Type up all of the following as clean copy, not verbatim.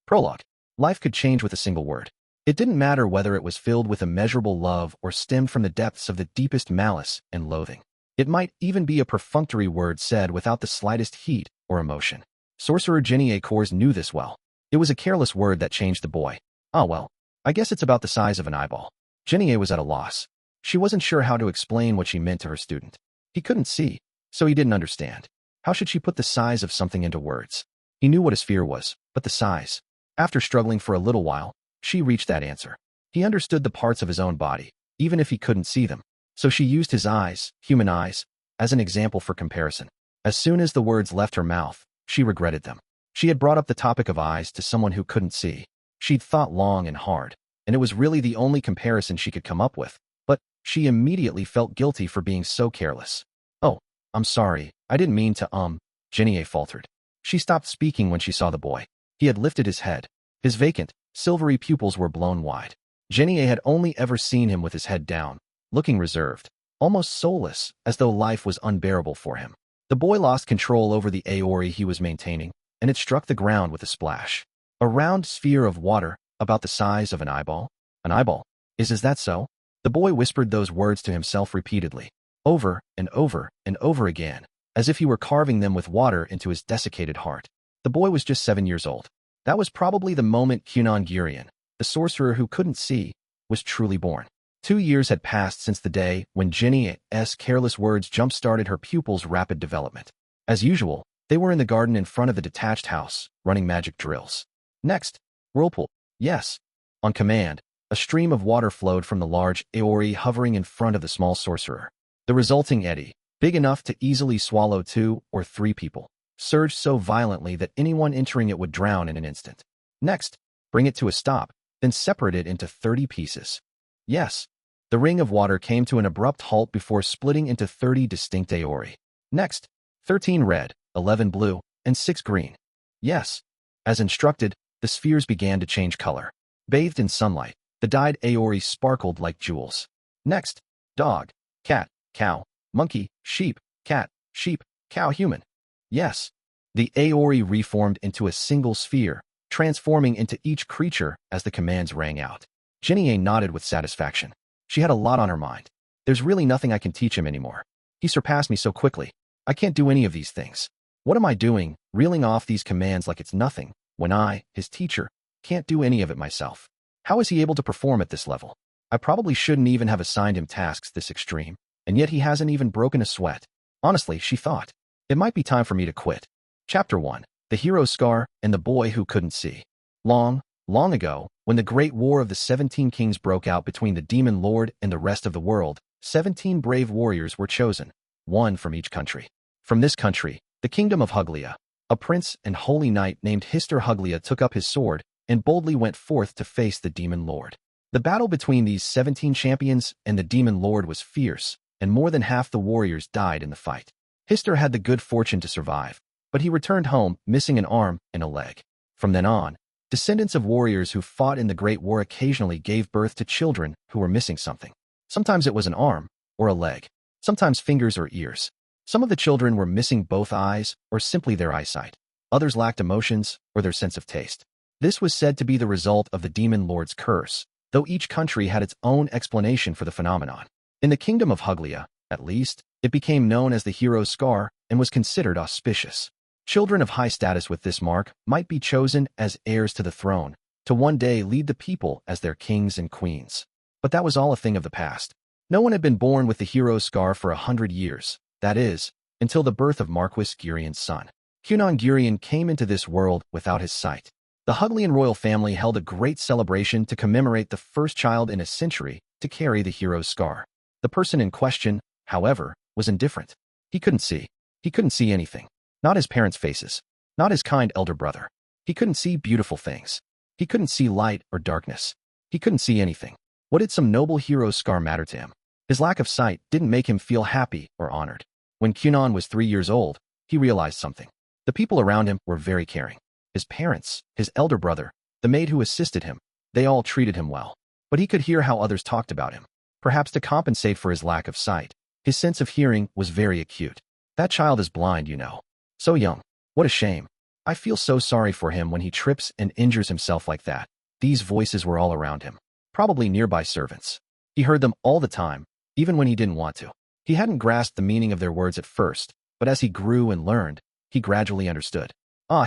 Prologue. Life could change with a single word. It didn't matter whether it was filled with immeasurable love or stemmed from the depths of the deepest malice and loathing. It might even be a perfunctory word said without the slightest heat or emotion. Sorcerer Genie Kors knew this well. It was a careless word that changed the boy. Ah well, I guess it's about the size of an eyeball. Genie was at a loss. She wasn't sure how to explain what she meant to her student. He couldn't see, so he didn't understand. How should she put the size of something into words? He knew what his fear was, but the size. After struggling for a little while, she reached that answer. He understood the parts of his own body, even if he couldn't see them. So she used his eyes, human eyes, as an example for comparison. As soon as the words left her mouth, she regretted them. She had brought up the topic of eyes to someone who couldn't see. She'd thought long and hard, and it was really the only comparison she could come up with, but she immediately felt guilty for being so careless. Oh, I'm sorry, I didn't mean to, Genie faltered. She stopped speaking when she saw the boy. He had lifted his head. His vacant, silvery pupils were blown wide. Genie had only ever seen him with his head down, looking reserved, almost soulless, as though life was unbearable for him. The boy lost control over the aori he was maintaining, and it struck the ground with a splash. A round sphere of water, about the size of an eyeball. An eyeball? Is that so? The boy whispered those words to himself repeatedly, over and over and over again, as if he were carving them with water into his desiccated heart. The boy was just 7 years old. That was probably the moment Kunon Gurion, the sorcerer who couldn't see, was truly born. 2 years had passed since the day when Genie's careless words jump-started her pupils' rapid development. As usual, they were in the garden in front of the detached house, running magic drills. Next, whirlpool. Yes. On command, a stream of water flowed from the large aori hovering in front of the small sorcerer. The resulting eddy, big enough to easily swallow 2 or 3 people, surged so violently that anyone entering it would drown in an instant. Next, bring it to a stop, then separate it into 30 pieces. Yes. The ring of water came to an abrupt halt before splitting into 30 distinct aori. Next, 13 red, 11 blue, and 6 green. Yes. As instructed, the spheres began to change color. Bathed in sunlight, the dyed aori sparkled like jewels. Next, dog, cat, cow, monkey, sheep, cat, sheep, cow, human. Yes. The aori reformed into a single sphere, transforming into each creature as the commands rang out. Genie nodded with satisfaction. She had a lot on her mind. There's really nothing I can teach him anymore. He surpassed me so quickly. I can't do any of these things. What am I doing, reeling off these commands like it's nothing, when I, his teacher, can't do any of it myself? How is he able to perform at this level? I probably shouldn't even have assigned him tasks this extreme, and yet he hasn't even broken a sweat. Honestly, she thought, it might be time for me to quit. Chapter 1. The Hero's Scar and the Boy Who Couldn't See. Long, long ago, when the Great War of the 17 Kings broke out between the Demon Lord and the rest of the world, 17 brave warriors were chosen, one from each country. From this country, the Kingdom of Huglia, a prince and holy knight named Hister Huglia took up his sword and boldly went forth to face the Demon Lord. The battle between these 17 champions and the Demon Lord was fierce, and more than half the warriors died in the fight. Hister had the good fortune to survive, but he returned home missing an arm and a leg. From then on, descendants of warriors who fought in the Great War occasionally gave birth to children who were missing something. Sometimes it was an arm or a leg, sometimes fingers or ears. Some of the children were missing both eyes or simply their eyesight. Others lacked emotions or their sense of taste. This was said to be the result of the Demon Lord's curse, though each country had its own explanation for the phenomenon. In the Kingdom of Huglia, at least, it became known as the Hero's Scar and was considered auspicious. Children of high status with this mark might be chosen as heirs to the throne, to one day lead the people as their kings and queens. But that was all a thing of the past. No one had been born with the Hero's Scar for 100 years, that is, until the birth of Marquis Gurion's son. Kunon Gurion came into this world without his sight. The Huglian royal family held a great celebration to commemorate the first child in a century to carry the Hero's Scar. The person in question, however, was indifferent. He couldn't see. He couldn't see anything. Not his parents' faces. Not his kind elder brother. He couldn't see beautiful things. He couldn't see light or darkness. He couldn't see anything. What did some noble Hero's Scar matter to him? His lack of sight didn't make him feel happy or honored. When Kunon was 3 years old, he realized something. The people around him were very caring. His parents, his elder brother, the maid who assisted him, they all treated him well. But he could hear how others talked about him. Perhaps to compensate for his lack of sight, his sense of hearing was very acute. That child is blind, you know. So young. What a shame. I feel so sorry for him when he trips and injures himself like that. These voices were all around him, probably nearby servants. He heard them all the time, even when he didn't want to. He hadn't grasped the meaning of their words at first, but as he grew and learned, he gradually understood.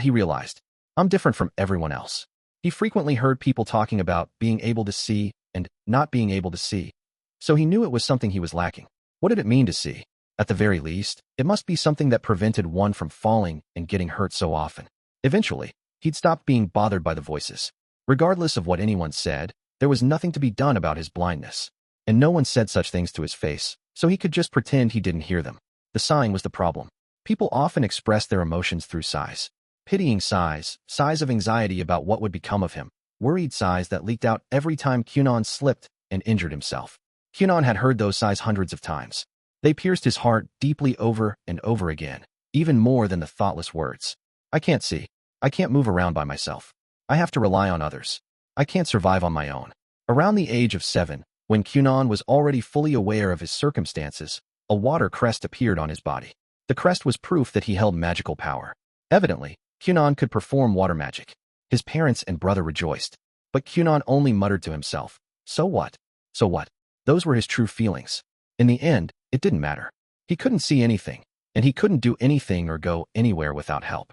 He realized. I'm different from everyone else. He frequently heard people talking about being able to see and not being able to see. So he knew it was something he was lacking. What did it mean to see? At the very least, it must be something that prevented one from falling and getting hurt so often. Eventually, he'd stopped being bothered by the voices. Regardless of what anyone said, there was nothing to be done about his blindness. And no one said such things to his face, so he could just pretend he didn't hear them. The sighing was the problem. People often expressed their emotions through sighs. Pitying sighs, sighs of anxiety about what would become of him, worried sighs that leaked out every time Kunon slipped and injured himself. Kunon had heard those sighs hundreds of times. They pierced his heart deeply over and over again, even more than the thoughtless words. I can't see. I can't move around by myself. I have to rely on others. I can't survive on my own. Around the age of 7, when Kunon was already fully aware of his circumstances, a water crest appeared on his body. The crest was proof that he held magical power. Evidently, Kunon could perform water magic. His parents and brother rejoiced. But Kunon only muttered to himself, "So what? So what?" Those were his true feelings. In the end, it didn't matter. He couldn't see anything, and he couldn't do anything or go anywhere without help.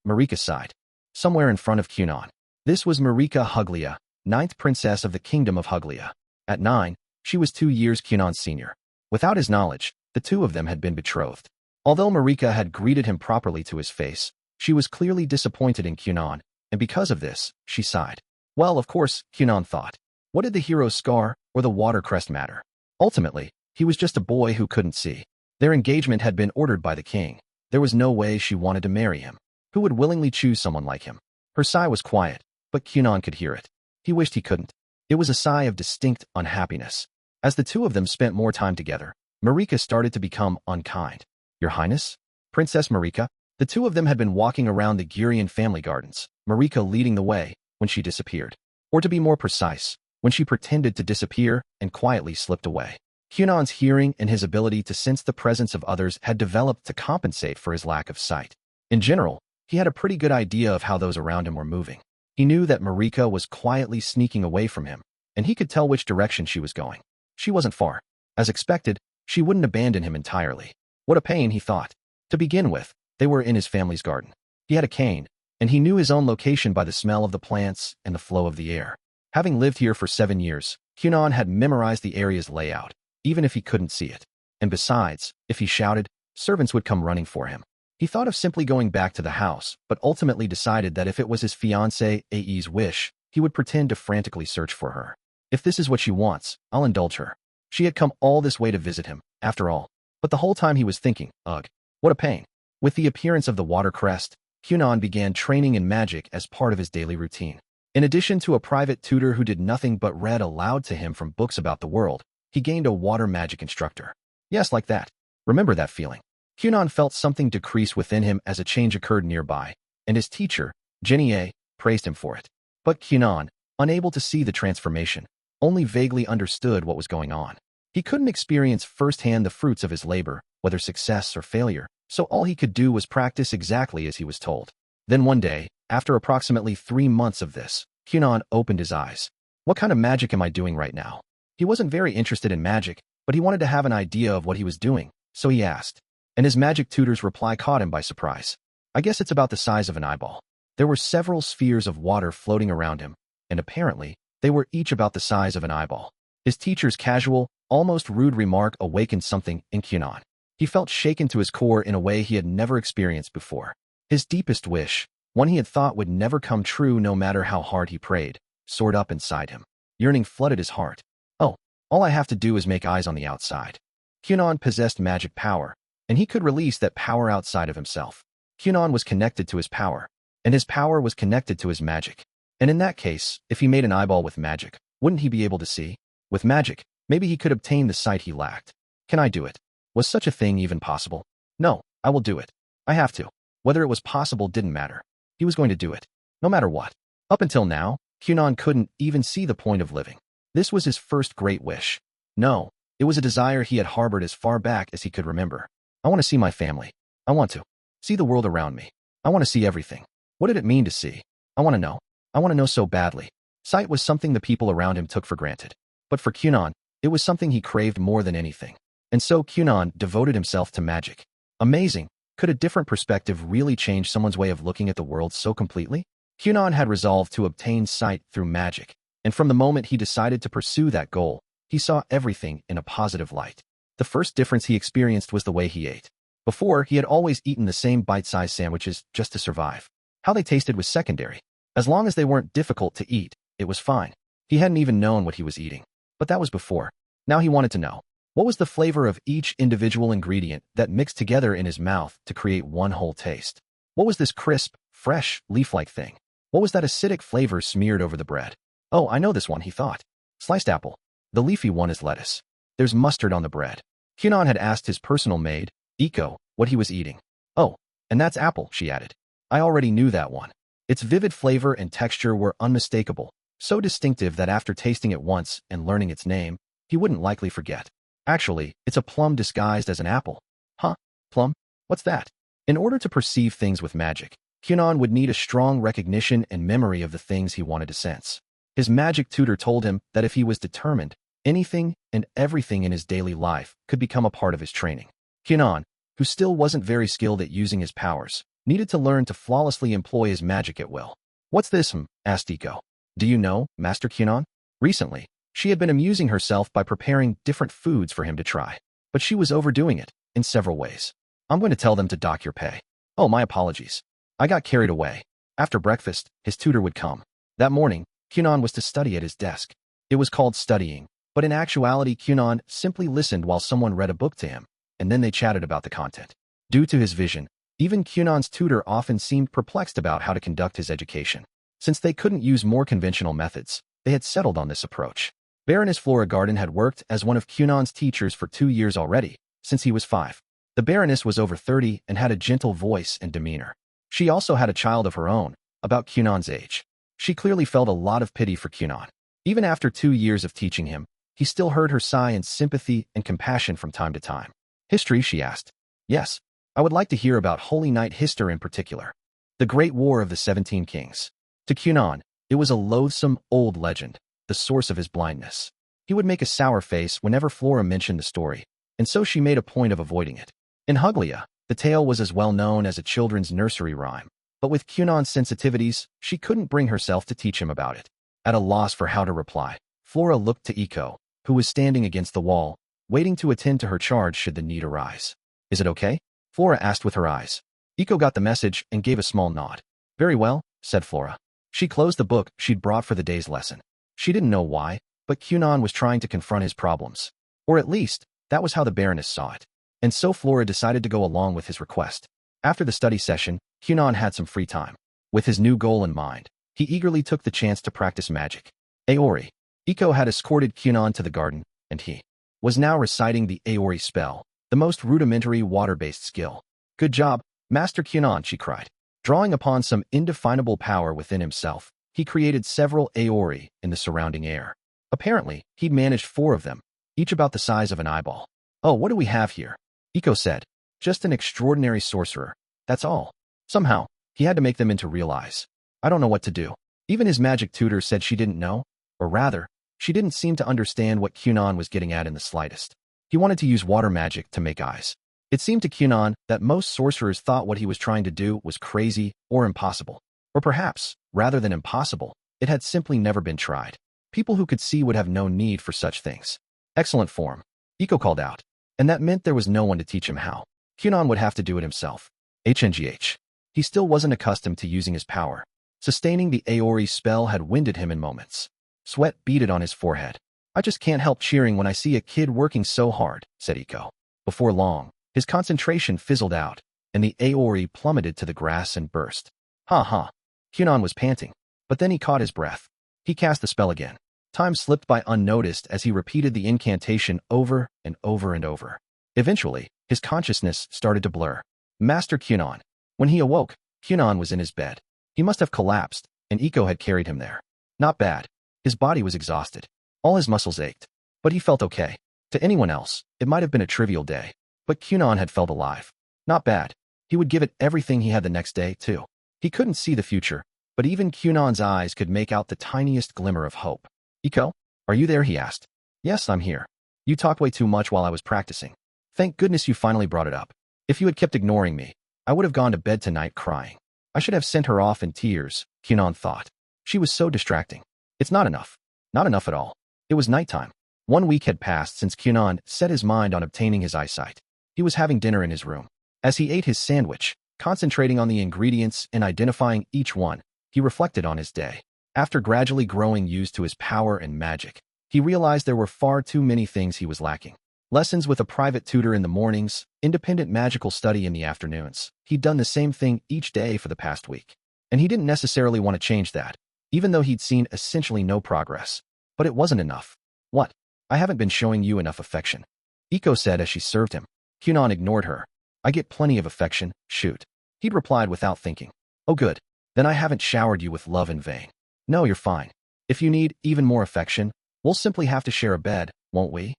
Marika sighed. Somewhere in front of Kunon. This was Marika Huglia, 9th princess of the Kingdom of Huglia. At 9, she was 2 years Kunon's senior. Without his knowledge, the two of them had been betrothed. Although Marika had greeted him properly to his face, she was clearly disappointed in Kunon, and because of this, she sighed. Well, of course, Kunon thought. What did the hero's scar or the water crest matter? Ultimately, he was just a boy who couldn't see. Their engagement had been ordered by the king. There was no way she wanted to marry him. Who would willingly choose someone like him? Her sigh was quiet, but Kunon could hear it. He wished he couldn't. It was a sigh of distinct unhappiness. As the two of them spent more time together, Marika started to become unkind. Your Highness? Princess Marika? The two of them had been walking around the Gurion family gardens, Marika leading the way, when she disappeared. Or to be more precise, when she pretended to disappear and quietly slipped away. Kunon's hearing and his ability to sense the presence of others had developed to compensate for his lack of sight. In general, he had a pretty good idea of how those around him were moving. He knew that Marika was quietly sneaking away from him, and he could tell which direction she was going. She wasn't far. As expected, she wouldn't abandon him entirely. What a pain, he thought. To begin with, they were in his family's garden. He had a cane, and he knew his own location by the smell of the plants and the flow of the air. Having lived here for 7 years, Kunon had memorized the area's layout, even if he couldn't see it. And besides, if he shouted, servants would come running for him. He thought of simply going back to the house, but ultimately decided that if it was his fiancée Ae's wish, he would pretend to frantically search for her. If this is what she wants, I'll indulge her. She had come all this way to visit him, after all. But the whole time he was thinking, ugh, what a pain. With the appearance of the water crest, Kunon began training in magic as part of his daily routine. In addition to a private tutor who did nothing but read aloud to him from books about the world, he gained a water magic instructor. Yes, like that. Remember that feeling. Kunon felt something decrease within him as a change occurred nearby, and his teacher, Genie, praised him for it. But Kunon, unable to see the transformation, only vaguely understood what was going on. He couldn't experience firsthand the fruits of his labor, whether success or failure, so all he could do was practice exactly as he was told. Then one day, after approximately 3 months of this, Kunon opened his eyes. What kind of magic am I doing right now? He wasn't very interested in magic, but he wanted to have an idea of what he was doing, so he asked. And his magic tutor's reply caught him by surprise. I guess it's about the size of an eyeball. There were several spheres of water floating around him, and apparently, they were each about the size of an eyeball. His teacher's casual, almost rude remark awakened something in Kunon. He felt shaken to his core in a way he had never experienced before. His deepest wish, one he had thought would never come true no matter how hard he prayed, soared up inside him. Yearning flooded his heart. Oh, all I have to do is make eyes on the outside. Kunon possessed magic power, and he could release that power outside of himself. Kunon was connected to his power, and his power was connected to his magic. And in that case, if he made an eyeball with magic, wouldn't he be able to see? With magic, maybe he could obtain the sight he lacked. Can I do it? Was such a thing even possible? No, I will do it. I have to. Whether it was possible didn't matter. He was going to do it, no matter what. Up until now, Kunon couldn't even see the point of living. This was his first great wish. No, it was a desire he had harbored as far back as he could remember. I want to see my family. I want to see the world around me. I want to see everything. What did it mean to see? I want to know. I want to know so badly. Sight was something the people around him took for granted. But for Kunon, it was something he craved more than anything. And so Kunon devoted himself to magic. Amazing. Could a different perspective really change someone's way of looking at the world so completely? Kunon had resolved to obtain sight through magic, and from the moment he decided to pursue that goal, he saw everything in a positive light. The first difference he experienced was the way he ate. Before, he had always eaten the same bite-sized sandwiches just to survive. How they tasted was secondary. As long as they weren't difficult to eat, it was fine. He hadn't even known what he was eating. But that was before. Now he wanted to know. What was the flavor of each individual ingredient that mixed together in his mouth to create one whole taste? What was this crisp, fresh, leaf-like thing? What was that acidic flavor smeared over the bread? Oh, I know this one, he thought. Sliced apple. The leafy one is lettuce. There's mustard on the bread. Kunon had asked his personal maid, Iko, what he was eating. Oh, and that's apple, she added. I already knew that one. Its vivid flavor and texture were unmistakable, so distinctive that after tasting it once and learning its name, he wouldn't likely forget. Actually, it's a plum disguised as an apple. Huh? Plum? What's that? In order to perceive things with magic, Kunon would need a strong recognition and memory of the things he wanted to sense. His magic tutor told him that if he was determined, anything and everything in his daily life could become a part of his training. Kunon, who still wasn't very skilled at using his powers, needed to learn to flawlessly employ his magic at will. What's this, asked Iko. Do you know, Master Kunon? Recently, she had been amusing herself by preparing different foods for him to try, but she was overdoing it in several ways. I'm going to tell them to dock your pay. Oh, my apologies. I got carried away. After breakfast, his tutor would come. That morning, Kunon was to study at his desk. It was called studying, but in actuality, Kunon simply listened while someone read a book to him, and then they chatted about the content. Due to his vision, even Kunon's tutor often seemed perplexed about how to conduct his education. Since they couldn't use more conventional methods, they had settled on this approach. Baroness Flora Garden had worked as one of Kunon's teachers for 2 years already, since he was 5. The Baroness was over 30 and had a gentle voice and demeanor. She also had a child of her own, about Kunon's age. She clearly felt a lot of pity for Kunon. Even after 2 years of teaching him, he still heard her sigh in sympathy and compassion from time to time. History, she asked. Yes, I would like to hear about Holy Knight Hister in particular. The Great War of the 17 Kings. To Kunon, it was a loathsome, old legend, the source of his blindness. He would make a sour face whenever Flora mentioned the story, and so she made a point of avoiding it. In Huglia, the tale was as well known as a children's nursery rhyme, but with Kunon's sensitivities, she couldn't bring herself to teach him about it. At a loss for how to reply, Flora looked to Iko, who was standing against the wall, waiting to attend to her charge should the need arise. Is it okay? Flora asked with her eyes. Iko got the message and gave a small nod. Very well, said Flora. She closed the book she'd brought for the day's lesson. She didn't know why, but Kunon was trying to confront his problems. Or at least, that was how the Baroness saw it. And so Flora decided to go along with his request. After the study session, Kunon had some free time. With his new goal in mind, he eagerly took the chance to practice magic. Aori. Iko had escorted Kunon to the garden, and he was now reciting the Aori spell, the most rudimentary water-based skill. Good job, Master Kunon, she cried. Drawing upon some indefinable power within himself, he created several Aori in the surrounding air. Apparently, he'd managed 4 of them, each about the size of an eyeball. Oh, what do we have here? Iko said. Just an extraordinary sorcerer. That's all. Somehow, he had to make them into real eyes. I don't know what to do. Even his magic tutor said she didn't know, or rather, she didn't seem to understand what Kunon was getting at in the slightest. He wanted to use water magic to make eyes. It seemed to Kunon that most sorcerers thought what he was trying to do was crazy or impossible. Or perhaps, rather than impossible, it had simply never been tried. People who could see would have no need for such things. Excellent form, Iko called out. And that meant there was no one to teach him how. Kunon would have to do it himself. HNGH. He still wasn't accustomed to using his power. Sustaining the Aori spell had winded him in moments. Sweat beaded on his forehead. I just can't help cheering when I see a kid working so hard, said Iko. Before long, his concentration fizzled out, and the Aori plummeted to the grass and burst. Ha ha. Kunon was panting, but then he caught his breath. He cast the spell again. Time slipped by unnoticed as he repeated the incantation over and over and over. Eventually, his consciousness started to blur. Master Kunon. When he awoke, Kunon was in his bed. He must have collapsed, and Iko had carried him there. Not bad. His body was exhausted. All his muscles ached. But he felt okay. To anyone else, it might have been a trivial day. But Kunon had felt alive. Not bad. He would give it everything he had the next day, too. He couldn't see the future, but even Kunon's eyes could make out the tiniest glimmer of hope. "Iko, are you there?" he asked. "Yes, I'm here. You talked way too much while I was practicing. Thank goodness you finally brought it up. If you had kept ignoring me, I would have gone to bed tonight crying. I should have sent her off in tears," Kunon thought. She was so distracting. It's not enough. Not enough at all. It was nighttime. 1 week had passed since Kunon set his mind on obtaining his eyesight. He was having dinner in his room. As he ate his sandwich, concentrating on the ingredients and identifying each one, he reflected on his day. After gradually growing used to his power and magic, he realized there were far too many things he was lacking. Lessons with a private tutor in the mornings, independent magical study in the afternoons. He'd done the same thing each day for the past week. And he didn't necessarily want to change that, even though he'd seen essentially no progress. But it wasn't enough. "What? I haven't been showing you enough affection," Iko said as she served him. Kunon ignored her. "I get plenty of affection, shoot," he'd replied without thinking. "Oh good, then I haven't showered you with love in vain." "No, you're fine. If you need even more affection, we'll simply have to share a bed, won't we?"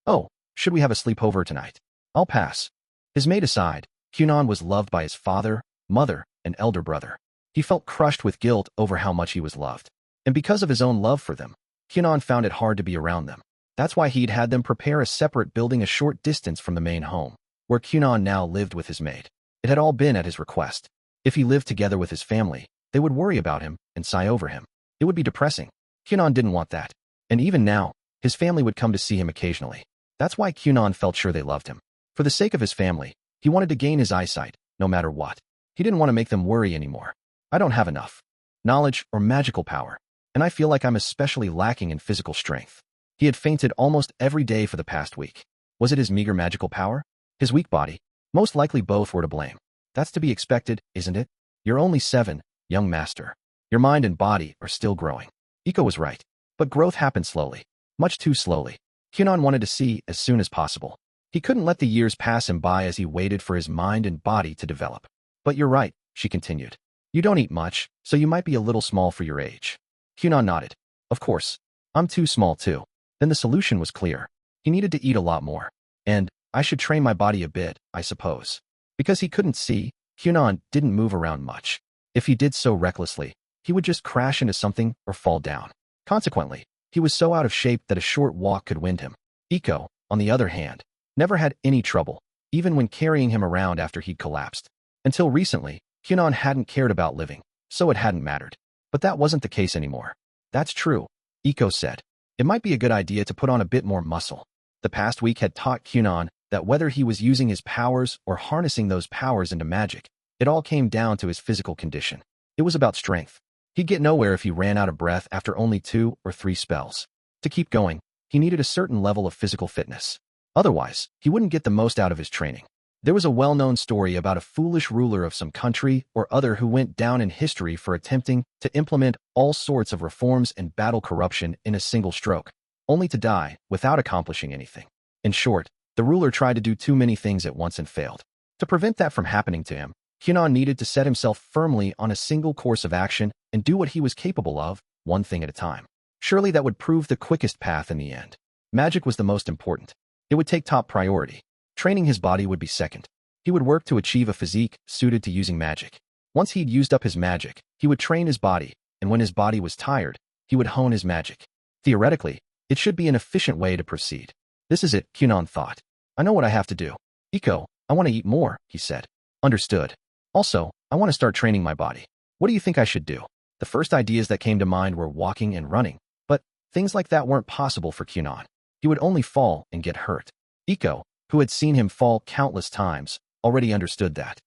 "Oh, should we have a sleepover tonight?" "I'll pass." His maid aside, Kunon was loved by his father, mother, and elder brother. He felt crushed with guilt over how much he was loved. And because of his own love for them, Kunon found it hard to be around them. That's why he'd had them prepare a separate building a short distance from the main home, where Kunon now lived with his maid. It had all been at his request. If he lived together with his family, they would worry about him and sigh over him. It would be depressing. Kunon didn't want that. And even now, his family would come to see him occasionally. That's why Kunon felt sure they loved him. For the sake of his family, he wanted to gain his eyesight, no matter what. He didn't want to make them worry anymore. "I don't have enough knowledge or magical power, and I feel like I'm especially lacking in physical strength." He had fainted almost every day for the past week. Was it his meager magical power? His weak body? Most likely both were to blame. That's to be expected, isn't it? You're only 7, young master. Your mind and body are still growing. Iko was right. But growth happened slowly. Much too slowly. Kunon wanted to see as soon as possible. He couldn't let the years pass him by as he waited for his mind and body to develop. "But you're right," she continued. "You don't eat much, so you might be a little small for your age." Kunon nodded. "Of course. I'm too small too." Then the solution was clear. He needed to eat a lot more. And I should train my body a bit, I suppose. Because he couldn't see, Kunon didn't move around much. If he did so recklessly, he would just crash into something or fall down. Consequently, he was so out of shape that a short walk could wind him. Iko, on the other hand, never had any trouble, even when carrying him around after he'd collapsed. Until recently, Kunon hadn't cared about living, so it hadn't mattered. But that wasn't the case anymore. "That's true," Iko said. "It might be a good idea to put on a bit more muscle." The past week had taught Kunon that whether he was using his powers or harnessing those powers into magic, it all came down to his physical condition. It was about strength. He'd get nowhere if he ran out of breath after only 2 or 3 spells. To keep going, he needed a certain level of physical fitness. Otherwise, he wouldn't get the most out of his training. There was a well-known story about a foolish ruler of some country or other who went down in history for attempting to implement all sorts of reforms and battle corruption in a single stroke, only to die without accomplishing anything. In short, the ruler tried to do too many things at once and failed. To prevent that from happening to him, Kunon needed to set himself firmly on a single course of action and do what he was capable of, one thing at a time. Surely that would prove the quickest path in the end. Magic was the most important. It would take top priority. Training his body would be second. He would work to achieve a physique suited to using magic. Once he'd used up his magic, he would train his body, and when his body was tired, he would hone his magic. Theoretically, it should be an efficient way to proceed. This is it, Kunon thought. I know what I have to do. Iko, I want to eat more, he said. Understood. Also, I want to start training my body. What do you think I should do? The first ideas that came to mind were walking and running, but things like that weren't possible for Kunon. He would only fall and get hurt. Iko, who had seen him fall countless times, already understood that.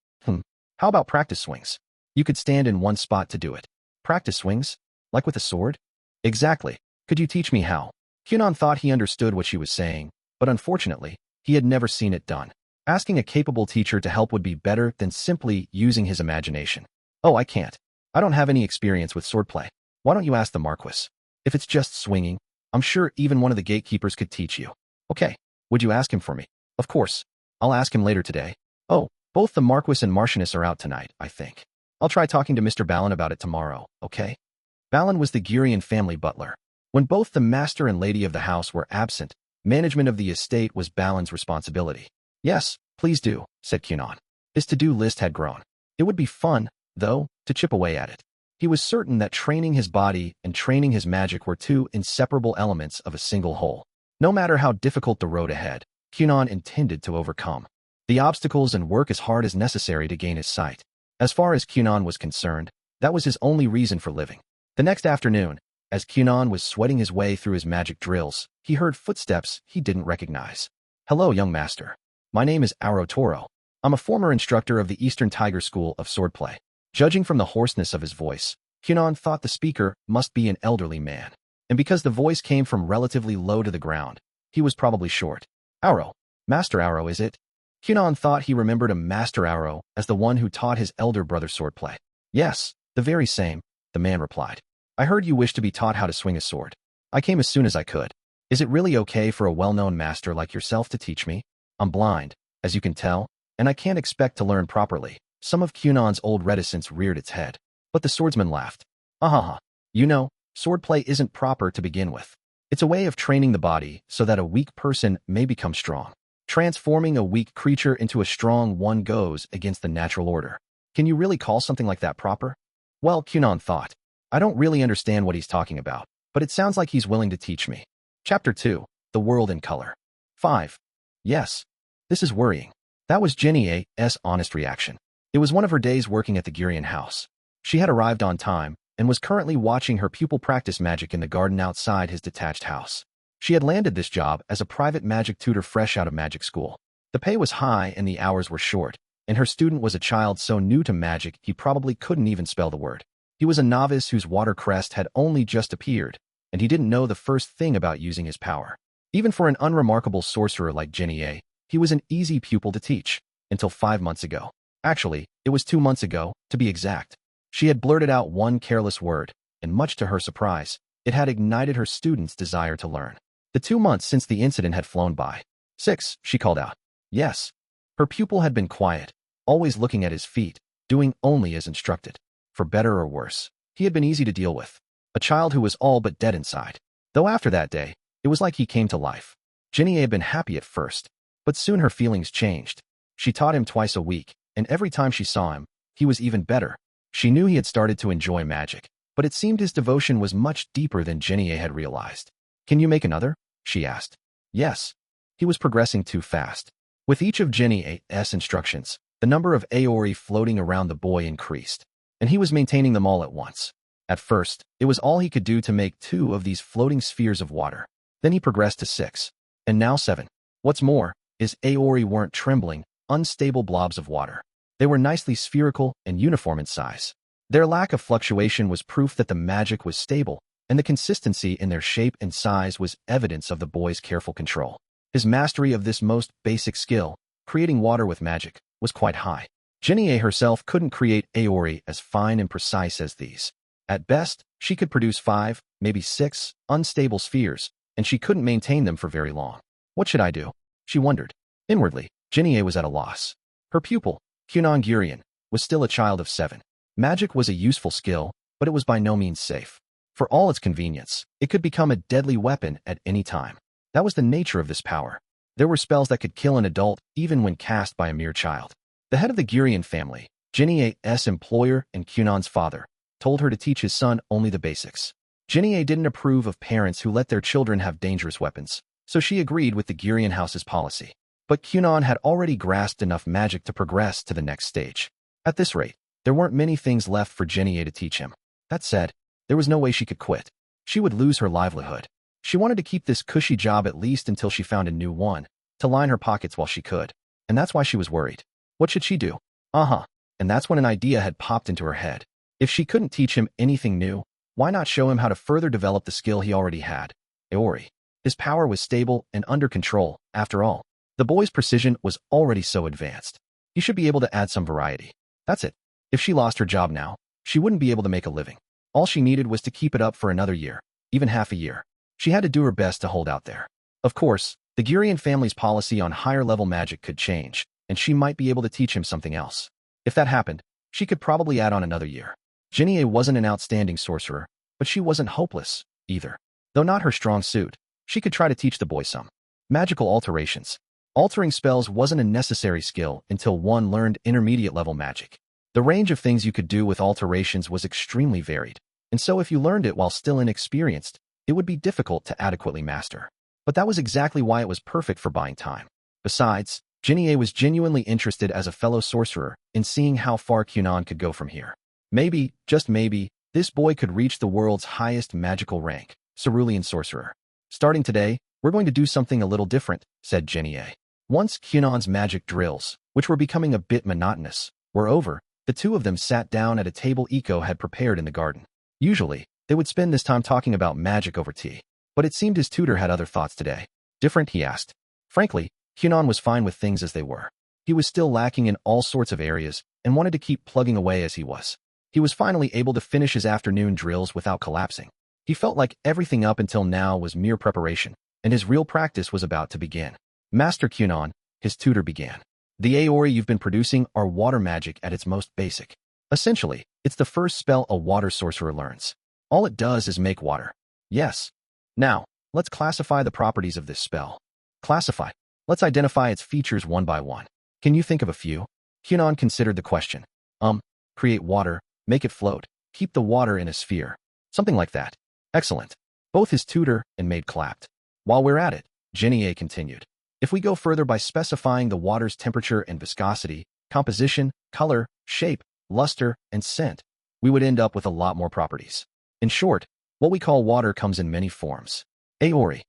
How about practice swings? You could stand in one spot to do it. Practice swings? Like with a sword? Exactly. Could you teach me how? Kunon thought he understood what she was saying, but unfortunately, he had never seen it done. Asking a capable teacher to help would be better than simply using his imagination. Oh, I can't. I don't have any experience with swordplay. Why don't you ask the Marquis? If it's just swinging, I'm sure even one of the gatekeepers could teach you. Okay, would you ask him for me? Of course. I'll ask him later today. Oh, both the Marquis and Marchioness are out tonight, I think. I'll try talking to Mr. Balin about it tomorrow, okay? Balin was the Gurion family butler. When both the master and lady of the house were absent, management of the estate was Balin's responsibility. Yes, please do, said Kunon. His to-do list had grown. It would be fun, though, to chip away at it. He was certain that training his body and training his magic were two inseparable elements of a single whole. No matter how difficult the road ahead, Kunon intended to overcome the obstacles and work as hard as necessary to gain his sight. As far as Kunon was concerned, that was his only reason for living. The next afternoon, as Kunon was sweating his way through his magic drills, he heard footsteps he didn't recognize. "Hello, young master. My name is Auro Toro. I'm a former instructor of the Eastern Tiger School of Swordplay." Judging from the hoarseness of his voice, Kunon thought the speaker must be an elderly man. And because the voice came from relatively low to the ground, he was probably short. "Auro. Master Auro, is it?" Kunon thought he remembered a Master Auro as the one who taught his elder brother swordplay. "Yes, the very same," the man replied. "I heard you wish to be taught how to swing a sword. I came as soon as I could. Is it really okay for a well-known master like yourself to teach me? I'm blind, as you can tell, and I can't expect to learn properly." Some of Kunon's old reticence reared its head, but the swordsman laughed. "Ahaha. You know, swordplay isn't proper to begin with. It's a way of training the body so that a weak person may become strong. Transforming a weak creature into a strong one goes against the natural order. Can you really call something like that proper?" Well, Kunon thought, I don't really understand what he's talking about, but it sounds like he's willing to teach me. Chapter 2. The World in Color. 5. Yes. This is worrying. That was Jennie's honest reaction. It was one of her days working at the Gurion house. She had arrived on time and was currently watching her pupil practice magic in the garden outside his detached house. She had landed this job as a private magic tutor fresh out of magic school. The pay was high and the hours were short, and her student was a child so new to magic he probably couldn't even spell the word. He was a novice whose water crest had only just appeared, and he didn't know the first thing about using his power. Even for an unremarkable sorcerer like Jennie, he was an easy pupil to teach, until 5 months ago. Actually, it was 2 months ago, to be exact. She had blurted out one careless word, and much to her surprise, it had ignited her student's desire to learn. The 2 months since the incident had flown by. 6, she called out. Yes. Her pupil had been quiet, always looking at his feet, doing only as instructed. For better or worse, he had been easy to deal with. A child who was all but dead inside. Though after that day, it was like he came to life. Jennie had been happy at first, but soon her feelings changed. She taught him twice a week, and every time she saw him, he was even better. She knew he had started to enjoy magic, but it seemed his devotion was much deeper than Jennie had realized. Can you make another? She asked. Yes. He was progressing too fast. With each of Jennie's instructions, the number of Aori floating around the boy increased, and he was maintaining them all at once. At first, it was all he could do to make 2 of these floating spheres of water. Then he progressed to 6, and now 7. What's more, his Aori weren't trembling, unstable blobs of water. They were nicely spherical and uniform in size. Their lack of fluctuation was proof that the magic was stable, and the consistency in their shape and size was evidence of the boy's careful control. His mastery of this most basic skill, creating water with magic, was quite high. Jennie herself couldn't create Aori as fine and precise as these. At best, she could produce 5, maybe 6, unstable spheres, and she couldn't maintain them for very long. What should I do? She wondered. Inwardly, Jennie was at a loss. Her pupil, Kunon Gurion, was still a child of 7. Magic was a useful skill, but it was by no means safe. For all its convenience, it could become a deadly weapon at any time. That was the nature of this power. There were spells that could kill an adult even when cast by a mere child. The head of the Gurion family, Jennie's employer and Kunon's father, told her to teach his son only the basics. Jennie didn't approve of parents who let their children have dangerous weapons, so she agreed with the Gurion house's policy. But Kunon had already grasped enough magic to progress to the next stage. At this rate, there weren't many things left for Jennie to teach him. That said, there was no way she could quit. She would lose her livelihood. She wanted to keep this cushy job at least until she found a new one, to line her pockets while she could. And that's why she was worried. What should she do? And that's when an idea had popped into her head. If she couldn't teach him anything new, why not show him how to further develop the skill he already had? Aori. His power was stable and under control, after all. The boy's precision was already so advanced. He should be able to add some variety. That's it. If she lost her job now, she wouldn't be able to make a living. All she needed was to keep it up for another year, even half a year. She had to do her best to hold out there. Of course, the Gurion family's policy on higher-level magic could change, and she might be able to teach him something else. If that happened, she could probably add on another year. Jennie wasn't an outstanding sorcerer, but she wasn't hopeless, either. Though not her strong suit, she could try to teach the boy some magical alterations. Altering spells wasn't a necessary skill until one learned intermediate-level magic. The range of things you could do with alterations was extremely varied, and so if you learned it while still inexperienced, it would be difficult to adequately master. But that was exactly why it was perfect for buying time. Besides, Jinie was genuinely interested as a fellow sorcerer in seeing how far Kunon could go from here. Maybe, just maybe, this boy could reach the world's highest magical rank, Cerulean Sorcerer. Starting today, we're going to do something a little different, said Jinie. Once Kunon's magic drills, which were becoming a bit monotonous, were over, the two of them sat down at a table Iko had prepared in the garden. Usually, they would spend this time talking about magic over tea, but it seemed his tutor had other thoughts today. Different, he asked. Frankly, Kunon was fine with things as they were. He was still lacking in all sorts of areas and wanted to keep plugging away as he was. He was finally able to finish his afternoon drills without collapsing. He felt like everything up until now was mere preparation, and his real practice was about to begin. Master Kunon, his tutor began. The Aori you've been producing are water magic at its most basic. Essentially, it's the first spell a water sorcerer learns. All it does is make water. Yes. Now, let's classify the properties of this spell. Classify. Let's identify its features one by one. Can you think of a few? Kunon considered the question. Create water, make it float, keep the water in a sphere. Something like that. Excellent. Both his tutor and maid clapped. While we're at it, Jinie continued. If we go further by specifying the water's temperature and viscosity, composition, color, shape, luster, and scent, we would end up with a lot more properties. In short, what we call water comes in many forms. Aori.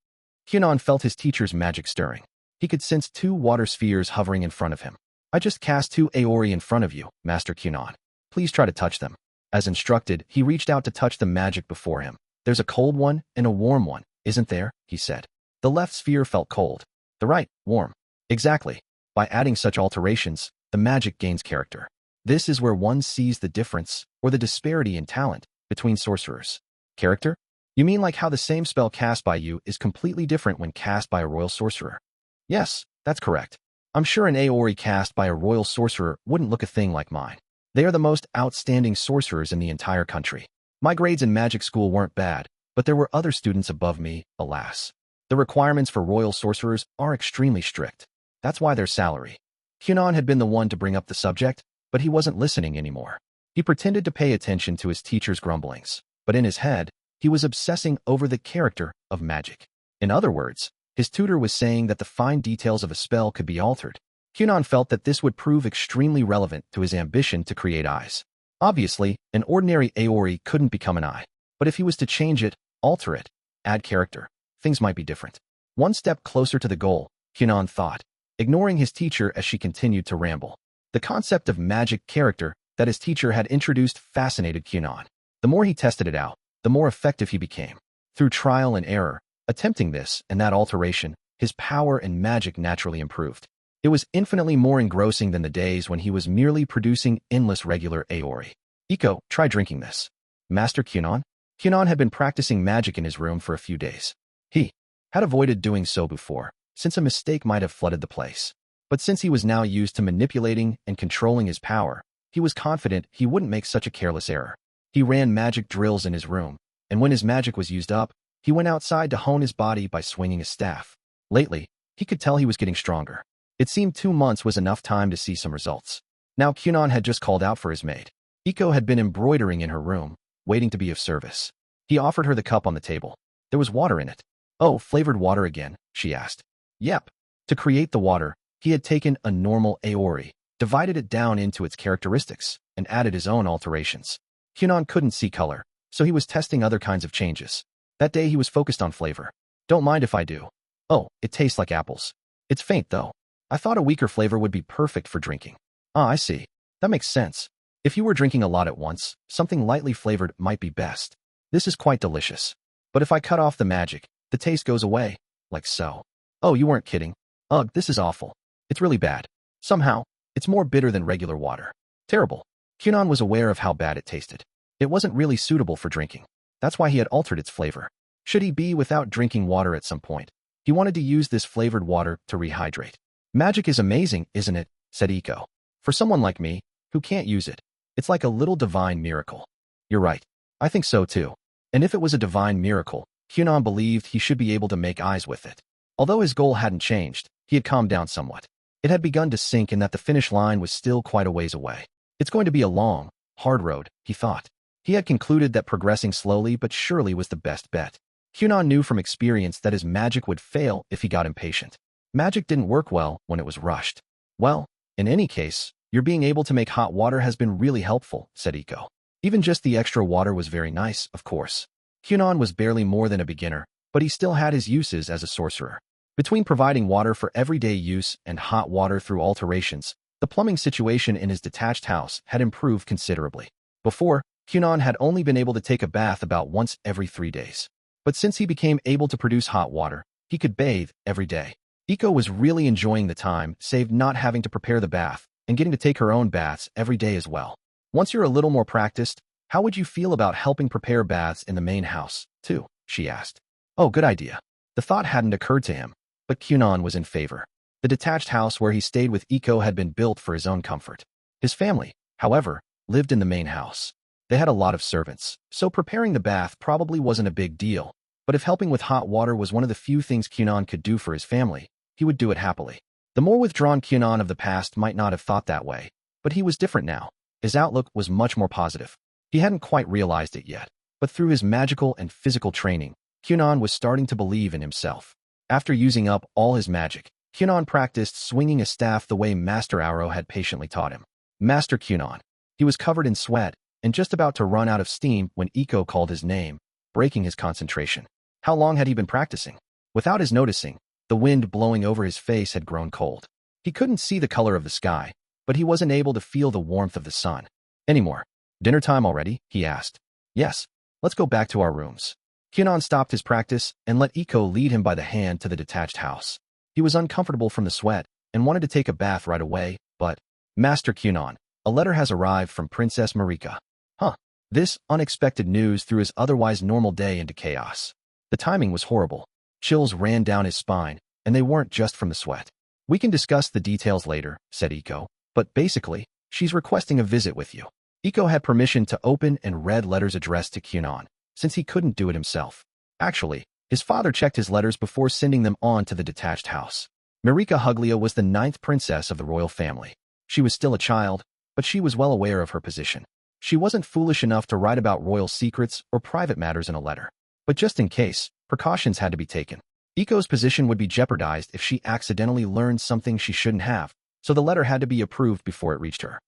Kunon felt his teacher's magic stirring. He could sense two water spheres hovering in front of him. I just cast two Aori in front of you, Master Kunon. Please try to touch them. As instructed, he reached out to touch the magic before him. There's a cold one and a warm one, isn't there? He said. The left sphere felt cold. The right, warm. Exactly. By adding such alterations, the magic gains character. This is where one sees the difference, or the disparity in talent, between sorcerers. Character? You mean like how the same spell cast by you is completely different when cast by a royal sorcerer? Yes, that's correct. I'm sure an Aori cast by a royal sorcerer wouldn't look a thing like mine. They are the most outstanding sorcerers in the entire country. My grades in magic school weren't bad, but there were other students above me, alas. The requirements for royal sorcerers are extremely strict. That's why their salary. Kunon had been the one to bring up the subject, but he wasn't listening anymore. He pretended to pay attention to his teacher's grumblings, but in his head, he was obsessing over the character of magic. In other words, his tutor was saying that the fine details of a spell could be altered. Kunon felt that this would prove extremely relevant to his ambition to create eyes. Obviously, an ordinary Aori couldn't become an eye, but if he was to change it, alter it, add character, things might be different. One step closer to the goal, Kunon thought, ignoring his teacher as she continued to ramble. The concept of magic character that his teacher had introduced fascinated Kunon. The more he tested it out, the more effective he became. Through trial and error, attempting this and that alteration, his power and magic naturally improved. It was infinitely more engrossing than the days when he was merely producing endless regular Aori. Iko, try drinking this. Master Kunon? Kunon had been practicing magic in his room for a few days. He had avoided doing so before, since a mistake might have flooded the place. But since he was now used to manipulating and controlling his power, he was confident he wouldn't make such a careless error. He ran magic drills in his room, and when his magic was used up, he went outside to hone his body by swinging a staff. Lately, he could tell he was getting stronger. It seemed 2 months was enough time to see some results. Now Kunon had just called out for his maid. Iko had been embroidering in her room, waiting to be of service. He offered her the cup on the table. There was water in it. Oh, flavored water again, she asked. Yep. To create the water, he had taken a normal Aori, divided it down into its characteristics, and added his own alterations. Kunon couldn't see color, so he was testing other kinds of changes. That day he was focused on flavor. Don't mind if I do. Oh, it tastes like apples. It's faint though. I thought a weaker flavor would be perfect for drinking. Ah, I see. That makes sense. If you were drinking a lot at once, something lightly flavored might be best. This is quite delicious. But if I cut off the magic, the taste goes away, like so. Oh, you weren't kidding. Ugh, this is awful. It's really bad. Somehow, it's more bitter than regular water. Terrible. Kunon was aware of how bad it tasted. It wasn't really suitable for drinking. That's why he had altered its flavor. Should he be without drinking water at some point, he wanted to use this flavored water to rehydrate. Magic is amazing, isn't it? Said Iko. For someone like me, who can't use it, it's like a little divine miracle. You're right. I think so too. And if it was a divine miracle, Kunon believed he should be able to make eyes with it. Although his goal hadn't changed, he had calmed down somewhat. It had begun to sink in that the finish line was still quite a ways away. It's going to be a long, hard road, he thought. He had concluded that progressing slowly but surely was the best bet. Kunon knew from experience that his magic would fail if he got impatient. Magic didn't work well when it was rushed. Well, in any case, your being able to make hot water has been really helpful, said Iko. Even just the extra water was very nice, of course. Kunon was barely more than a beginner, but he still had his uses as a sorcerer. Between providing water for everyday use and hot water through alterations, the plumbing situation in his detached house had improved considerably. Before, Kunon had only been able to take a bath about once every 3 days. But since he became able to produce hot water, he could bathe every day. Iko was really enjoying the time, saved not having to prepare the bath, and getting to take her own baths every day as well. Once you're a little more practiced, how would you feel about helping prepare baths in the main house, too? She asked. Oh, good idea. The thought hadn't occurred to him, but Kunon was in favor. The detached house where he stayed with Iko had been built for his own comfort. His family, however, lived in the main house. They had a lot of servants, so preparing the bath probably wasn't a big deal, but if helping with hot water was one of the few things Kunon could do for his family, he would do it happily. The more withdrawn Kunon of the past might not have thought that way, but he was different now. His outlook was much more positive. He hadn't quite realized it yet, but through his magical and physical training, Kunon was starting to believe in himself. After using up all his magic, Kunon practiced swinging a staff the way Master Arrow had patiently taught him. Master Kunon. He was covered in sweat and just about to run out of steam when Iko called his name, breaking his concentration. How long had he been practicing? Without his noticing, the wind blowing over his face had grown cold. He couldn't see the color of the sky, but he wasn't able to feel the warmth of the sun anymore. Dinner time already? He asked. Yes, let's go back to our rooms. Kunon stopped his practice and let Iko lead him by the hand to the detached house. He was uncomfortable from the sweat and wanted to take a bath right away, but, Master Kunon, a letter has arrived from Princess Marika. Huh. This unexpected news threw his otherwise normal day into chaos. The timing was horrible. Chills ran down his spine, and they weren't just from the sweat. We can discuss the details later, said Iko, but basically, she's requesting a visit with you. Iko had permission to open and read letters addressed to Kunon, since he couldn't do it himself. Actually, his father checked his letters before sending them on to the detached house. Marika Huglia was the 9th princess of the royal family. She was still a child, but she was well aware of her position. She wasn't foolish enough to write about royal secrets or private matters in a letter. But just in case, precautions had to be taken. Iko's position would be jeopardized if she accidentally learned something she shouldn't have, so the letter had to be approved before it reached her.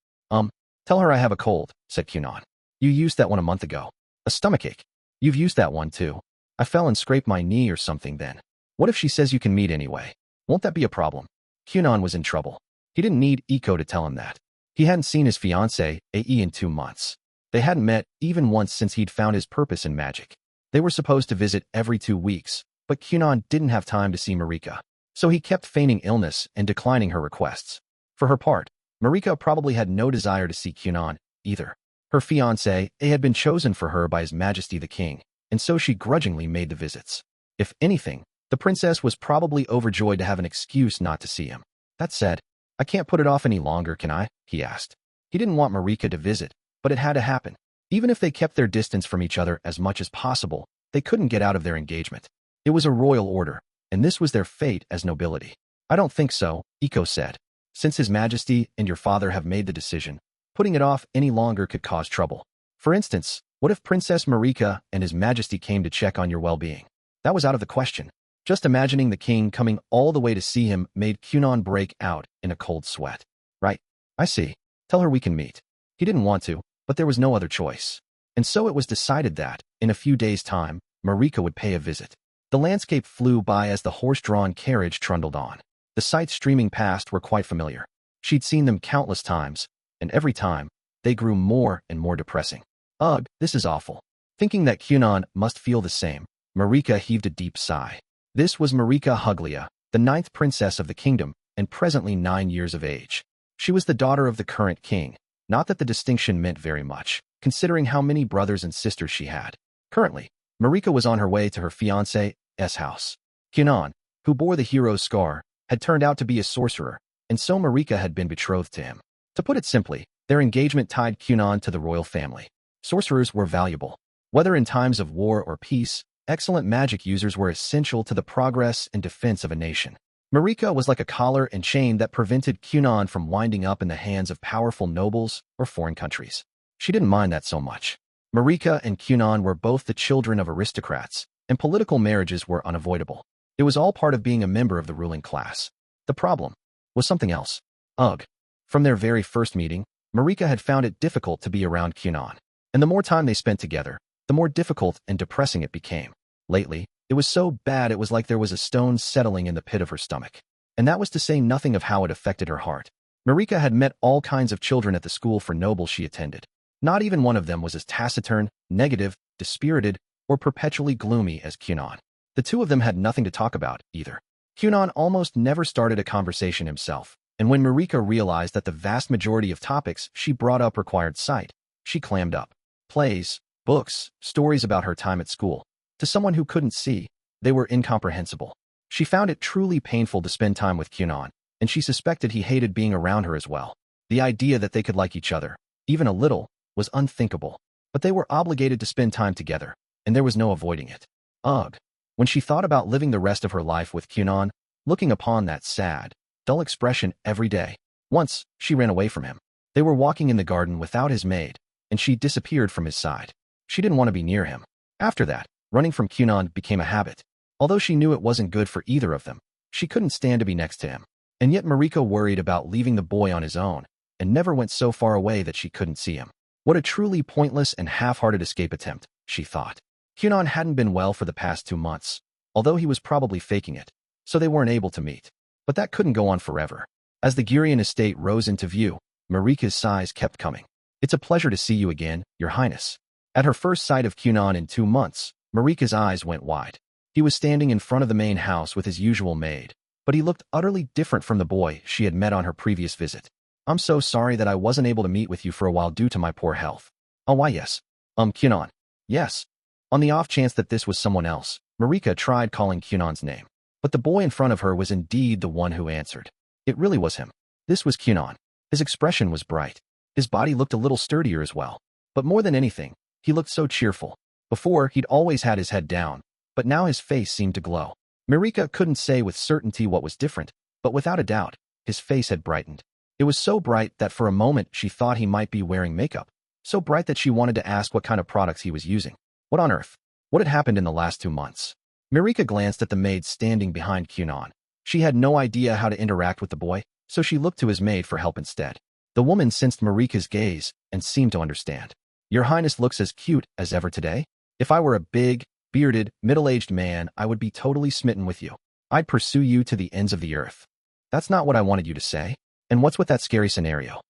Tell her I have a cold, said Kunon. You used that one a month ago. A stomachache. You've used that one too. I fell and scraped my knee or something then. What if she says you can meet anyway? Won't that be a problem? Kunon was in trouble. He didn't need Iko to tell him that. He hadn't seen his fiancée, Ae, in 2 months. They hadn't met even once since he'd found his purpose in magic. They were supposed to visit every 2 weeks, but Kunon didn't have time to see Marika, so he kept feigning illness and declining her requests. For her part, Marika probably had no desire to see Kunon, either. Her fiancé, A, had been chosen for her by His Majesty the King, and so she grudgingly made the visits. If anything, the princess was probably overjoyed to have an excuse not to see him. That said, I can't put it off any longer, can I? He asked. He didn't want Marika to visit, but it had to happen. Even if they kept their distance from each other as much as possible, they couldn't get out of their engagement. It was a royal order, and this was their fate as nobility. I don't think so, Iko said. Since His Majesty and your father have made the decision, putting it off any longer could cause trouble. For instance, what if Princess Marika and His Majesty came to check on your well-being? That was out of the question. Just imagining the king coming all the way to see him made Kunon break out in a cold sweat. Right, I see. Tell her we can meet. He didn't want to, but there was no other choice. And so it was decided that, in a few days' time, Marika would pay a visit. The landscape flew by as the horse-drawn carriage trundled on. The sights streaming past were quite familiar. She'd seen them countless times, and every time, they grew more and more depressing. Ugh, this is awful. Thinking that Kunon must feel the same, Marika heaved a deep sigh. This was Marika Huglia, the 9th princess of the kingdom, and presently 9 years of age. She was the daughter of the current king, not that the distinction meant very much, considering how many brothers and sisters she had. Currently, Marika was on her way to her fiancé's house. Kunon, who bore the hero's scar, had turned out to be a sorcerer, and so Marika had been betrothed to him. To put it simply, their engagement tied Kunon to the royal family. Sorcerers were valuable. Whether in times of war or peace, excellent magic users were essential to the progress and defense of a nation. Marika was like a collar and chain that prevented Kunon from winding up in the hands of powerful nobles or foreign countries. She didn't mind that so much. Marika and Kunon were both the children of aristocrats, and political marriages were unavoidable. It was all part of being a member of the ruling class. The problem was something else. Ugh. From their very first meeting, Marika had found it difficult to be around Kunon. And the more time they spent together, the more difficult and depressing it became. Lately, it was so bad it was like there was a stone settling in the pit of her stomach. And that was to say nothing of how it affected her heart. Marika had met all kinds of children at the school for nobles she attended. Not even one of them was as taciturn, negative, dispirited, or perpetually gloomy as Kunon. The two of them had nothing to talk about, either. Kunon almost never started a conversation himself, and when Marika realized that the vast majority of topics she brought up required sight, she clammed up. Plays, books, stories about her time at school. To someone who couldn't see, they were incomprehensible. She found it truly painful to spend time with Kunon, and she suspected he hated being around her as well. The idea that they could like each other, even a little, was unthinkable. But they were obligated to spend time together, and there was no avoiding it. Ugh. When she thought about living the rest of her life with Kunon, looking upon that sad, dull expression every day, once, she ran away from him. They were walking in the garden without his maid, and she disappeared from his side. She didn't want to be near him. After that, running from Kunon became a habit. Although she knew it wasn't good for either of them, she couldn't stand to be next to him. And yet Marika worried about leaving the boy on his own, and never went so far away that she couldn't see him. What a truly pointless and half-hearted escape attempt, she thought. Kunon hadn't been well for the past 2 months, although he was probably faking it, so they weren't able to meet. But that couldn't go on forever. As the Gurion estate rose into view, Marika's sighs kept coming. It's a pleasure to see you again, Your Highness. At her first sight of Kunon in 2 months, Marika's eyes went wide. He was standing in front of the main house with his usual maid, but he looked utterly different from the boy she had met on her previous visit. I'm so sorry that I wasn't able to meet with you for a while due to my poor health. Oh, why yes. Kunon. Yes. On the off chance that this was someone else, Marika tried calling Kunon's name. But the boy in front of her was indeed the one who answered. It really was him. This was Kunon. His expression was bright. His body looked a little sturdier as well. But more than anything, he looked so cheerful. Before, he'd always had his head down, but now his face seemed to glow. Marika couldn't say with certainty what was different, but without a doubt, his face had brightened. It was so bright that for a moment she thought he might be wearing makeup. So bright that she wanted to ask what kind of products he was using. What on earth? What had happened in the last 2 months? Marika glanced at the maid standing behind Kunon. She had no idea how to interact with the boy, so she looked to his maid for help instead. The woman sensed Marika's gaze and seemed to understand. Your Highness looks as cute as ever today. If I were a big, bearded, middle-aged man, I would be totally smitten with you. I'd pursue you to the ends of the earth. That's not what I wanted you to say. And what's with that scary scenario?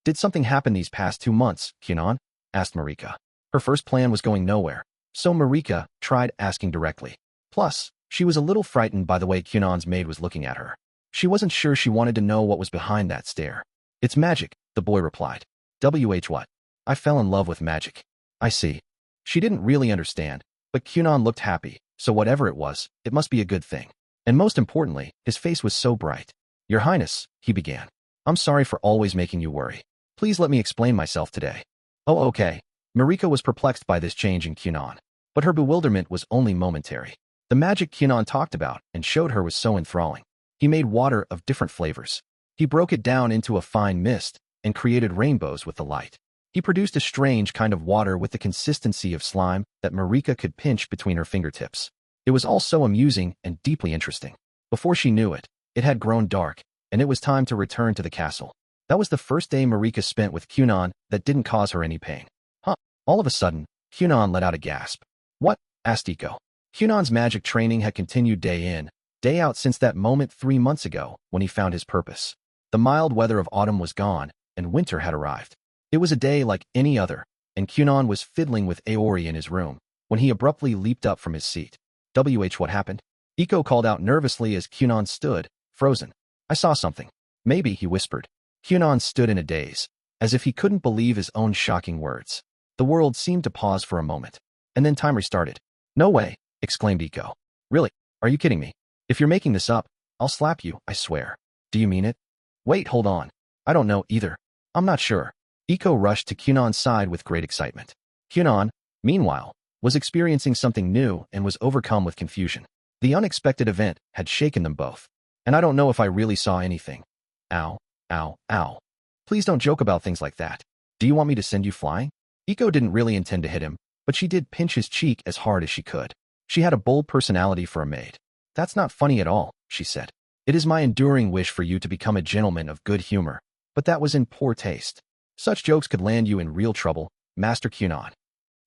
Did something happen these past 2 months, Kunon? Asked Marika. Her first plan was going nowhere, so Marika tried asking directly. Plus, she was a little frightened by the way Kunon's maid was looking at her. She wasn't sure she wanted to know what was behind that stare. It's magic, the boy replied. What? I fell in love with magic. I see. She didn't really understand, but Kunon looked happy, so whatever it was, it must be a good thing. And most importantly, his face was so bright. Your Highness, he began. I'm sorry for always making you worry. Please let me explain myself today. Oh, okay. Marika was perplexed by this change in Kunon, but her bewilderment was only momentary. The magic Kunon talked about and showed her was so enthralling. He made water of different flavors. He broke it down into a fine mist and created rainbows with the light. He produced a strange kind of water with the consistency of slime that Marika could pinch between her fingertips. It was all so amusing and deeply interesting. Before she knew it, it had grown dark, and it was time to return to the castle. That was the first day Marika spent with Kunon that didn't cause her any pain. All of a sudden, Kunon let out a gasp. What? Asked Iko. Kunon's magic training had continued day in, day out since that moment 3 months ago when he found his purpose. The mild weather of autumn was gone, and winter had arrived. It was a day like any other, and Kunon was fiddling with Aori in his room, when he abruptly leaped up from his seat. What happened? Iko called out nervously as Kunon stood, frozen. I saw something. Maybe, he whispered. Kunon stood in a daze, as if he couldn't believe his own shocking words. The world seemed to pause for a moment, and then time restarted. No way, exclaimed Iko. Really? Are you kidding me? If you're making this up, I'll slap you, I swear. Do you mean it? Wait, hold on. I don't know either. I'm not sure. Iko rushed to Kunon's side with great excitement. Kunon, meanwhile, was experiencing something new and was overcome with confusion. The unexpected event had shaken them both. And I don't know if I really saw anything. Ow, ow, ow. Please don't joke about things like that. Do you want me to send you flying? Iko didn't really intend to hit him, but she did pinch his cheek as hard as she could. She had a bold personality for a maid. That's not funny at all, she said. It is my enduring wish for you to become a gentleman of good humor. But that was in poor taste. Such jokes could land you in real trouble, Master Kunon.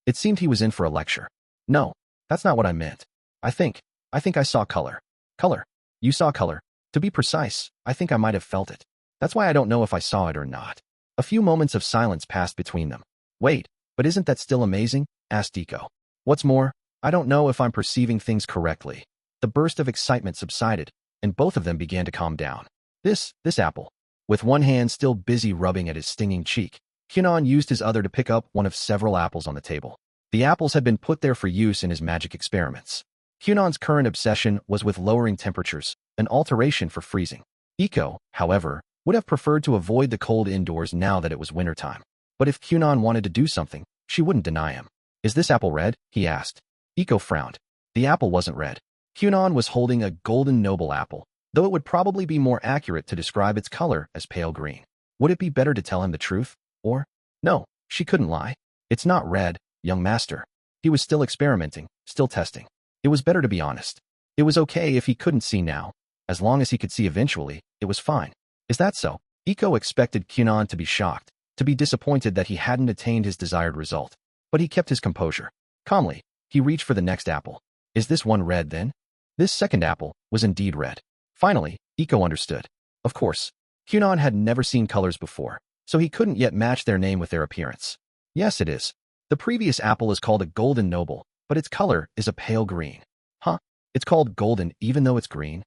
It seemed he was in for a lecture. No, that's not what I meant. I think I saw color. Color? You saw color. To be precise, I think I might have felt it. That's why I don't know if I saw it or not. A few moments of silence passed between them. Wait, but isn't that still amazing? Asked Iko. What's more, I don't know if I'm perceiving things correctly. The burst of excitement subsided, and both of them began to calm down. This apple. With one hand still busy rubbing at his stinging cheek, Kunon used his other to pick up one of several apples on the table. The apples had been put there for use in his magic experiments. Kunon's current obsession was with lowering temperatures, an alteration for freezing. Iko, however, would have preferred to avoid the cold indoors now that it was wintertime. But if Kunon wanted to do something, she wouldn't deny him. Is this apple red? He asked. Iko frowned. The apple wasn't red. Kunon was holding a golden noble apple, though it would probably be more accurate to describe its color as pale green. Would it be better to tell him the truth? Or? No, she couldn't lie. It's not red, young master. He was still experimenting, still testing. It was better to be honest. It was okay if he couldn't see now. As long as he could see eventually, it was fine. Is that so? Iko expected Kunon to be shocked, to be disappointed that he hadn't attained his desired result. But he kept his composure. Calmly, he reached for the next apple. Is this one red then? This second apple was indeed red. Finally, Iko understood. Of course, Kunon had never seen colors before, so he couldn't yet match their name with their appearance. Yes, it is. The previous apple is called a golden noble, but its color is a pale green. Huh? It's called golden even though it's green?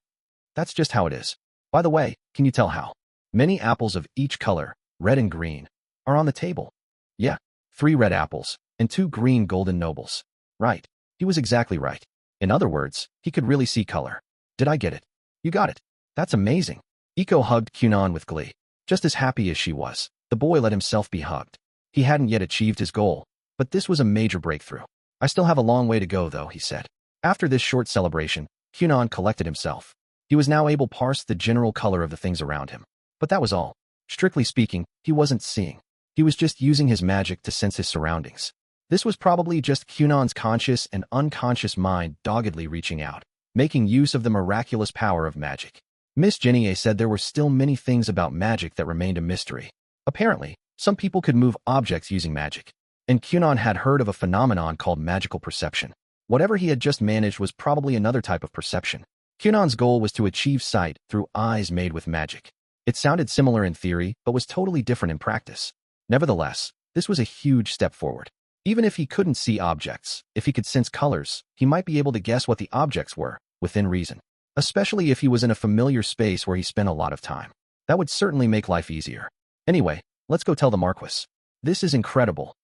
That's just how it is. By the way, can you tell how? Many apples of each color, red and green, are on the table. Yeah, 3 red apples and 2 green golden nobles. Right. He was exactly right. In other words, he could really see color. Did I get it? You got it. That's amazing. Iko hugged Kunon with glee. Just as happy as she was, the boy let himself be hugged. He hadn't yet achieved his goal, but this was a major breakthrough. I still have a long way to go though, he said. After this short celebration, Kunon collected himself. He was now able to parse the general color of the things around him. But that was all. Strictly speaking, he wasn't seeing. He was just using his magic to sense his surroundings. This was probably just Kunon's conscious and unconscious mind doggedly reaching out, making use of the miraculous power of magic. Miss Jenny said there were still many things about magic that remained a mystery. Apparently, some people could move objects using magic, and Kunon had heard of a phenomenon called magical perception. Whatever he had just managed was probably another type of perception. Kunon's goal was to achieve sight through eyes made with magic. It sounded similar in theory, but was totally different in practice. Nevertheless, this was a huge step forward. Even if he couldn't see objects, if he could sense colors, he might be able to guess what the objects were, within reason. Especially if he was in a familiar space where he spent a lot of time. That would certainly make life easier. Anyway, let's go tell the Marquis. This is incredible.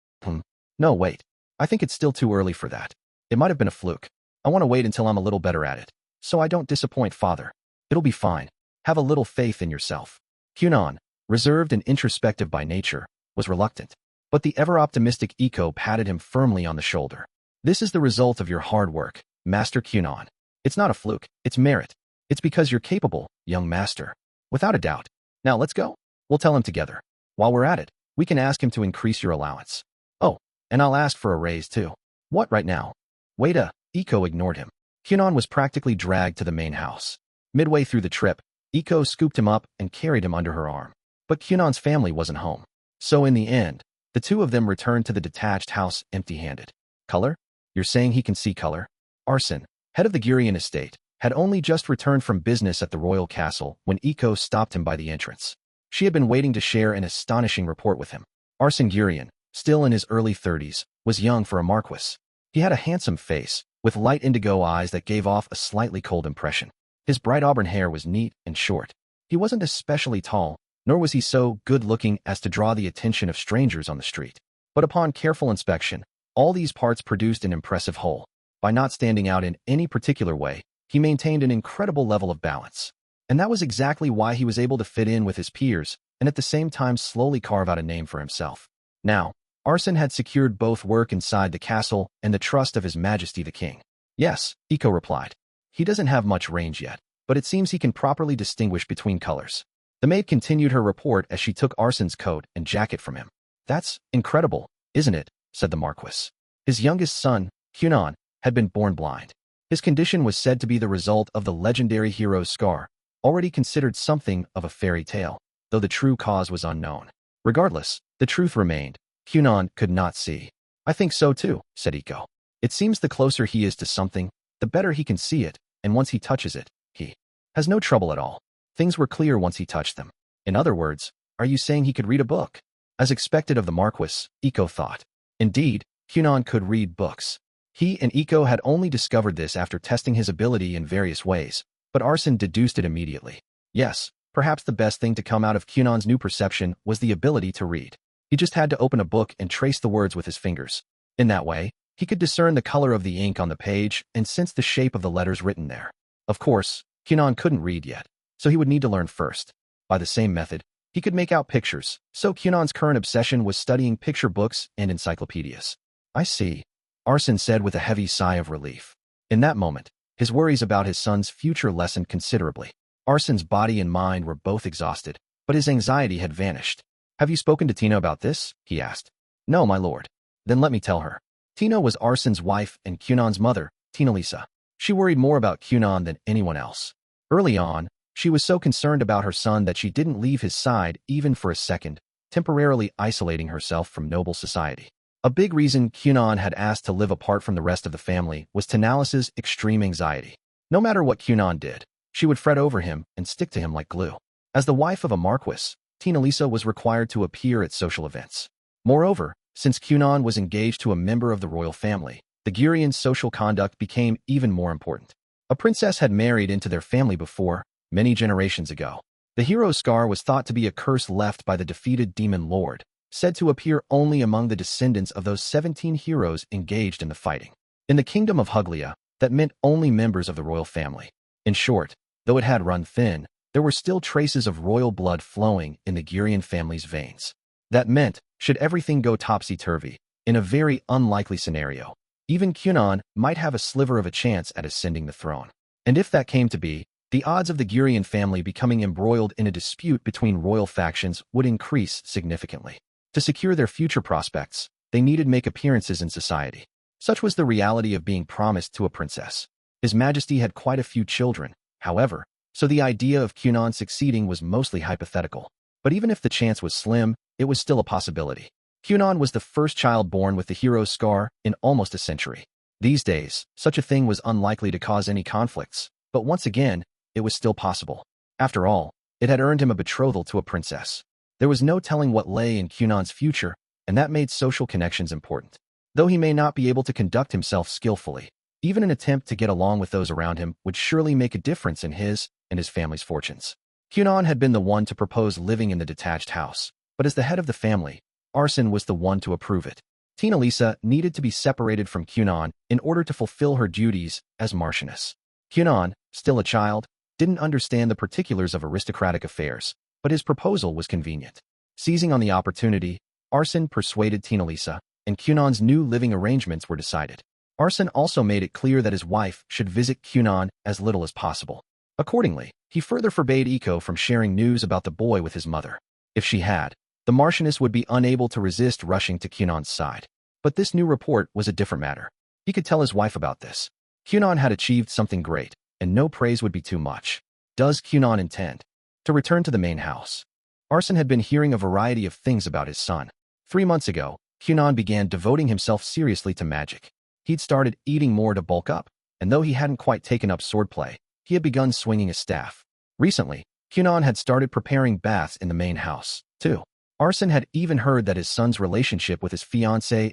No, wait. I think it's still too early for that. It might have been a fluke. I want to wait until I'm a little better at it, so I don't disappoint Father. It'll be fine. Have a little faith in yourself. Kunon, reserved and introspective by nature, was reluctant. But the ever-optimistic Iko patted him firmly on the shoulder. This is the result of your hard work, Master Kunon. It's not a fluke, it's merit. It's because you're capable, young master. Without a doubt. Now let's go. We'll tell him together. While we're at it, we can ask him to increase your allowance. Oh, and I'll ask for a raise too. What right now? Wait Iko ignored him. Kunon was practically dragged to the main house. Midway through the trip, Iko scooped him up and carried him under her arm. But Kunon's family wasn't home. So in the end, the two of them returned to the detached house empty-handed. Color? You're saying he can see color? Arsene, head of the Gurion estate, had only just returned from business at the royal castle when Iko stopped him by the entrance. She had been waiting to share an astonishing report with him. Arsene Gurion, still in his early 30s, was young for a marquis. He had a handsome face, with light indigo eyes that gave off a slightly cold impression. His bright auburn hair was neat and short. He wasn't especially tall, nor was he so good-looking as to draw the attention of strangers on the street. But upon careful inspection, all these parts produced an impressive whole. By not standing out in any particular way, he maintained an incredible level of balance. And that was exactly why he was able to fit in with his peers and at the same time slowly carve out a name for himself. Now, Arsene had secured both work inside the castle and the trust of His Majesty the King. Yes, Iko replied. He doesn't have much range yet, but it seems he can properly distinguish between colors. The maid continued her report as she took Arsen's coat and jacket from him. That's incredible, isn't it? Said the Marquis. His youngest son, Kunon, had been born blind. His condition was said to be the result of the legendary hero's scar, already considered something of a fairy tale, though the true cause was unknown. Regardless, the truth remained. Kunon could not see. I think so too, said Iko. It seems the closer he is to something, the better he can see it, and once he touches it, he has no trouble at all. Things were clear once he touched them. In other words, are you saying he could read a book? As expected of the Marquis, Iko thought. Indeed, Kunon could read books. He and Iko had only discovered this after testing his ability in various ways, but Arsen deduced it immediately. Yes, perhaps the best thing to come out of Kunon's new perception was the ability to read. He just had to open a book and trace the words with his fingers. In that way, he could discern the color of the ink on the page and sense the shape of the letters written there. Of course, Kunon couldn't read yet, so he would need to learn first. By the same method, he could make out pictures, so Kunon's current obsession was studying picture books and encyclopedias. I see, Arsen said with a heavy sigh of relief. In that moment, his worries about his son's future lessened considerably. Arsen's body and mind were both exhausted, but his anxiety had vanished. Have you spoken to Tina about this? He asked. No, my lord. Then let me tell her. Tina was Arsen's wife and Kunon's mother, Tina Lisa. She worried more about Kunon than anyone else. Early on, she was so concerned about her son that she didn't leave his side even for a second, temporarily isolating herself from noble society. A big reason Kunon had asked to live apart from the rest of the family was Tinalisa's extreme anxiety. No matter what Kunon did, she would fret over him and stick to him like glue. As the wife of a Marquis, Tina Lisa was required to appear at social events. Moreover, since Kunon was engaged to a member of the royal family, the Gurion's social conduct became even more important. A princess had married into their family before, many generations ago. The hero's scar was thought to be a curse left by the defeated demon lord, said to appear only among the descendants of those 17 heroes engaged in the fighting. In the kingdom of Huglia, that meant only members of the royal family. In short, though it had run thin, there were still traces of royal blood flowing in the Gurion family's veins. That meant, should everything go topsy-turvy, in a very unlikely scenario, even Kunon might have a sliver of a chance at ascending the throne. And if that came to be, the odds of the Gurion family becoming embroiled in a dispute between royal factions would increase significantly. To secure their future prospects, they needed to make appearances in society. Such was the reality of being promised to a princess. His Majesty had quite a few children, however, so the idea of Kunon succeeding was mostly hypothetical. But even if the chance was slim, it was still a possibility. Kunon was the first child born with the hero's scar in almost a century. These days, such a thing was unlikely to cause any conflicts, but once again, it was still possible. After all, it had earned him a betrothal to a princess. There was no telling what lay in Kunon's future, and that made social connections important. Though he may not be able to conduct himself skillfully, even an attempt to get along with those around him would surely make a difference in his and his family's fortunes. Kunon had been the one to propose living in the detached house, but as the head of the family, Arsen was the one to approve it. Tina Lisa needed to be separated from Kunon in order to fulfill her duties as Marchioness. Kunon, still a child, didn't understand the particulars of aristocratic affairs, but his proposal was convenient. Seizing on the opportunity, Arsen persuaded Tina Lisa, and Kunon's new living arrangements were decided. Arsen also made it clear that his wife should visit Kunon as little as possible. Accordingly, he further forbade Iko from sharing news about the boy with his mother. If she had, the Marchioness would be unable to resist rushing to Kunon's side. But this new report was a different matter. He could tell his wife about this. Kunon had achieved something great, and no praise would be too much. Does Kunon intend to return to the main house? Arsen had been hearing a variety of things about his son. 3 months ago, Kunon began devoting himself seriously to magic. He'd started eating more to bulk up, and though he hadn't quite taken up swordplay, he had begun swinging a staff. Recently, Kunon had started preparing baths in the main house, too. Arsen had even heard that his son's relationship with his fiancée,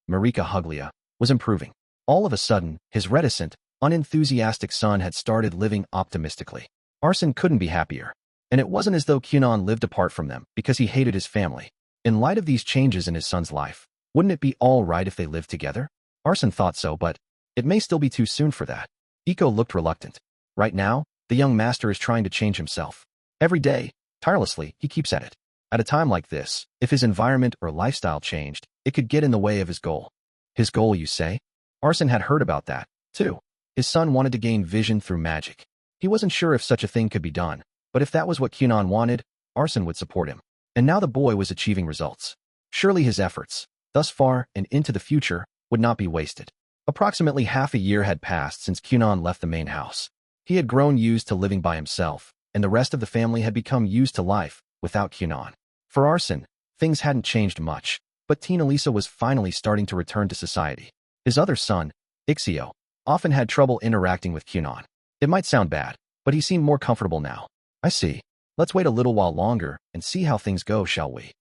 Marika Huglia, was improving. All of a sudden, his reticent, unenthusiastic son had started living optimistically. Arsen couldn't be happier. And it wasn't as though Kunon lived apart from them because he hated his family. In light of these changes in his son's life, wouldn't it be all right if they lived together? Arsen thought so, but it may still be too soon for that. Iko looked reluctant. Right now, the young master is trying to change himself. Every day, tirelessly, he keeps at it. At a time like this, if his environment or lifestyle changed, it could get in the way of his goal. His goal, you say? Arsen had heard about that, too. His son wanted to gain vision through magic. He wasn't sure if such a thing could be done, but if that was what Kunon wanted, Arsene would support him. And now the boy was achieving results. Surely his efforts, thus far and into the future, would not be wasted. Approximately half a year had passed since Kunon left the main house. He had grown used to living by himself, and the rest of the family had become used to life without Kunon. For Arsene, things hadn't changed much, but Tina Lisa was finally starting to return to society. His other son, Ixio, often had trouble interacting with Kunon. It might sound bad, but he seemed more comfortable now. I see. Let's wait a little while longer and see how things go, shall we?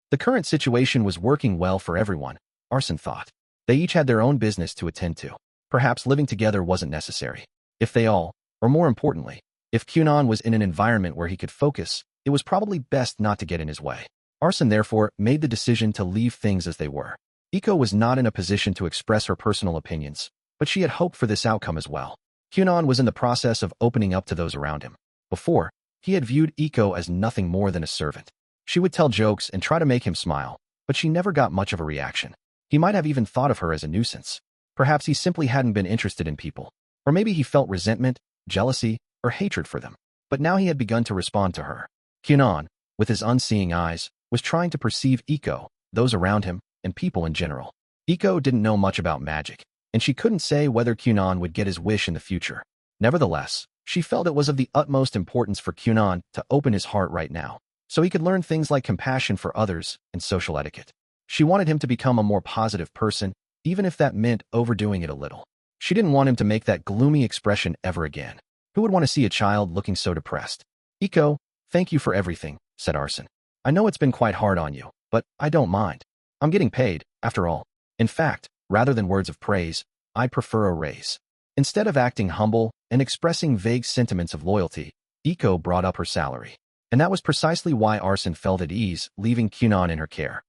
The current situation was working well for everyone, Arsene thought. They each had their own business to attend to. Perhaps living together wasn't necessary. If they all, or more importantly, if Kunon was in an environment where he could focus, it was probably best not to get in his way. Arsene therefore made the decision to leave things as they were. Iko was not in a position to express her personal opinions, but she had hoped for this outcome as well. Kunon was in the process of opening up to those around him. Before, he had viewed Iko as nothing more than a servant. She would tell jokes and try to make him smile, but she never got much of a reaction. He might have even thought of her as a nuisance. Perhaps he simply hadn't been interested in people. Or maybe he felt resentment, jealousy, or hatred for them. But now he had begun to respond to her. Kunon, with his unseeing eyes, was trying to perceive Iko, those around him, and people in general. Iko didn't know much about magic, and she couldn't say whether Kunon would get his wish in the future. Nevertheless, she felt it was of the utmost importance for Kunon to open his heart right now, so he could learn things like compassion for others and social etiquette. She wanted him to become a more positive person, even if that meant overdoing it a little. She didn't want him to make that gloomy expression ever again. Who would want to see a child looking so depressed? Iko, thank you for everything, said Arsene. I know it's been quite hard on you, but I don't mind. I'm getting paid, after all. In fact, rather than words of praise, I prefer a raise. Instead of acting humble and expressing vague sentiments of loyalty, Iko brought up her salary. And that was precisely why Arsene felt at ease leaving Kunon in her care.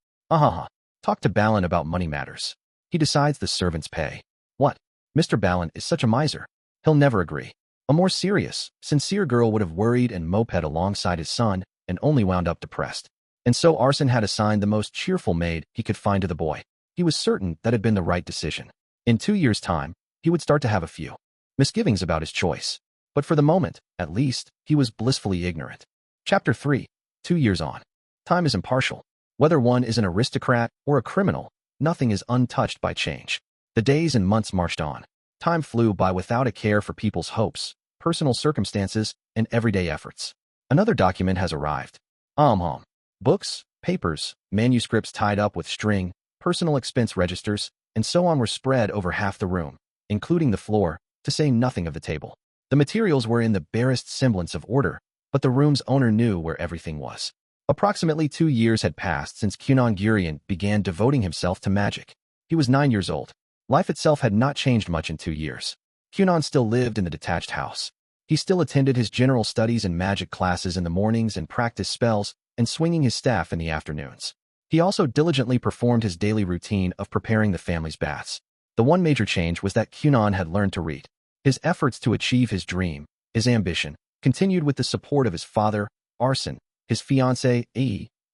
Talk to Balin about money matters. He decides the servants' pay. What? Mr. Balin is such a miser. He'll never agree. A more serious, sincere girl would have worried and moped alongside his son and only wound up depressed. And so Arsene had assigned the most cheerful maid he could find to the boy. He was certain that had been the right decision. In 2 years' time, he would start to have a few misgivings about his choice. But for the moment, at least, he was blissfully ignorant. Chapter 3. 2 years on. Time is impartial. Whether one is an aristocrat or a criminal, nothing is untouched by change. The days and months marched on. Time flew by without a care for people's hopes, personal circumstances, and everyday efforts. Another document has arrived. Books, papers, manuscripts tied up with string, personal expense registers, and so on were spread over half the room, including the floor, to say nothing of the table. The materials were in the barest semblance of order, but the room's owner knew where everything was. Approximately 2 years had passed since Kunon Gurion began devoting himself to magic. He was 9 years old. Life itself had not changed much in 2 years. Kunon still lived in the detached house. He still attended his general studies and magic classes in the mornings and practiced spells and swinging his staff in the afternoons. He also diligently performed his daily routine of preparing the family's baths. The one major change was that Kunon had learned to read. His efforts to achieve his dream, his ambition, continued with the support of his father, Arsene, his fiancée,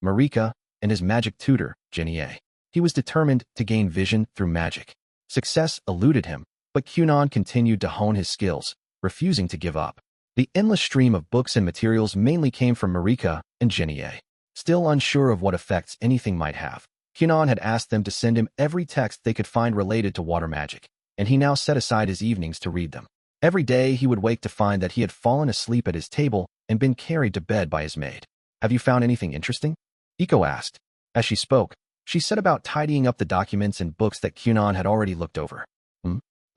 Marika, and his magic tutor, Genie. He was determined to gain vision through magic. Success eluded him, but Kunon continued to hone his skills, refusing to give up. The endless stream of books and materials mainly came from Marika and Genie. Still unsure of what effects anything might have, Kunon had asked them to send him every text they could find related to water magic, and he now set aside his evenings to read them. Every day he would wake to find that he had fallen asleep at his table and been carried to bed by his maid. Have you found anything interesting? Iko asked. As she spoke, she set about tidying up the documents and books that Kunon had already looked over.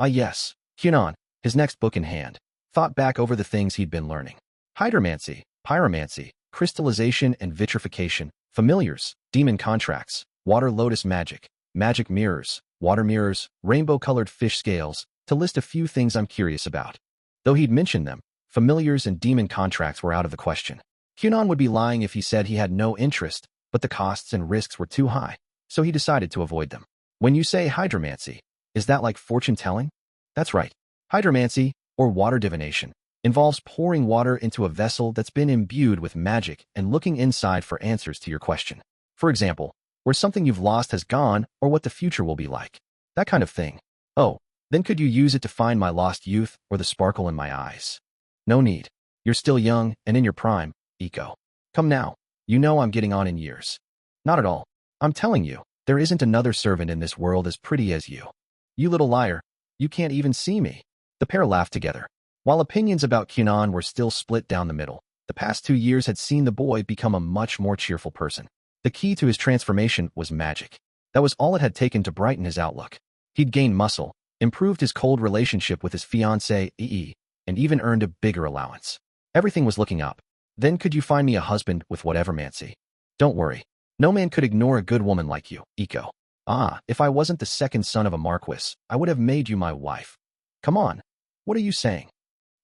Yes. Kunon, his next book in hand, thought back over the things he'd been learning. Hydromancy, pyromancy, crystallization and vitrification, familiars, demon contracts, water lotus magic, magic mirrors, water mirrors, rainbow-colored fish scales, to list a few things I'm curious about. Though he'd mentioned them, familiars and demon contracts were out of the question. Kunon would be lying if he said he had no interest, but the costs and risks were too high, so he decided to avoid them. When you say hydromancy, is that like fortune-telling? That's right. Hydromancy, or water divination, involves pouring water into a vessel that's been imbued with magic and looking inside for answers to your question. For example, where something you've lost has gone or what the future will be like. That kind of thing. Oh, then could you use it to find my lost youth or the sparkle in my eyes? No need. You're still young and in your prime, Iko. Come now. You know I'm getting on in years. Not at all. I'm telling you, there isn't another servant in this world as pretty as you. You little liar. You can't even see me. The pair laughed together. While opinions about Kunon were still split down the middle, the past 2 years had seen the boy become a much more cheerful person. The key to his transformation was magic. That was all it had taken to brighten his outlook. He'd gained muscle, improved his cold relationship with his fiancée, Ee, and even earned a bigger allowance. Everything was looking up. Then could you find me a husband with whatever Mancy? Don't worry. No man could ignore a good woman like you, Iko. If I wasn't the second son of a marquis, I would have made you my wife. Come on. What are you saying?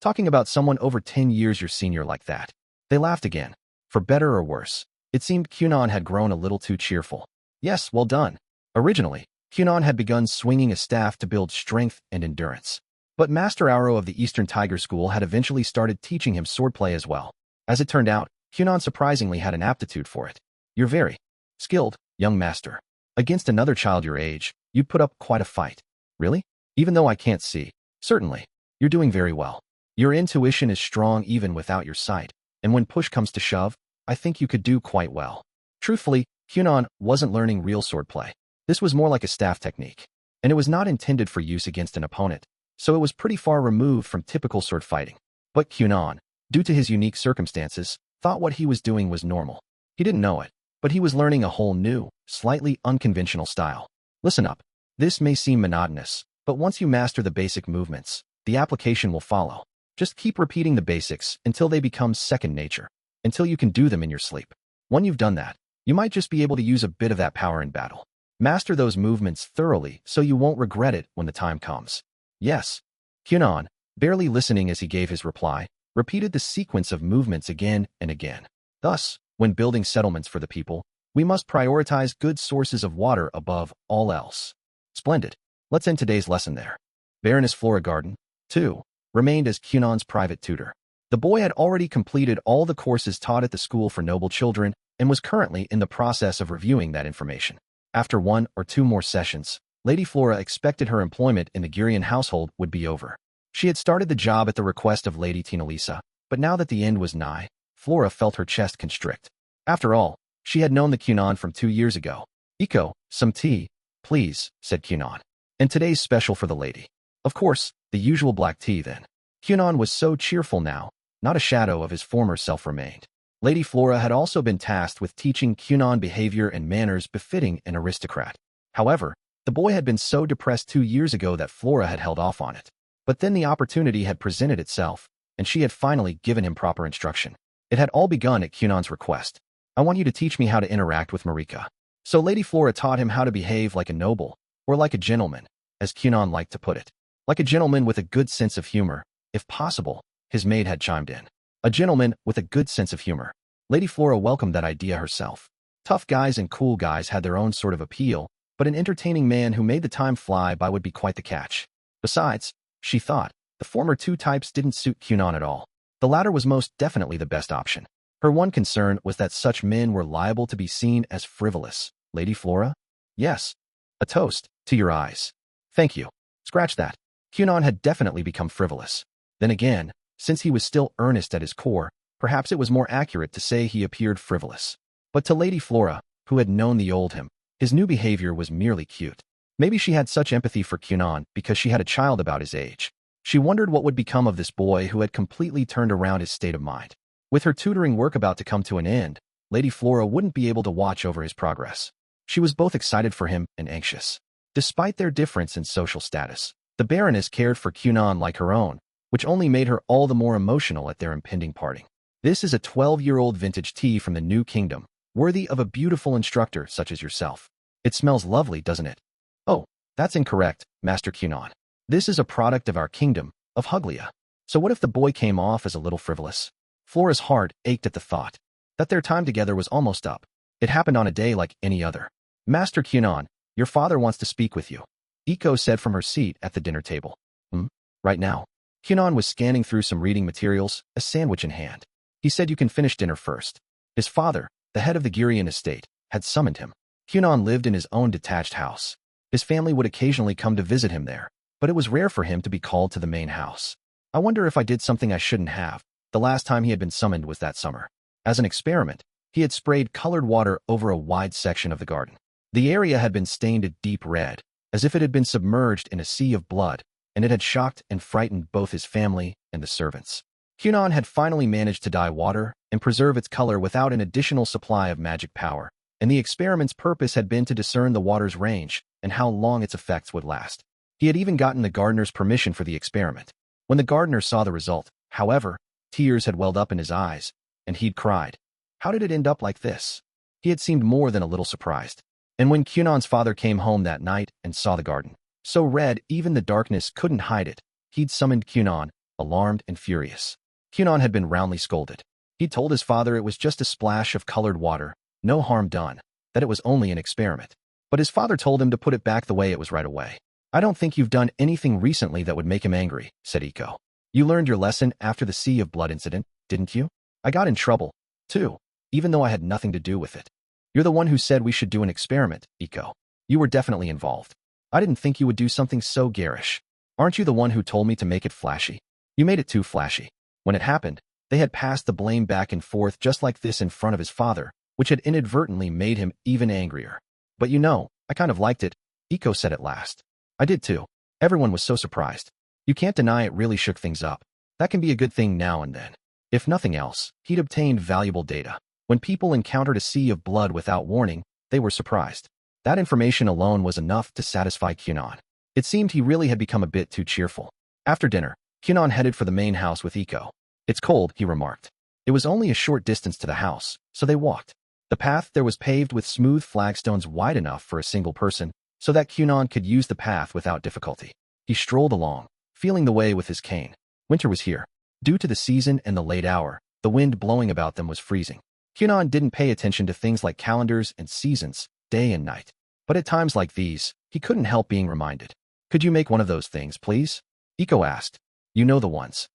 Talking about someone over 10 years your senior like that. They laughed again. For better or worse, it seemed Kunon had grown a little too cheerful. Yes, well done. Originally, Kunon had begun swinging a staff to build strength and endurance. But Master Auro of the Eastern Tiger School had eventually started teaching him swordplay as well. As it turned out, Kunon surprisingly had an aptitude for it. You're very skilled, young master. Against another child your age, you'd put up quite a fight. Really? Even though I can't see. Certainly. You're doing very well. Your intuition is strong even without your sight, and when push comes to shove, I think you could do quite well. Truthfully, Kunon wasn't learning real swordplay. This was more like a staff technique, and it was not intended for use against an opponent, so it was pretty far removed from typical sword fighting. But Kunon, due to his unique circumstances, thought what he was doing was normal. He didn't know it, but he was learning a whole new, slightly unconventional style. Listen up. This may seem monotonous, but once you master the basic movements, the application will follow. Just keep repeating the basics until they become second nature, until you can do them in your sleep. When you've done that, you might just be able to use a bit of that power in battle. Master those movements thoroughly so you won't regret it when the time comes. Yes. Kunon, barely listening as he gave his reply, repeated the sequence of movements again and again. Thus, when building settlements for the people, we must prioritize good sources of water above all else. Splendid. Let's end today's lesson there. Baroness Flora Garden, 2, remained as Kunon's private tutor. The boy had already completed all the courses taught at the school for noble children and was currently in the process of reviewing that information. After 1 or 2 more sessions, Lady Flora expected her employment in the Gurion household would be over. She had started the job at the request of Lady Tinalisa, but now that the end was nigh, Flora felt her chest constrict. After all, she had known the Kunon from 2 years ago. Iko, some tea, please, said Kunon. And today's special for the lady. Of course, the usual black tea then. Kunon was so cheerful now, not a shadow of his former self remained. Lady Flora had also been tasked with teaching Kunon behavior and manners befitting an aristocrat. However, the boy had been so depressed 2 years ago that Flora had held off on it. But then the opportunity had presented itself, and she had finally given him proper instruction. It had all begun at Kunon's request. I want you to teach me how to interact with Marika. So Lady Flora taught him how to behave like a noble, or like a gentleman, as Kunon liked to put it. Like a gentleman with a good sense of humor, if possible, his maid had chimed in. A gentleman with a good sense of humor. Lady Flora welcomed that idea herself. Tough guys and cool guys had their own sort of appeal, but an entertaining man who made the time fly by would be quite the catch. Besides, she thought, the former 2 types didn't suit Kunon at all. The latter was most definitely the best option. Her one concern was that such men were liable to be seen as frivolous. Lady Flora? Yes. A toast, to your eyes. Thank you. Scratch that. Kunon had definitely become frivolous. Then again, since he was still earnest at his core, perhaps it was more accurate to say he appeared frivolous. But to Lady Flora, who had known the old him, his new behavior was merely cute. Maybe she had such empathy for Kunon because she had a child about his age. She wondered what would become of this boy who had completely turned around his state of mind. With her tutoring work about to come to an end, Lady Flora wouldn't be able to watch over his progress. She was both excited for him and anxious. Despite their difference in social status, the Baroness cared for Kunon like her own, which only made her all the more emotional at their impending parting. This is a 12-year-old vintage tea from the New Kingdom, worthy of a beautiful instructor such as yourself. It smells lovely, doesn't it? Oh, that's incorrect, Master Kunon. This is a product of our kingdom, of Huglia. So what if the boy came off as a little frivolous? Flora's heart ached at the thought that their time together was almost up. It happened on a day like any other. Master Kunon, your father wants to speak with you, Iko said from her seat at the dinner table. Right now. Kunon was scanning through some reading materials, a sandwich in hand. He said you can finish dinner first. His father, the head of the Gurion estate, had summoned him. Kunon lived in his own detached house. His family would occasionally come to visit him there, but it was rare for him to be called to the main house. I wonder if I did something I shouldn't have. The last time he had been summoned was that summer. As an experiment, he had sprayed colored water over a wide section of the garden. The area had been stained a deep red, as if it had been submerged in a sea of blood, and it had shocked and frightened both his family and the servants. Kunon had finally managed to dye water and preserve its color without an additional supply of magic power, and the experiment's purpose had been to discern the water's range and how long its effects would last. He had even gotten the gardener's permission for the experiment. When the gardener saw the result, however, tears had welled up in his eyes, and he'd cried. How did it end up like this? He had seemed more than a little surprised. And when Kunon's father came home that night and saw the garden, so red even the darkness couldn't hide it, he'd summoned Kunon, alarmed and furious. Kunon had been roundly scolded. He'd told his father it was just a splash of colored water, no harm done, that it was only an experiment. But his father told him to put it back the way it was right away. I don't think you've done anything recently that would make him angry, said Iko. You learned your lesson after the Sea of Blood incident, didn't you? I got in trouble, too, even though I had nothing to do with it. You're the one who said we should do an experiment, Iko. You were definitely involved. I didn't think you would do something so garish. Aren't you the one who told me to make it flashy? You made it too flashy. When it happened, they had passed the blame back and forth just like this in front of his father, which had inadvertently made him even angrier. But you know, I kind of liked it, Iko said at last. I did too. Everyone was so surprised. You can't deny it really shook things up. That can be a good thing now and then. If nothing else, he'd obtained valuable data. When people encountered a sea of blood without warning, they were surprised. That information alone was enough to satisfy Kunon. It seemed he really had become a bit too cheerful. After dinner, Kunon headed for the main house with Iko. It's cold, he remarked. It was only a short distance to the house, so they walked. The path there was paved with smooth flagstones wide enough for a single person, so that Kunon could use the path without difficulty. He strolled along, feeling the way with his cane. Winter was here. Due to the season and the late hour, the wind blowing about them was freezing. Kunon didn't pay attention to things like calendars and seasons, day and night. But at times like these, he couldn't help being reminded. Could you make one of those things, please? Iko asked. You know the ones.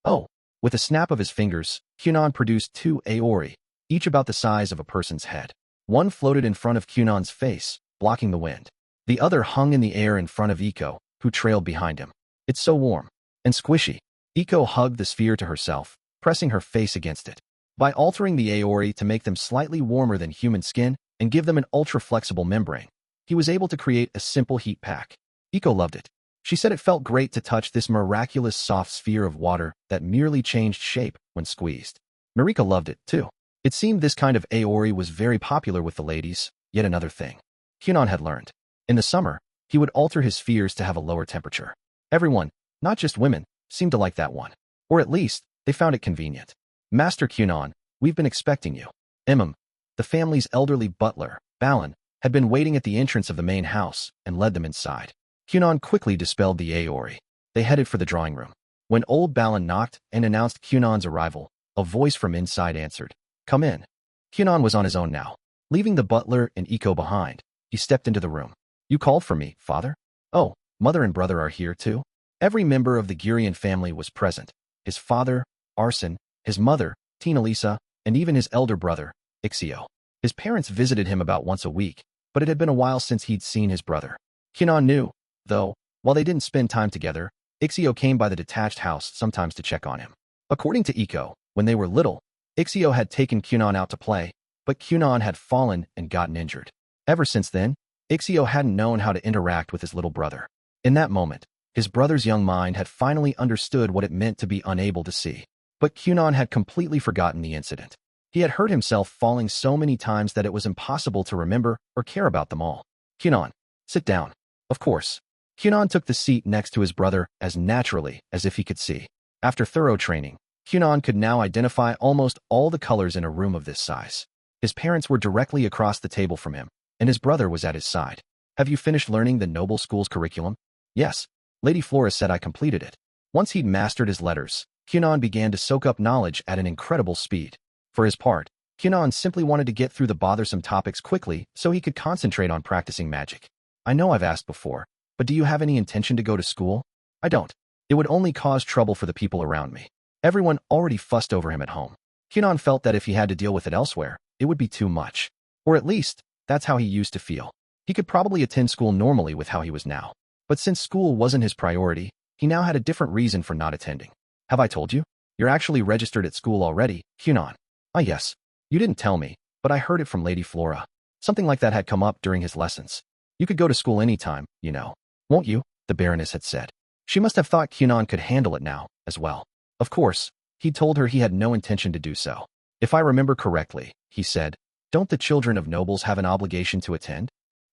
Oh. With a snap of his fingers, Kunon produced 2 Aori, each about the size of a person's head. One floated in front of Kunon's face, blocking the wind. The other hung in the air in front of Iko, who trailed behind him. It's so warm and squishy. Iko hugged the sphere to herself, pressing her face against it. By altering the Aori to make them slightly warmer than human skin and give them an ultra-flexible membrane, he was able to create a simple heat pack. Iko loved it. She said it felt great to touch this miraculous soft sphere of water that merely changed shape when squeezed. Marika loved it, too. It seemed this kind of Aori was very popular with the ladies, yet another thing Kunon had learned. In the summer, he would alter his spheres to have a lower temperature. Everyone, not just women, seemed to like that one. Or at least, they found it convenient. Master Kunon, we've been expecting you. The family's elderly butler, Balin, had been waiting at the entrance of the main house and led them inside. Kunon quickly dispelled the Aori. They headed for the drawing room. When old Balin knocked and announced Kunon's arrival, a voice from inside answered, Come in. Kunon was on his own now. Leaving the butler and Iko behind, he stepped into the room. You called for me, father? Oh, mother and brother are here too? Every member of the Gurion family was present. His father, Arson, his mother, Tina-Lisa, and even his elder brother, Ixio. His parents visited him about once a week, but it had been a while since he'd seen his brother. Kunon knew, though, while they didn't spend time together, Ixio came by the detached house sometimes to check on him. According to Iko, when they were little, Ixio had taken Kunon out to play, but Kunon had fallen and gotten injured. Ever since then, Ixio hadn't known how to interact with his little brother. In that moment, his brother's young mind had finally understood what it meant to be unable to see. But Kunon had completely forgotten the incident. He had hurt himself falling so many times that it was impossible to remember or care about them all. Kunon, sit down. Of course. Kunon took the seat next to his brother as naturally as if he could see. After thorough training, Kunon could now identify almost all the colors in a room of this size. His parents were directly across the table from him, and his brother was at his side. Have you finished learning the Noble School's curriculum? Yes. Lady Flora said I completed it. Once he'd mastered his letters, Kunon began to soak up knowledge at an incredible speed. For his part, Kunon simply wanted to get through the bothersome topics quickly so he could concentrate on practicing magic. I know I've asked before, but do you have any intention to go to school? I don't. It would only cause trouble for the people around me. Everyone already fussed over him at home. Kunon felt that if he had to deal with it elsewhere, it would be too much. Or at least, that's how he used to feel. He could probably attend school normally with how he was now. But since school wasn't his priority, he now had a different reason for not attending. Have I told you? You're actually registered at school already, Kunon. Ah yes. You didn't tell me, but I heard it from Lady Flora. Something like that had come up during his lessons. You could go to school anytime, you know. Won't you? The Baroness had said. She must have thought Kunon could handle it now, as well. Of course, he told her he had no intention to do so. If I remember correctly, he said, don't the children of nobles have an obligation to attend?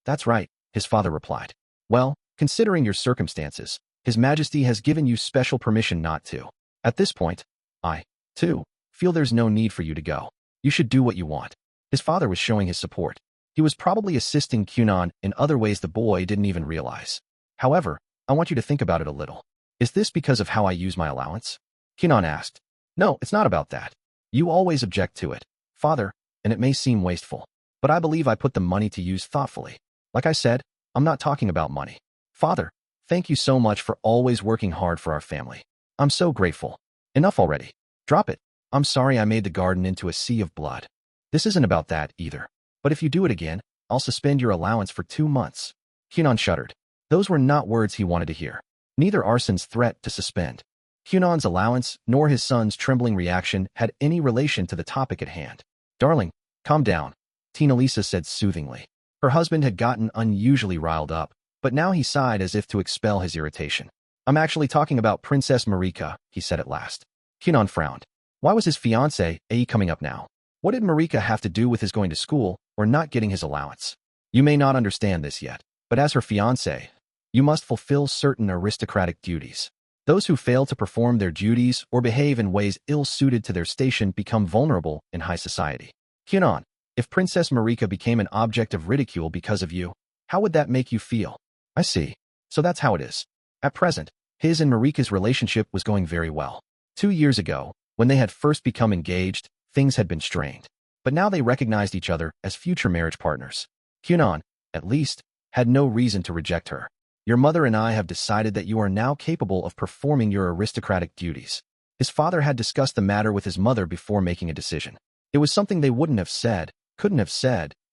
That's right, his father replied. Well, considering your circumstances, His Majesty has given you special permission not to. At this point, I, too, feel there's no need for you to go. You should do what you want. His father was showing his support. He was probably assisting Kunon in other ways the boy didn't even realize. However, I want you to think about it a little. Is this because of how I use my allowance? Kunon asked. No, it's not about that. You always object to it, father, and it may seem wasteful. But I believe I put the money to use thoughtfully. Like I said, I'm not talking about money. Father, thank you so much for always working hard for our family. I'm so grateful. Enough already. Drop it. I'm sorry I made the garden into a sea of blood. This isn't about that either. But if you do it again, I'll suspend your allowance for 2 months. Kunon shuddered. Those were not words he wanted to hear. Neither Arson's threat to suspend Kunon's allowance nor his son's trembling reaction had any relation to the topic at hand. Darling, calm down, Tina Lisa said soothingly. Her husband had gotten unusually riled up, but now he sighed as if to expel his irritation. I'm actually talking about Princess Marika, he said at last. Kunon frowned. Why was his fiancée, coming up now? What did Marika have to do with his going to school or not getting his allowance? You may not understand this yet, but as her fiancé, you must fulfill certain aristocratic duties. Those who fail to perform their duties or behave in ways ill-suited to their station become vulnerable in high society. Kunon, if Princess Marika became an object of ridicule because of you, how would that make you feel? I see. So that's how it is. At present, his and Marika's relationship was going very well. 2 years ago, when they had first become engaged, things had been strained. But now they recognized each other as future marriage partners. Kunon, at least, had no reason to reject her. Your mother and I have decided that you are now capable of performing your aristocratic duties. His father had discussed the matter with his mother before making a decision. It was something they couldn't have said,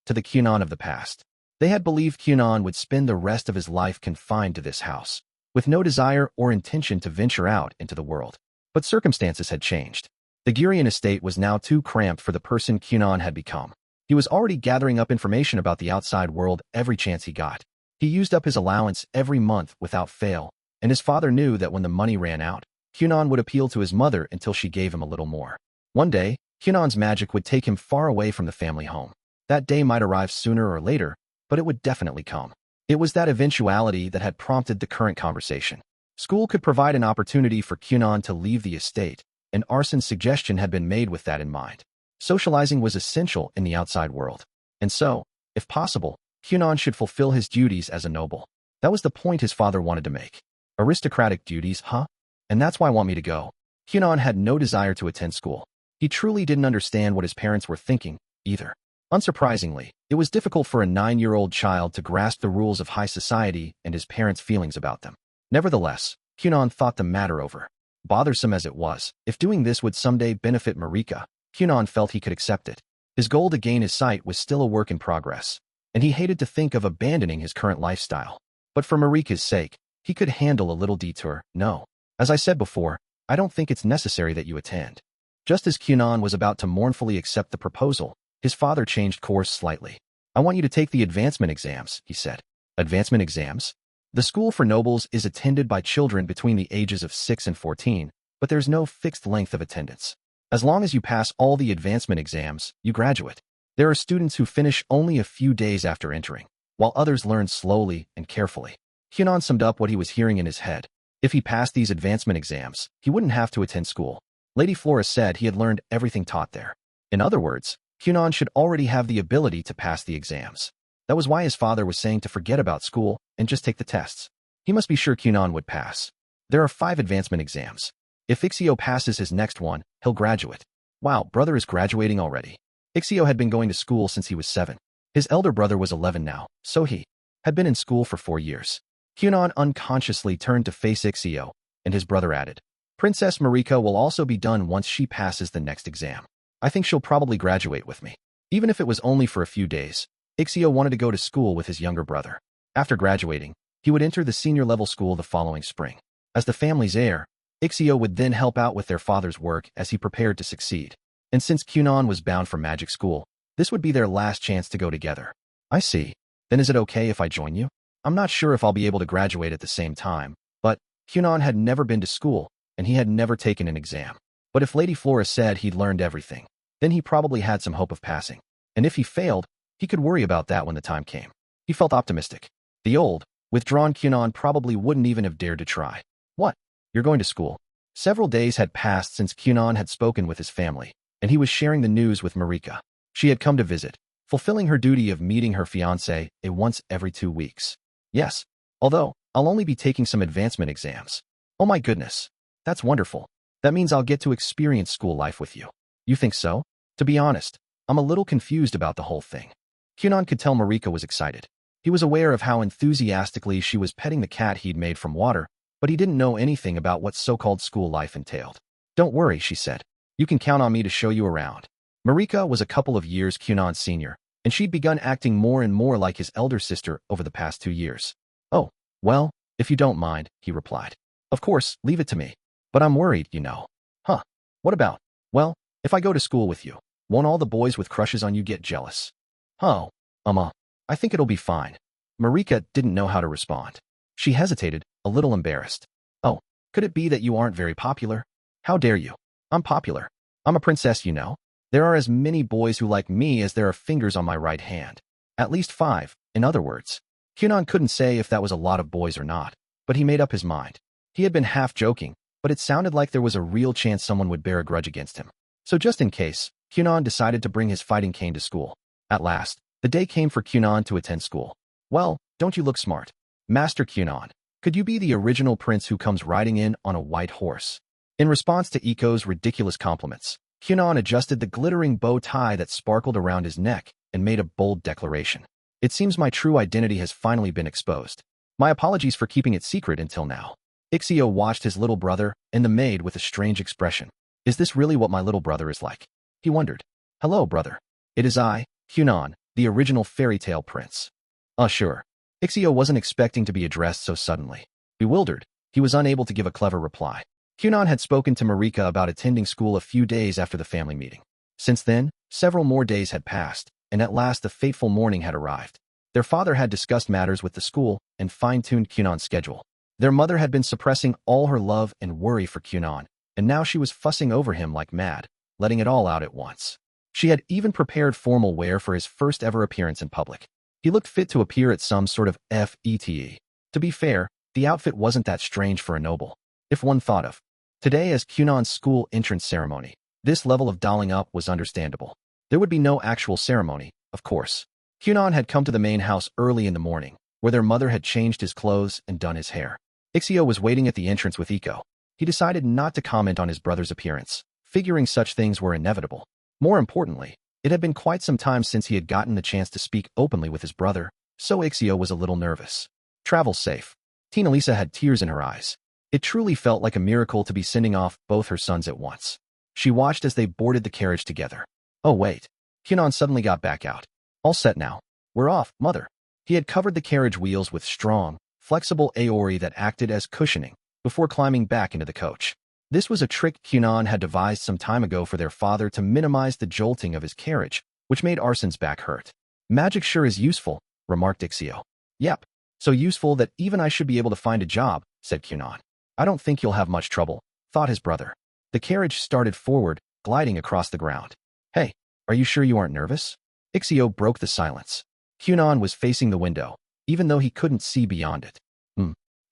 to the Kunon of the past. They had believed Kunon would spend the rest of his life confined to this house, with no desire or intention to venture out into the world. But circumstances had changed. The Gurion estate was now too cramped for the person Kunon had become. He was already gathering up information about the outside world every chance he got. He used up his allowance every month without fail, and his father knew that when the money ran out, Kunon would appeal to his mother until she gave him a little more. One day, Kunon's magic would take him far away from the family home. That day might arrive sooner or later, but it would definitely come. It was that eventuality that had prompted the current conversation. School could provide an opportunity for Kunon to leave the estate, and Arson's suggestion had been made with that in mind. Socializing was essential in the outside world. And so, if possible, Kunon should fulfill his duties as a noble. That was the point his father wanted to make. Aristocratic duties, huh? And that's why I want me to go. Kunon had no desire to attend school. He truly didn't understand what his parents were thinking, either. Unsurprisingly, it was difficult for a 9-year-old child to grasp the rules of high society and his parents' feelings about them. Nevertheless, Kunon thought the matter over. Bothersome as it was, if doing this would someday benefit Marika, Kunon felt he could accept it. His goal to gain his sight was still a work in progress, and he hated to think of abandoning his current lifestyle. But for Marika's sake, he could handle a little detour. No. As I said before, I don't think it's necessary that you attend. Just as Kunon was about to mournfully accept the proposal, his father changed course slightly. I want you to take the advancement exams, he said. Advancement exams? The school for nobles is attended by children between the ages of 6 and 14, but there's no fixed length of attendance. As long as you pass all the advancement exams, you graduate. There are students who finish only a few days after entering, while others learn slowly and carefully. Kunon summed up what he was hearing in his head. If he passed these advancement exams, he wouldn't have to attend school. Lady Flora said he had learned everything taught there. In other words, Kunon should already have the ability to pass the exams. That was why his father was saying to forget about school and just take the tests. He must be sure Kunon would pass. There are 5 advancement exams. If Ixio passes his next one, he'll graduate. Wow, brother is graduating already. Ixio had been going to school since he was 7. His elder brother was 11 now, so he had been in school for 4 years. Kunon unconsciously turned to face Ixio, and his brother added, Princess Marika will also be done once she passes the next exam. I think she'll probably graduate with me. Even if it was only for a few days, Ixio wanted to go to school with his younger brother. After graduating, he would enter the senior level school the following spring. As the family's heir, Ixio would then help out with their father's work as he prepared to succeed. And since Kunon was bound for magic school, this would be their last chance to go together. I see. Then is it okay if I join you? I'm not sure if I'll be able to graduate at the same time, but Kunon had never been to school, and he had never taken an exam. But if Lady Flora said he'd learned everything, then he probably had some hope of passing. And if he failed, he could worry about that when the time came. He felt optimistic. The old, withdrawn Kunon probably wouldn't even have dared to try. What? You're going to school? Several days had passed since Kunon had spoken with his family, and he was sharing the news with Marika. She had come to visit, fulfilling her duty of meeting her fiancé once every 2 weeks. Yes, although I'll only be taking some advancement exams. Oh my goodness. That's wonderful. That means I'll get to experience school life with you. You think so? To be honest, I'm a little confused about the whole thing. Kunon could tell Marika was excited. He was aware of how enthusiastically she was petting the cat he'd made from water, but he didn't know anything about what so-called school life entailed. Don't worry, she said. You can count on me to show you around. Marika was a couple of years Kunon's senior, and she'd begun acting more and more like his elder sister over the past 2 years. Oh, well, if you don't mind, he replied. Of course, leave it to me. But I'm worried, you know. Huh. What about? Well, if I go to school with you, won't all the boys with crushes on you get jealous? Oh, I think it'll be fine. Marika didn't know how to respond. She hesitated, a little embarrassed. Oh, could it be that you aren't very popular? How dare you? I'm popular. I'm a princess, you know. There are as many boys who like me as there are fingers on my right hand. At least 5, in other words. Kunon couldn't say if that was a lot of boys or not, but he made up his mind. He had been half joking, but it sounded like there was a real chance someone would bear a grudge against him. So just in case, Kunon decided to bring his fighting cane to school. At last, the day came for Kunon to attend school. Well, don't you look smart? Master Kunon, could you be the original prince who comes riding in on a white horse? In response to Iko's ridiculous compliments, Kunon adjusted the glittering bow tie that sparkled around his neck and made a bold declaration. It seems my true identity has finally been exposed. My apologies for keeping it secret until now. Ixio watched his little brother and the maid with a strange expression. Is this really what my little brother is like? He wondered. Hello, brother. It is I, Kunon, the original fairy tale prince. Sure. Ixio wasn't expecting to be addressed so suddenly. Bewildered, he was unable to give a clever reply. Kunon had spoken to Marika about attending school a few days after the family meeting. Since then, several more days had passed, and at last the fateful morning had arrived. Their father had discussed matters with the school and fine-tuned Kunon's schedule. Their mother had been suppressing all her love and worry for Kunon, and now she was fussing over him like mad, letting it all out at once. She had even prepared formal wear for his first ever appearance in public. He looked fit to appear at some sort of fete. To be fair, the outfit wasn't that strange for a noble, if one thought of today as Kunon's school entrance ceremony. This level of dolling up was understandable. There would be no actual ceremony, of course. Kunon had come to the main house early in the morning, where their mother had changed his clothes and done his hair. Ixio was waiting at the entrance with Iko. He decided not to comment on his brother's appearance, figuring such things were inevitable. More importantly, it had been quite some time since he had gotten the chance to speak openly with his brother, so Ixio was a little nervous. Travel safe. Tina Lisa had tears in her eyes. It truly felt like a miracle to be sending off both her sons at once. She watched as they boarded the carriage together. Oh wait. Kunon suddenly got back out. All set now. We're off, mother. He had covered the carriage wheels with strong, flexible aori that acted as cushioning, before climbing back into the coach. This was a trick Kunon had devised some time ago for their father to minimize the jolting of his carriage, which made Arsen's back hurt. Magic sure is useful, remarked Ixio. Yep, so useful that even I should be able to find a job, said Kunon. I don't think you'll have much trouble, thought his brother. The carriage started forward, gliding across the ground. Hey, are you sure you aren't nervous? Ixio broke the silence. Kunon was facing the window, even though he couldn't see beyond it.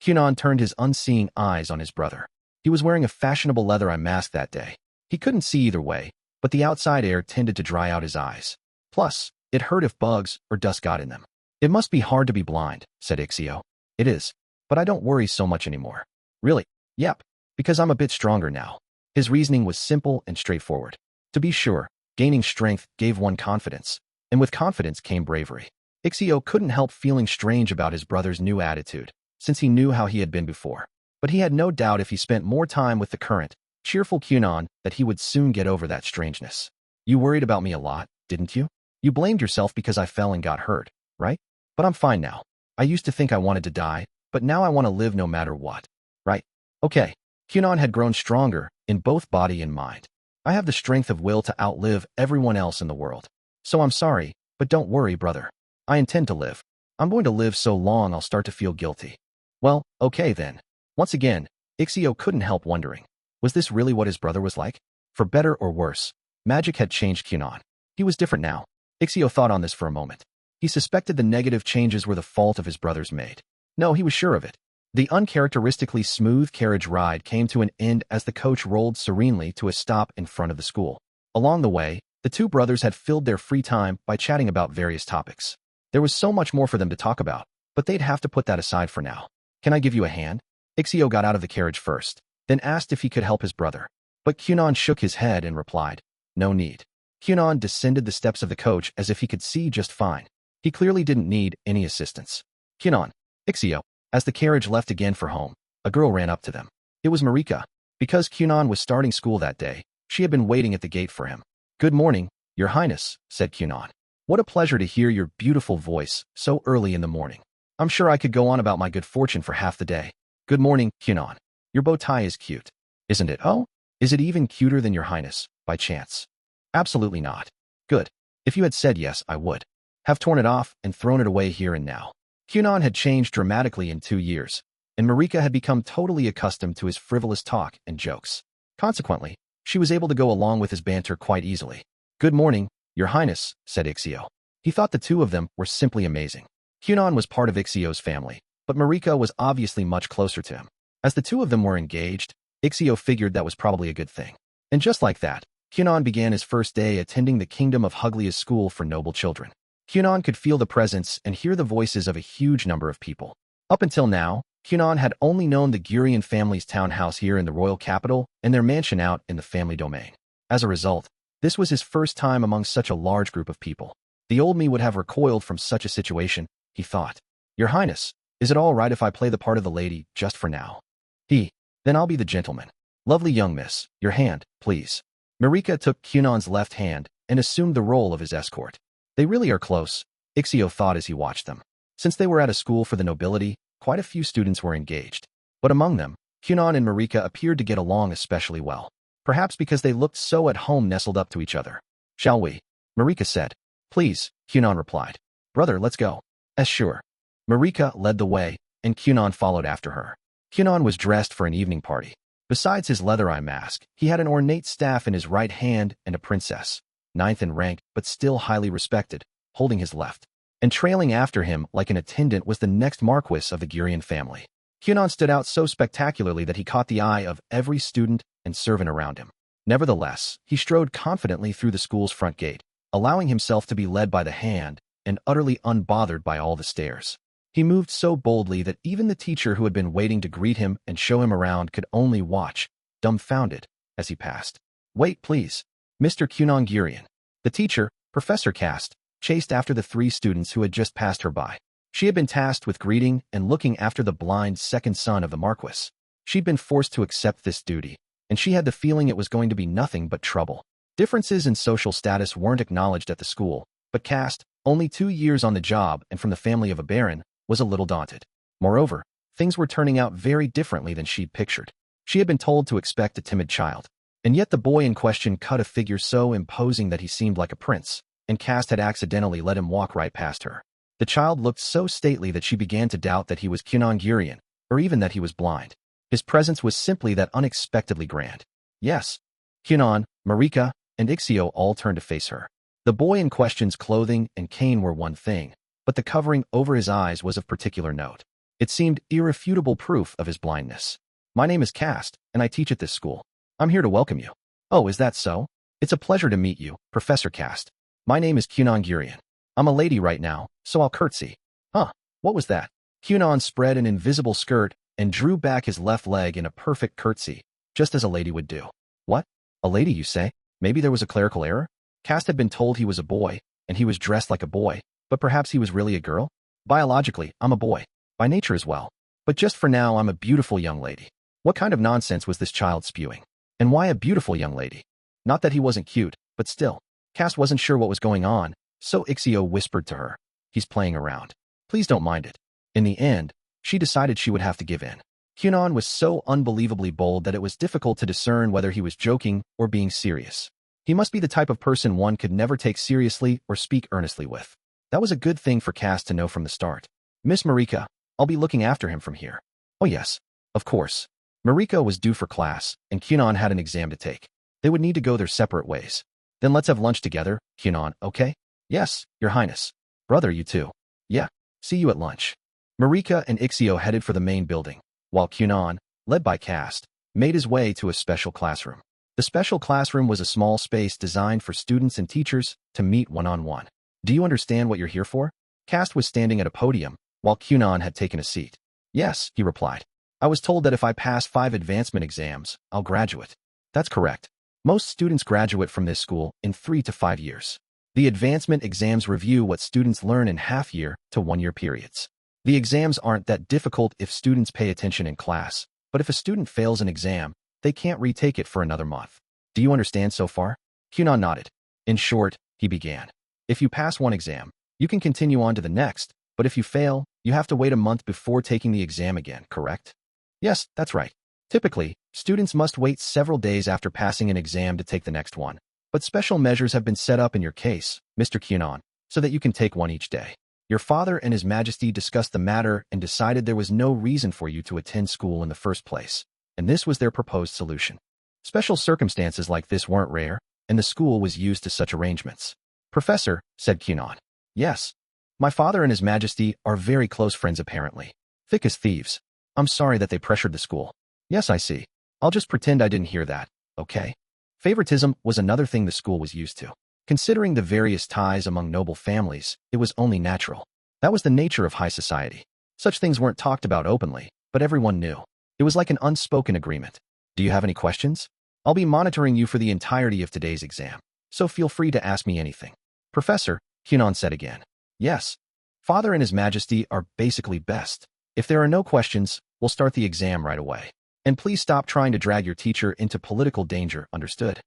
Kunon turned his unseeing eyes on his brother. He was wearing a fashionable leather eye mask that day. He couldn't see either way, but the outside air tended to dry out his eyes. Plus, it hurt if bugs or dust got in them. It must be hard to be blind, said Ixio. It is, but I don't worry so much anymore. Really? Yep, because I'm a bit stronger now. His reasoning was simple and straightforward. To be sure, gaining strength gave one confidence, and with confidence came bravery. Ixio couldn't help feeling strange about his brother's new attitude, since he knew how he had been before. But he had no doubt if he spent more time with the current, cheerful Kunon that he would soon get over that strangeness. You worried about me a lot, didn't you? You blamed yourself because I fell and got hurt, right? But I'm fine now. I used to think I wanted to die, but now I want to live no matter what. Right? Okay, Kunon had grown stronger in both body and mind. I have the strength of will to outlive everyone else in the world. So I'm sorry, but don't worry, brother. I intend to live. I'm going to live so long I'll start to feel guilty. Well, okay then. Once again, Ixio couldn't help wondering. Was this really what his brother was like? For better or worse, magic had changed Kunon. He was different now. Ixio thought on this for a moment. He suspected the negative changes were the fault of his brother's maid. No, he was sure of it. The uncharacteristically smooth carriage ride came to an end as the coach rolled serenely to a stop in front of the school. Along the way, the two brothers had filled their free time by chatting about various topics. There was so much more for them to talk about, but they'd have to put that aside for now. Can I give you a hand? Ixio got out of the carriage first, then asked if he could help his brother. But Kunon shook his head and replied, no need. Kunon descended the steps of the coach as if he could see just fine. He clearly didn't need any assistance. Kunon, Ixio. As the carriage left again for home, a girl ran up to them. It was Marika. Because Kunon was starting school that day, she had been waiting at the gate for him. Good morning, Your Highness, said Kunon. What a pleasure to hear your beautiful voice so early in the morning. I'm sure I could go on about my good fortune for half the day. Good morning, Kunon. Your bow tie is cute. Isn't it? Oh, is it even cuter than Your Highness, by chance? Absolutely not. Good. If you had said yes, I would have torn it off and thrown it away here and now. Kunon had changed dramatically in 2 years, and Marika had become totally accustomed to his frivolous talk and jokes. Consequently, she was able to go along with his banter quite easily. Good morning, Your Highness, said Ixio. He thought the two of them were simply amazing. Kunon was part of Ixio's family, but Marika was obviously much closer to him. As the two of them were engaged, Ixio figured that was probably a good thing. And just like that, Kunon began his first day attending the Kingdom of Huglia's school for noble children. Kunon could feel the presence and hear the voices of a huge number of people. Up until now, Kunon had only known the Gurion family's townhouse here in the royal capital and their mansion out in the family domain. As a result, this was his first time among such a large group of people. The old me would have recoiled from such a situation, he thought. Your Highness, is it all right if I play the part of the lady just for now? Then I'll be the gentleman. Lovely young miss, your hand, please. Marika took Kunon's left hand and assumed the role of his escort. They really are close, Ixio thought as he watched them. Since they were at a school for the nobility, quite a few students were engaged. But among them, Kunon and Marika appeared to get along especially well. Perhaps because they looked so at home nestled up to each other. Shall we? Marika said. Please, Kunon replied. Brother, let's go. Sure. Marika led the way, and Kunon followed after her. Kunon was dressed for an evening party. Besides his leather eye mask, he had an ornate staff in his right hand and a princess, 9th in rank but still highly respected, holding his left. And trailing after him like an attendant was the next Marquis of the Gurion family. Kunon stood out so spectacularly that he caught the eye of every student and servant around him. Nevertheless, he strode confidently through the school's front gate, allowing himself to be led by the hand and utterly unbothered by all the stares. He moved so boldly that even the teacher who had been waiting to greet him and show him around could only watch, dumbfounded, as he passed. Wait, please. Mr. Kunon Gurion. The teacher, Professor Cast, chased after the 3 students who had just passed her by. She had been tasked with greeting and looking after the blind second son of the Marquis. She'd been forced to accept this duty, and she had the feeling it was going to be nothing but trouble. Differences in social status weren't acknowledged at the school, but Cast, only 2 years on the job and from the family of a baron, was a little daunted. Moreover, things were turning out very differently than she'd pictured. She had been told to expect a timid child, and yet the boy in question cut a figure so imposing that he seemed like a prince, and Cast had accidentally let him walk right past her. The child looked so stately that she began to doubt that he was Kunon Gurion, or even that he was blind. His presence was simply that unexpectedly grand. Yes. Kunon, Marika, and Ixio all turned to face her. The boy in question's clothing and cane were one thing, but the covering over his eyes was of particular note. It seemed irrefutable proof of his blindness. My name is Cast, and I teach at this school. I'm here to welcome you. Oh, is that so? It's a pleasure to meet you, Professor Cast. My name is Kunon Gurion. I'm a lady right now, so I'll curtsy. Huh, what was that? Kunon spread an invisible skirt and drew back his left leg in a perfect curtsy, just as a lady would do. What? A lady, you say? Maybe there was a clerical error? Cast had been told he was a boy, and he was dressed like a boy, but perhaps he was really a girl? Biologically, I'm a boy. By nature as well. But just for now, I'm a beautiful young lady. What kind of nonsense was this child spewing? And why a beautiful young lady? Not that he wasn't cute, but still. Cast wasn't sure what was going on, so Ixio whispered to her. He's playing around. Please don't mind it. In the end, she decided she would have to give in. Kunon was so unbelievably bold that it was difficult to discern whether he was joking or being serious. He must be the type of person one could never take seriously or speak earnestly with. That was a good thing for Cass to know from the start. Miss Marika, I'll be looking after him from here. Oh yes, of course. Marika was due for class, and Kunon had an exam to take. They would need to go their separate ways. Then let's have lunch together, Kunon, okay? Yes, Your Highness. Brother, you too. Yeah, see you at lunch. Marika and Ixio headed for the main building, while Kunon, led by Cass, made his way to a special classroom. The special classroom was a small space designed for students and teachers to meet one-on-one. Do you understand what you're here for? Cass was standing at a podium, while Kunon had taken a seat. Yes, he replied. I was told that if I pass 5 advancement exams, I'll graduate. That's correct. Most students graduate from this school in 3 to 5 years. The advancement exams review what students learn in half-year to 1-year periods. The exams aren't that difficult if students pay attention in class, but if a student fails an exam, they can't retake it for another month. Do you understand so far? Kunon nodded. In short, he began. If you pass one exam, you can continue on to the next, but if you fail, you have to wait a month before taking the exam again, correct? Yes, that's right. Typically, students must wait several days after passing an exam to take the next one, but special measures have been set up in your case, Mr. Kunon, so that you can take one each day. Your father and His Majesty discussed the matter and decided there was no reason for you to attend school in the first place, and this was their proposed solution. Special circumstances like this weren't rare, and the school was used to such arrangements. Professor, said Kunon. Yes. My father and His Majesty are very close friends apparently. Thick as thieves. I'm sorry that they pressured the school. Yes, I see. I'll just pretend I didn't hear that, okay? Favoritism was another thing the school was used to. Considering the various ties among noble families, it was only natural. That was the nature of high society. Such things weren't talked about openly, but everyone knew. It was like an unspoken agreement. Do you have any questions? I'll be monitoring you for the entirety of today's exam, so feel free to ask me anything. Professor, Kunon said again. Yes. Father and His Majesty are basically best. If there are no questions, we'll start the exam right away. And please stop trying to drag your teacher into political danger, understood?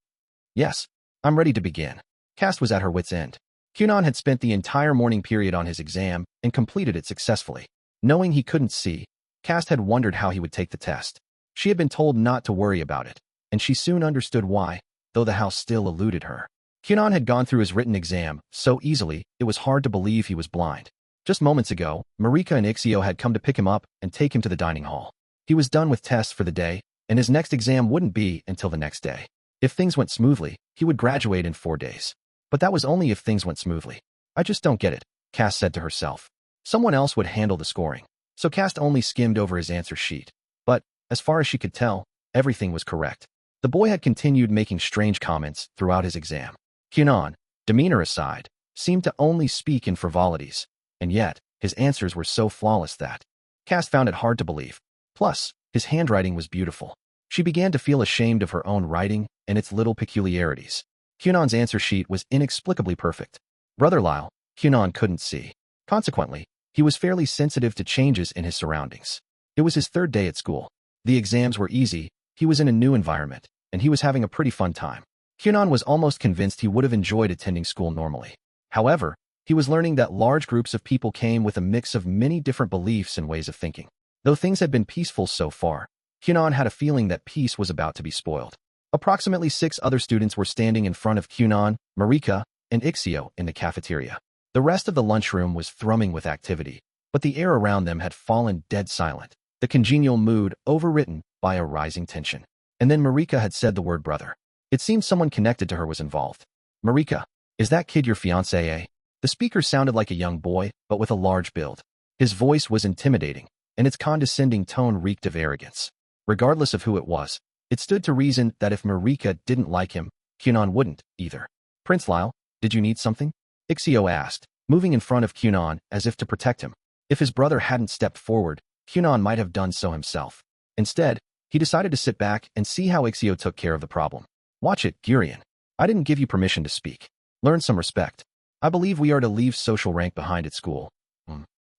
Yes. I'm ready to begin. Cass was at her wit's end. Kunon had spent the entire morning period on his exam and completed it successfully. Knowing he couldn't see, Cass had wondered how he would take the test. She had been told not to worry about it, and she soon understood why, though the house still eluded her. Kunon had gone through his written exam so easily it was hard to believe he was blind. Just moments ago, Marika and Ixio had come to pick him up and take him to the dining hall. He was done with tests for the day, and his next exam wouldn't be until the next day. If things went smoothly, he would graduate in 4 days. But that was only if things went smoothly. I just don't get it, Cass said to herself. Someone else would handle the scoring, so Cass only skimmed over his answer sheet. But, as far as she could tell, everything was correct. The boy had continued making strange comments throughout his exam. Kunon, demeanor aside, seemed to only speak in frivolities, and yet, his answers were so flawless that Cass found it hard to believe. Plus, his handwriting was beautiful. She began to feel ashamed of her own writing and its little peculiarities. Kunon's answer sheet was inexplicably perfect. Brother Lyle, Kunon couldn't see. Consequently, he was fairly sensitive to changes in his surroundings. It was his 3rd day at school. The exams were easy, he was in a new environment, and he was having a pretty fun time. Kunon was almost convinced he would have enjoyed attending school normally. However, he was learning that large groups of people came with a mix of many different beliefs and ways of thinking. Though things had been peaceful so far, Kunon had a feeling that peace was about to be spoiled. Approximately 6 other students were standing in front of Kunon, Marika, and Ixio in the cafeteria. The rest of the lunchroom was thrumming with activity, but the air around them had fallen dead silent, the congenial mood overwritten by a rising tension. And then Marika had said the word brother. It seemed someone connected to her was involved. Marika, is that kid your fiancé, eh? The speaker sounded like a young boy, but with a large build. His voice was intimidating, and its condescending tone reeked of arrogance. Regardless of who it was, it stood to reason that if Marika didn't like him, Kunon wouldn't, either. Prince Lyle, did you need something? Ixio asked, moving in front of Kunon as if to protect him. If his brother hadn't stepped forward, Kunon might have done so himself. Instead, he decided to sit back and see how Ixio took care of the problem. Watch it, Gurion. I didn't give you permission to speak. Learn some respect. I believe we are to leave social rank behind at school.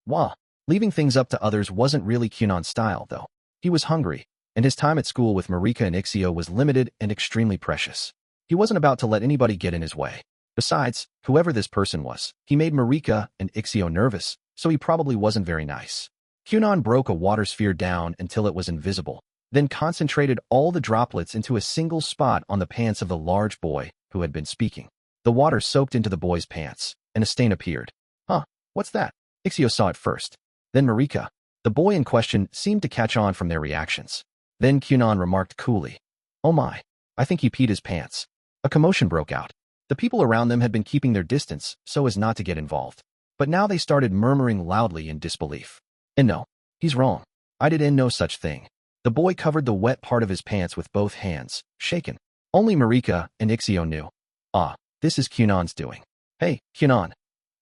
Wah. Leaving things up to others wasn't really Kunon's style, though. He was hungry, and his time at school with Marika and Ixio was limited and extremely precious. He wasn't about to let anybody get in his way. Besides, whoever this person was, he made Marika and Ixio nervous, so he probably wasn't very nice. Kunon broke a water sphere down until it was invisible, then concentrated all the droplets into a single spot on the pants of the large boy who had been speaking. The water soaked into the boy's pants, and a stain appeared. Huh, what's that? Ixio saw it first. Then Marika. The boy in question seemed to catch on from their reactions. Then Kunon remarked coolly, "Oh my, I think he peed his pants." A commotion broke out. The people around them had been keeping their distance so as not to get involved. But now they started murmuring loudly in disbelief. And no, he's wrong. I did no such thing. The boy covered the wet part of his pants with both hands, shaken. Only Marika and Ixio knew. Ah, this is Kunon's doing. Hey, Kunon.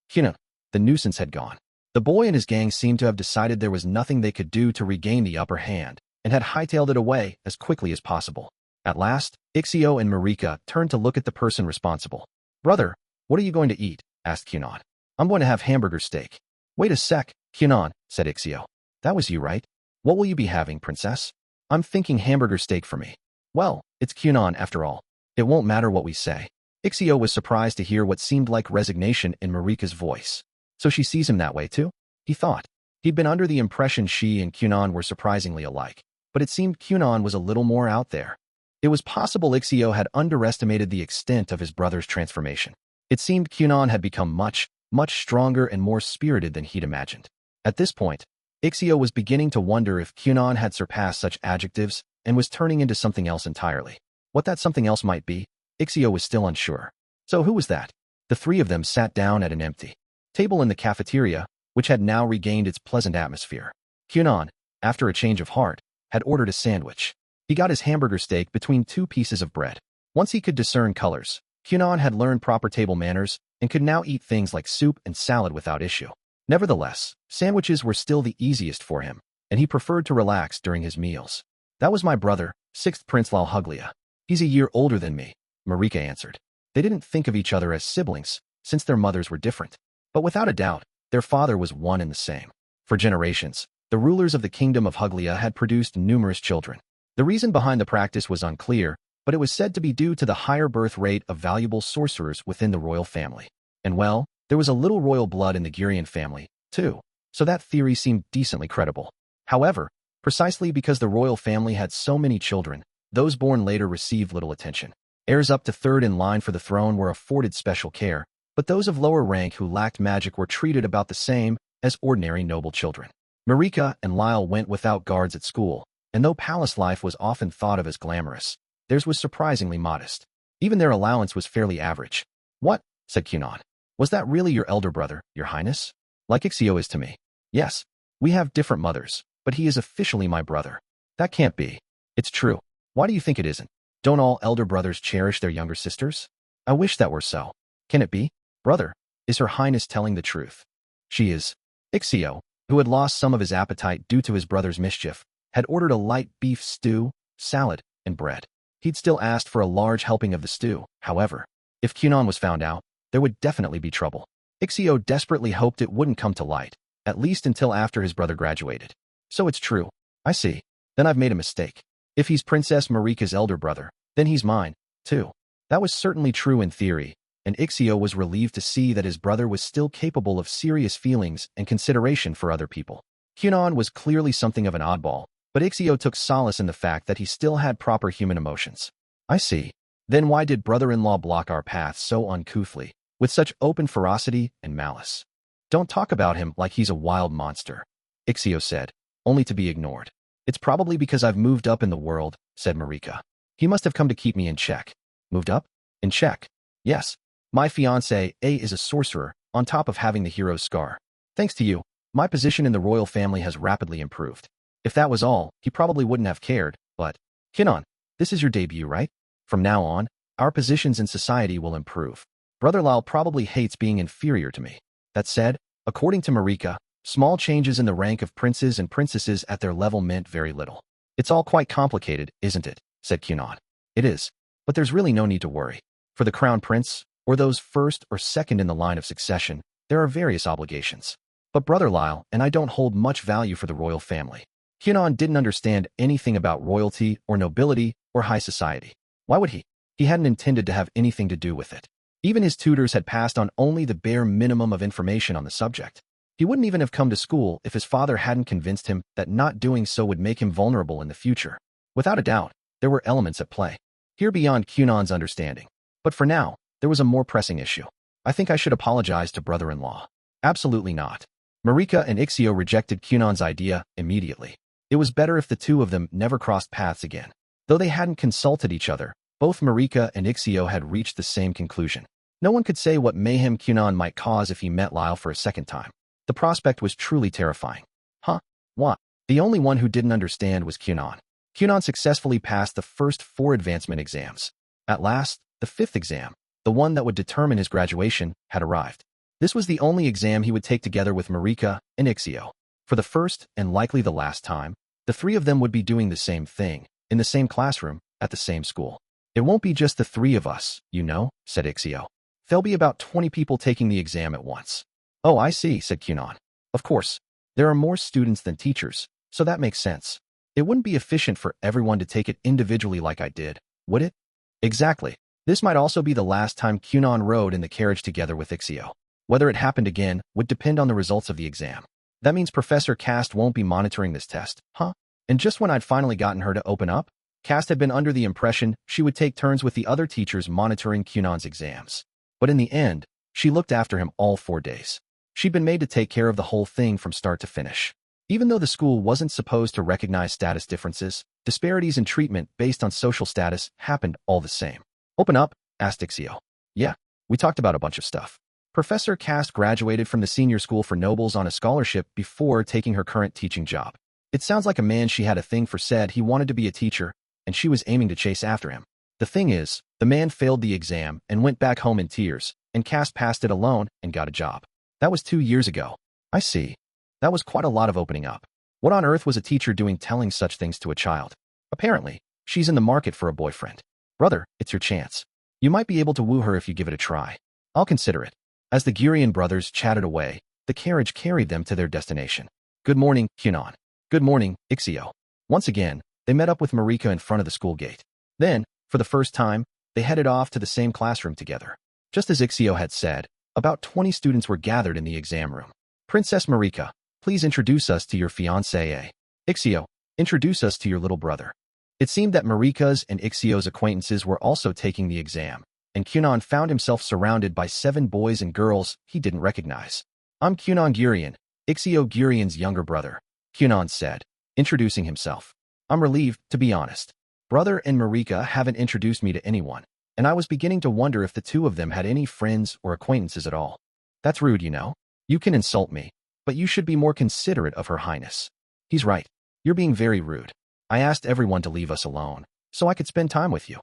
Kunon. The nuisance had gone. The boy and his gang seemed to have decided there was nothing they could do to regain the upper hand, and had hightailed it away as quickly as possible. At last, Ixio and Marika turned to look at the person responsible. "Brother, what are you going to eat?" asked Kunon. "I'm going to have hamburger steak." "Wait a sec, Kunon," said Ixio. "That was you, right? What will you be having, princess?" "I'm thinking hamburger steak for me." "Well, it's Kunon after all. It won't matter what we say." Ixio was surprised to hear what seemed like resignation in Marika's voice. So she sees him that way too? He thought. He'd been under the impression she and Kunon were surprisingly alike, but it seemed Kunon was a little more out there. It was possible Ixio had underestimated the extent of his brother's transformation. It seemed Kunon had become much stronger and more spirited than he'd imagined. At this point, Ixio was beginning to wonder if Kunon had surpassed such adjectives and was turning into something else entirely. What that something else might be, Ixio was still unsure. So who was that? The three of them sat down at an empty table in the cafeteria, which had now regained its pleasant atmosphere. Kunon, after a change of heart, had ordered a sandwich. He got his hamburger steak between two pieces of bread. Once he could discern colors, Kunon had learned proper table manners and could now eat things like soup and salad without issue. Nevertheless, sandwiches were still the easiest for him, and he preferred to relax during his meals. "That was my brother, 6th Prince Lalhuglia. He's a year older than me," Marika answered. They didn't think of each other as siblings, since their mothers were different. But without a doubt, their father was one and the same. For generations, the rulers of the kingdom of Huglia had produced numerous children. The reason behind the practice was unclear, but it was said to be due to the higher birth rate of valuable sorcerers within the royal family. And well, there was a little royal blood in the Gurion family, too, so that theory seemed decently credible. However, precisely because the royal family had so many children, those born later received little attention. Heirs up to third in line for the throne were afforded special care, but those of lower rank who lacked magic were treated about the same as ordinary noble children. Marika and Lyle went without guards at school, and though palace life was often thought of as glamorous, theirs was surprisingly modest. Even their allowance was fairly average. "What?" said Kunon. "Was that really your elder brother, your highness?" "Like Ixio is to me." "Yes, we have different mothers, but he is officially my brother." "That can't be." "It's true." "Why do you think it isn't? Don't all elder brothers cherish their younger sisters?" "I wish that were so." "Can it be?" "Brother, is her highness telling the truth?" "She is." Ixio, who had lost some of his appetite due to his brother's mischief, had ordered a light beef stew, salad, and bread. He'd still asked for a large helping of the stew, however. If Kunon was found out, there would definitely be trouble. Ixio desperately hoped it wouldn't come to light, at least until after his brother graduated. "So it's true. I see. Then I've made a mistake. If he's Princess Marika's elder brother, then he's mine, too." That was certainly true in theory, and Ixio was relieved to see that his brother was still capable of serious feelings and consideration for other people. Kunon was clearly something of an oddball, but Ixio took solace in the fact that he still had proper human emotions. "I see. Then why did brother-in-law block our path so uncouthly, with such open ferocity and malice?" "Don't talk about him like he's a wild monster," Ixio said, only to be ignored. "It's probably because I've moved up in the world," said Marika. "He must have come to keep me in check." "Moved up? In check?" "Yes. My fiancé, A, is a sorcerer, on top of having the hero's scar. Thanks to you, my position in the royal family has rapidly improved. If that was all, he probably wouldn't have cared, but... Kunon, this is your debut, right? From now on, our positions in society will improve. Brother Lal probably hates being inferior to me. That said, according to Marika, small changes in the rank of princes and princesses at their level meant very little. It's all quite complicated, isn't it?" said Kunon. "It is, but there's really no need to worry. For the crown prince, or those first or second in the line of succession, there are various obligations. But Brother Lyle and I don't hold much value for the royal family." Kunon didn't understand anything about royalty or nobility or high society. Why would he? He hadn't intended to have anything to do with it. Even his tutors had passed on only the bare minimum of information on the subject. He wouldn't even have come to school if his father hadn't convinced him that not doing so would make him vulnerable in the future. Without a doubt, there were elements at play here beyond Kunon's understanding. But for now, there was a more pressing issue. I think I should apologize to brother-in-law. Absolutely not. Marika and Ixio rejected Kunon's idea immediately. It was better if the two of them never crossed paths again. Though they hadn't consulted each other, both Marika and Ixio had reached the same conclusion. No one could say what mayhem Kunon might cause if he met Lyle for a second time. The prospect was truly terrifying. Huh? What? The only one who didn't understand was Kunon. Kunon successfully passed the first 4 advancement exams. At last, the 5th exam, the one that would determine his graduation, had arrived. This was the only exam he would take together with Marika and Ixio. For the first, and likely the last time, the 3 of them would be doing the same thing, in the same classroom, at the same school. It won't be just the 3 of us, you know, said Ixio. There'll be about 20 people taking the exam at once. Oh, I see, said Kunon. Of course, there are more students than teachers, so that makes sense. It wouldn't be efficient for everyone to take it individually like I did, would it? Exactly. This might also be the last time Kunon rode in the carriage together with Ixio. Whether it happened again would depend on the results of the exam. That means Professor Cast won't be monitoring this test, huh? And just when I'd finally gotten her to open up, Cast had been under the impression she would take turns with the other teachers monitoring Kunon's exams. But in the end, she looked after him all 4 days. She'd been made to take care of the whole thing from start to finish. Even though the school wasn't supposed to recognize status differences, disparities in treatment based on social status happened all the same. Open up? Asked Ixio. Yeah, we talked about a bunch of stuff. Professor Cast graduated from the senior school for nobles on a scholarship before taking her current teaching job. It sounds like a man she had a thing for said he wanted to be a teacher, and she was aiming to chase after him. The thing is, the man failed the exam and went back home in tears, and Cast passed it alone and got a job. That was 2 years ago. I see. That was quite a lot of opening up. What on earth was a teacher doing telling such things to a child? Apparently, she's in the market for a boyfriend. Brother, it's your chance. You might be able to woo her if you give it a try. I'll consider it. As the Gurion brothers chatted away, the carriage carried them to their destination. Good morning, Kunon. Good morning, Ixio. Once again, they met up with Marika in front of the school gate. Then, for the first time, they headed off to the same classroom together. Just as Ixio had said, about 20 students were gathered in the exam room. Princess Marika, please introduce us to your fiancé. Ixio, introduce us to your little brother. It seemed that Marika's and Ixio's acquaintances were also taking the exam, and Kunon found himself surrounded by 7 boys and girls he didn't recognize. I'm Kunon Gurion, Ixio Gurion's younger brother, Kunon said, introducing himself. I'm relieved, to be honest. Brother and Marika haven't introduced me to anyone, and I was beginning to wonder if the 2 of them had any friends or acquaintances at all. That's rude, you know. You can insult me, but you should be more considerate of Her Highness. He's right. You're being very rude. I asked everyone to leave us alone, so I could spend time with you.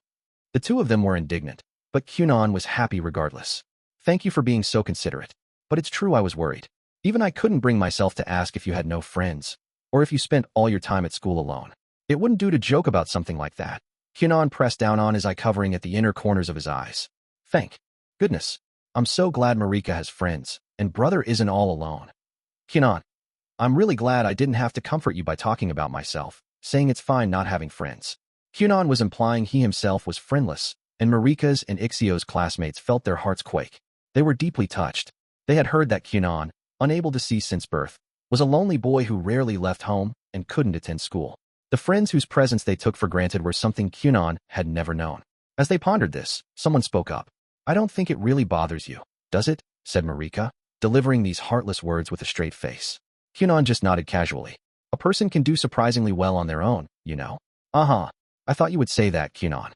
The 2 of them were indignant, but Kunon was happy regardless. Thank you for being so considerate. But it's true I was worried. Even I couldn't bring myself to ask if you had no friends, or if you spent all your time at school alone. It wouldn't do to joke about something like that. Kunon pressed down on his eye covering at the inner corners of his eyes. Thank goodness. I'm so glad Marika has friends, and brother isn't all alone. Kunon, I'm really glad I didn't have to comfort you by talking about myself, saying it's fine not having friends. Kunon was implying he himself was friendless, and Marika's and Ixio's classmates felt their hearts quake. They were deeply touched. They had heard that Kunon, unable to see since birth, was a lonely boy who rarely left home and couldn't attend school. The friends whose presence they took for granted were something Kunon had never known. As they pondered this, someone spoke up. I don't think it really bothers you, does it? Said Marika, delivering these heartless words with a straight face. Kunon just nodded casually. A person can do surprisingly well on their own, you know. Uh-huh. I thought you would say that, Kunon.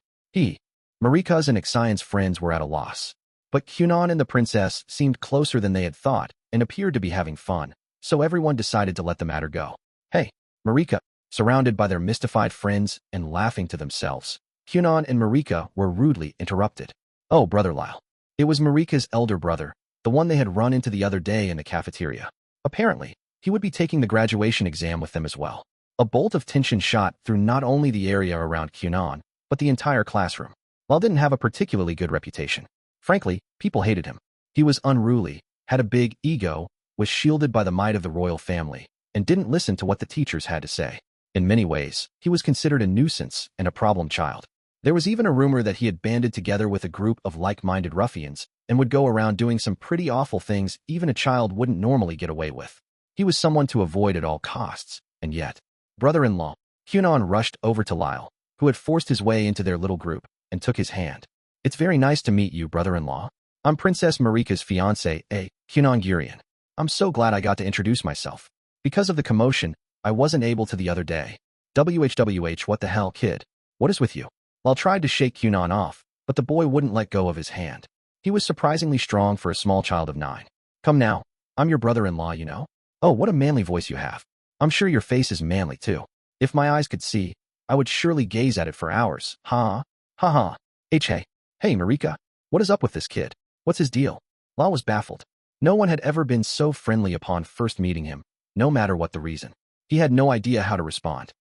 Marika's and Ixion's friends were at a loss. But Kunon and the princess seemed closer than they had thought and appeared to be having fun, so everyone decided to let the matter go. Hey, Marika, surrounded by their mystified friends and laughing to themselves, Kunon and Marika were rudely interrupted. Oh, Brother Lyle. It was Marika's elder brother, the one they had run into the other day in the cafeteria. Apparently, he would be taking the graduation exam with them as well. A bolt of tension shot through not only the area around Kunon, but the entire classroom. Lyle didn't have a particularly good reputation. Frankly, people hated him. He was unruly, had a big ego, was shielded by the might of the royal family, and didn't listen to what the teachers had to say. In many ways, he was considered a nuisance and a problem child. There was even a rumor that he had banded together with a group of like-minded ruffians and would go around doing some pretty awful things even a child wouldn't normally get away with. He was someone to avoid at all costs, and yet, brother-in-law, Kunon rushed over to Lyle, who had forced his way into their little group, and took his hand. It's very nice to meet you, brother-in-law. I'm Princess Marika's fiancé, Kunon Gurion. I'm so glad I got to introduce myself. Because of the commotion, I wasn't able to the other day. WHWH, what the hell, kid? What is with you? Lyle tried to shake Kunon off, but the boy wouldn't let go of his hand. He was surprisingly strong for a small child of 9. Come now, I'm your brother-in-law, you know. Oh, what a manly voice you have. I'm sure your face is manly, too. If my eyes could see, I would surely gaze at it for hours. Ha ha. Hey, Marika, what is up with this kid? What's his deal? Lyle was baffled. No one had ever been so friendly upon first meeting him, no matter what the reason. He had no idea how to respond.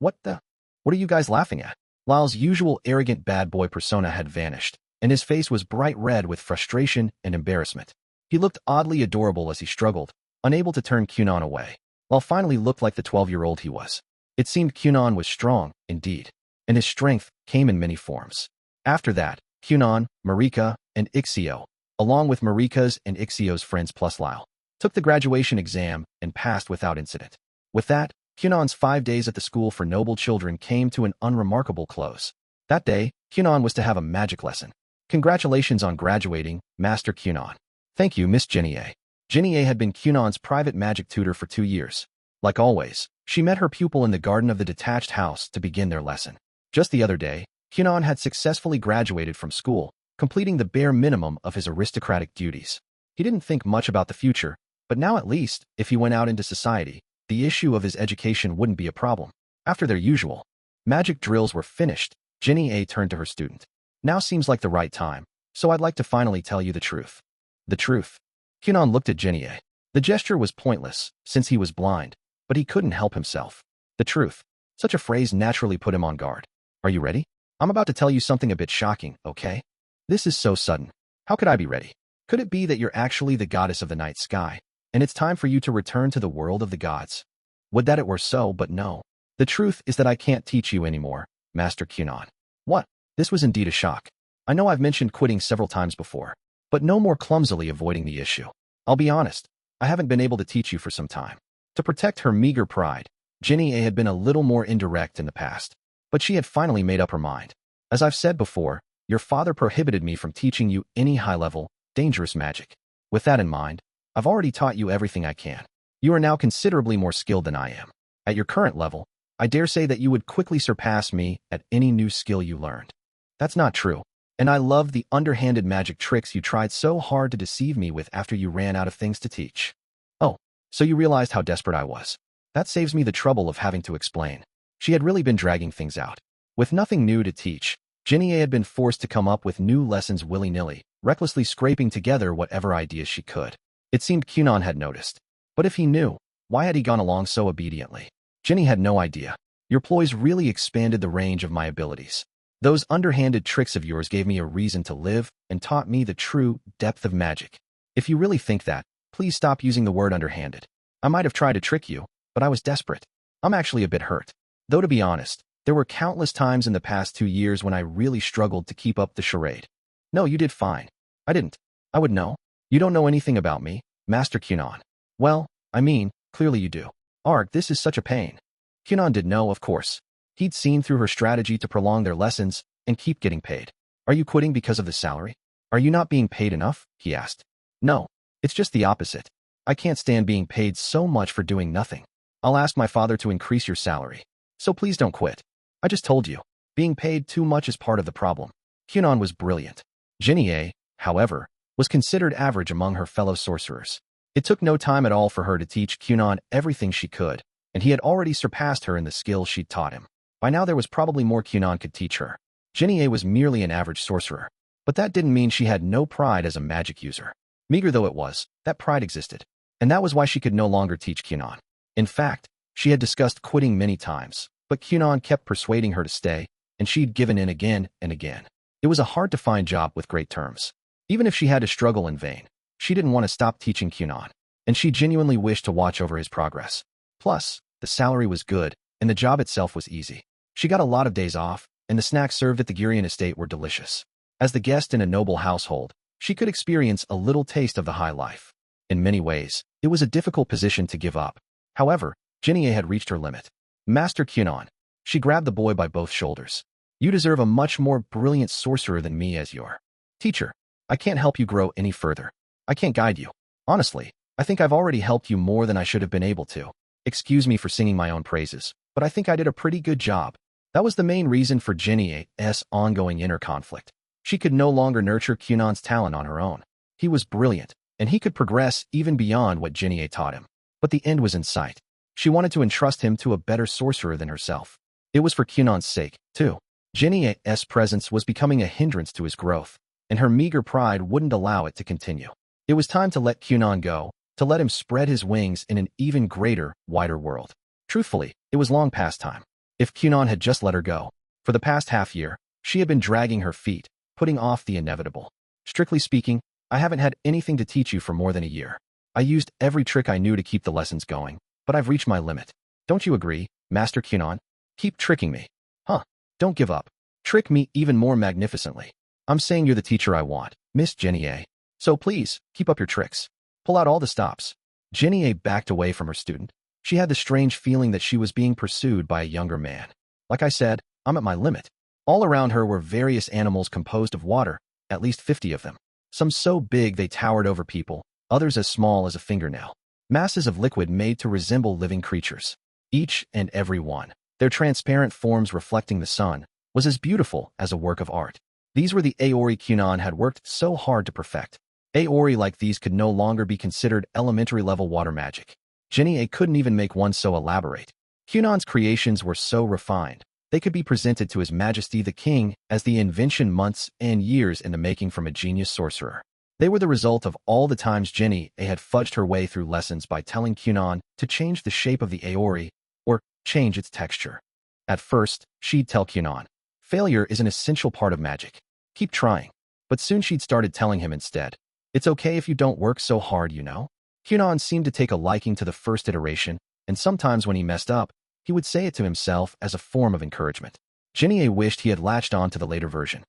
What are you guys laughing at? Lyle's usual arrogant bad boy persona had vanished, and his face was bright red with frustration and embarrassment. He looked oddly adorable as he struggled, unable to turn Kunon away. Lyle finally looked like the 12-year-old he was. It seemed Kunon was strong, indeed, and his strength came in many forms. After that, Kunon, Marika, and Ixio, along with Marika's and Ixio's friends plus Lyle, took the graduation exam and passed without incident. With that, Kunon's 5 days at the school for noble children came to an unremarkable close. That day, Kunon was to have a magic lesson. Congratulations on graduating, Master Kunon. Thank you, Miss Jenny A. Jenny A had been Kunon's private magic tutor for 2 years. Like always, she met her pupil in the garden of the detached house to begin their lesson. Just the other day, Kunon had successfully graduated from school, completing the bare minimum of his aristocratic duties. He didn't think much about the future, but now at least, if he went out into society, the issue of his education wouldn't be a problem. After their usual magic drills were finished, Jenny A turned to her student. Now seems like the right time, so I'd like to finally tell you the truth. The truth. Kunon looked at Jenny A. The gesture was pointless, since he was blind, but he couldn't help himself. The truth. Such a phrase naturally put him on guard. Are you ready? I'm about to tell you something a bit shocking, okay? This is so sudden. How could I be ready? Could it be that you're actually the goddess of the night sky, and it's time for you to return to the world of the gods? Would that it were so, but no. The truth is that I can't teach you anymore, Master Kunon. What? This was indeed a shock. I know I've mentioned quitting several times before, but no more clumsily avoiding the issue. I'll be honest, I haven't been able to teach you for some time. To protect her meager pride, Jenny A had been a little more indirect in the past, but she had finally made up her mind. As I've said before, your father prohibited me from teaching you any high-level, dangerous magic. With that in mind, I've already taught you everything I can. You are now considerably more skilled than I am. At your current level, I dare say that you would quickly surpass me at any new skill you learned. That's not true, and I love the underhanded magic tricks you tried so hard to deceive me with after you ran out of things to teach. Oh, so you realized how desperate I was. That saves me the trouble of having to explain. She had really been dragging things out. With nothing new to teach, Jenny A had been forced to come up with new lessons willy-nilly, recklessly scraping together whatever ideas she could. It seemed Kunon had noticed. But if he knew, why had he gone along so obediently? Jenny had no idea. Your ploys really expanded the range of my abilities. Those underhanded tricks of yours gave me a reason to live and taught me the true depth of magic. If you really think that, please stop using the word underhanded. I might have tried to trick you, but I was desperate. I'm actually a bit hurt. Though to be honest, there were countless times in the past 2 years when I really struggled to keep up the charade. No, you did fine. I didn't. I would know. You don't know anything about me, Master Kunon. Well, I mean, clearly you do. Arg, this is such a pain. Kunon did know, of course. He'd seen through her strategy to prolong their lessons and keep getting paid. Are you quitting because of the salary? Are you not being paid enough? He asked. No, it's just the opposite. I can't stand being paid so much for doing nothing. I'll ask my father to increase your salary. So please don't quit. I just told you. Being paid too much is part of the problem. Kunon was brilliant. Jenny A, however, was considered average among her fellow sorcerers. It took no time at all for her to teach Kunon everything she could, and he had already surpassed her in the skills she'd taught him. By now there was probably more Kunon could teach her. Jenny A was merely an average sorcerer, but that didn't mean she had no pride as a magic user. Meager though it was, that pride existed, and that was why she could no longer teach Kunon. In fact, she had discussed quitting many times, but Kunon kept persuading her to stay, and she'd given in again and again. It was a hard-to-find job with great terms. Even if she had to struggle in vain, she didn't want to stop teaching Kunon, and she genuinely wished to watch over his progress. Plus, the salary was good, and the job itself was easy. She got a lot of days off, and the snacks served at the Gurion estate were delicious. As the guest in a noble household, she could experience a little taste of the high life. In many ways, it was a difficult position to give up. However, Jinie had reached her limit. Master Kunon. She grabbed the boy by both shoulders. You deserve a much more brilliant sorcerer than me as your teacher. I can't help you grow any further. I can't guide you. Honestly, I think I've already helped you more than I should have been able to. Excuse me for singing my own praises, but I think I did a pretty good job. That was the main reason for Jinie's ongoing inner conflict. She could no longer nurture Kunon's talent on her own. He was brilliant, and he could progress even beyond what Jinie taught him. But the end was in sight. She wanted to entrust him to a better sorcerer than herself. It was for Kunon's sake, too. Jinie's presence was becoming a hindrance to his growth, and her meager pride wouldn't allow it to continue. It was time to let Kunon go, to let him spread his wings in an even greater, wider world. Truthfully, it was long past time. If Kunon had just let her go, for the past half year, she had been dragging her feet, putting off the inevitable. Strictly speaking, I haven't had anything to teach you for more than a year. I used every trick I knew to keep the lessons going, but I've reached my limit. Don't you agree, Master Kunon? Keep tricking me. Huh? Don't give up. Trick me even more magnificently. I'm saying you're the teacher I want, Miss Jinie. So please, keep up your tricks. Pull out all the stops. Jinie backed away from her student. She had the strange feeling that she was being pursued by a younger man. Like I said, I'm at my limit. All around her were various animals composed of water, at least 50 of them. Some so big they towered over people, others as small as a fingernail. Masses of liquid made to resemble living creatures. Each and every one, their transparent forms reflecting the sun, was as beautiful as a work of art. These were the Aori Kunon had worked so hard to perfect. Aori like these could no longer be considered elementary-level water magic. Jinie couldn't even make one so elaborate. Kunon's creations were so refined, they could be presented to His Majesty the King as the invention months and years in the making from a genius sorcerer. They were the result of all the times Jinie had fudged her way through lessons by telling Kunon to change the shape of the Aori, or change its texture. At first, she'd tell Kunon, failure is an essential part of magic. Keep trying. But soon she'd started telling him instead, it's okay if you don't work so hard, you know? Kunon seemed to take a liking to the first iteration, and sometimes when he messed up, he would say it to himself as a form of encouragement. Jinie wished he had latched on to the later version.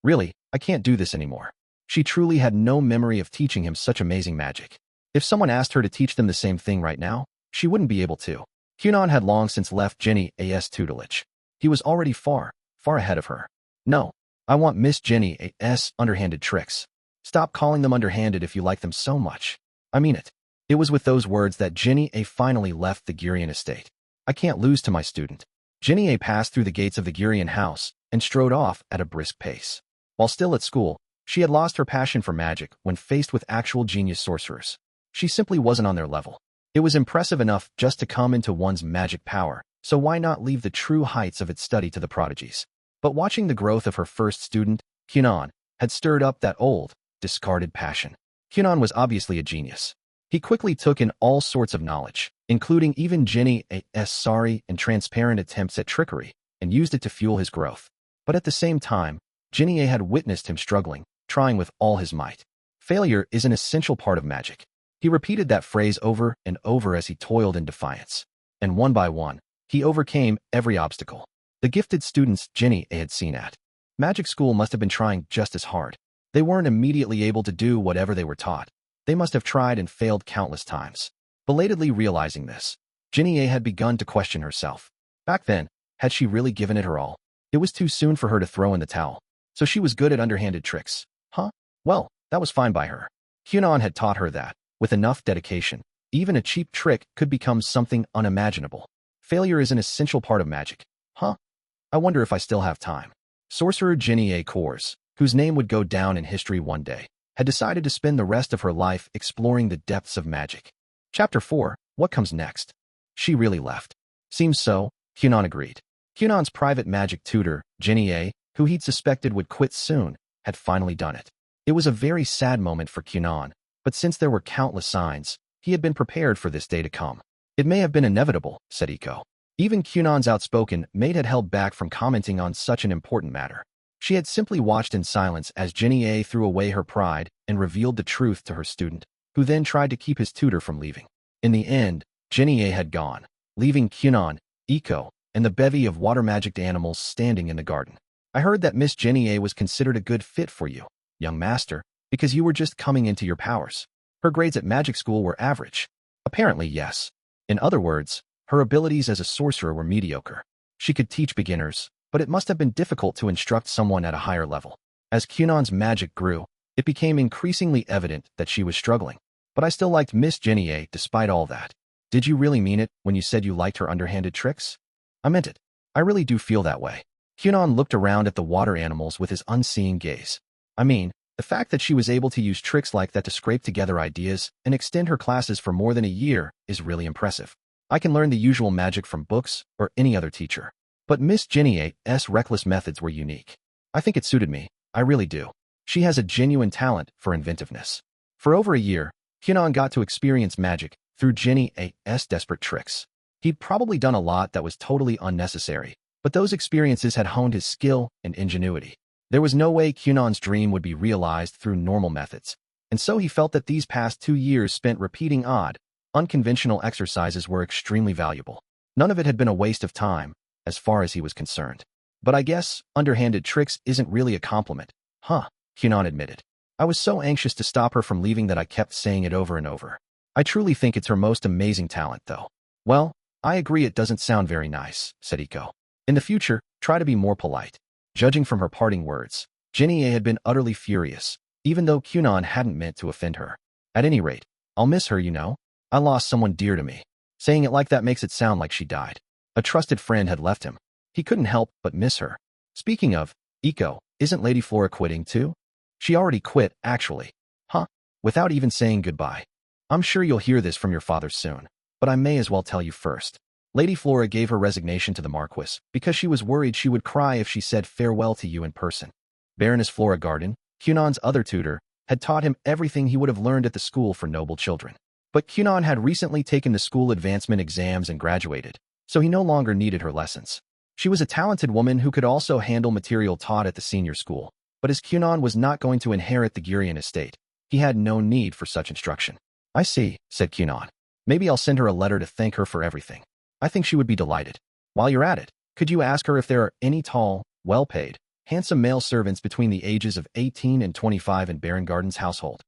Really, I can't do this anymore. She truly had no memory of teaching him such amazing magic. If someone asked her to teach them the same thing right now, she wouldn't be able to. Kunon had long since left Jinie's tutelage. He was already far, far ahead of her. No, I want Miss Jinie's underhanded tricks. Stop calling them underhanded if you like them so much. I mean it. It was with those words that Jinie finally left the Gurion estate. I can't lose to my student. Jinie passed through the gates of the Gurion house and strode off at a brisk pace. While still at school, she had lost her passion for magic when faced with actual genius sorcerers. She simply wasn't on their level. It was impressive enough just to come into one's magic power, so why not leave the true heights of its study to the prodigies? But watching the growth of her first student, Kunon, had stirred up that old, discarded passion. Kunon was obviously a genius. He quickly took in all sorts of knowledge, including even Jinie's sorry and transparent attempts at trickery, and used it to fuel his growth. But at the same time, Jinie had witnessed him struggling, trying with all his might. Failure is an essential part of magic. He repeated that phrase over and over as he toiled in defiance. And one by one, he overcame every obstacle. The gifted students Jinie had seen at magic school must have been trying just as hard. They weren't immediately able to do whatever they were taught. They must have tried and failed countless times. Belatedly realizing this, Jinie had begun to question herself. Back then, had she really given it her all? It was too soon for her to throw in the towel. So she was good at underhanded tricks. Huh? Well, that was fine by her. Kunon had taught her that, with enough dedication, even a cheap trick could become something unimaginable. Failure is an essential part of magic. Huh? I wonder if I still have time. Sorcerer Jinie Kors, whose name would go down in history one day, had decided to spend the rest of her life exploring the depths of magic. Chapter 4, What Comes Next? She really left. Seems so, Kunon agreed. Kunon's private magic tutor, Jinie, who he'd suspected would quit soon, had finally done it. It was a very sad moment for Kunon, but since there were countless signs, he had been prepared for this day to come. It may have been inevitable, said Iko. Even Kunon's outspoken mate had held back from commenting on such an important matter. She had simply watched in silence as Jinie threw away her pride and revealed the truth to her student, who then tried to keep his tutor from leaving. In the end, Jinie had gone, leaving Kunon, Iko, and the bevy of water-magicked animals standing in the garden. I heard that Miss Jenny A was considered a good fit for you, young master, because you were just coming into your powers. Her grades at magic school were average. Apparently, yes. In other words, her abilities as a sorcerer were mediocre. She could teach beginners, but it must have been difficult to instruct someone at a higher level. As Kunon's magic grew, it became increasingly evident that she was struggling. But I still liked Miss Jenny A despite all that. Did you really mean it when you said you liked her underhanded tricks? I meant it. I really do feel that way. Kunon looked around at the water animals with his unseeing gaze. I mean, the fact that she was able to use tricks like that to scrape together ideas and extend her classes for more than a year is really impressive. I can learn the usual magic from books or any other teacher. But Miss Jenny A's reckless methods were unique. I think it suited me. I really do. She has a genuine talent for inventiveness. For over a year, Kunon got to experience magic through Jenny A's desperate tricks. He'd probably done a lot that was totally unnecessary, but those experiences had honed his skill and ingenuity. There was no way Kunon's dream would be realized through normal methods, and so he felt that these past 2 years spent repeating odd, unconventional exercises were extremely valuable. None of it had been a waste of time, as far as he was concerned. But I guess underhanded tricks isn't really a compliment, huh? Kunon admitted. I was so anxious to stop her from leaving that I kept saying it over and over. I truly think it's her most amazing talent, though. Well, I agree it doesn't sound very nice, said Iko. In the future, try to be more polite. Judging from her parting words, Jenny A had been utterly furious, even though Kunon hadn't meant to offend her. At any rate, I'll miss her, you know. I lost someone dear to me. Saying it like that makes it sound like she died. A trusted friend had left him. He couldn't help but miss her. Speaking of, Iko, isn't Lady Flora quitting too? She already quit, actually. Huh? Without even saying goodbye. I'm sure you'll hear this from your father soon, but I may as well tell you first. Lady Flora gave her resignation to the Marquis because she was worried she would cry if she said farewell to you in person. Baroness Flora Garden, Kunon's other tutor, had taught him everything he would have learned at the school for noble children. But Kunon had recently taken the school advancement exams and graduated, so he no longer needed her lessons. She was a talented woman who could also handle material taught at the senior school, but as Kunon was not going to inherit the Gurion estate, he had no need for such instruction. I see, said Kunon. Maybe I'll send her a letter to thank her for everything. I think she would be delighted. While you're at it, could you ask her if there are any tall, well-paid, handsome male servants between the ages of 18 and 25 in Baron Garden's household?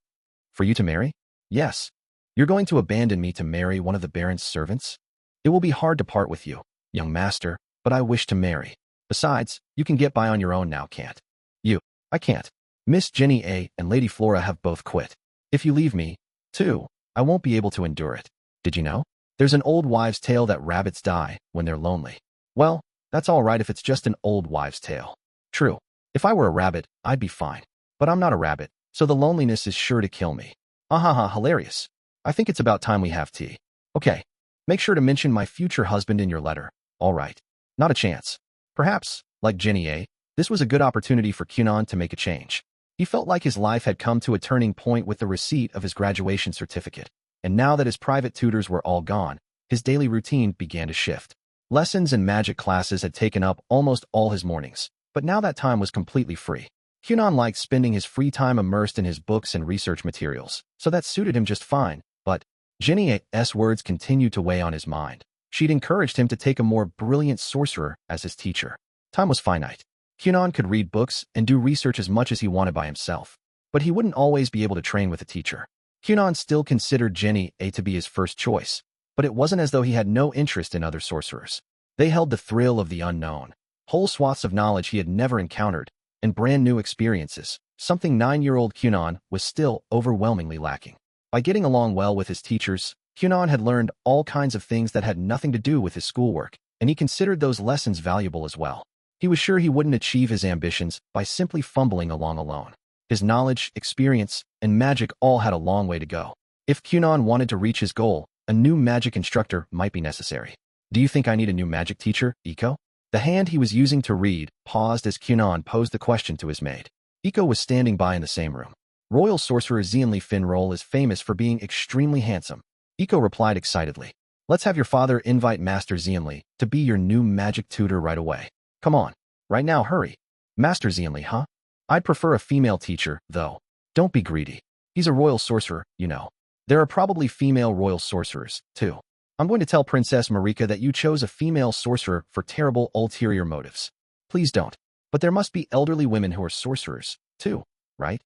For you to marry? Yes. You're going to abandon me to marry one of the Baron's servants? It will be hard to part with you, young master, but I wish to marry. Besides, you can get by on your own now, can't you? I can't. Miss Jenny A and Lady Flora have both quit. If you leave me, too, I won't be able to endure it. Did you know? There's an old wives' tale that rabbits die when they're lonely. Well, that's all right if it's just an old wives' tale. True. If I were a rabbit, I'd be fine. But I'm not a rabbit, so the loneliness is sure to kill me. Ahaha, hilarious. I think it's about time we have tea. Okay. Make sure to mention my future husband in your letter. All right. Not a chance. Perhaps, like Jenny A, this was a good opportunity for Kunon to make a change. He felt like his life had come to a turning point with the receipt of his graduation certificate. And now that his private tutors were all gone, his daily routine began to shift. Lessons and magic classes had taken up almost all his mornings, but now that time was completely free. Kunon liked spending his free time immersed in his books and research materials, so that suited him just fine, but Jenny A's words continued to weigh on his mind. She'd encouraged him to take a more brilliant sorcerer as his teacher. Time was finite. Kunon could read books and do research as much as he wanted by himself, but he wouldn't always be able to train with a teacher. Kunon still considered Jenny A to be his first choice, but it wasn't as though he had no interest in other sorcerers. They held the thrill of the unknown, whole swaths of knowledge he had never encountered, and brand new experiences, something 9-year-old Kunon was still overwhelmingly lacking. By getting along well with his teachers, Kunon had learned all kinds of things that had nothing to do with his schoolwork, and he considered those lessons valuable as well. He was sure he wouldn't achieve his ambitions by simply fumbling along alone. His knowledge, experience, and magic all had a long way to go. If Kunon wanted to reach his goal, a new magic instructor might be necessary. Do you think I need a new magic teacher, Iko? The hand he was using to read paused as Kunon posed the question to his maid. Iko was standing by in the same room. Royal sorcerer Xianli Finroll is famous for being extremely handsome. Iko replied excitedly. Let's have your father invite Master Xianli to be your new magic tutor right away. Come on. Right now, hurry. Master Xianli, huh? I'd prefer a female teacher, though. Don't be greedy. He's a royal sorcerer, you know. There are probably female royal sorcerers, too. I'm going to tell Princess Marika that you chose a female sorcerer for terrible ulterior motives. Please don't. But there must be elderly women who are sorcerers, too, right?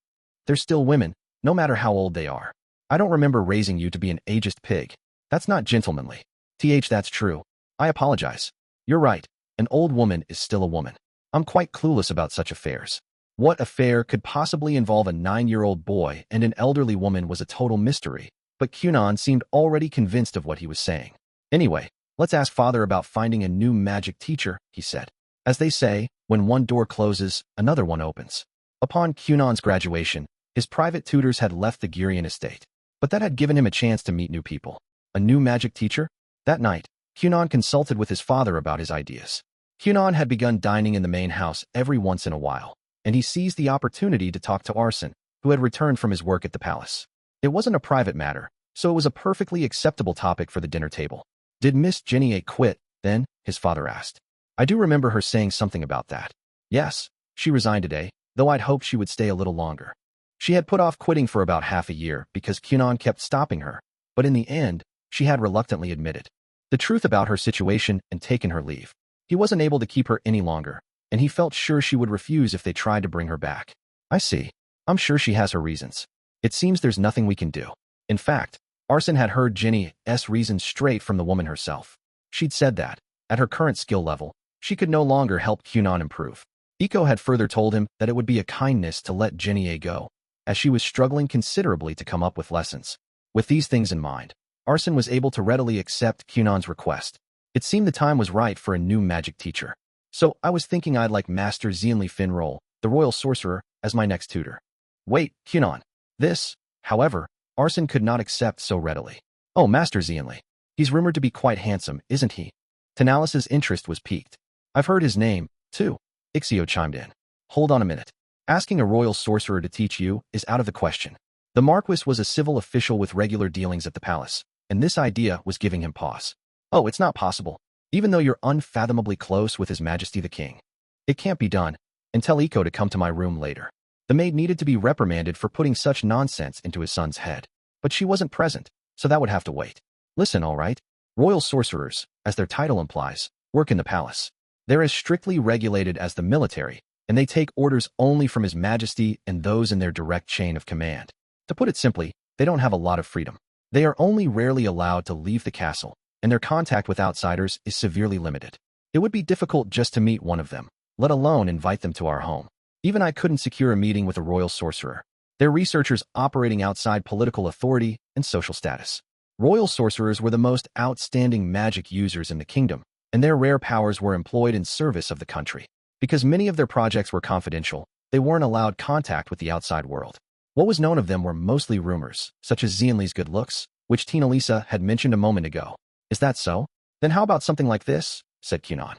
They're still women, no matter how old they are. I don't remember raising you to be an ageist pig. That's not gentlemanly. That's true. I apologize. You're right. An old woman is still a woman. I'm quite clueless about such affairs. What affair could possibly involve a 9-year-old boy and an elderly woman was a total mystery, but Kunon seemed already convinced of what he was saying. Anyway, let's ask Father about finding a new magic teacher, he said. As they say, when one door closes, another one opens. Upon Kunon's graduation, his private tutors had left the Gurion estate, but that had given him a chance to meet new people. A new magic teacher? That night, Kunon consulted with his father about his ideas. Kunon had begun dining in the main house every once in a while, and he seized the opportunity to talk to Arsene, who had returned from his work at the palace. It wasn't a private matter, so it was a perfectly acceptable topic for the dinner table. Did Miss Jenny quit, then? His father asked. I do remember her saying something about that. Yes, she resigned today, though I'd hoped she would stay a little longer. She had put off quitting for about half a year because Kunon kept stopping her, but in the end, she had reluctantly admitted the truth about her situation and taken her leave. He wasn't able to keep her any longer, and he felt sure she would refuse if they tried to bring her back. I see. I'm sure she has her reasons. It seems there's nothing we can do. In fact, Arsene had heard Jenny's reasons straight from the woman herself. She'd said that, at her current skill level, she could no longer help Kunon improve. Iko had further told him that it would be a kindness to let Jenny go, as she was struggling considerably to come up with lessons. With these things in mind, Arsene was able to readily accept Kunon's request. It seemed the time was right for a new magic teacher. So I was thinking I'd like Master Xianli Finroll, the royal sorcerer, as my next tutor. Wait, Kunon. This, however, Arsene could not accept so readily. Oh, Master Xianli. He's rumored to be quite handsome, isn't he? Tanalis's interest was piqued. I've heard his name, too. Ixio chimed in. Hold on a minute. Asking a royal sorcerer to teach you is out of the question. The Marquis was a civil official with regular dealings at the palace, and this idea was giving him pause. Oh, it's not possible, even though you're unfathomably close with His Majesty the King. It can't be done, and tell Iko to come to my room later. The maid needed to be reprimanded for putting such nonsense into his son's head, but she wasn't present, so that would have to wait. Listen, all right? Royal sorcerers, as their title implies, work in the palace. They're as strictly regulated as the military, and they take orders only from His Majesty and those in their direct chain of command. To put it simply, they don't have a lot of freedom. They are only rarely allowed to leave the castle, and their contact with outsiders is severely limited. It would be difficult just to meet one of them, let alone invite them to our home. Even I couldn't secure a meeting with a royal sorcerer. They're researchers operating outside political authority and social status. Royal sorcerers were the most outstanding magic users in the kingdom, and their rare powers were employed in service of the country. Because many of their projects were confidential, they weren't allowed contact with the outside world. What was known of them were mostly rumors, such as Xianli's good looks, which Tinalisa had mentioned a moment ago. Is that so? Then how about something like this? Said Kunon.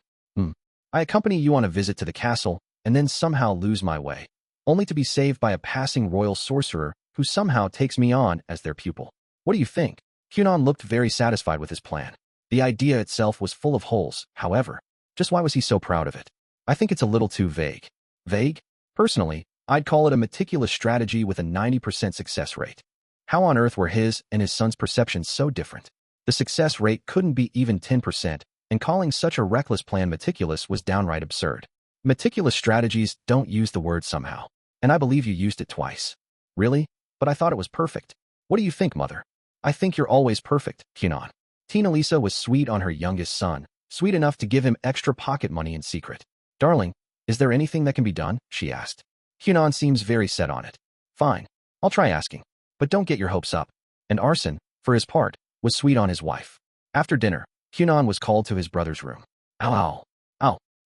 I accompany you on a visit to the castle, and then somehow lose my way, only to be saved by a passing royal sorcerer who somehow takes me on as their pupil. What do you think? Kunon looked very satisfied with his plan. The idea itself was full of holes, however. Just why was he so proud of it? I think it's a little too vague. Vague? Personally, I'd call it a meticulous strategy with a 90% success rate. How on earth were his and his son's perceptions so different? The success rate couldn't be even 10%, and calling such a reckless plan meticulous was downright absurd. Meticulous strategies don't use the word somehow, and I believe you used it twice. Really? But I thought it was perfect. What do you think, mother? I think you're always perfect, Kunon. Tinalisa was sweet on her youngest son, sweet enough to give him extra pocket money in secret. Darling, is there anything that can be done? She asked. Kunon seems very set on it. Fine, I'll try asking, but don't get your hopes up. And Arsene, for his part, was sweet on his wife. After dinner, Kunon was called to his brother's room. Ow,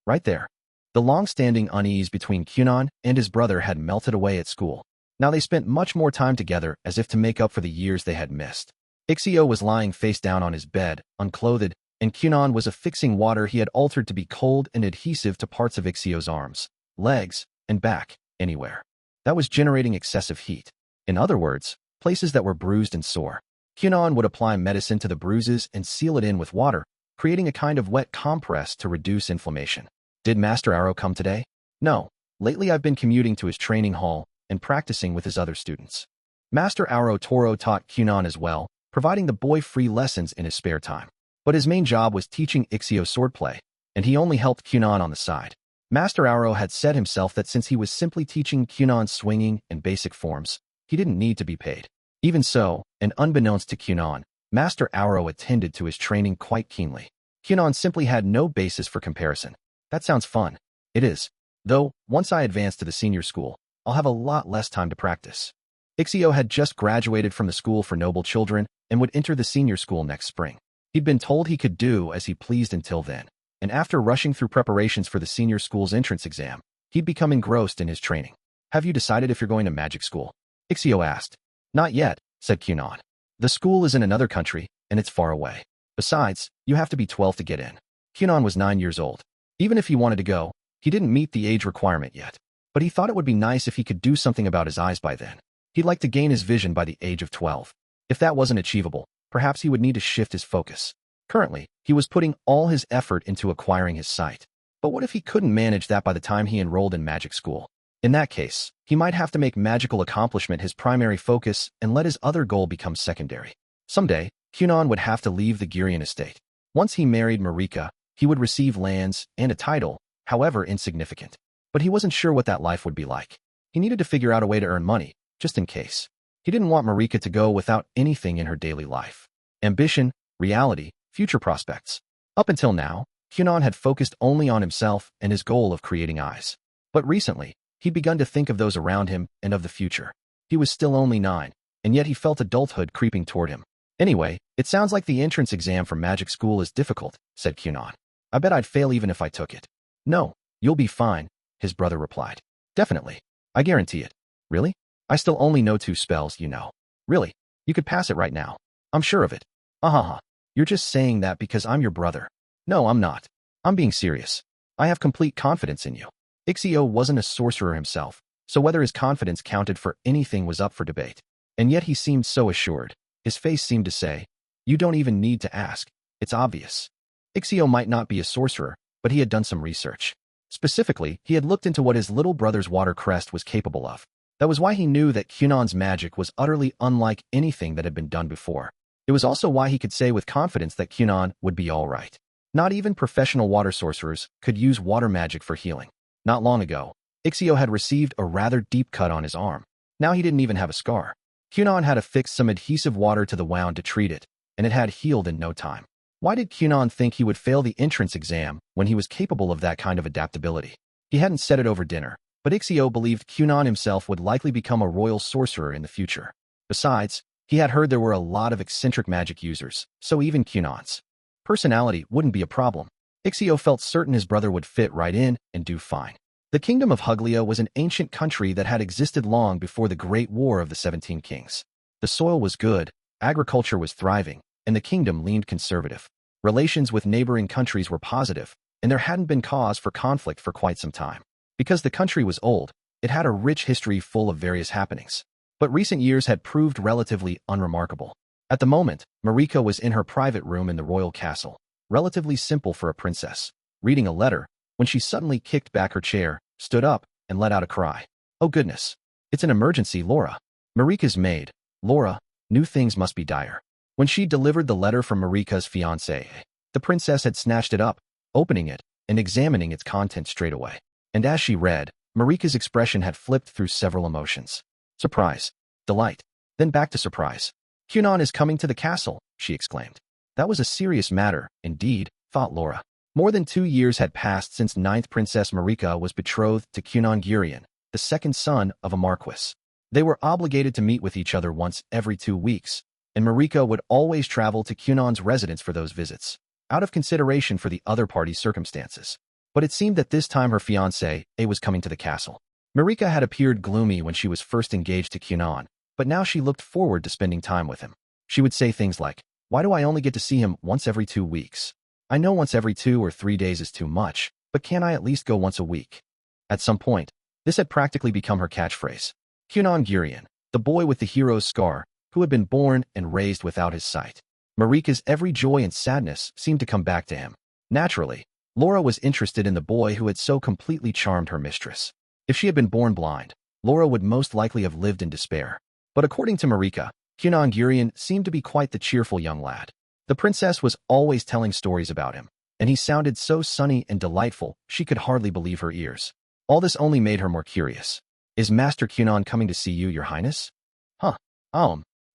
right there. The long-standing unease between Kunon and his brother had melted away at school. Now they spent much more time together as if to make up for the years they had missed. Ixio was lying face down on his bed, unclothed, and Kunon was affixing water he had altered to be cold and adhesive to parts of Ixio's arms, legs, and back, anywhere. That was generating excessive heat. In other words, places that were bruised and sore. Kunon would apply medicine to the bruises and seal it in with water, creating a kind of wet compress to reduce inflammation. Did Master Arrow come today? No. Lately I've been commuting to his training hall and practicing with his other students. Master Arrow Toro taught Kunon as well, providing the boy free lessons in his spare time. But his main job was teaching Ixio swordplay, and he only helped Kunon on the side. Master Auro had said himself that since he was simply teaching Kunon swinging and basic forms, he didn't need to be paid. Even so, and unbeknownst to Kunon, Master Auro attended to his training quite keenly. Kunon simply had no basis for comparison. That sounds fun. It is. Though, once I advance to the senior school, I'll have a lot less time to practice. Ixio had just graduated from the school for noble children and would enter the senior school next spring. He'd been told he could do as he pleased until then, and after rushing through preparations for the senior school's entrance exam, he'd become engrossed in his training. Have you decided if you're going to magic school? Ixio asked. Not yet, said Kunon. The school is in another country, and it's far away. Besides, you have to be 12 to get in. Kunon was 9 years old. Even if he wanted to go, he didn't meet the age requirement yet. But he thought it would be nice if he could do something about his eyes by then. He'd like to gain his vision by the age of 12. If that wasn't achievable, perhaps he would need to shift his focus. Currently, he was putting all his effort into acquiring his sight. But what if he couldn't manage that by the time he enrolled in magic school? In that case, he might have to make magical accomplishment his primary focus and let his other goal become secondary. Someday, Kunon would have to leave the Gurion estate. Once he married Marika, he would receive lands and a title, however insignificant. But he wasn't sure what that life would be like. He needed to figure out a way to earn money, just in case. He didn't want Marika to go without anything in her daily life. Ambition, reality, future prospects. Up until now, Kunon had focused only on himself and his goal of creating eyes. But recently, he'd begun to think of those around him and of the future. He was still only 9, and yet he felt adulthood creeping toward him. Anyway, it sounds like the entrance exam for magic school is difficult, said Kunon. I bet I'd fail even if I took it. No, you'll be fine, his brother replied. Definitely. I guarantee it. Really? I still only know 2 spells, you know. Really? You could pass it right now. I'm sure of it. Ahaha. You're just saying that because I'm your brother. No, I'm not. I'm being serious. I have complete confidence in you. Ixio wasn't a sorcerer himself, so whether his confidence counted for anything was up for debate. And yet he seemed so assured. His face seemed to say, you don't even need to ask. It's obvious. Ixio might not be a sorcerer, but he had done some research. Specifically, he had looked into what his little brother's water crest was capable of. That was why he knew that Kunon's magic was utterly unlike anything that had been done before. It was also why he could say with confidence that Kunon would be all right. Not even professional water sorcerers could use water magic for healing. Not long ago, Ixio had received a rather deep cut on his arm. Now he didn't even have a scar. Kunon had affixed some adhesive water to the wound to treat it, and it had healed in no time. Why did Kunon think he would fail the entrance exam when he was capable of that kind of adaptability? He hadn't said it over dinner, but Ixio believed Kunon himself would likely become a royal sorcerer in the future. Besides, he had heard there were a lot of eccentric magic users, so even Kunon's personality wouldn't be a problem. Ixio felt certain his brother would fit right in and do fine. The kingdom of Huglia was an ancient country that had existed long before the Great War of the 17 Kings. The soil was good, agriculture was thriving, and the kingdom leaned conservative. Relations with neighboring countries were positive, and there hadn't been cause for conflict for quite some time. Because the country was old, it had a rich history full of various happenings. But recent years had proved relatively unremarkable. At the moment, Marika was in her private room in the royal castle, relatively simple for a princess, reading a letter, when she suddenly kicked back her chair, stood up, and let out a cry. Oh goodness. It's an emergency, Laura. Marika's maid, Laura, knew things must be dire. When she delivered the letter from Marika's fiancé, the princess had snatched it up, opening it, and examining its contents straight away. And as she read, Marika's expression had flipped through several emotions. Surprise, delight, then back to surprise. Kunon is coming to the castle, she exclaimed. That was a serious matter, indeed, thought Laura. More than 2 years had passed since 9th Princess Marika was betrothed to Kunon Gurion, the second son of a marquis. They were obligated to meet with each other once every 2 weeks, and Marika would always travel to Kunon's residence for those visits, out of consideration for the other party's circumstances. But it seemed that this time her fiancé was coming to the castle. Marika had appeared gloomy when she was first engaged to Kunon, but now she looked forward to spending time with him. She would say things like, why do I only get to see him once every 2 weeks? I know once every 2 or 3 days is too much, but can I at least go once a week? At some point, this had practically become her catchphrase. Kunon Gurion, the boy with the hero's scar, who had been born and raised without his sight. Marika's every joy and sadness seemed to come back to him. Naturally, Laura was interested in the boy who had so completely charmed her mistress. If she had been born blind, Laura would most likely have lived in despair. But according to Marika, Kunon Gurion seemed to be quite the cheerful young lad. The princess was always telling stories about him, and he sounded so sunny and delightful she could hardly believe her ears. All this only made her more curious. Is Master Kunon coming to see you, your highness? Huh.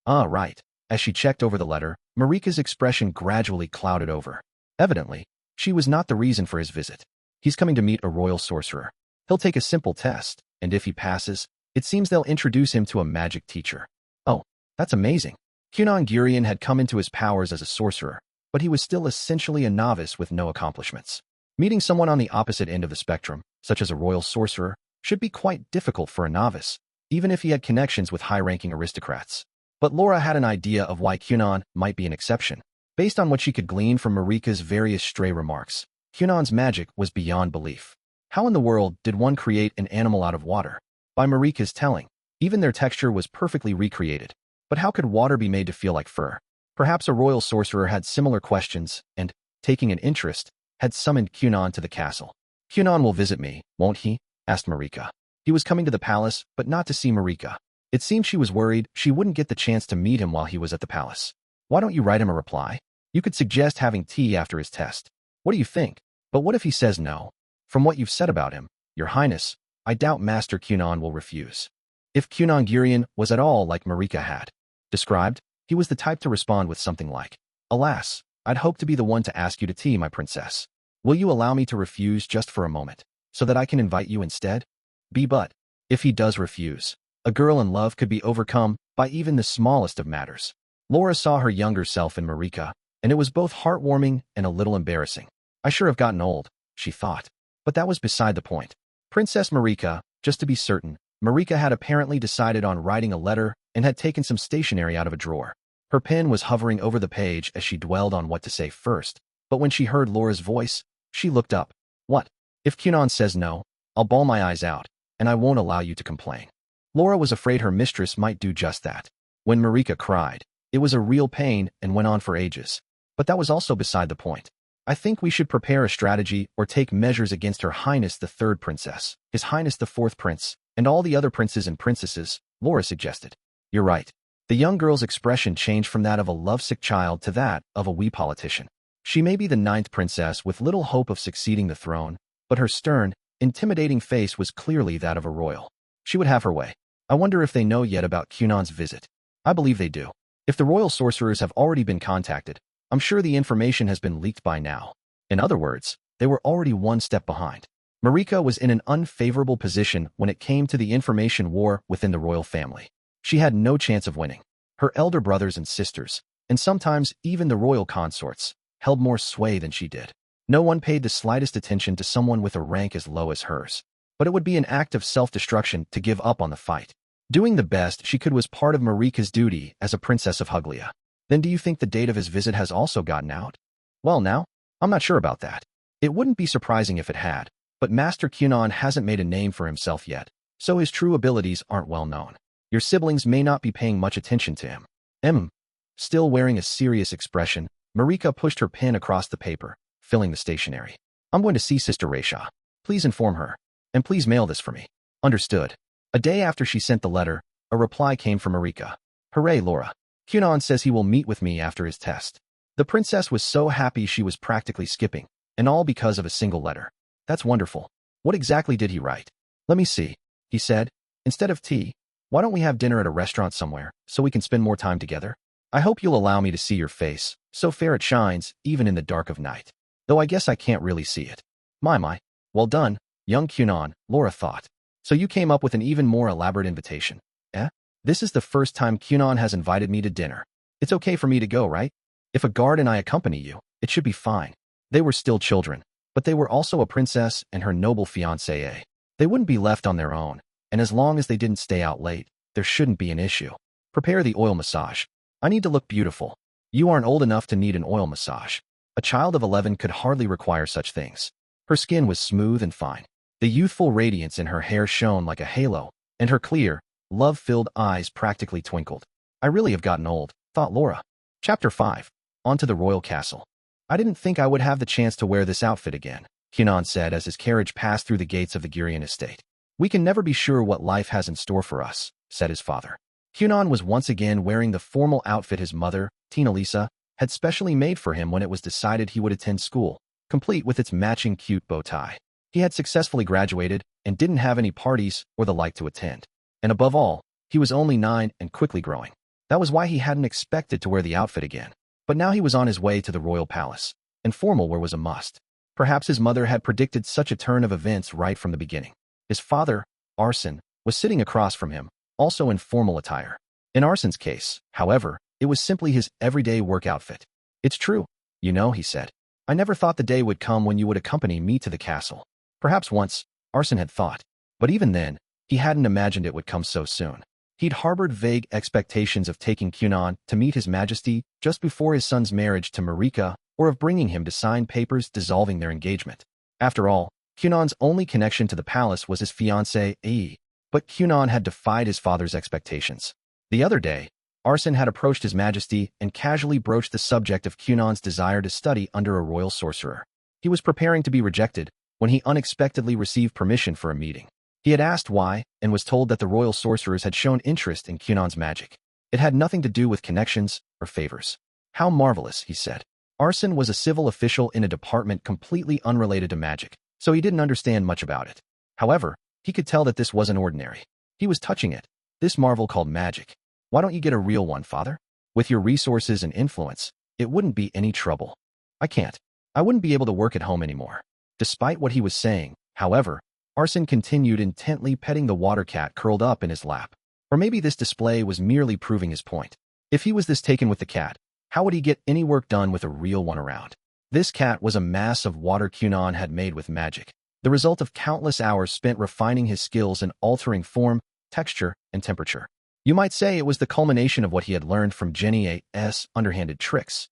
Right. As she checked over the letter, Marika's expression gradually clouded over. Evidently, she was not the reason for his visit. He's coming to meet a royal sorcerer. He'll take a simple test, and if he passes, it seems they'll introduce him to a magic teacher. Oh, that's amazing. Kunon Gurion had come into his powers as a sorcerer, but he was still essentially a novice with no accomplishments. Meeting someone on the opposite end of the spectrum, such as a royal sorcerer, should be quite difficult for a novice, even if he had connections with high-ranking aristocrats. But Laura had an idea of why Kunon might be an exception. Based on what she could glean from Marika's various stray remarks, Kunon's magic was beyond belief. How in the world did one create an animal out of water? By Marika's telling, even their texture was perfectly recreated. But how could water be made to feel like fur? Perhaps a royal sorcerer had similar questions and, taking an interest, had summoned Kunon to the castle. Kunon will visit me, won't he? Asked Marika. He was coming to the palace, but not to see Marika. It seemed she was worried she wouldn't get the chance to meet him while he was at the palace. Why don't you write him a reply? You could suggest having tea after his test. What do you think? But what if he says no? From what you've said about him, your highness, I doubt Master Kunon will refuse. If Kunon Gurion was at all like Marika had described, he was the type to respond with something like, Alas, I'd hoped to be the one to ask you to tea, my princess. Will you allow me to refuse just for a moment, so that I can invite you instead? But, if he does refuse, a girl in love could be overcome by even the smallest of matters. Laura saw her younger self in Marika, and it was both heartwarming and a little embarrassing. I sure have gotten old, she thought. But that was beside the point. Princess Marika, just to be certain, Marika had apparently decided on writing a letter and had taken some stationery out of a drawer. Her pen was hovering over the page as she dwelled on what to say first, but when she heard Laura's voice, she looked up. What? If Kunon says no, I'll bawl my eyes out, and I won't allow you to complain. Laura was afraid her mistress might do just that. When Marika cried, it was a real pain and went on for ages. But that was also beside the point. I think we should prepare a strategy or take measures against Her Highness the Third Princess, His Highness the Fourth Prince, and all the other princes and princesses, Laura suggested. You're right. The young girl's expression changed from that of a lovesick child to that of a wee politician. She may be the ninth princess with little hope of succeeding the throne, but her stern, intimidating face was clearly that of a royal. She would have her way. I wonder if they know yet about Kunon's visit. I believe they do. If the royal sorcerers have already been contacted, I'm sure the information has been leaked by now. In other words, they were already one step behind. Marika was in an unfavorable position when it came to the information war within the royal family. She had no chance of winning. Her elder brothers and sisters, and sometimes even the royal consorts, held more sway than she did. No one paid the slightest attention to someone with a rank as low as hers. But it would be an act of self-destruction to give up on the fight. Doing the best she could was part of Marika's duty as a princess of Huglia. Then do you think the date of his visit has also gotten out? Well now, I'm not sure about that. It wouldn't be surprising if it had, but Master Kunon hasn't made a name for himself yet, so his true abilities aren't well known. Your siblings may not be paying much attention to him. Still wearing a serious expression, Marika pushed her pen across the paper, filling the stationery. I'm going to see Sister Raisha. Please inform her. And please mail this for me. Understood. A day after she sent the letter, a reply came from Marika. Hooray, Laura. Kunon says he will meet with me after his test. The princess was so happy she was practically skipping, and all because of a single letter. That's wonderful. What exactly did he write? Let me see, he said. Instead of tea, why don't we have dinner at a restaurant somewhere, so we can spend more time together? I hope you'll allow me to see your face, so fair it shines, even in the dark of night. Though I guess I can't really see it. My. Well done, young Kunon, Laura thought. So you came up with an even more elaborate invitation, eh? This is the first time Kunon has invited me to dinner. It's okay for me to go, right? If a guard and I accompany you, it should be fine. They were still children, but they were also a princess and her noble fiancé. They wouldn't be left on their own, and as long as they didn't stay out late, there shouldn't be an issue. Prepare the oil massage. I need to look beautiful. You aren't old enough to need an oil massage. A child of 11 could hardly require such things. Her skin was smooth and fine. The youthful radiance in her hair shone like a halo, and her clear, love-filled eyes practically twinkled. I really have gotten old, thought Laura. Chapter 5. On to the royal castle. I didn't think I would have the chance to wear this outfit again, Kunon said as his carriage passed through the gates of the Gurion estate. We can never be sure what life has in store for us, said his father. Kunon was once again wearing the formal outfit his mother, Tina Lisa, had specially made for him when it was decided he would attend school, complete with its matching cute bow tie. He had successfully graduated and didn't have any parties or the like to attend. And above all, he was only 9 and quickly growing. That was why he hadn't expected to wear the outfit again. But now he was on his way to the royal palace, and formal wear was a must. Perhaps his mother had predicted such a turn of events right from the beginning. His father, Arsene, was sitting across from him, also in formal attire. In Arsene's case, however, it was simply his everyday work outfit. "It's true, you know," he said. "I never thought the day would come when you would accompany me to the castle." Perhaps once, Arsene had thought, but even then, he hadn't imagined it would come so soon. He'd harbored vague expectations of taking Kunon to meet His Majesty just before his son's marriage to Marika, or of bringing him to sign papers dissolving their engagement. After all, Kunon's only connection to the palace was his fiancée, Ai. But Kunon had defied his father's expectations. The other day, Arsene had approached His Majesty and casually broached the subject of Kunon's desire to study under a royal sorcerer. He was preparing to be rejected when he unexpectedly received permission for a meeting. He had asked why and was told that the royal sorcerers had shown interest in Kunon's magic. It had nothing to do with connections or favors. "How marvelous," he said. Arsene was a civil official in a department completely unrelated to magic, so he didn't understand much about it. However, he could tell that this wasn't ordinary. He was touching it. This marvel called magic. "Why don't you get a real one, father? With your resources and influence, it wouldn't be any trouble." "I can't. I wouldn't be able to work at home anymore." Despite what he was saying, however, Arsene continued intently petting the water cat curled up in his lap. Or maybe this display was merely proving his point. If he was this taken with the cat, how would he get any work done with a real one around? This cat was a mass of water Kunon had made with magic, the result of countless hours spent refining his skills and altering form, texture, and temperature. You might say it was the culmination of what he had learned from Jenny A's underhanded tricks,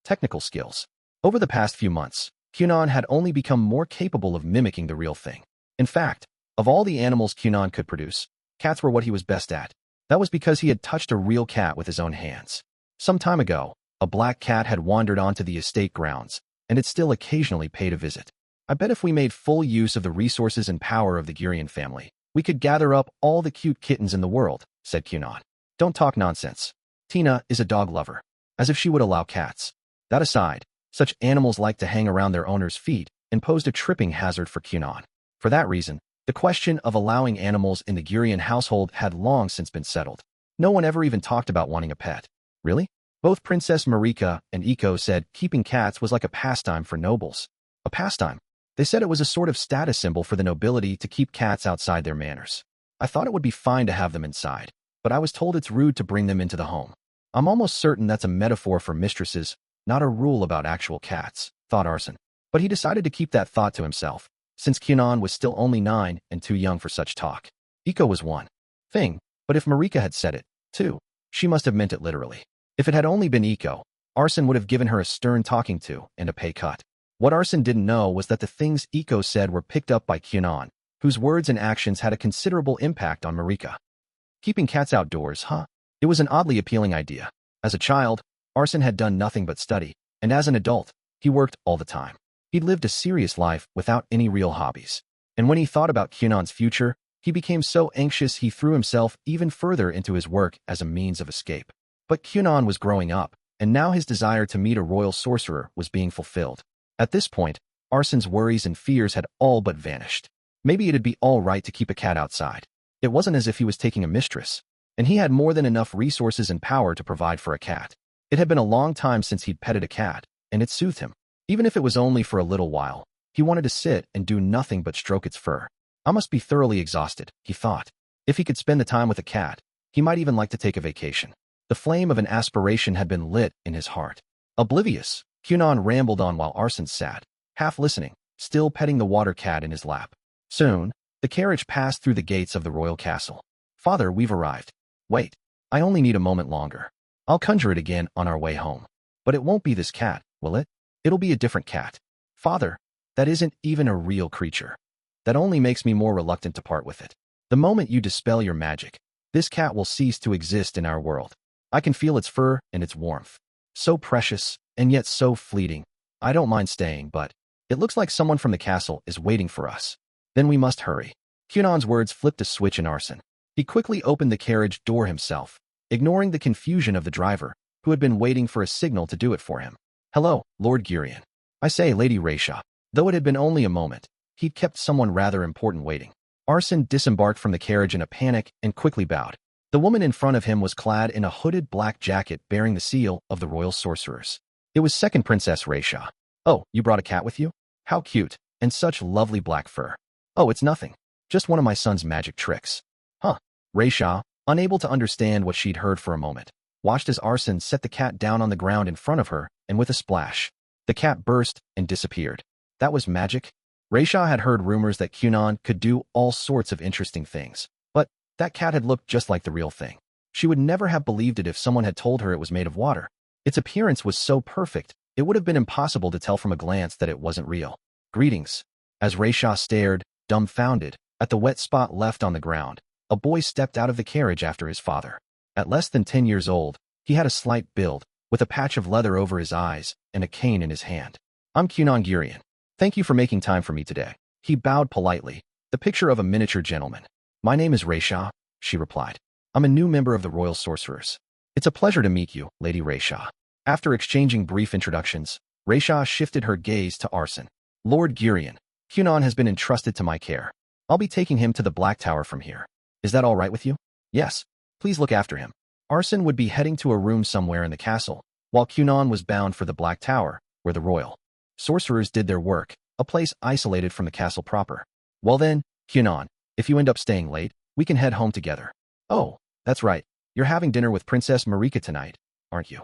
technical skills. Over the past few months, Kunon had only become more capable of mimicking the real thing. In fact, of all the animals Kunon could produce, cats were what he was best at. That was because he had touched a real cat with his own hands. Some time ago, a black cat had wandered onto the estate grounds, and it still occasionally paid a visit. "I bet if we made full use of the resources and power of the Gurion family, we could gather up all the cute kittens in the world," said Kunon. "Don't talk nonsense. Tina is a dog lover." As if she would allow cats. That aside, such animals like to hang around their owner's feet and posed a tripping hazard for Kunon. For that reason, the question of allowing animals in the Gurion household had long since been settled. No one ever even talked about wanting a pet. Really? Both Princess Marika and Iko said keeping cats was like a pastime for nobles. A pastime? They said it was a sort of status symbol for the nobility to keep cats outside their manors. I thought it would be fine to have them inside, but I was told it's rude to bring them into the home. I'm almost certain that's a metaphor for mistresses, not a rule about actual cats, thought Arsene. But he decided to keep that thought to himself, since Kunon was still only 9 and too young for such talk. Iko was one thing, but if Marika had said it, too, she must have meant it literally. If it had only been Iko, Arsene would have given her a stern talking to and a pay cut. What Arsene didn't know was that the things Iko said were picked up by Kunon, whose words and actions had a considerable impact on Marika. Keeping cats outdoors, huh? It was an oddly appealing idea. As a child, Arsene had done nothing but study, and as an adult, he worked all the time. He'd lived a serious life without any real hobbies. And when he thought about Kunon's future, he became so anxious he threw himself even further into his work as a means of escape. But Kunon was growing up, and now his desire to meet a royal sorcerer was being fulfilled. At this point, Arsene's worries and fears had all but vanished. Maybe it'd be all right to keep a cat outside. It wasn't as if he was taking a mistress, and he had more than enough resources and power to provide for a cat. It had been a long time since he'd petted a cat, and it soothed him. Even if it was only for a little while, he wanted to sit and do nothing but stroke its fur. I must be thoroughly exhausted, he thought. If he could spend the time with a cat, he might even like to take a vacation. The flame of an aspiration had been lit in his heart. Oblivious, Kunon rambled on while Arsene sat, half listening, still petting the water cat in his lap. Soon, the carriage passed through the gates of the royal castle. "Father, we've arrived." "Wait, I only need a moment longer. I'll conjure it again on our way home. But it won't be this cat, will it? It'll be a different cat." "Father, that isn't even a real creature. That only makes me more reluctant to part with it. The moment you dispel your magic, this cat will cease to exist in our world. I can feel its fur and its warmth. So precious, and yet so fleeting. I don't mind staying, but it looks like someone from the castle is waiting for us. Then we must hurry." Kunon's words flipped a switch in Arsene. He quickly opened the carriage door himself, ignoring the confusion of the driver, who had been waiting for a signal to do it for him. "Hello, Lord Gurion. I say, Lady Raisha." Though it had been only a moment, he'd kept someone rather important waiting. Arsene disembarked from the carriage in a panic and quickly bowed. The woman in front of him was clad in a hooded black jacket bearing the seal of the royal sorcerers. It was second Princess Raisha. "Oh, you brought a cat with you? How cute, and such lovely black fur." "Oh, it's nothing. Just one of my son's magic tricks." "Huh." Raisha, unable to understand what she'd heard for a moment, watched as Arsene set the cat down on the ground in front of her, and with a splash, the cat burst and disappeared. That was magic? Raisha had heard rumors that Kunon could do all sorts of interesting things, but that cat had looked just like the real thing. She would never have believed it if someone had told her it was made of water. Its appearance was so perfect, it would have been impossible to tell from a glance that it wasn't real. "Greetings." As Raisha stared, dumbfounded, at the wet spot left on the ground, a boy stepped out of the carriage after his father. At less than 10 years old, he had a slight build, with a patch of leather over his eyes and a cane in his hand. "I'm Kunon Gurion. Thank you for making time for me today." He bowed politely, the picture of a miniature gentleman. "My name is Raisha," she replied. "I'm a new member of the Royal Sorcerers." "It's a pleasure to meet you, Lady Raisha." After exchanging brief introductions, Raisha shifted her gaze to Arsene. "Lord Gurion, Kunon has been entrusted to my care. I'll be taking him to the Black Tower from here. Is that all right with you?" "Yes. Please look after him." Arsene would be heading to a room somewhere in the castle, while Kunon was bound for the Black Tower, where the royal sorcerers did their work, a place isolated from the castle proper. "Well then, Kunon, if you end up staying late, we can head home together." "Oh, that's right. You're having dinner with Princess Marika tonight, aren't you?"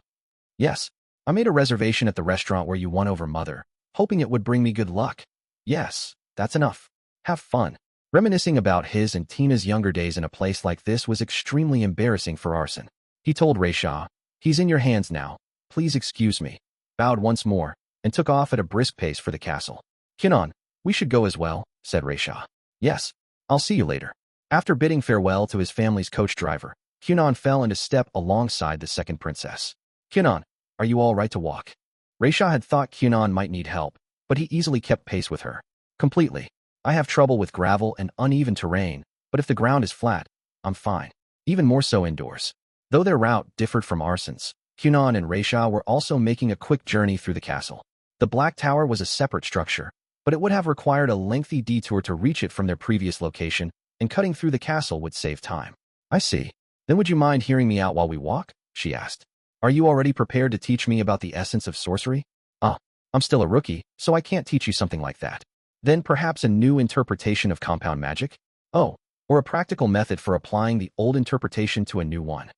"Yes. I made a reservation at the restaurant where you won over Mother, hoping it would bring me good luck." "Yes, that's enough. Have fun." Reminiscing about his and Tina's younger days in a place like this was extremely embarrassing for Arsene. He told Raisha, "He's in your hands now. Please excuse me," bowed once more, and took off at a brisk pace for the castle. "Kunon, we should go as well," said Raisha. "Yes, I'll see you later." After bidding farewell to his family's coach driver, Kunon fell into step alongside the second princess. "Kunon, are you all right to walk?" Raisha had thought Kunon might need help, but he easily kept pace with her. "Completely. I have trouble with gravel and uneven terrain, but if the ground is flat, I'm fine. Even more so indoors." Though their route differed from Arsene's, Kunon and Raisha were also making a quick journey through the castle. The Black Tower was a separate structure, but it would have required a lengthy detour to reach it from their previous location, and cutting through the castle would save time. "I see. Then would you mind hearing me out while we walk?" she asked. "Are you already prepared to teach me about the essence of sorcery?" I'm still a rookie, so I can't teach you something like that." "Then perhaps a new interpretation of compound magic?" "Oh, or a practical method for applying the old interpretation to a new one.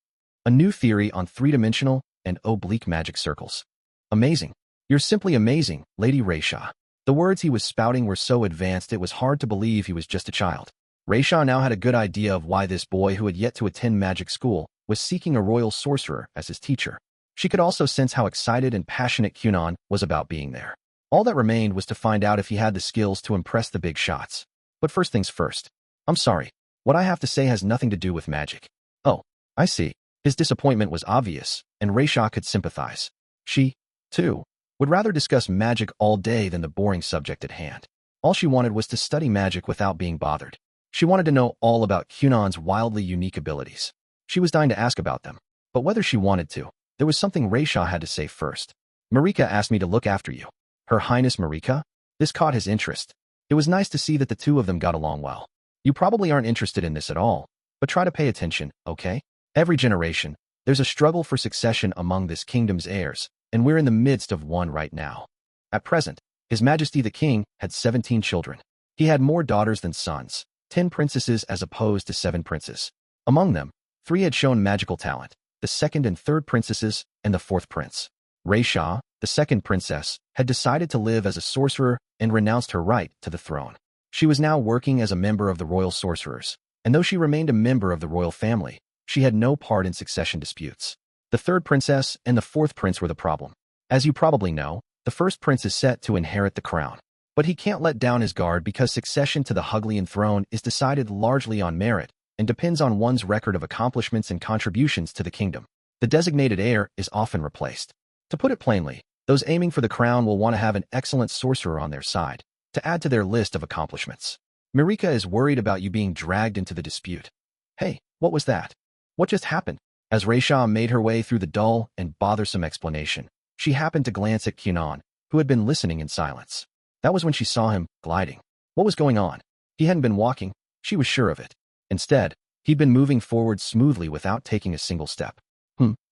A new theory on three-dimensional and oblique magic circles." "Amazing. You're simply amazing, Lady Raisha." The words he was spouting were so advanced it was hard to believe he was just a child. Raisha now had a good idea of why this boy who had yet to attend magic school was seeking a royal sorcerer as his teacher. She could also sense how excited and passionate Kunon was about being there. All that remained was to find out if he had the skills to impress the big shots. But first things first. "I'm sorry. What I have to say has nothing to do with magic." "Oh, I see." His disappointment was obvious, and Raisha could sympathize. She, too, would rather discuss magic all day than the boring subject at hand. All she wanted was to study magic without being bothered. She wanted to know all about Kunon's wildly unique abilities. She was dying to ask about them, but whether she wanted to, there was something Raisha had to say first. "Marika asked me to look after you." Her Highness Marika? This caught his interest. It was nice to see that the two of them got along well. "You probably aren't interested in this at all, but try to pay attention, okay? Every generation, there's a struggle for succession among this kingdom's heirs, and we're in the midst of one right now. At present, His Majesty the King had 17 children. He had more daughters than sons, 10 princesses as opposed to 7 princes. Among them, 3 had shown magical talent, the second and third princesses and the fourth prince. Raisha, the second princess, had decided to live as a sorcerer and renounced her right to the throne. She was now working as a member of the royal sorcerers, and though she remained a member of the royal family, she had no part in succession disputes. The third princess and the fourth prince were the problem. As you probably know, the first prince is set to inherit the crown, but he can't let down his guard because succession to the Huglian throne is decided largely on merit and depends on one's record of accomplishments and contributions to the kingdom. The designated heir is often replaced. To put it plainly, those aiming for the crown will want to have an excellent sorcerer on their side to add to their list of accomplishments. Marika is worried about you being dragged into the dispute. Hey, what was that? What just happened? As Raisha made her way through the dull and bothersome explanation, she happened to glance at Kunon, who had been listening in silence. That was when she saw him gliding. What was going on? He hadn't been walking. She was sure of it. Instead, he'd been moving forward smoothly without taking a single step.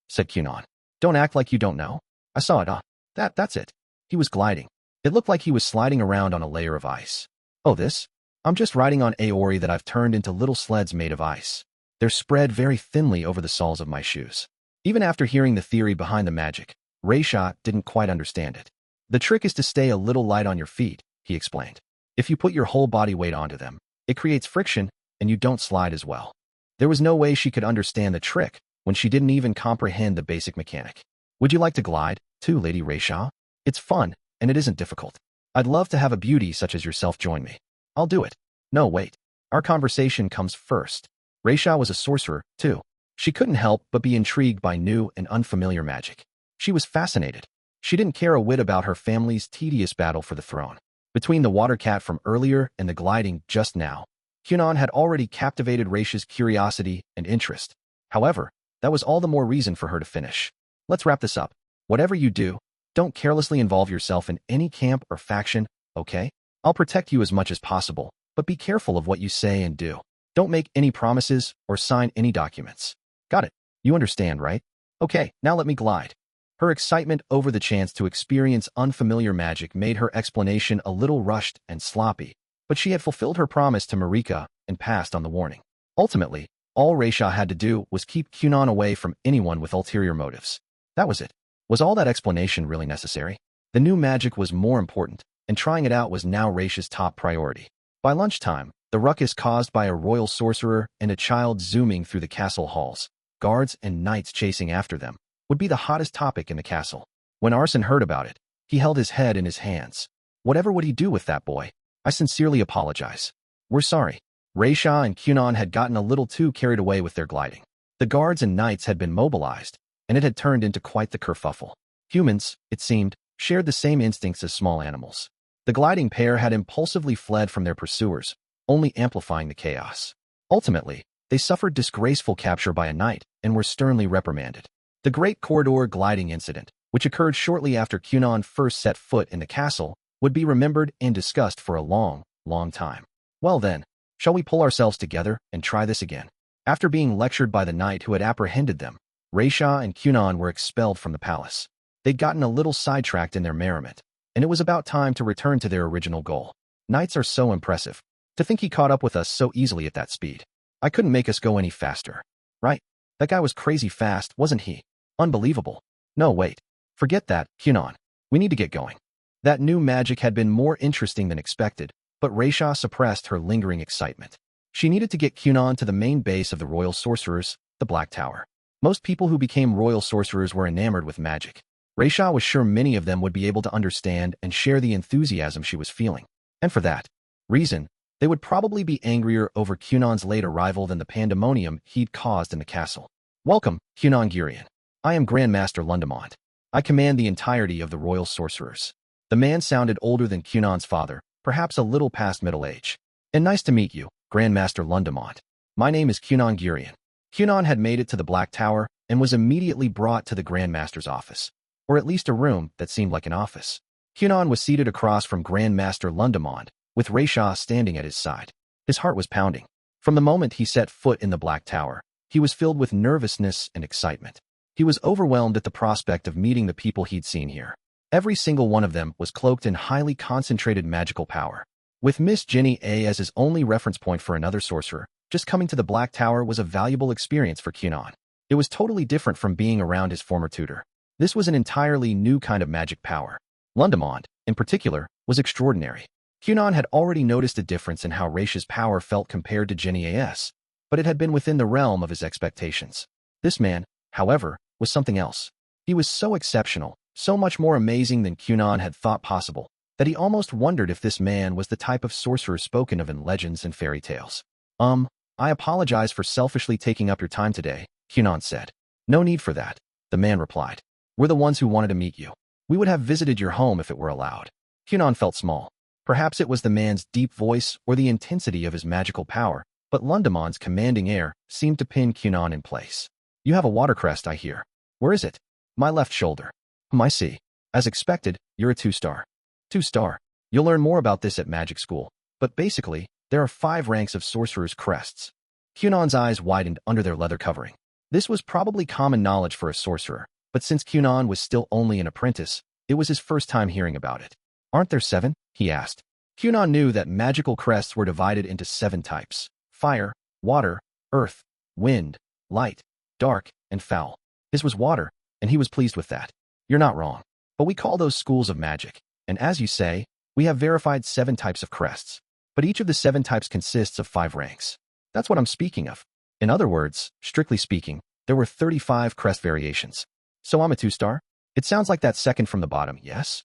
Said Kunon. Don't act like you don't know. I saw it, That's it. He was gliding. It looked like he was sliding around on a layer of ice. Oh, this? I'm just riding on Aori that I've turned into little sleds made of ice. They're spread very thinly over the soles of my shoes. Even after hearing the theory behind the magic, Raisha didn't quite understand it. The trick is to stay a little light on your feet, he explained. If you put your whole body weight onto them, it creates friction, and you don't slide as well. There was no way she could understand the trick when she didn't even comprehend the basic mechanic. Would you like to glide, too, Lady Raisha? It's fun, and it isn't difficult. I'd love to have a beauty such as yourself join me. I'll do it. No, wait. Our conversation comes first. Raisha was a sorcerer, too. She couldn't help but be intrigued by new and unfamiliar magic. She was fascinated. She didn't care a whit about her family's tedious battle for the throne. Between the water cat from earlier and the gliding just now, Kunon had already captivated Raisha's curiosity and interest. However, that was all the more reason for her to finish. Let's wrap this up. Whatever you do, don't carelessly involve yourself in any camp or faction, okay? I'll protect you as much as possible, but be careful of what you say and do. Don't make any promises or sign any documents. Got it? You understand, right? Okay, now let me glide. Her excitement over the chance to experience unfamiliar magic made her explanation a little rushed and sloppy, but she had fulfilled her promise to Marika and passed on the warning. Ultimately, all Raisha had to do was keep Kunon away from anyone with ulterior motives. That was it. Was all that explanation really necessary? The new magic was more important, and trying it out was now Raisha's top priority. By lunchtime, the ruckus caused by a royal sorcerer and a child zooming through the castle halls, guards and knights chasing after them, would be the hottest topic in the castle. When Arson heard about it, he held his head in his hands. Whatever would he do with that boy? I sincerely apologize. We're sorry. Raisha and Kunon had gotten a little too carried away with their gliding. The guards and knights had been mobilized, and it had turned into quite the kerfuffle. Humans, it seemed, shared the same instincts as small animals. The gliding pair had impulsively fled from their pursuers, only amplifying the chaos. Ultimately, they suffered disgraceful capture by a knight and were sternly reprimanded. The Great Corridor gliding incident, which occurred shortly after Kunon first set foot in the castle, would be remembered and discussed for a long, long time. Well then, shall we pull ourselves together and try this again? After being lectured by the knight who had apprehended them, Raisha and Kunon were expelled from the palace. They'd gotten a little sidetracked in their merriment, and it was about time to return to their original goal. Knights are so impressive. To think he caught up with us so easily at that speed. I couldn't make us go any faster. Right? That guy was crazy fast, wasn't he? Unbelievable. No, wait. Forget that, Kunon. We need to get going. That new magic had been more interesting than expected, but Raisha suppressed her lingering excitement. She needed to get Kunon to the main base of the royal sorcerers, the Black Tower. Most people who became royal sorcerers were enamored with magic. Raisha was sure many of them would be able to understand and share the enthusiasm she was feeling. And for that reason, they would probably be angrier over Kunon's late arrival than the pandemonium he'd caused in the castle. Welcome, Kunon Gurion. I am Grandmaster Lundamont. I command the entirety of the royal sorcerers. The man sounded older than Kunon's father, perhaps a little past middle age. And nice to meet you, Grandmaster Lundamont. My name is Kunon Gurion. Kunon had made it to the Black Tower and was immediately brought to the Grandmaster's office, or at least a room that seemed like an office. Kunon was seated across from Grandmaster Lundamont, with Raisha standing at his side. His heart was pounding. From the moment he set foot in the Black Tower, he was filled with nervousness and excitement. He was overwhelmed at the prospect of meeting the people he'd seen here. Every single one of them was cloaked in highly concentrated magical power. With Miss Jenny A as his only reference point for another sorcerer, just coming to the Black Tower was a valuable experience for Kunon. It was totally different from being around his former tutor. This was an entirely new kind of magic power. Lundamont, in particular, was extraordinary. Kunon had already noticed a difference in how Raisha's power felt compared to Jenny A.'s, but it had been within the realm of his expectations. This man, however, was something else. He was so exceptional, so much more amazing than Kunon had thought possible, that he almost wondered if this man was the type of sorcerer spoken of in legends and fairy tales. I apologize for selfishly taking up your time today, Kunon said. No need for that, the man replied. We're the ones who wanted to meet you. We would have visited your home if it were allowed. Kunon felt small. Perhaps it was the man's deep voice or the intensity of his magical power, but Lundemon's commanding air seemed to pin Kunon in place. You have a watercrest, I hear. Where is it? My left shoulder. I see. As expected, you're a 2-star. 2-star. You'll learn more about this at magic school, but basically, there are 5 ranks of sorcerer's crests. Kunon's eyes widened under their leather covering. This was probably common knowledge for a sorcerer, but since Kunon was still only an apprentice, it was his first time hearing about it. Aren't there 7? He asked. Kunon knew that magical crests were divided into 7 types: fire, water, earth, wind, light, dark, and foul. His was water, and he was pleased with that. You're not wrong. But we call those schools of magic, and as you say, we have verified 7 types of crests. But each of the 7 types consists of 5 ranks. That's what I'm speaking of. In other words, strictly speaking, there were 35 crest variations. So I'm a 2-star? It sounds like that second from the bottom, yes?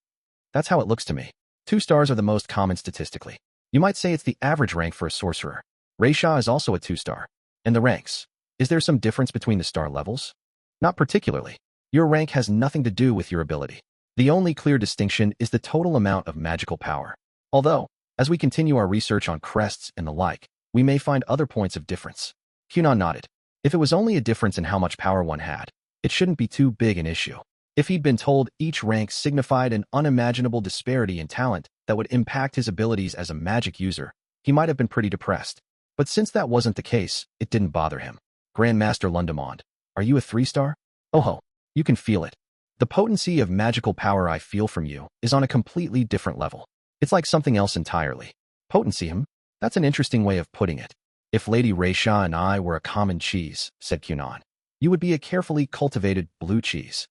That's how it looks to me. 2 stars are the most common statistically. You might say it's the average rank for a sorcerer. Raisha is also a 2-star. And the ranks. Is there some difference between the star levels? Not particularly. Your rank has nothing to do with your ability. The only clear distinction is the total amount of magical power. Although, as we continue our research on crests and the like, we may find other points of difference. Kunon nodded. If it was only a difference in how much power one had, it shouldn't be too big an issue. If he'd been told each rank signified an unimaginable disparity in talent that would impact his abilities as a magic user, he might have been pretty depressed. But since that wasn't the case, it didn't bother him. Grandmaster Lundemond, are you a 3-star? Oh ho, you can feel it. The potency of magical power I feel from you is on a completely different level. It's like something else entirely. Potency, That's an interesting way of putting it. If Lady Raisha and I were a common cheese, said Kunon, you would be a carefully cultivated blue cheese.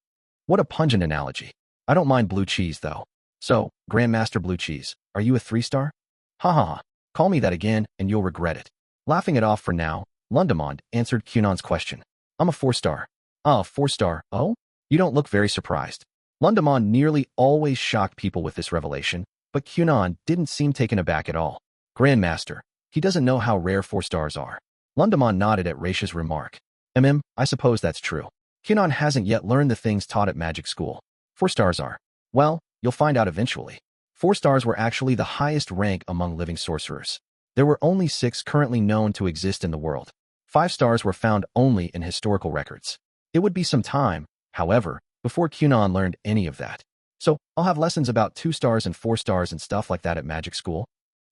What a pungent analogy. I don't mind blue cheese, though. So, Grandmaster Blue Cheese, are you a 3-star? Ha ha ha. Call me that again, and you'll regret it. Laughing it off for now, Lundemond answered Kunon's question. I'm a 4-star. Ah, 4-star, oh? You don't look very surprised. Lundemond nearly always shocked people with this revelation, but Kunon didn't seem taken aback at all. Grandmaster, he doesn't know how rare 4-stars are. Lundemond nodded at Raisha's remark. I suppose that's true. Kunon hasn't yet learned the things taught at magic school. 4-stars are. Well, you'll find out eventually. 4-stars were actually the highest rank among living sorcerers. There were only 6 currently known to exist in the world. 5-stars were found only in historical records. It would be some time, however, before Kunon learned any of that. So, I'll have lessons about 2-stars and 4-stars and stuff like that at magic school?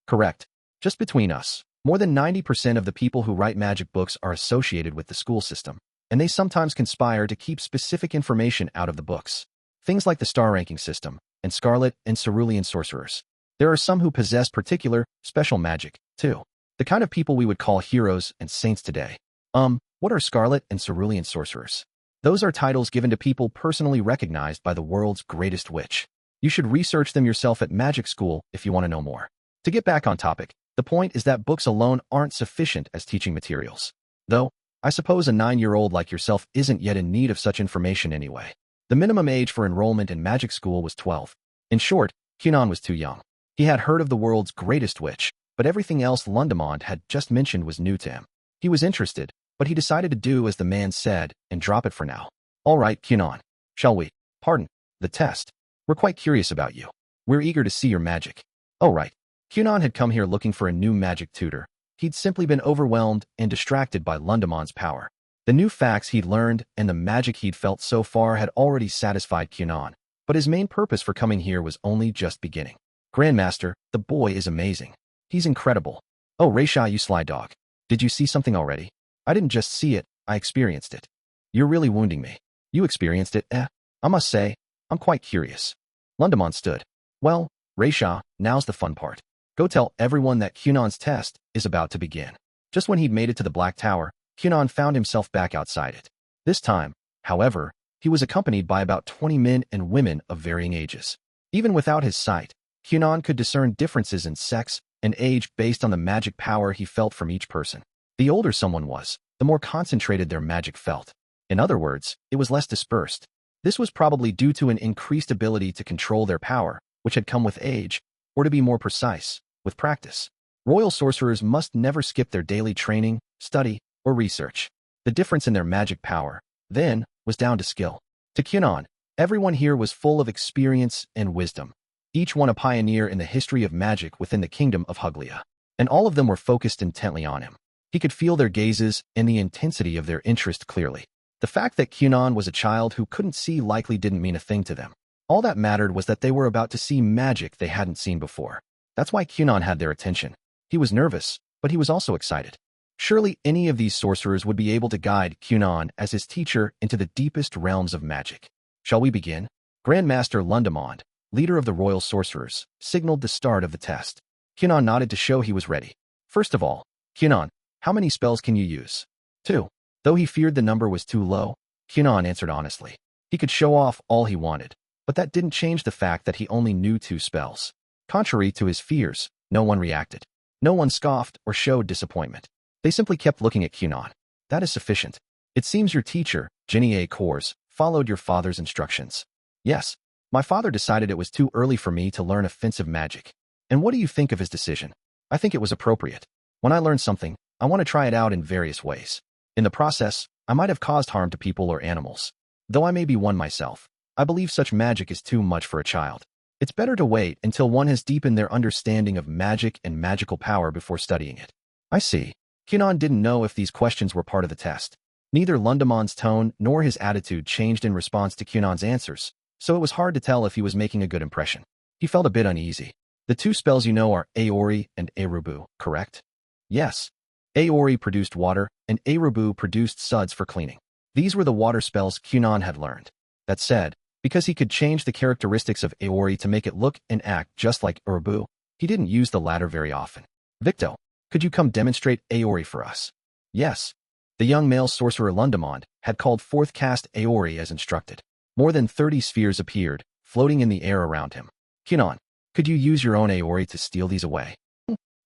Correct. Just between us, more than 90% of the people who write magic books are associated with the school system, and they sometimes conspire to keep specific information out of the books. Things like the star ranking system, and scarlet and cerulean sorcerers. There are some who possess particular, special magic, too. The kind of people we would call heroes and saints today. What are scarlet and cerulean sorcerers? Those are titles given to people personally recognized by the world's greatest witch. You should research them yourself at magic school if you want to know more. To get back on topic, the point is that books alone aren't sufficient as teaching materials. Though, I suppose a 9-year-old like yourself isn't yet in need of such information anyway. The minimum age for enrollment in magic school was 12. In short, Kunon was too young. He had heard of the world's greatest witch, but everything else Lundemond had just mentioned was new to him. He was interested, but he decided to do as the man said and drop it for now. All right, Kunon. Shall we? Pardon, the test. We're quite curious about you. We're eager to see your magic. Oh right. Kunon had come here looking for a new magic tutor. He'd simply been overwhelmed and distracted by Lundemond's power. The new facts he'd learned and the magic he'd felt so far had already satisfied Kunon, but his main purpose for coming here was only just beginning. Grandmaster, the boy is amazing. He's incredible. Oh, Raisha, you sly dog. Did you see something already? I didn't just see it, I experienced it. You're really wounding me. You experienced it, I must say, I'm quite curious. Lundemond stood. Well, Raisha, now's the fun part. Go tell everyone that Kunon's test is about to begin. Just when he'd made it to the Black Tower, Kunon found himself back outside it. This time, however, he was accompanied by about 20 men and women of varying ages. Even without his sight, Kunon could discern differences in sex and age based on the magic power he felt from each person. The older someone was, the more concentrated their magic felt. In other words, it was less dispersed. This was probably due to an increased ability to control their power, which had come with age, or to be more precise, with practice. Royal sorcerers must never skip their daily training, study, or research. The difference in their magic power, then, was down to skill. To Kunon, everyone here was full of experience and wisdom, each one a pioneer in the history of magic within the kingdom of Huglia. And all of them were focused intently on him. He could feel their gazes and the intensity of their interest clearly. The fact that Kunon was a child who couldn't see likely didn't mean a thing to them. All that mattered was that they were about to see magic they hadn't seen before. That's why Kunon had their attention. He was nervous, but he was also excited. Surely any of these sorcerers would be able to guide Kunon as his teacher into the deepest realms of magic. Shall we begin? Grandmaster Lundamond, leader of the Royal Sorcerers, signaled the start of the test. Kunon nodded to show he was ready. First of all, Kunon, how many spells can you use? 2. Though he feared the number was too low, Kunon answered honestly. He could show off all he wanted, but that didn't change the fact that he only knew 2 spells. Contrary to his fears, no one reacted. No one scoffed or showed disappointment. They simply kept looking at Kunon. That is sufficient. It seems your teacher, Genie Kors, followed your father's instructions. Yes, my father decided it was too early for me to learn offensive magic. And what do you think of his decision? I think it was appropriate. When I learn something, I want to try it out in various ways. In the process, I might have caused harm to people or animals. Though I may be one myself, I believe such magic is too much for a child. It's better to wait until one has deepened their understanding of magic and magical power before studying it. I see. Kunon didn't know if these questions were part of the test. Neither Lundamond's tone nor his attitude changed in response to Kunon's answers, so it was hard to tell if he was making a good impression. He felt a bit uneasy. The 2 spells you know are Aori and Erubu, correct? Yes. Aori produced water, and Erubu produced suds for cleaning. These were the water spells Kunon had learned. That said, because he could change the characteristics of Aori to make it look and act just like Erubu, he didn't use the latter very often. Victo, could you come demonstrate Aori for us? Yes. The young male sorcerer Lundamond had called forth cast Aori as instructed. More than 30 spheres appeared, floating in the air around him. Kunon, could you use your own Aori to steal these away?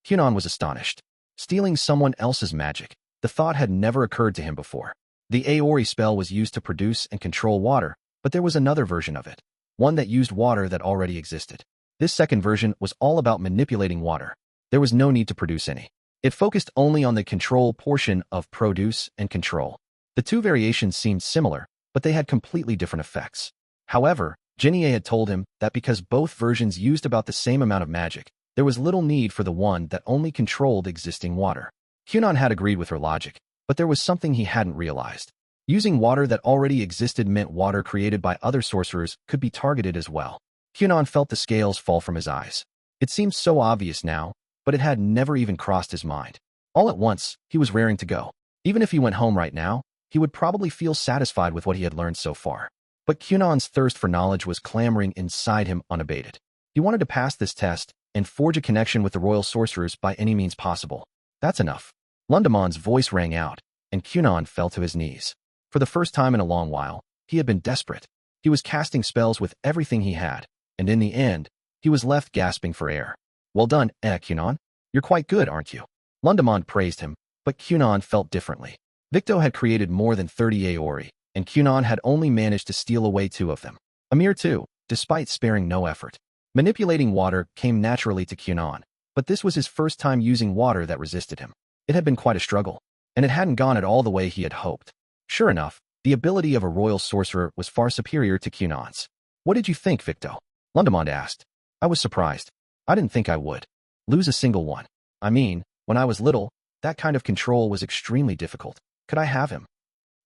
Kunon was astonished. Stealing someone else's magic, the thought had never occurred to him before. The Aori spell was used to produce and control water, but there was another version of it, one that used water that already existed. This second version was all about manipulating water. There was no need to produce any. It focused only on the control portion of produce and control. The 2 variations seemed similar, but they had completely different effects. However, Genie had told him that because both versions used about the same amount of magic, there was little need for the one that only controlled existing water. Kunon had agreed with her logic, but there was something he hadn't realized. Using water that already existed meant water created by other sorcerers could be targeted as well. Kunon felt the scales fall from his eyes. It seemed so obvious now, but it had never even crossed his mind. All at once, he was raring to go. Even if he went home right now, he would probably feel satisfied with what he had learned so far. But Kunon's thirst for knowledge was clamoring inside him unabated. He wanted to pass this test and forge a connection with the Royal Sorcerers by any means possible. That's enough. Lundamond's voice rang out, and Kunon fell to his knees. For the first time in a long while, he had been desperate. He was casting spells with everything he had, and in the end, he was left gasping for air. Well done, Kunon. You're quite good, aren't you? Lundamond praised him, but Kunon felt differently. Victo had created more than 30 Aori, and Kunon had only managed to steal away 2 of them. A mere 2, despite sparing no effort. Manipulating water came naturally to Kunon, but this was his first time using water that resisted him. It had been quite a struggle, and it hadn't gone at all the way he had hoped. Sure enough, the ability of a royal sorcerer was far superior to Kunon's. What did you think, Victo? Lundamond asked. I was surprised. I didn't think I would lose a single one. I mean, when I was little, that kind of control was extremely difficult. Could I have him?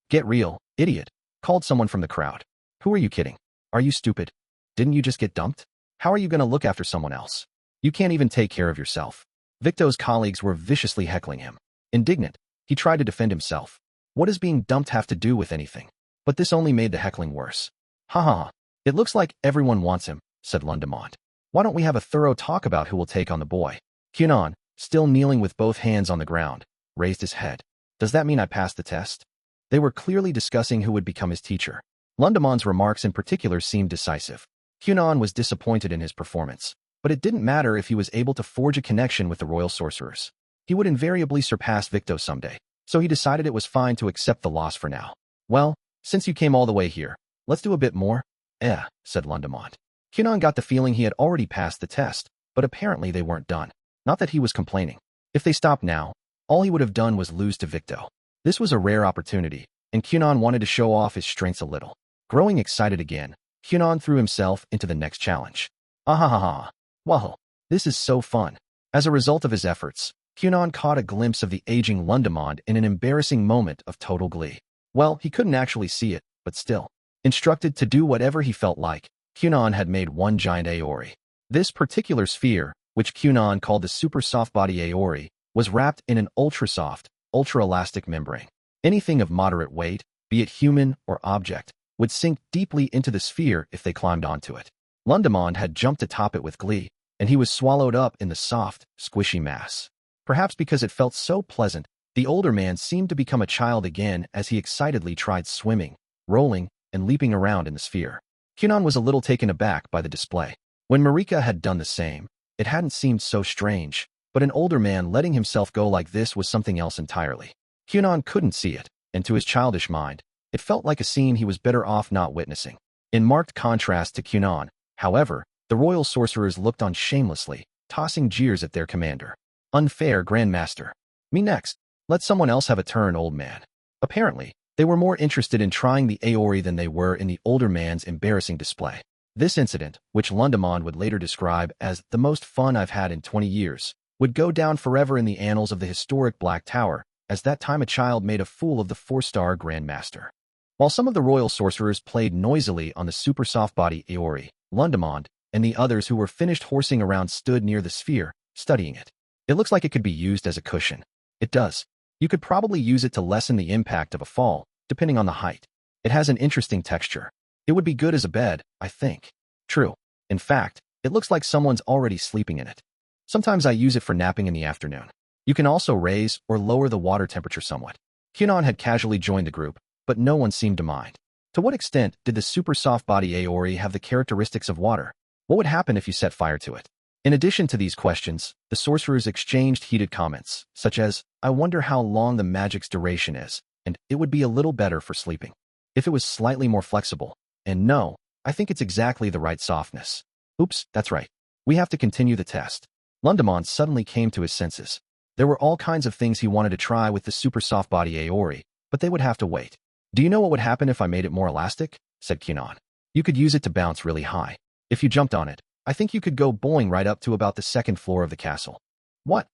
Get real, idiot, called someone from the crowd. Who are you kidding? Are you stupid? Didn't you just get dumped? How are you going to look after someone else? You can't even take care of yourself. Victo's colleagues were viciously heckling him. Indignant, he tried to defend himself. What does being dumped have to do with anything? But this only made the heckling worse. Ha ha ha. It looks like everyone wants him, said Lundamond. Why don't we have a thorough talk about who will take on the boy? Kunon, still kneeling with both hands on the ground, raised his head. Does that mean I passed the test? They were clearly discussing who would become his teacher. Lundamond's remarks in particular seemed decisive. Kunon was disappointed in his performance, but it didn't matter if he was able to forge a connection with the Royal Sorcerers. He would invariably surpass Victo someday, so he decided it was fine to accept the loss for now. Well, since you came all the way here, let's do a bit more? Said Lundamond. Kunon got the feeling he had already passed the test, but apparently they weren't done. Not that he was complaining. If they stopped now, all he would have done was lose to Victo. This was a rare opportunity, and Kunon wanted to show off his strengths a little. Growing excited again, Kunon threw himself into the next challenge. Ahahaha. Wow, this is so fun. As a result of his efforts, Kunon caught a glimpse of the aging Lundamond in an embarrassing moment of total glee. Well, he couldn't actually see it, but still. Instructed to do whatever he felt like, Kunon had made one giant Aori. This particular sphere, which Kunon called the super soft body Aori, was wrapped in an ultra-soft, ultra-elastic membrane. Anything of moderate weight, be it human or object, would sink deeply into the sphere if they climbed onto it. Lundamond had jumped atop it with glee, and he was swallowed up in the soft, squishy mass. Perhaps because it felt so pleasant, the older man seemed to become a child again as he excitedly tried swimming, rolling, and leaping around in the sphere. Kunon was a little taken aback by the display. When Marika had done the same, it hadn't seemed so strange, but an older man letting himself go like this was something else entirely. Kunon couldn't see it, and to his childish mind, it felt like a scene he was better off not witnessing. In marked contrast to Kunon, however, the royal sorcerers looked on shamelessly, tossing jeers at their commander. Unfair, Grandmaster. Me next. Let someone else have a turn, old man. Apparently, they were more interested in trying the Aori than they were in the older man's embarrassing display. This incident, which Lundamond would later describe as the most fun I've had in 20 years, would go down forever in the annals of the historic Black Tower, as that time a child made a fool of the 4-star Grandmaster. While some of the royal sorcerers played noisily on the super soft body Aori, Lundamond and the others who were finished horsing around stood near the sphere, studying it. It looks like it could be used as a cushion. It does. You could probably use it to lessen the impact of a fall, depending on the height. It has an interesting texture. It would be good as a bed, I think. True. In fact, it looks like someone's already sleeping in it. Sometimes I use it for napping in the afternoon. You can also raise or lower the water temperature somewhat. Kunon had casually joined the group, but no one seemed to mind. To what extent did the super soft body Aori have the characteristics of water? What would happen if you set fire to it? In addition to these questions, the sorcerers exchanged heated comments, such as, I wonder how long the magic's duration is, and it would be a little better for sleeping. If it was slightly more flexible, and no, I think it's exactly the right softness. Oops, that's right. We have to continue the test. Lundamond suddenly came to his senses. There were all kinds of things he wanted to try with the super soft body Aori, but they would have to wait. Do you know what would happen if I made it more elastic? Said Kunon. You could use it to bounce really high. If you jumped on it, I think you could go boing right up to about the second floor of the castle. What?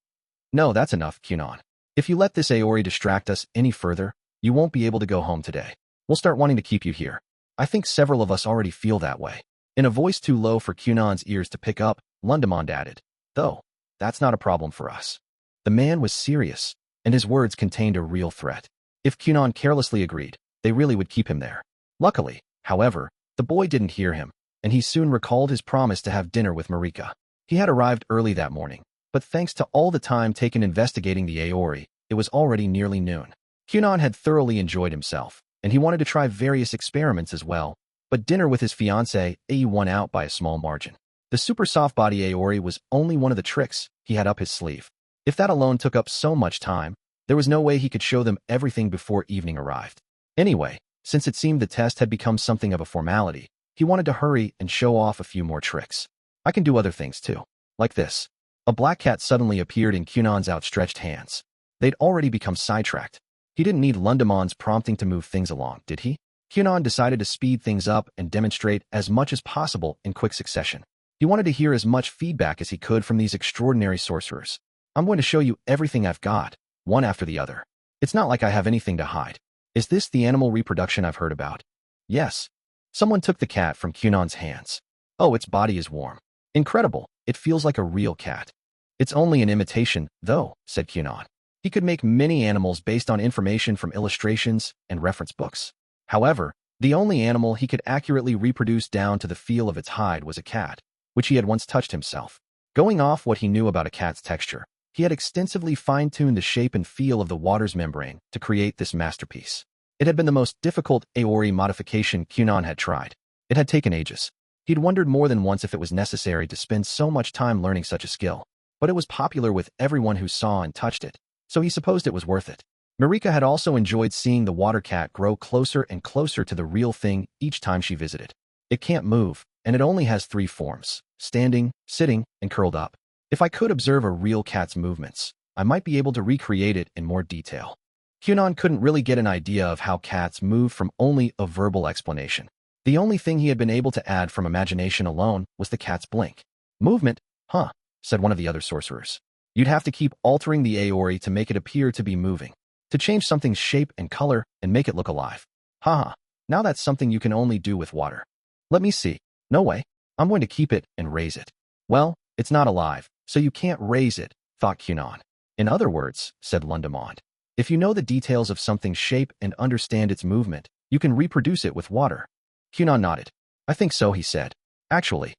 No, that's enough, Kunon. If you let this Aori distract us any further, you won't be able to go home today. We'll start wanting to keep you here. I think several of us already feel that way. In a voice too low for Kunon's ears to pick up, Lundamond added, though, that's not a problem for us. The man was serious, and his words contained a real threat. If Kunon carelessly agreed, they really would keep him there. Luckily, however, the boy didn't hear him, and he soon recalled his promise to have dinner with Marika. He had arrived early that morning, but thanks to all the time taken investigating the Aori, it was already nearly noon. Kunon had thoroughly enjoyed himself, and he wanted to try various experiments as well, but dinner with his fiancée won out by a small margin. The super soft body Aori was only one of the tricks he had up his sleeve. If that alone took up so much time, there was no way he could show them everything before evening arrived. Anyway, since it seemed the test had become something of a formality, he wanted to hurry and show off a few more tricks. I can do other things too. Like this. A black cat suddenly appeared in Kunon's outstretched hands. They'd already become sidetracked. He didn't need Lundamond's prompting to move things along, did he? Kunon decided to speed things up and demonstrate as much as possible in quick succession. He wanted to hear as much feedback as he could from these extraordinary sorcerers. I'm going to show you everything I've got, one after the other. It's not like I have anything to hide. Is this the animal reproduction I've heard about? Yes. Someone took the cat from Kunon's hands. Oh, its body is warm. Incredible. It feels like a real cat. It's only an imitation, though, said Kunon. He could make many animals based on information from illustrations and reference books. However, the only animal he could accurately reproduce down to the feel of its hide was a cat, which he had once touched himself. Going off what he knew about a cat's texture, he had extensively fine-tuned the shape and feel of the water's membrane to create this masterpiece. It had been the most difficult Aori modification Kunon had tried. It had taken ages. He'd wondered more than once if it was necessary to spend so much time learning such a skill. But it was popular with everyone who saw and touched it, so he supposed it was worth it. Marika had also enjoyed seeing the water cat grow closer and closer to the real thing each time she visited. It can't move, and it only has 3 forms: standing, sitting, and curled up. If I could observe a real cat's movements, I might be able to recreate it in more detail. Kunon couldn't really get an idea of how cats move from only a verbal explanation. The only thing he had been able to add from imagination alone was the cat's blink. Movement, huh, said one of the other sorcerers. You'd have to keep altering the Aori to make it appear to be moving, to change something's shape and color and make it look alive. Haha, now that's something you can only do with water. Let me see. No way. I'm going to keep it and raise it. Well, it's not alive, so you can't raise it, thought Kunon. In other words, said Lundamond, if you know the details of something's shape and understand its movement, you can reproduce it with water. Kunon nodded. I think so, he said. Actually,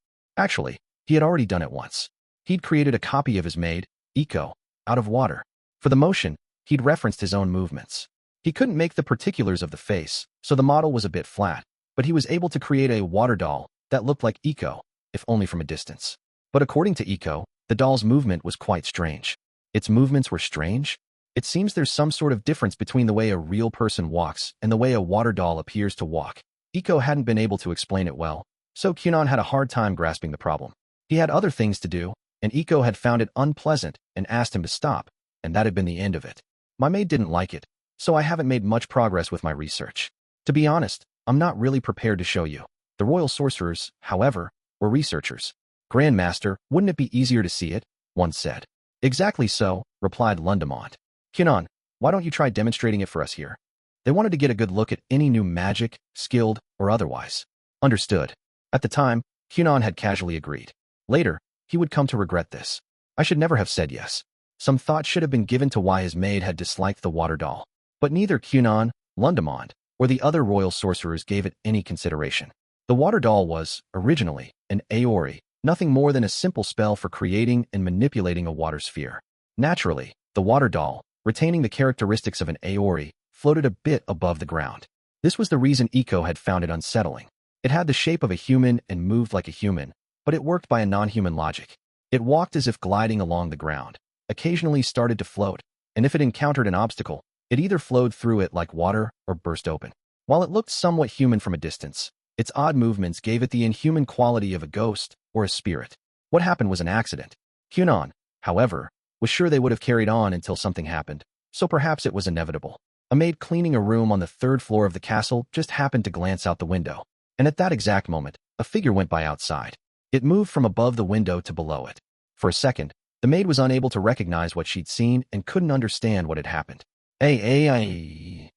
he had already done it once. He'd created a copy of his maid, Eiko, out of water. For the motion, he'd referenced his own movements. He couldn't make the particulars of the face, so the model was a bit flat, but he was able to create a water doll that looked like Eiko, if only from a distance. But according to Eiko, the doll's movement was quite strange. Its movements were strange? It seems there's some sort of difference between the way a real person walks and the way a water doll appears to walk. Eiko hadn't been able to explain it well, so Kunon had a hard time grasping the problem. He had other things to do, and Eiko had found it unpleasant and asked him to stop, and that had been the end of it. My maid didn't like it, so I haven't made much progress with my research. To be honest, I'm not really prepared to show you. The royal sorcerers, however, were researchers. Grandmaster, wouldn't it be easier to see it? One said. Exactly so, replied Lundamond. Kunon, why don't you try demonstrating it for us here? They wanted to get a good look at any new magic, skilled, or otherwise. Understood. At the time, Kunon had casually agreed. Later, he would come to regret this. I should never have said yes. Some thought should have been given to why his maid had disliked the water doll. But neither Kunon, Lundamond, or the other royal sorcerers gave it any consideration. The water doll was, originally, an Aori, nothing more than a simple spell for creating and manipulating a water sphere. Naturally, the water doll, retaining the characteristics of an Aori, floated a bit above the ground. This was the reason Eiko had found it unsettling. It had the shape of a human and moved like a human, but it worked by a non-human logic. It walked as if gliding along the ground, occasionally started to float, and if it encountered an obstacle, it either flowed through it like water or burst open. While it looked somewhat human from a distance, its odd movements gave it the inhuman quality of a ghost or a spirit. What happened was an accident. Kunon, however, was sure they would have carried on until something happened, so perhaps it was inevitable. A maid cleaning a room on the third floor of the castle just happened to glance out the window, and at that exact moment, a figure went by outside. It moved from above the window to below it. For a second, the maid was unable to recognize what she'd seen and couldn't understand what had happened. A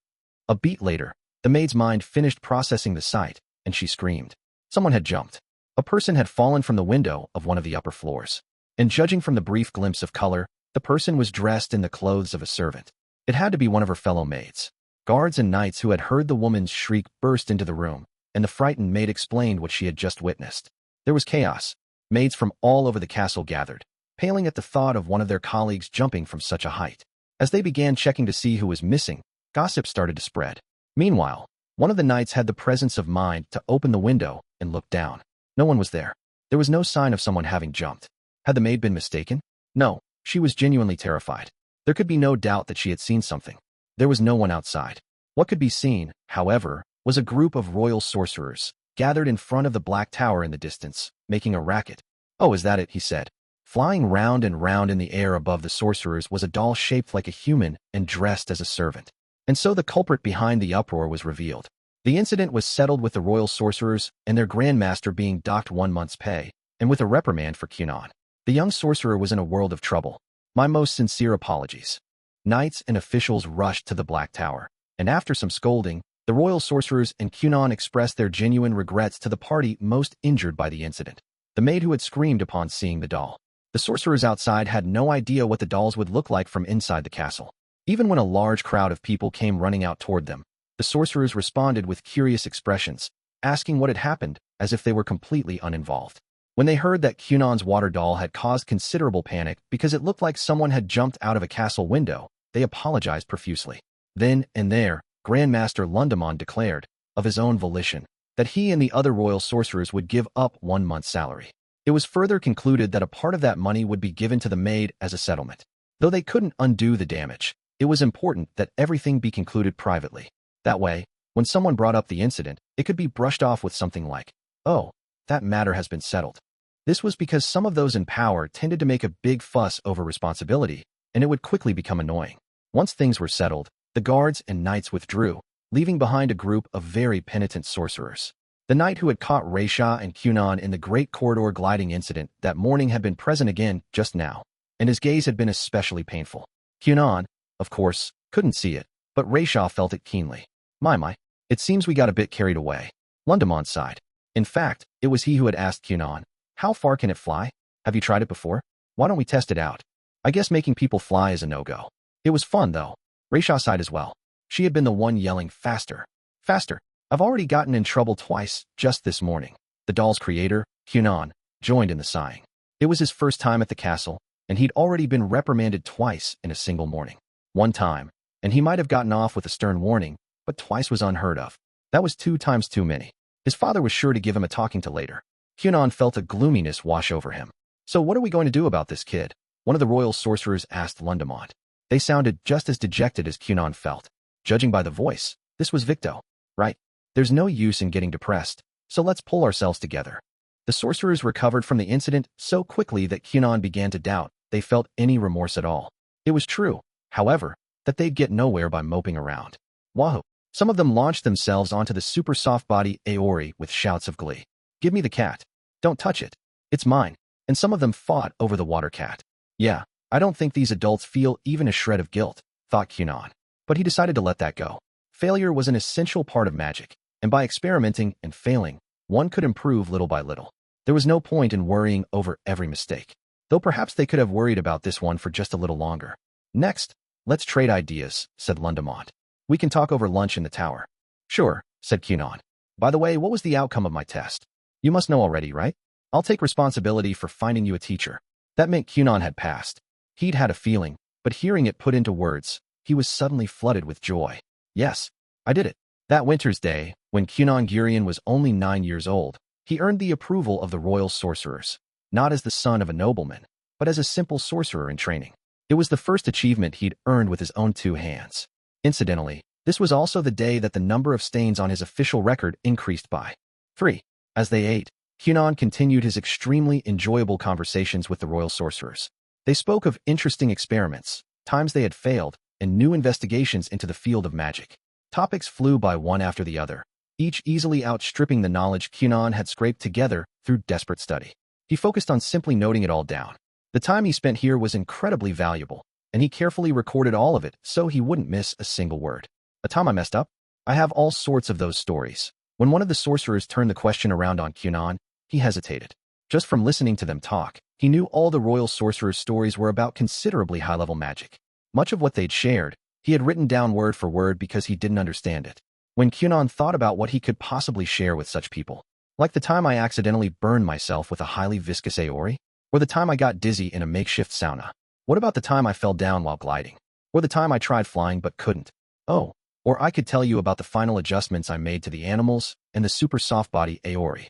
beat later, the maid's mind finished processing the sight, and she screamed. Someone had jumped. A person had fallen from the window of one of the upper floors. And judging from the brief glimpse of color, the person was dressed in the clothes of a servant. It had to be one of her fellow maids. Guards and knights who had heard the woman's shriek burst into the room, and the frightened maid explained what she had just witnessed. There was chaos. Maids from all over the castle gathered, paling at the thought of one of their colleagues jumping from such a height. As they began checking to see who was missing, gossip started to spread. Meanwhile, one of the knights had the presence of mind to open the window and look down. No one was there. There was no sign of someone having jumped. Had the maid been mistaken? No, she was genuinely terrified. There could be no doubt that she had seen something. There was no one outside. What could be seen, however, was a group of royal sorcerers, gathered in front of the black tower in the distance, making a racket. Oh, is that it? He said. Flying round and round in the air above the sorcerers was a doll shaped like a human and dressed as a servant. And so the culprit behind the uproar was revealed. The incident was settled with the royal sorcerers and their grandmaster being docked 1 month's pay, and with a reprimand for Kunon. The young sorcerer was in a world of trouble. My most sincere apologies. Knights and officials rushed to the Black Tower, and after some scolding, the royal sorcerers and Kunon expressed their genuine regrets to the party most injured by the incident. The maid who had screamed upon seeing the doll. The sorcerers outside had no idea what the dolls would look like from inside the castle. Even when a large crowd of people came running out toward them, the sorcerers responded with curious expressions, asking what had happened, as if they were completely uninvolved. When they heard that Kunon's water doll had caused considerable panic because it looked like someone had jumped out of a castle window, they apologized profusely. Then and there, Grandmaster Lundamond declared, of his own volition, that he and the other royal sorcerers would give up 1 month's salary. It was further concluded that a part of that money would be given to the maid as a settlement. Though they couldn't undo the damage, it was important that everything be concluded privately. That way, when someone brought up the incident, it could be brushed off with something like, "Oh, that matter has been settled." This was because some of those in power tended to make a big fuss over responsibility, and it would quickly become annoying. Once things were settled, the guards and knights withdrew, leaving behind a group of very penitent sorcerers. The knight who had caught Raisha and Kunon in the great corridor gliding incident that morning had been present again just now. and his gaze had been especially painful. Kunon, of course, couldn't see it, but Rayshaw felt it keenly. My, it seems we got a bit carried away. Lundamon sighed. In fact, it was he who had asked Kunon, how far can it fly? Have you tried it before? Why don't we test it out? I guess making people fly is a no-go. It was fun, though. Rayshaw sighed as well. She had been the one yelling, faster, faster. I've already gotten in trouble twice, just this morning. The doll's creator, Kunon, joined in the sighing. It was his first time at the castle, and he'd already been reprimanded twice in a single morning. One time, and he might have gotten off with a stern warning, but twice was unheard of. That was 2 times too many. His father was sure to give him a talking to later. Kunon felt a gloominess wash over him. So what are we going to do about this kid? One of the royal sorcerers asked Lundamont. They sounded just as dejected as Kunon felt. Judging by the voice, this was Victo, right? There's no use in getting depressed, so let's pull ourselves together. The sorcerers recovered from the incident so quickly that Kunon began to doubt they felt any remorse at all. It was true, however, that they'd get nowhere by moping around. Wahoo! Some of them launched themselves onto the super soft body Aori with shouts of glee. Give me the cat. Don't touch it. It's mine. And some of them fought over the water cat. Yeah, I don't think these adults feel even a shred of guilt, thought Kunon. But he decided to let that go. Failure was an essential part of magic, and by experimenting and failing, one could improve little by little. There was no point in worrying over every mistake, though perhaps they could have worried about this one for just a little longer. Next, let's trade ideas, said Lundamont. We can talk over lunch in the tower. Sure, said Kunon. By the way, what was the outcome of my test? You must know already, right? I'll take responsibility for finding you a teacher. That meant Kunon had passed. He'd had a feeling, but hearing it put into words, he was suddenly flooded with joy. Yes, I did it. That winter's day, when Kunon Gurion was only 9 years old, he earned the approval of the royal sorcerers, not as the son of a nobleman, but as a simple sorcerer in training. It was the first achievement he'd earned with his own 2 hands. Incidentally, this was also the day that the number of stains on his official record increased by 3. As they ate, Kunon continued his extremely enjoyable conversations with the royal sorcerers. They spoke of interesting experiments, times they had failed, and new investigations into the field of magic. Topics flew by one after the other, each easily outstripping the knowledge Kunon had scraped together through desperate study. He focused on simply noting it all down. The time he spent here was incredibly valuable, and he carefully recorded all of it so he wouldn't miss a single word. A time I messed up? I have all sorts of those stories. When one of the sorcerers turned the question around on Kunon, he hesitated. Just from listening to them talk, he knew all the royal sorcerers' stories were about considerably high-level magic. Much of what they'd shared, he had written down word for word because he didn't understand it. When Kunon thought about what he could possibly share with such people, like the time I accidentally burned myself with a highly viscous Aori, or the time I got dizzy in a makeshift sauna. What about the time I fell down while gliding? Or the time I tried flying but couldn't? Oh, or I could tell you about the final adjustments I made to the animals and the super soft body Aori.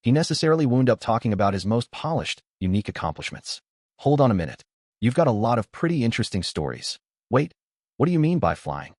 He necessarily wound up talking about his most polished, unique accomplishments. Hold on a minute. You've got a lot of pretty interesting stories. Wait, what do you mean by flying?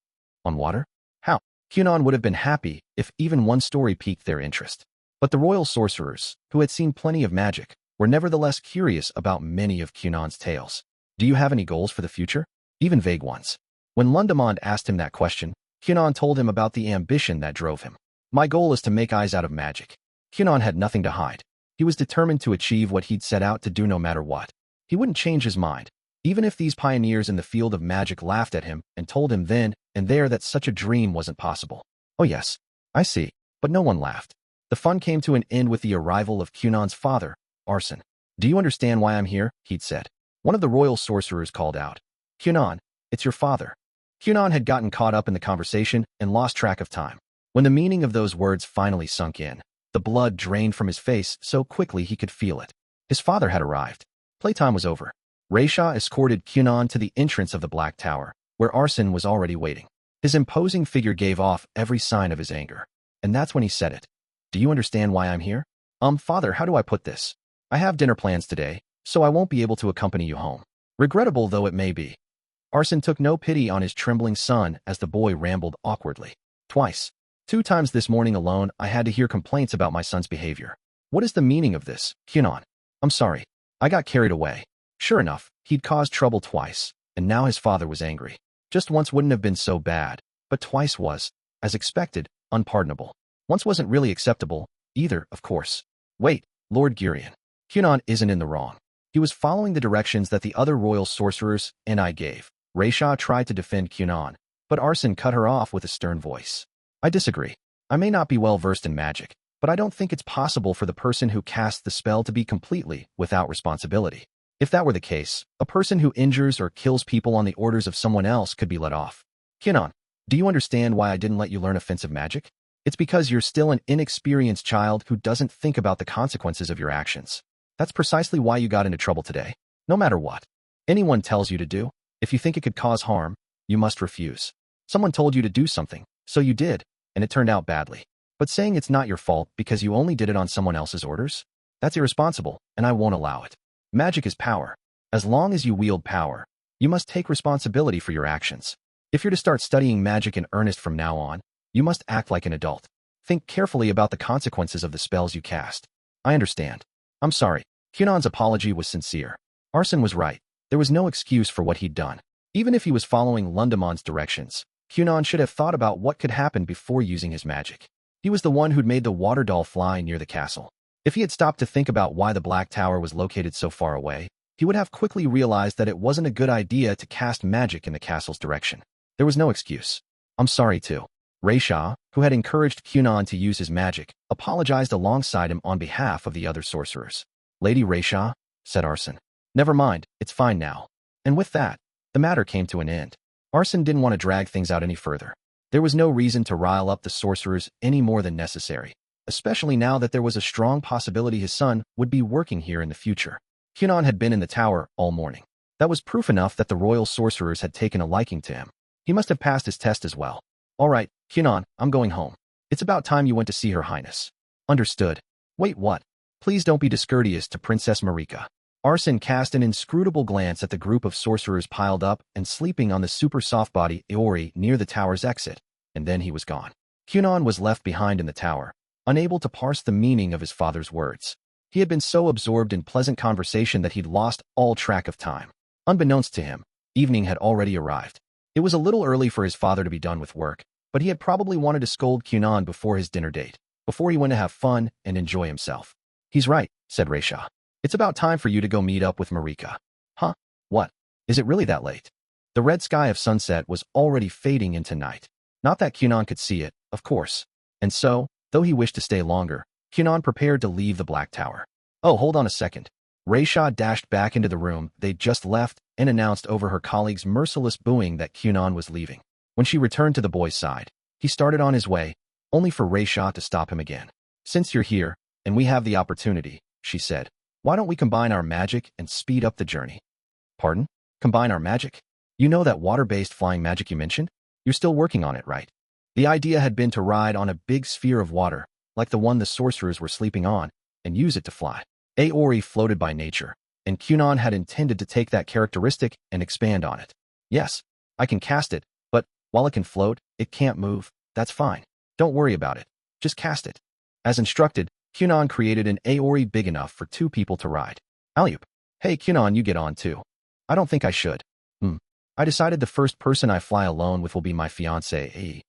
On water? How? Kunon would have been happy if even one story piqued their interest. But the royal sorcerers, who had seen plenty of magic, were nevertheless curious about many of Kunon's tales. Do you have any goals for the future? Even vague ones. When Lundamont asked him that question, Kunon told him about the ambition that drove him. My goal is to make eyes out of magic. Kunon had nothing to hide. He was determined to achieve what he'd set out to do no matter what. He wouldn't change his mind, even if these pioneers in the field of magic laughed at him and told him then and there that such a dream wasn't possible. Oh yes, I see. But no one laughed. The fun came to an end with the arrival of Kunon's father, Arson. Do you understand why I'm here? He'd said. One of the royal sorcerers called out. Kunon, it's your father. Kunon had gotten caught up in the conversation and lost track of time. When the meaning of those words finally sunk in, the blood drained from his face so quickly he could feel it. His father had arrived. Playtime was over. Rayshaw escorted Kunon to the entrance of the Black Tower, where Arson was already waiting. His imposing figure gave off every sign of his anger. And that's when he said it. Do you understand why I'm here? Father, how do I put this? I have dinner plans today, so I won't be able to accompany you home. Regrettable though it may be. Arson took no pity on his trembling son as the boy rambled awkwardly. Twice. 2 times this morning alone, I had to hear complaints about my son's behavior. What is the meaning of this, Kunon? I'm sorry. I got carried away. Sure enough, he'd caused trouble twice, and now his father was angry. Just once wouldn't have been so bad, but twice was, as expected, unpardonable. Once wasn't really acceptable, either, of course. Wait, Lord Gurion. Kunon isn't in the wrong. He was following the directions that the other royal sorcerers and I gave. Raisha tried to defend Kunon, but Arsene cut her off with a stern voice. I disagree. I may not be well versed in magic, but I don't think it's possible for the person who casts the spell to be completely without responsibility. If that were the case, a person who injures or kills people on the orders of someone else could be let off. Kunon, do you understand why I didn't let you learn offensive magic? It's because you're still an inexperienced child who doesn't think about the consequences of your actions. That's precisely why you got into trouble today. No matter what anyone tells you to do, if you think it could cause harm, you must refuse. Someone told you to do something, so you did, and it turned out badly. But saying it's not your fault because you only did it on someone else's orders? That's irresponsible, and I won't allow it. Magic is power. As long as you wield power, you must take responsibility for your actions. If you're to start studying magic in earnest from now on, you must act like an adult. Think carefully about the consequences of the spells you cast. I understand. I'm sorry. Kunon's apology was sincere. Arsene was right. There was no excuse for what he'd done. Even if he was following Lundemon's directions, Kunon should have thought about what could happen before using his magic. He was the one who'd made the water doll fly near the castle. If he had stopped to think about why the Black Tower was located so far away, he would have quickly realized that it wasn't a good idea to cast magic in the castle's direction. There was no excuse. I'm sorry too. Raisha, who had encouraged Kunon to use his magic, apologized alongside him on behalf of the other sorcerers. Lady Raisha, said Arsene. Never mind, it's fine now. And with that, the matter came to an end. Arsene didn't want to drag things out any further. There was no reason to rile up the sorcerers any more than necessary, especially now that there was a strong possibility his son would be working here in the future. Kunon had been in the tower all morning. That was proof enough that the royal sorcerers had taken a liking to him. He must have passed his test as well. All right, Kunon, I'm going home. It's about time you went to see Her Highness. Understood. Wait, what? Please don't be discourteous to Princess Marika. Arsene cast an inscrutable glance at the group of sorcerers piled up and sleeping on the super soft body Iori near the tower's exit, and then he was gone. Kunon was left behind in the tower, unable to parse the meaning of his father's words. He had been so absorbed in pleasant conversation that he'd lost all track of time. Unbeknownst to him, evening had already arrived. It was a little early for his father to be done with work, but he had probably wanted to scold Kunon before his dinner date, before he went to have fun and enjoy himself. He's right, said Raisha. It's about time for you to go meet up with Marika. Huh? What? Is it really that late? The red sky of sunset was already fading into night. Not that Kunon could see it, of course. And so, though he wished to stay longer, Kunon prepared to leave the Black Tower. Oh, hold on a second. Raisha dashed back into the room they'd just left and announced over her colleague's merciless booing that Kunon was leaving. When she returned to the boy's side, he started on his way, only for Raisha to stop him again. Since you're here, and we have the opportunity, she said, why don't we combine our magic and speed up the journey? Pardon? Combine our magic? You know that water-based flying magic you mentioned? You're still working on it, right? The idea had been to ride on a big sphere of water, like the one the sorcerers were sleeping on, and use it to fly. Aori floated by nature, and Kunon had intended to take that characteristic and expand on it. Yes, I can cast it, but while it can float, it can't move. That's fine. Don't worry about it. Just cast it. As instructed, Kunon created an Aori big enough for 2 people to ride. Alley-oop. Hey Kunon, you get on too. I don't think I should. I decided the first person I fly alone with will be my fiancé.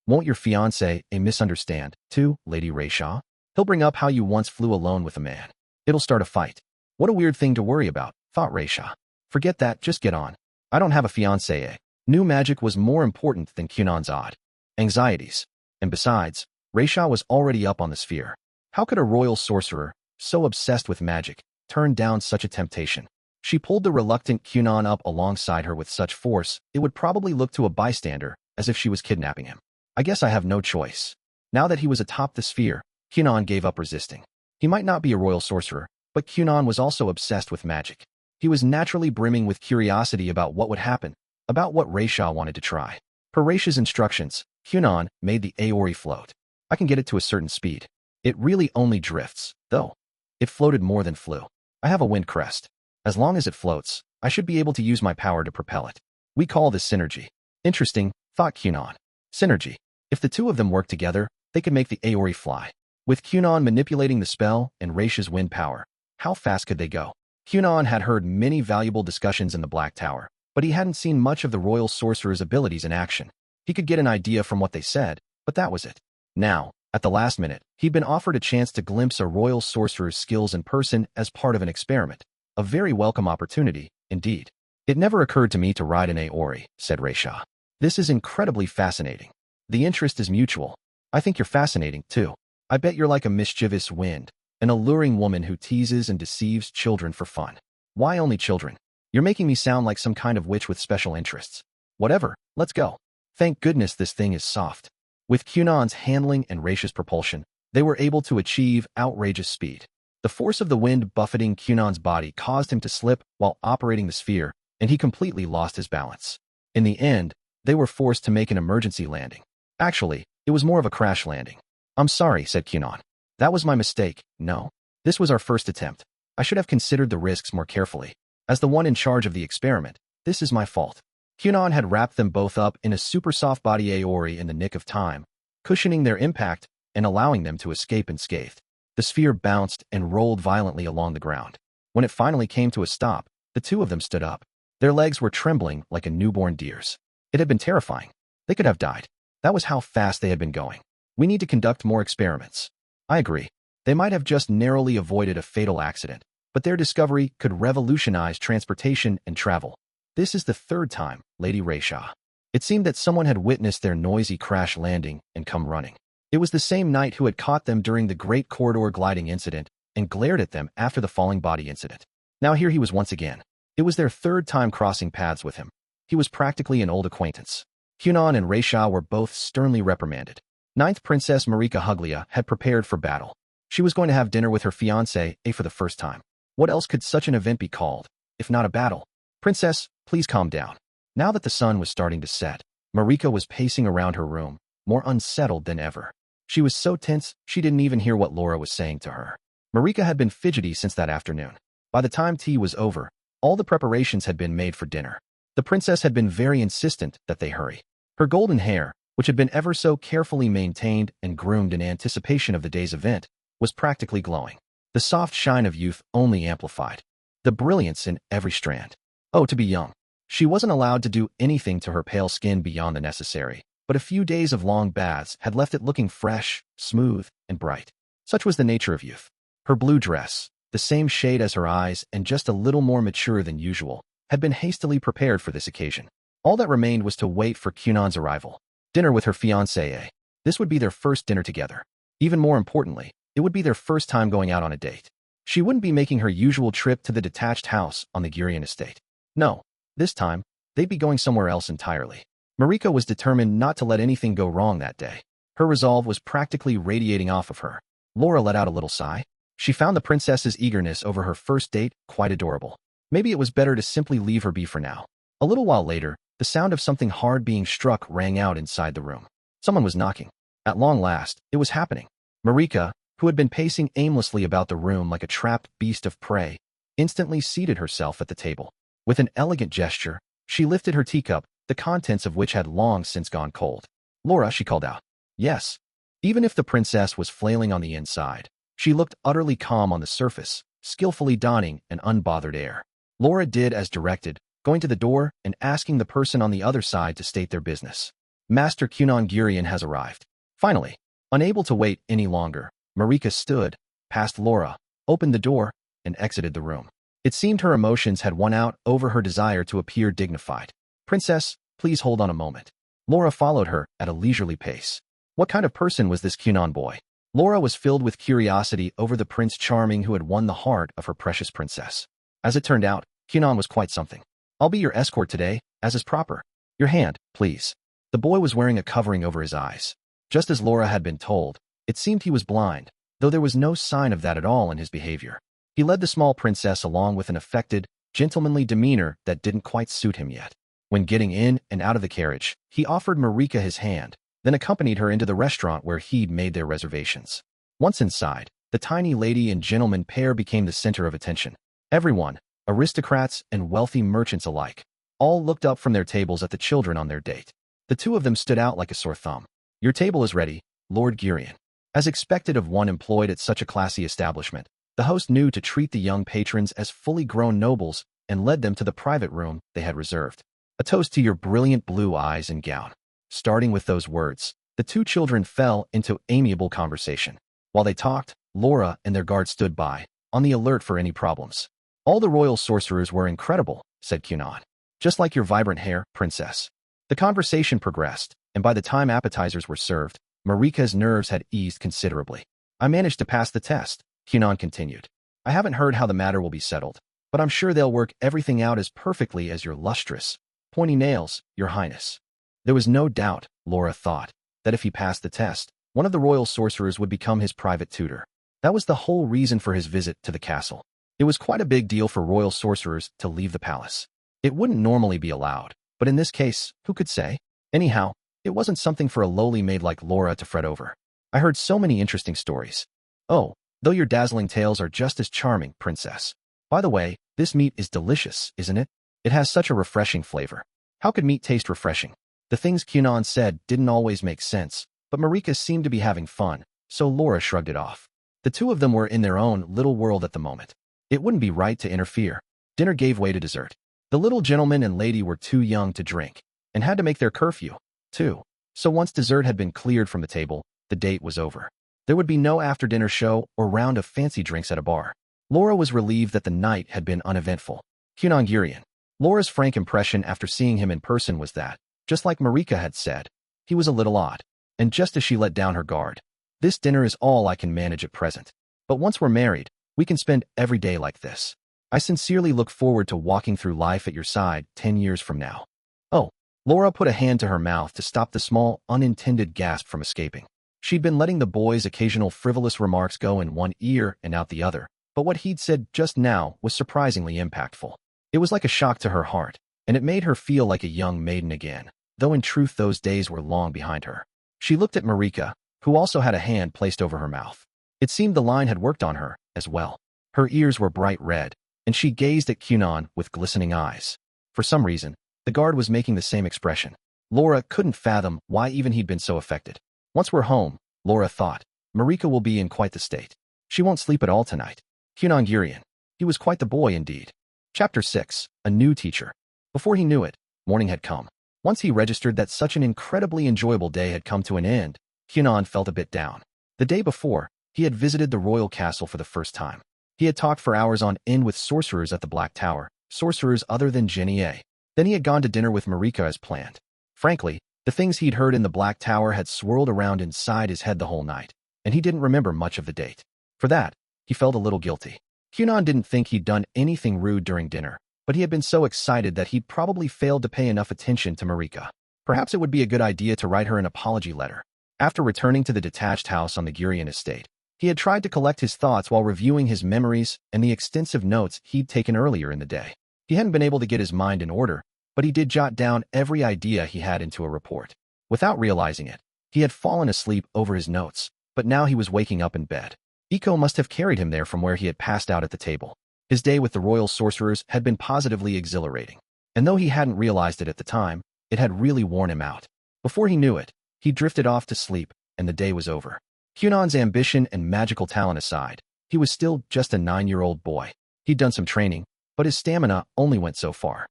Won't your fiancé misunderstand, too, Lady Raisha? He'll bring up how you once flew alone with a man. It'll start a fight. What a weird thing to worry about, thought Raisha. Forget that, just get on. I don't have a fiancé. New magic was more important than Kunon's odd anxieties. And besides, Raisha was already up on the sphere. How could a royal sorcerer, so obsessed with magic, turn down such a temptation? She pulled the reluctant Kunon up alongside her with such force, it would probably look to a bystander as if she was kidnapping him. I guess I have no choice. Now that he was atop the sphere, Kunon gave up resisting. He might not be a royal sorcerer, but Kunon was also obsessed with magic. He was naturally brimming with curiosity about what would happen, about what Raisha wanted to try. Per Raisha's instructions, Kunon made the Aori float. I can get it to a certain speed. It really only drifts, though. It floated more than flew. I have a wind crest. As long as it floats, I should be able to use my power to propel it. We call this synergy. Interesting, thought Kunon. Synergy. If the 2 of them work together, they could make the Aori fly. With Kunon manipulating the spell and Raisha's wind power, how fast could they go? Kunon had heard many valuable discussions in the Black Tower, but he hadn't seen much of the royal sorcerer's abilities in action. He could get an idea from what they said, but that was it. Now, at the last minute, he'd been offered a chance to glimpse a royal sorcerer's skills in person as part of an experiment. A very welcome opportunity, indeed. It never occurred to me to ride an Aori, said Raisha. This is incredibly fascinating. The interest is mutual. I think you're fascinating, too. I bet you're like a mischievous wind, an alluring woman who teases and deceives children for fun. Why only children? You're making me sound like some kind of witch with special interests. Whatever, let's go. Thank goodness this thing is soft. With Kunon's handling and Raisha's propulsion, they were able to achieve outrageous speed. The force of the wind buffeting Kunon's body caused him to slip while operating the sphere, and he completely lost his balance. In the end, they were forced to make an emergency landing. Actually, it was more of a crash landing. I'm sorry, said Kunon. That was my mistake. No. This was our first attempt. I should have considered the risks more carefully. As the one in charge of the experiment, this is my fault. Kunon had wrapped them both up in a super soft body Aori in the nick of time, cushioning their impact and allowing them to escape unscathed. The sphere bounced and rolled violently along the ground. When it finally came to a stop, the two of them stood up. Their legs were trembling like a newborn deer's. It had been terrifying. They could have died. That was how fast they had been going. We need to conduct more experiments. I agree. They might have just narrowly avoided a fatal accident, but their discovery could revolutionize transportation and travel. This is the third time, Lady Raisha. It seemed that someone had witnessed their noisy crash landing and come running. It was the same knight who had caught them during the Great Corridor gliding incident and glared at them after the falling body incident. Now here he was once again. It was their third time crossing paths with him. He was practically an old acquaintance. Kunon and Raisha were both sternly reprimanded. Ninth Princess Marika Huglia had prepared for battle. She was going to have dinner with her fiancé for the first time. What else could such an event be called, if not a battle? Princess, please calm down. Now that the sun was starting to set, Marika was pacing around her room, more unsettled than ever. She was so tense, she didn't even hear what Laura was saying to her. Marika had been fidgety since that afternoon. By the time tea was over, all the preparations had been made for dinner. The princess had been very insistent that they hurry. Her golden hair, which had been ever so carefully maintained and groomed in anticipation of the day's event, was practically glowing. The soft shine of youth only amplified. The brilliance in every strand. Oh, to be young. She wasn't allowed to do anything to her pale skin beyond the necessary, but a few days of long baths had left it looking fresh, smooth, and bright. Such was the nature of youth. Her blue dress, the same shade as her eyes and just a little more mature than usual, had been hastily prepared for this occasion. All that remained was to wait for Kunon's arrival. Dinner with her fiancé. This would be their first dinner together. Even more importantly, it would be their first time going out on a date. She wouldn't be making her usual trip to the detached house on the Gurion estate. No, this time, they'd be going somewhere else entirely. Marika was determined not to let anything go wrong that day. Her resolve was practically radiating off of her. Laura let out a little sigh. She found the princess's eagerness over her first date quite adorable. Maybe it was better to simply leave her be for now. A little while later, the sound of something hard being struck rang out inside the room. Someone was knocking. At long last, it was happening. Marika, who had been pacing aimlessly about the room like a trapped beast of prey, instantly seated herself at the table. With an elegant gesture, she lifted her teacup, the contents of which had long since gone cold. Laura, she called out. Yes. Even if the princess was flailing on the inside, she looked utterly calm on the surface, skillfully donning an unbothered air. Laura did as directed, going to the door and asking the person on the other side to state their business. Master Kunon Gurion has arrived. Finally, unable to wait any longer, Marika stood, passed Laura, opened the door, and exited the room. It seemed her emotions had won out over her desire to appear dignified. Princess, please hold on a moment. Laura followed her at a leisurely pace. What kind of person was this Kunon boy? Laura was filled with curiosity over the Prince Charming who had won the heart of her precious princess. As it turned out, Kunon was quite something. I'll be your escort today, as is proper. Your hand, please. The boy was wearing a covering over his eyes. Just as Laura had been told, it seemed he was blind, though there was no sign of that at all in his behavior. He led the small princess along with an affected, gentlemanly demeanor that didn't quite suit him yet. When getting in and out of the carriage, he offered Marika his hand, then accompanied her into the restaurant where he'd made their reservations. Once inside, the tiny lady and gentleman pair became the center of attention. Everyone, aristocrats and wealthy merchants alike, all looked up from their tables at the children on their date. The two of them stood out like a sore thumb. Your table is ready, Lord Gurion. As expected of one employed at such a classy establishment, the host knew to treat the young patrons as fully grown nobles and led them to the private room they had reserved. A toast to your brilliant blue eyes and gown. Starting with those words, the two children fell into amiable conversation. While they talked, Laura and their guard stood by, on the alert for any problems. All the royal sorcerers were incredible, said Kunon. Just like your vibrant hair, princess. The conversation progressed, and by the time appetizers were served, Marika's nerves had eased considerably. I managed to pass the test, Kunon continued. I haven't heard how the matter will be settled, but I'm sure they'll work everything out as perfectly as your lustrous, pointy nails, your highness. There was no doubt, Laura thought, that if he passed the test, one of the royal sorcerers would become his private tutor. That was the whole reason for his visit to the castle. It was quite a big deal for royal sorcerers to leave the palace. It wouldn't normally be allowed, but in this case, who could say? Anyhow, it wasn't something for a lowly maid like Laura to fret over. I heard so many interesting stories. Oh, though your dazzling tales are just as charming, princess. By the way, this meat is delicious, isn't it? It has such a refreshing flavor. How could meat taste refreshing? The things Kunon said didn't always make sense, but Marika seemed to be having fun, so Laura shrugged it off. The two of them were in their own little world at the moment. It wouldn't be right to interfere. Dinner gave way to dessert. The little gentleman and lady were too young to drink, and had to make their curfew, too. So once dessert had been cleared from the table, the date was over. There would be no after-dinner show or round of fancy drinks at a bar. Laura was relieved that the night had been uneventful. Kunon Gurion. Laura's frank impression after seeing him in person was that, just like Marika had said, he was a little odd. And just as she let down her guard, this dinner is all I can manage at present. But once we're married, we can spend every day like this. I sincerely look forward to walking through life at your side 10 years from now. Oh, Laura put a hand to her mouth to stop the small, unintended gasp from escaping. She'd been letting the boy's occasional frivolous remarks go in one ear and out the other, but what he'd said just now was surprisingly impactful. It was like a shock to her heart, and it made her feel like a young maiden again, though in truth those days were long behind her. She looked at Marika, who also had a hand placed over her mouth. It seemed the line had worked on her, as well. Her ears were bright red, and she gazed at Kunon with glistening eyes. For some reason, the guard was making the same expression. Laura couldn't fathom why even he'd been so affected. Once we're home, Laura thought, Marika will be in quite the state. She won't sleep at all tonight. Kunon Gurion. He was quite the boy indeed. Chapter 6. A New Teacher. Before he knew it, morning had come. Once he registered that such an incredibly enjoyable day had come to an end, Kunon felt a bit down. The day before, he had visited the royal castle for the first time. He had talked for hours on end with sorcerers at the Black Tower, sorcerers other than Genier. Then he had gone to dinner with Marika as planned. Frankly, the things he'd heard in the Black Tower had swirled around inside his head the whole night, and he didn't remember much of the date. For that, he felt a little guilty. Kunon didn't think he'd done anything rude during dinner, but he had been so excited that he'd probably failed to pay enough attention to Marika. Perhaps it would be a good idea to write her an apology letter. After returning to the detached house on the Gurion estate, he had tried to collect his thoughts while reviewing his memories and the extensive notes he'd taken earlier in the day. He hadn't been able to get his mind in order, but he did jot down every idea he had into a report. Without realizing it, he had fallen asleep over his notes, but now he was waking up in bed. Eco must have carried him there from where he had passed out at the table. His day with the royal sorcerers had been positively exhilarating, and though he hadn't realized it at the time, it had really worn him out. Before he knew it, he drifted off to sleep, and the day was over. Kunon's ambition and magical talent aside, he was still just a 9-year-old boy. He'd done some training, but his stamina only went so far.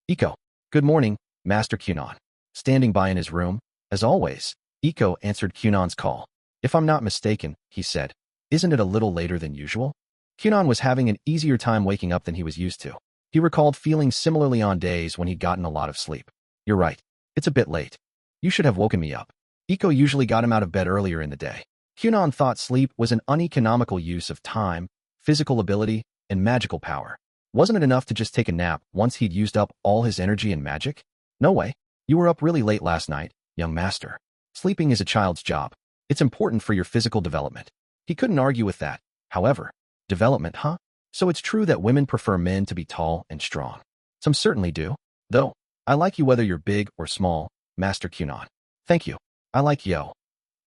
Eco. Good morning, Master Kunon. Standing by in his room, as always, Eco answered Kunon's call. If I'm not mistaken, he said, isn't it a little later than usual? Kunon was having an easier time waking up than he was used to. He recalled feeling similarly on days when he'd gotten a lot of sleep. You're right. It's a bit late. You should have woken me up. Eco usually got him out of bed earlier in the day. Kunon thought sleep was an uneconomical use of time, physical ability, and magical power. Wasn't it enough to just take a nap once he'd used up all his energy and magic? No way. You were up really late last night, young master. Sleeping is a child's job. It's important for your physical development. He couldn't argue with that. However, development, huh? So it's true that women prefer men to be tall and strong. Some certainly do. Though, I like you whether you're big or small, Master Kunon. Thank you. I like yo.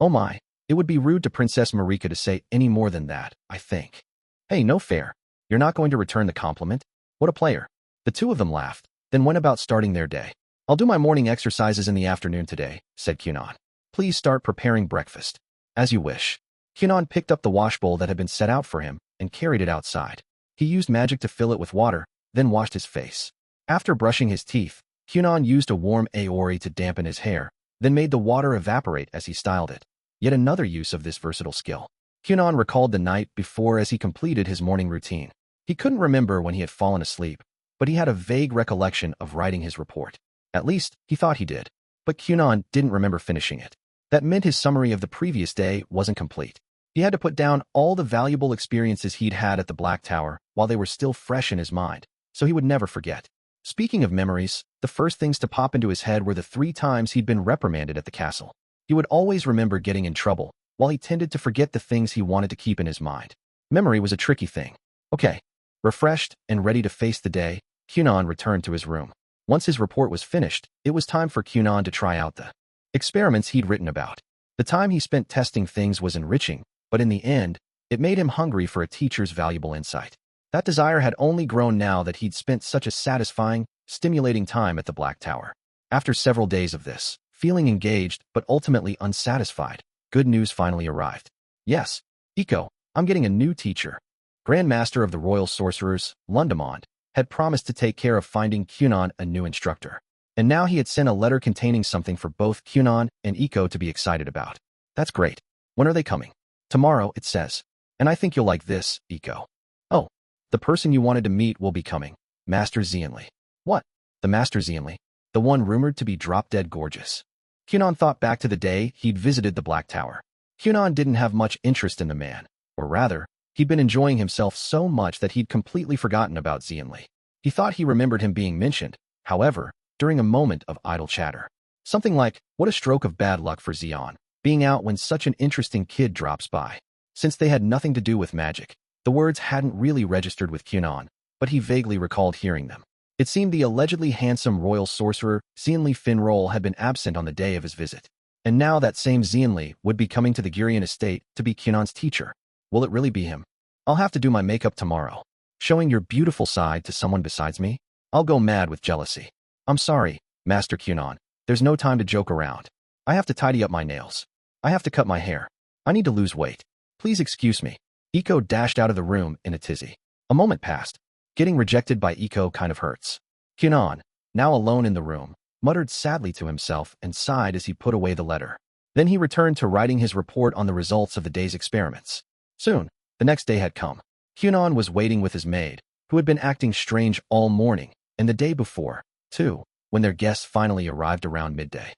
Oh my, it would be rude to Princess Marika to say any more than that, I think. Hey, no fair. You're not going to return the compliment? What a player. The two of them laughed, then went about starting their day. I'll do my morning exercises in the afternoon today, said Kunon. Please start preparing breakfast. As you wish. Kunon picked up the washbowl that had been set out for him and carried it outside. He used magic to fill it with water, then washed his face. After brushing his teeth, Kunon used a warm aori to dampen his hair, then made the water evaporate as he styled it. Yet another use of this versatile skill. Kunon recalled the night before as he completed his morning routine. He couldn't remember when he had fallen asleep, but he had a vague recollection of writing his report. At least, he thought he did. But Kunon didn't remember finishing it. That meant his summary of the previous day wasn't complete. He had to put down all the valuable experiences he'd had at the Black Tower while they were still fresh in his mind, so he would never forget. Speaking of memories, the first things to pop into his head were the 3 times he'd been reprimanded at the castle. He would always remember getting in trouble, while he tended to forget the things he wanted to keep in his mind. Memory was a tricky thing. Okay. Refreshed and ready to face the day, Kunon returned to his room. Once his report was finished, it was time for Kunon to try out the experiments he'd written about. The time he spent testing things was enriching, but in the end, it made him hungry for a teacher's valuable insight. That desire had only grown now that he'd spent such a satisfying, stimulating time at the Black Tower. After several days of this, feeling engaged but ultimately unsatisfied, good news finally arrived. Yes, Eiko, I'm getting a new teacher. Grand Master of the Royal Sorcerers, Lundamond, had promised to take care of finding Kunon a new instructor. And now he had sent a letter containing something for both Kunon and Eiko to be excited about. That's great. When are they coming? Tomorrow, it says. And I think you'll like this, Eiko. Oh, the person you wanted to meet will be coming. Master Xianli. What? The Master Xianli? The one rumored to be drop-dead gorgeous. Kunon thought back to the day he'd visited the Black Tower. Kunon didn't have much interest in the man, or rather, he'd been enjoying himself so much that he'd completely forgotten about Xianli. He thought he remembered him being mentioned, however, during a moment of idle chatter. Something like, what a stroke of bad luck for Xian, being out when such an interesting kid drops by. Since they had nothing to do with magic, the words hadn't really registered with Kunon, but he vaguely recalled hearing them. It seemed the allegedly handsome royal sorcerer, Xianli Finroll, had been absent on the day of his visit. And now that same Xianli would be coming to the Gurion estate to be Kunon's teacher. Will it really be him? I'll have to do my makeup tomorrow. Showing your beautiful side to someone besides me? I'll go mad with jealousy. I'm sorry, Master Kunon. There's no time to joke around. I have to tidy up my nails. I have to cut my hair. I need to lose weight. Please excuse me. Eiko dashed out of the room in a tizzy. A moment passed. Getting rejected by Eiko kind of hurts. Kunon, now alone in the room, muttered sadly to himself and sighed as he put away the letter. Then he returned to writing his report on the results of the day's experiments. Soon, the next day had come. Kunon was waiting with his maid, who had been acting strange all morning, and the day before, too, when their guests finally arrived around midday.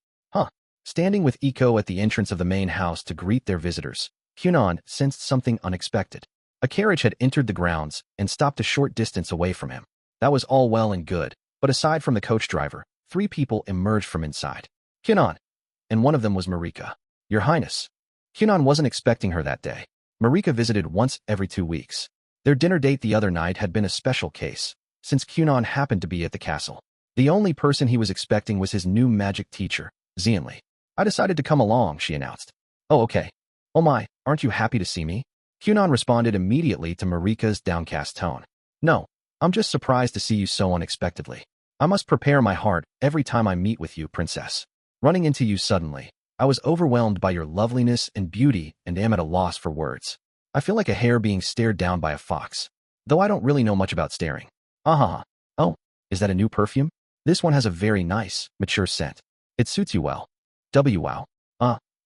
Standing with Eiko at the entrance of the main house to greet their visitors, Kunon sensed something unexpected. A carriage had entered the grounds and stopped a short distance away from him. That was all well and good, but aside from the coach driver, 3 people emerged from inside. Kunon. And one of them was Marika. Your Highness. Kunon wasn't expecting her that day. Marika visited once every 2 weeks. Their dinner date the other night had been a special case, since Kunon happened to be at the castle. The only person he was expecting was his new magic teacher, Xianli. I decided to come along, she announced. Oh, okay. Oh my, aren't you happy to see me? Kunon responded immediately to Marika's downcast tone. No, I'm just surprised to see you so unexpectedly. I must prepare my heart every time I meet with you, princess. Running into you suddenly, I was overwhelmed by your loveliness and beauty and am at a loss for words. I feel like a hare being stared down by a fox. Though I don't really know much about staring. Oh, is that a new perfume? This one has a very nice, mature scent. It suits you well. Wow.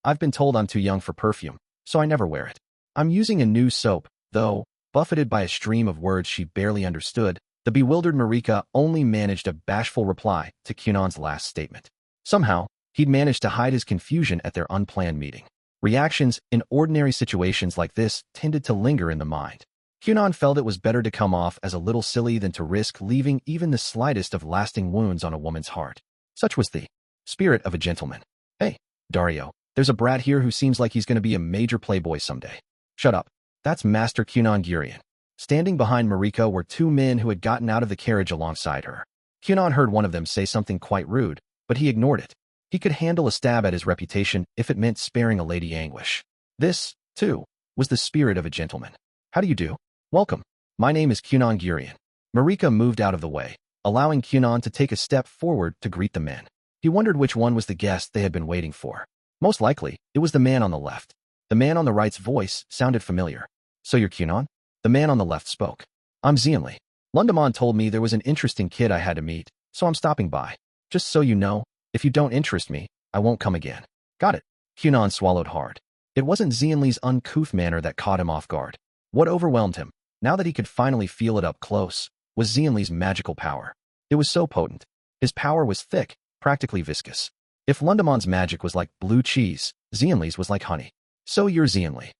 I've been told I'm too young for perfume, so I never wear it. I'm using a new soap, though. Buffeted by a stream of words she barely understood, the bewildered Marika only managed a bashful reply to Kunon's last statement. Somehow, he'd managed to hide his confusion at their unplanned meeting. Reactions in ordinary situations like this tended to linger in the mind. Kunon felt it was better to come off as a little silly than to risk leaving even the slightest of lasting wounds on a woman's heart. Such was the spirit of a gentleman. Hey, Dario, there's a brat here who seems like he's going to be a major playboy someday. Shut up. That's Master Kunon Gurion. Standing behind Marika were 2 men who had gotten out of the carriage alongside her. Kunon heard one of them say something quite rude, but he ignored it. He could handle a stab at his reputation if it meant sparing a lady anguish. This, too, was the spirit of a gentleman. How do you do? Welcome. My name is Kunon Gurion. Marika moved out of the way, allowing Kunon to take a step forward to greet the men. He wondered which one was the guest they had been waiting for. Most likely, it was the man on the left. The man on the right's voice sounded familiar. So you're Kunon? The man on the left spoke. I'm Xianli. Lundamond told me there was an interesting kid I had to meet, so I'm stopping by. Just so you know, if you don't interest me, I won't come again. Got it. Kunon swallowed hard. It wasn't Xianli's uncouth manner that caught him off guard. What overwhelmed him? now that he could finally feel it up close, was Xianli's magical power. It was so potent. His power was thick, practically viscous. If Lundemon's magic was like blue cheese, Xianli's was like honey. So you're Xianli.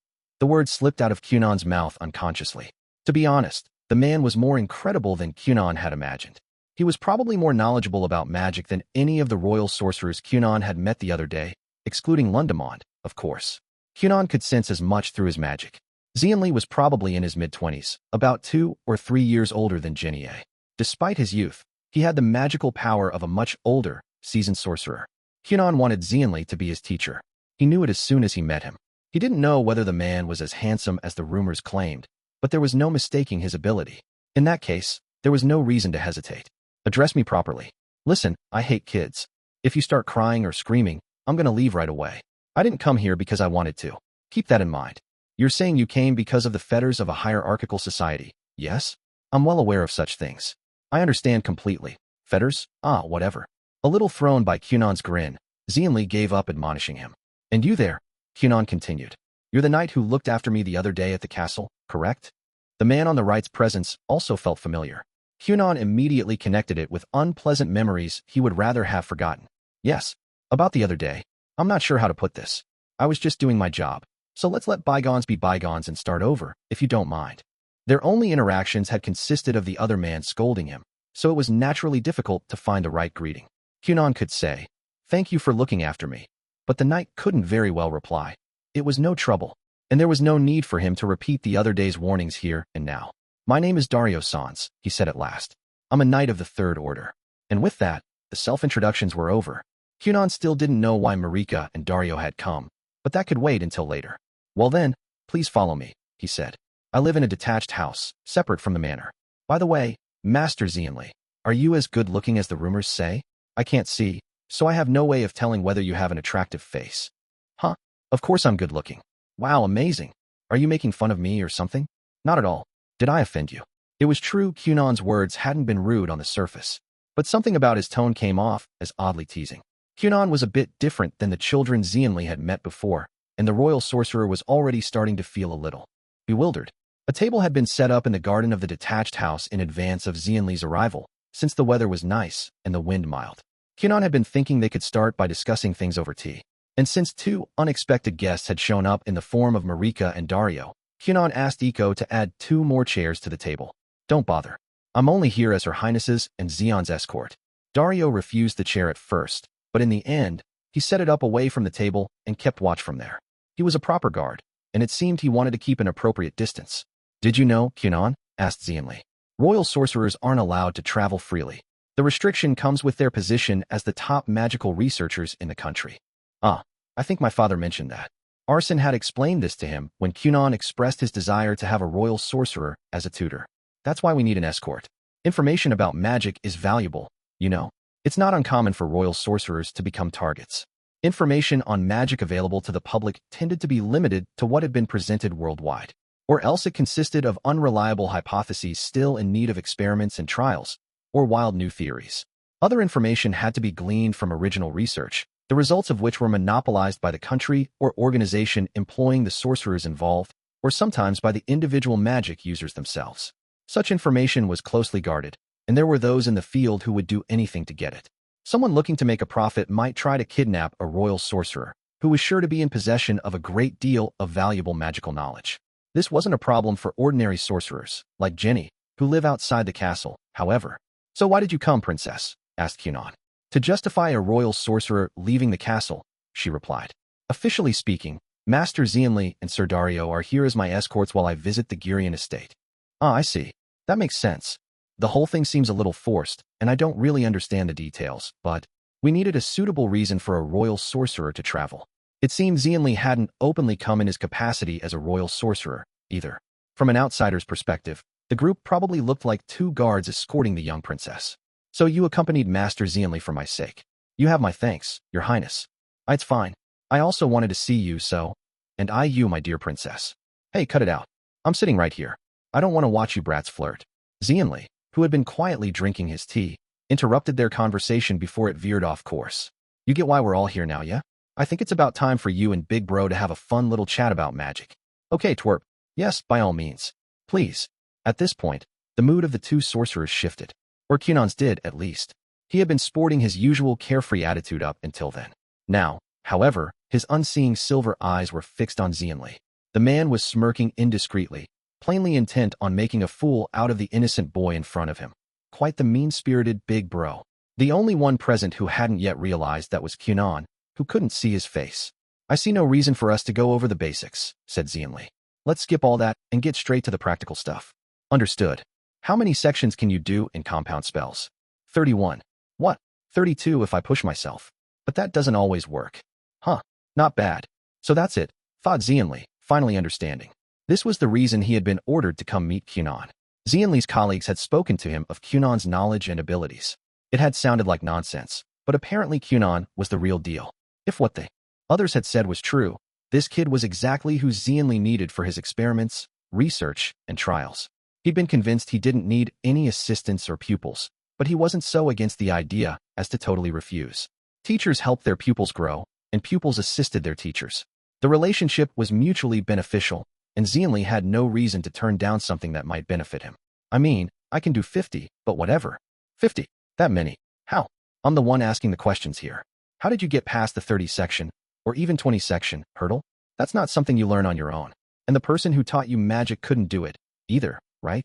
The word slipped out of Kunon's mouth unconsciously. To be honest, the man was more incredible than Kunon had imagined. He was probably more knowledgeable about magic than any of the royal sorcerers Kunon had met the other day, excluding Lundemon, of course. Kunon could sense as much through his magic. Xianli was probably in his mid-20s, about 2 or 3 years older than Jinie. Despite his youth, he had the magical power of a much older, seasoned sorcerer. Kunon wanted Xianli to be his teacher. He knew it as soon as he met him. He didn't know whether the man was as handsome as the rumors claimed, but there was no mistaking his ability. In that case, there was no reason to hesitate. Address me properly. Listen, I hate kids. If you start crying or screaming, I'm gonna leave right away. I didn't come here because I wanted to. Keep that in mind. You're saying you came because of the fetters of a hierarchical society, yes? I'm well aware of such things. I understand completely. Fetters? Ah, whatever. A little thrown by Kunon's grin, Xianli gave up admonishing him. And you there? Kunon continued. You're the knight who looked after me the other day at the castle, correct? The man on the right's presence also felt familiar. Kunon immediately connected it with unpleasant memories he would rather have forgotten. Yes, about the other day. I'm not sure how to put this. I was just doing my job. So let's let bygones be bygones and start over, if you don't mind. Their only interactions had consisted of the other man scolding him, so it was naturally difficult to find the right greeting. Kunon could say, "Thank you for looking after me." But the knight couldn't very well reply. It was no trouble, and there was no need for him to repeat the other day's warnings here and now. My name is Dario Sans, he said at last. I'm a knight of the Third Order. And with that, the self-introductions were over. Kunon still didn't know why Marika and Dario had come, but that could wait until later. Well then, please follow me, he said. I live in a detached house, separate from the manor. By the way, Master Xianli, are you as good-looking as the rumors say? I can't see, so I have no way of telling whether you have an attractive face. Huh? Of course I'm good-looking. Wow, amazing. Are you making fun of me or something? Not at all. Did I offend you? It was true Kunon's words hadn't been rude on the surface, but something about his tone came off as oddly teasing. Kunon was a bit different than the children Xianli had met before, and the royal sorcerer was already starting to feel a little bewildered. A table had been set up in the garden of the detached house in advance of Xianli's arrival, since the weather was nice and the wind mild. Kunon had been thinking they could start by discussing things over tea. And since 2 unexpected guests had shown up in the form of Marika and Dario, Kunon asked Iko to add 2 more chairs to the table. Don't bother. I'm only here as Her Highness's and Xion's escort. Dario refused the chair at first, but in the end, he set it up away from the table and kept watch from there. He was a proper guard, and it seemed he wanted to keep an appropriate distance. Did you know, Kunon? Asked Xianli. Royal sorcerers aren't allowed to travel freely. The restriction comes with their position as the top magical researchers in the country. Ah, I think my father mentioned that. Arson had explained this to him when Kunon expressed his desire to have a royal sorcerer as a tutor. That's why we need an escort. Information about magic is valuable, you know. It's not uncommon for royal sorcerers to become targets. Information on magic available to the public tended to be limited to what had been presented worldwide, or else it consisted of unreliable hypotheses still in need of experiments and trials, or wild new theories. Other information had to be gleaned from original research, the results of which were monopolized by the country or organization employing the sorcerers involved, or sometimes by the individual magic users themselves. Such information was closely guarded, and there were those in the field who would do anything to get it. Someone looking to make a profit might try to kidnap a royal sorcerer, who was sure to be in possession of a great deal of valuable magical knowledge. This wasn't a problem for ordinary sorcerers, like Jenny, who live outside the castle, however. So why did you come, princess? Asked Kunon. To justify a royal sorcerer leaving the castle, she replied. Officially speaking, Master Xianli and Sir Dario are here as my escorts while I visit the Gurion estate. Ah, I see. That makes sense. The whole thing seems a little forced, and I don't really understand the details, but we needed a suitable reason for a royal sorcerer to travel. It seemed Xianli hadn't openly come in his capacity as a royal sorcerer, either. From an outsider's perspective, the group probably looked like 2 guards escorting the young princess. So you accompanied Master Xianli for my sake. You have my thanks, Your Highness. It's fine. I also wanted to see you, so... And you, my dear princess. Hey, cut it out. I'm sitting right here. I don't want to watch you brats flirt. Xianli, who had been quietly drinking his tea, interrupted their conversation before it veered off course. You get why we're all here now, yeah? I think it's about time for you and Big Bro to have a fun little chat about magic. Okay, twerp. Yes, by all means. Please. At this point, the mood of the two sorcerers shifted. Or Kunon's did, at least. He had been sporting his usual carefree attitude up until then. Now, however, his unseeing silver eyes were fixed on Zhonli. The man was smirking indiscreetly, plainly intent on making a fool out of the innocent boy in front of him. Quite the mean-spirited big bro. The only one present who hadn't yet realized that was Kunon, who couldn't see his face. I see no reason for us to go over the basics, said Zhonli. Let's skip all that and get straight to the practical stuff. Understood. How many sections can you do in compound spells? 31. What? 32 if I push myself. But that doesn't always work. Huh. Not bad. So that's it, thought Zhonli, finally understanding. This was the reason he had been ordered to come meet Kunon. Zhonli's colleagues had spoken to him of Kunon's knowledge and abilities. It had sounded like nonsense, but apparently Kunon was the real deal. If what the others had said was true, this kid was exactly who Zhonli needed for his experiments, research, and trials. He'd been convinced he didn't need any assistants or pupils, but he wasn't so against the idea as to totally refuse. Teachers helped their pupils grow, and pupils assisted their teachers. The relationship was mutually beneficial, and Zhonli had no reason to turn down something that might benefit him. I mean, I can do 50, but whatever. 50? That many? How? I'm the one asking the questions here. How did you get past the 30 section, or even 20 section, hurdle? That's not something you learn on your own. And the person who taught you magic couldn't do it, either, right?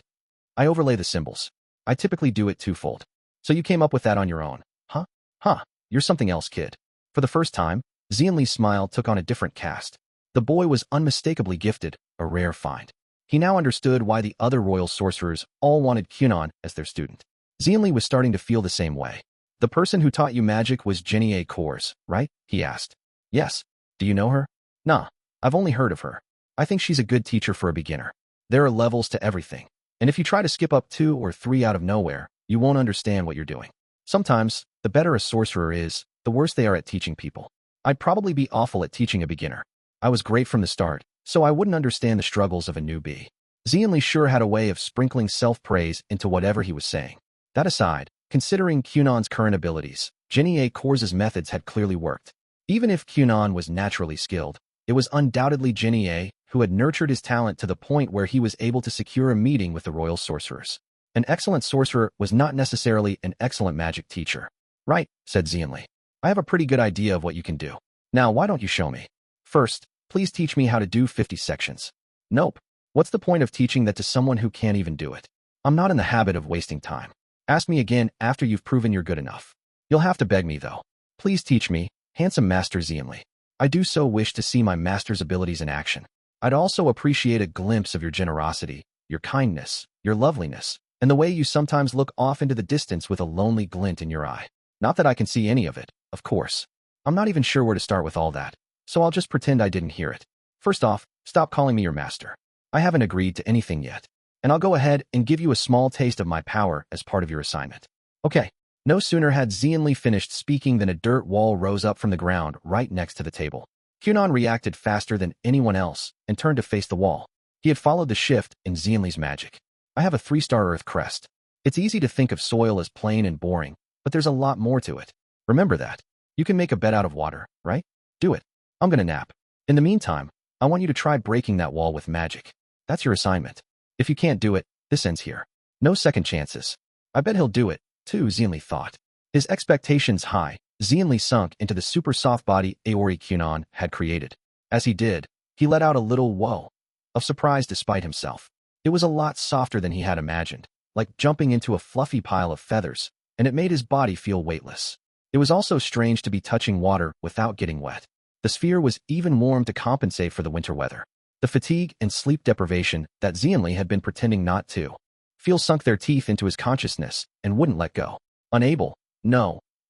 I overlay the symbols. I typically do it twofold. So you came up with that on your own, huh? Huh, you're something else, kid. For the first time, Zhonli's smile took on a different cast. The boy was unmistakably gifted, a rare find. He now understood why the other royal sorcerers all wanted Kunon as their student. Zhonli was starting to feel the same way. The person who taught you magic was Genia Kors, right? He asked. Yes. Do you know her? Nah, I've only heard of her. I think she's a good teacher for a beginner. There are levels to everything. And if you try to skip up 2 or 3 out of nowhere, you won't understand what you're doing. Sometimes, the better a sorcerer is, the worse they are at teaching people. I'd probably be awful at teaching a beginner. I was great from the start, so I wouldn't understand the struggles of a newbie. Zhonli sure had a way of sprinkling self-praise into whatever he was saying. That aside, considering Kunon's current abilities, Genia Kors's methods had clearly worked. Even if Kunon was naturally skilled, it was undoubtedly Genia who had nurtured his talent to the point where he was able to secure a meeting with the royal sorcerers. An excellent sorcerer was not necessarily an excellent magic teacher. Right, said Zhonli. I have a pretty good idea of what you can do. Now why don't you show me? First, please teach me how to do 50 sections. Nope. What's the point of teaching that to someone who can't even do it? I'm not in the habit of wasting time. Ask me again after you've proven you're good enough. You'll have to beg me, though. Please teach me, handsome Master Zhonli. I do so wish to see my master's abilities in action. I'd also appreciate a glimpse of your generosity, your kindness, your loveliness, and the way you sometimes look off into the distance with a lonely glint in your eye. Not that I can see any of it, of course. I'm not even sure where to start with all that, so I'll just pretend I didn't hear it. First off, stop calling me your master. I haven't agreed to anything yet, and I'll go ahead and give you a small taste of my power as part of your assignment. Okay. No sooner had Zhonli finished speaking than a dirt wall rose up from the ground right next to the table. Kunon reacted faster than anyone else and turned to face the wall. He had followed the shift in Zhonli's magic. I have a 3-star earth crest. It's easy to think of soil as plain and boring, but there's a lot more to it. Remember that. You can make a bed out of water, right? Do it. I'm gonna nap. In the meantime, I want you to try breaking that wall with magic. That's your assignment. If you can't do it, this ends here. No second chances. I bet he'll do it, too, Zhonli thought. His expectations high, Zhonli sunk into the super soft body Aori Kunon had created. As he did, he let out a little whoa of surprise despite himself. It was a lot softer than he had imagined, like jumping into a fluffy pile of feathers, and it made his body feel weightless. It was also strange to be touching water without getting wet. The sphere was even warm to compensate for the winter weather. The fatigue and sleep deprivation that Zhonli had been pretending not to feel sunk their teeth into his consciousness and wouldn't let go.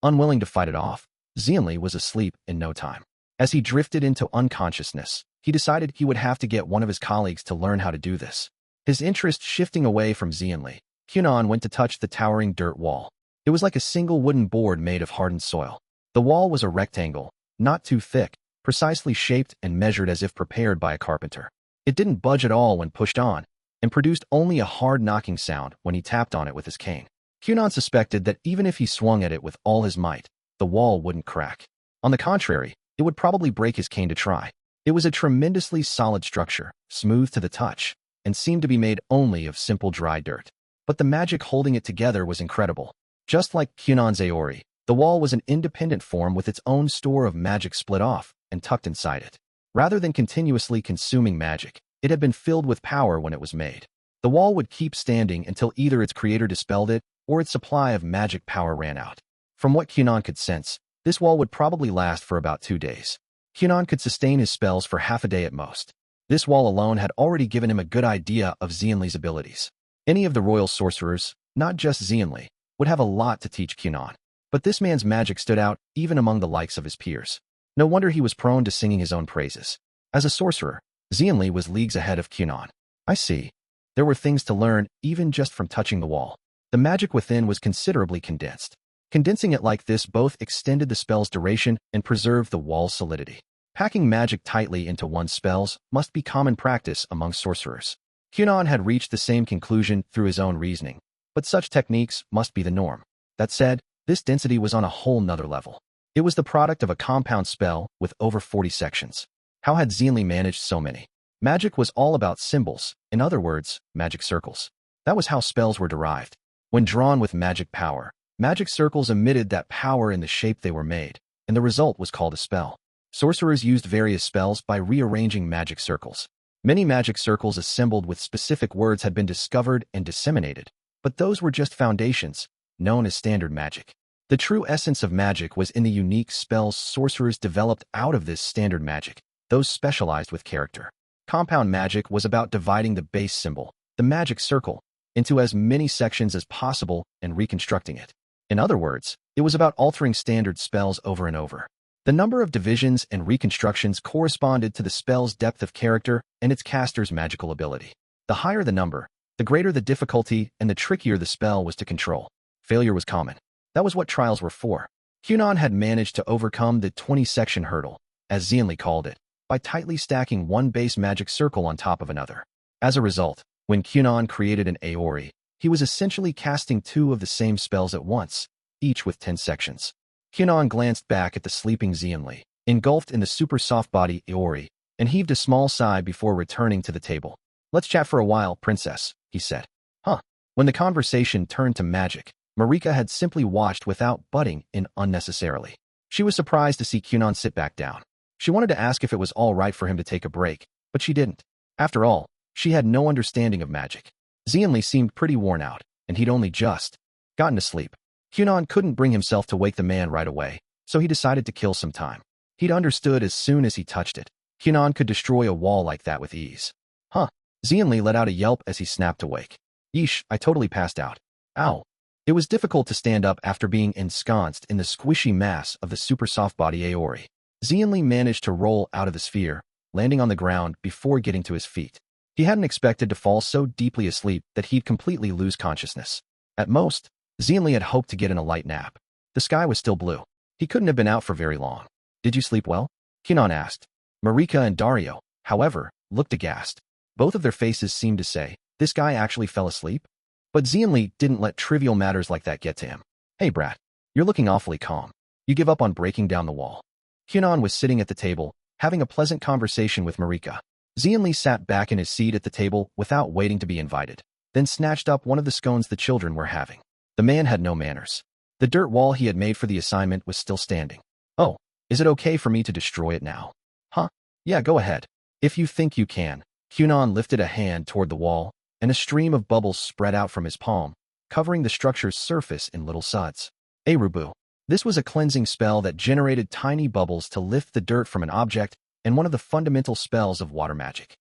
Unwilling to fight it off, Zhonli was asleep in no time. As he drifted into unconsciousness, he decided he would have to get one of his colleagues to learn how to do this. His interest shifting away from Zhonli, Kunon went to touch the towering dirt wall. It was like a single wooden board made of hardened soil. The wall was a rectangle, not too thick, precisely shaped and measured as if prepared by a carpenter. It didn't budge at all when pushed on, and produced only a hard knocking sound when he tapped on it with his cane. Kunon suspected that even if he swung at it with all his might, the wall wouldn't crack. On the contrary, it would probably break his cane to try. It was a tremendously solid structure, smooth to the touch. and seemed to be made only of simple dry dirt. But the magic holding it together was incredible. Just like Kunon's Aori, the wall was an independent form with its own store of magic split off and tucked inside it. Rather than continuously consuming magic, it had been filled with power when it was made. The wall would keep standing until either its creator dispelled it or its supply of magic power ran out. From what Kunon could sense, this wall would probably last for about 2 days. Kunon could sustain his spells for half a day at most. This wall alone had already given him a good idea of Xianli's abilities. Any of the royal sorcerers, not just Xianli, would have a lot to teach Kunon. But this man's magic stood out even among the likes of his peers. No wonder he was prone to singing his own praises. As a sorcerer, Xianli was leagues ahead of Kunon. I see. There were things to learn even just from touching the wall. The magic within was considerably condensed. Condensing it like this both extended the spell's duration and preserved the wall's solidity. Packing magic tightly into one's spells must be common practice among sorcerers. Kunon had reached the same conclusion through his own reasoning, but such techniques must be the norm. That said, this density was on a whole nother level. It was the product of a compound spell with over 40 sections. How had Xianli managed so many? Magic was all about symbols, in other words, magic circles. That was how spells were derived. When drawn with magic power, magic circles emitted that power in the shape they were made, and the result was called a spell. Sorcerers used various spells by rearranging magic circles. Many magic circles assembled with specific words had been discovered and disseminated, but those were just foundations, known as standard magic. The true essence of magic was in the unique spells sorcerers developed out of this standard magic, those specialized with character. Compound magic was about dividing the base symbol, the magic circle, into as many sections as possible and reconstructing it. In other words, it was about altering standard spells over and over. The number of divisions and reconstructions corresponded to the spell's depth of character and its caster's magical ability. The higher the number, the greater the difficulty and the trickier the spell was to control. Failure was common. That was what trials were for. Kunon had managed to overcome the 20-section hurdle, as Xianli called it, by tightly stacking one base magic circle on top of another. As a result, when Kunon created an Aori, he was essentially casting 2 of the same spells at once, each with 10 sections. Kunon glanced back at the sleeping Xianli, engulfed in the super soft body Aori, and heaved a small sigh before returning to the table. "Let's chat for a while, princess," he said. Huh. When the conversation turned to magic, Marika had simply watched without butting in unnecessarily. She was surprised to see Kunon sit back down. She wanted to ask if it was all right for him to take a break, but she didn't. After all, she had no understanding of magic. Xianli seemed pretty worn out, and he'd only just gotten to sleep. Kunon couldn't bring himself to wake the man right away, so he decided to kill some time. He'd understood as soon as he touched it. Kunon could destroy a wall like that with ease. Huh. Xianli let out a yelp as he snapped awake. Yeesh, I totally passed out. Ow. It was difficult to stand up after being ensconced in the squishy mass of the super soft body Aori. Xianli managed to roll out of the sphere, landing on the ground before getting to his feet. He hadn't expected to fall so deeply asleep that he'd completely lose consciousness. At most, Xianli had hoped to get in a light nap. The sky was still blue. He couldn't have been out for very long. "Did you sleep well?" Kunon asked. Marika and Dario, however, looked aghast. Both of their faces seemed to say, "This guy actually fell asleep?" But Xianli didn't let trivial matters like that get to him. "Hey brat, you're looking awfully calm. You give up on breaking down the wall." Kunon was sitting at the table, having a pleasant conversation with Marika. Xianli sat back in his seat at the table without waiting to be invited, then snatched up one of the scones the children were having. The man had no manners. The dirt wall he had made for the assignment was still standing. "Oh, is it okay for me to destroy it now?" "Huh? Yeah, go ahead. If you think you can." Kunon lifted a hand toward the wall, and a stream of bubbles spread out from his palm, covering the structure's surface in little suds. Rubu. This was a cleansing spell that generated tiny bubbles to lift the dirt from an object and one of the fundamental spells of water magic.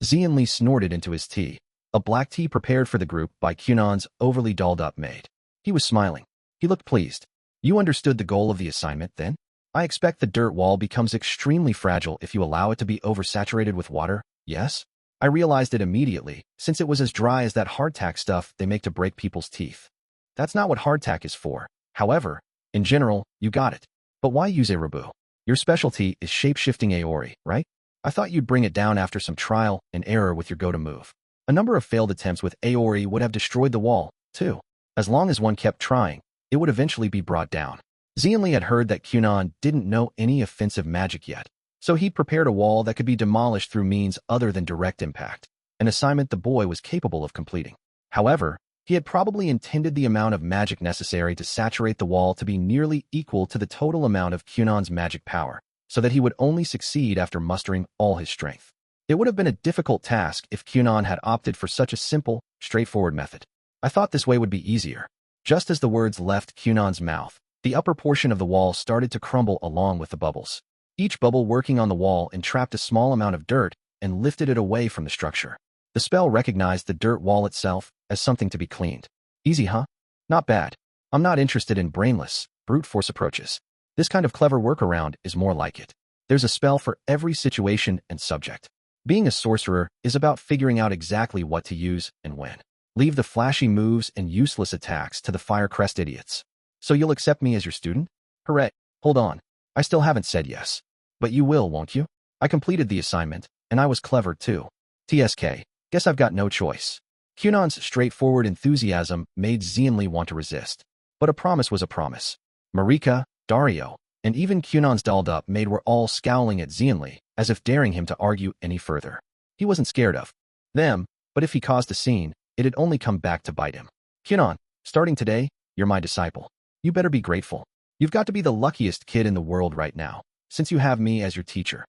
Xianli snorted into his tea, a black tea prepared for the group by Kunon's overly dolled-up maid. He was smiling. He looked pleased. "You understood the goal of the assignment, then? I expect the dirt wall becomes extremely fragile if you allow it to be oversaturated with water, yes?" I realized it immediately, since it was as dry as that hardtack stuff they make to break people's teeth. That's not what hardtack is for. However, in general, you got it. But why use Rubu? Your specialty is shape-shifting Aori, right? I thought you'd bring it down after some trial and error with your go-to move. A number of failed attempts with Aori would have destroyed the wall, too. As long as one kept trying, it would eventually be brought down. Xianli had heard that Kunon didn't know any offensive magic yet, so he'd prepared a wall that could be demolished through means other than direct impact. an assignment the boy was capable of completing. However, he had probably intended the amount of magic necessary to saturate the wall to be nearly equal to the total amount of Kunon's magic power, so that he would only succeed after mustering all his strength. It would have been a difficult task if Kunon had opted for such a simple, straightforward method. I thought this way would be easier. Just as the words left Kunon's mouth, the upper portion of the wall started to crumble along with the bubbles. Each bubble working on the wall entrapped a small amount of dirt and lifted it away from the structure. The spell recognized the dirt wall itself as something to be cleaned. Easy, huh? Not bad. I'm not interested in brainless, brute force approaches. This kind of clever workaround is more like it. There's a spell for every situation and subject. Being a sorcerer is about figuring out exactly what to use and when. Leave the flashy moves and useless attacks to the Firecrest idiots. So you'll accept me as your student? Hooray. Hold on. I still haven't said yes. But you will, won't you? I completed the assignment, and I was clever too. TSK. Guess I've got no choice. Kunon's straightforward enthusiasm made Xianli want to resist. But a promise was a promise. Marika, Dario, and even Kunon's dolled-up maid were all scowling at Xianli, as if daring him to argue any further. He wasn't scared of them, but if he caused a scene, it'd only come back to bite him. Kunon, starting today, you're my disciple. You better be grateful. You've got to be the luckiest kid in the world right now, since you have me as your teacher.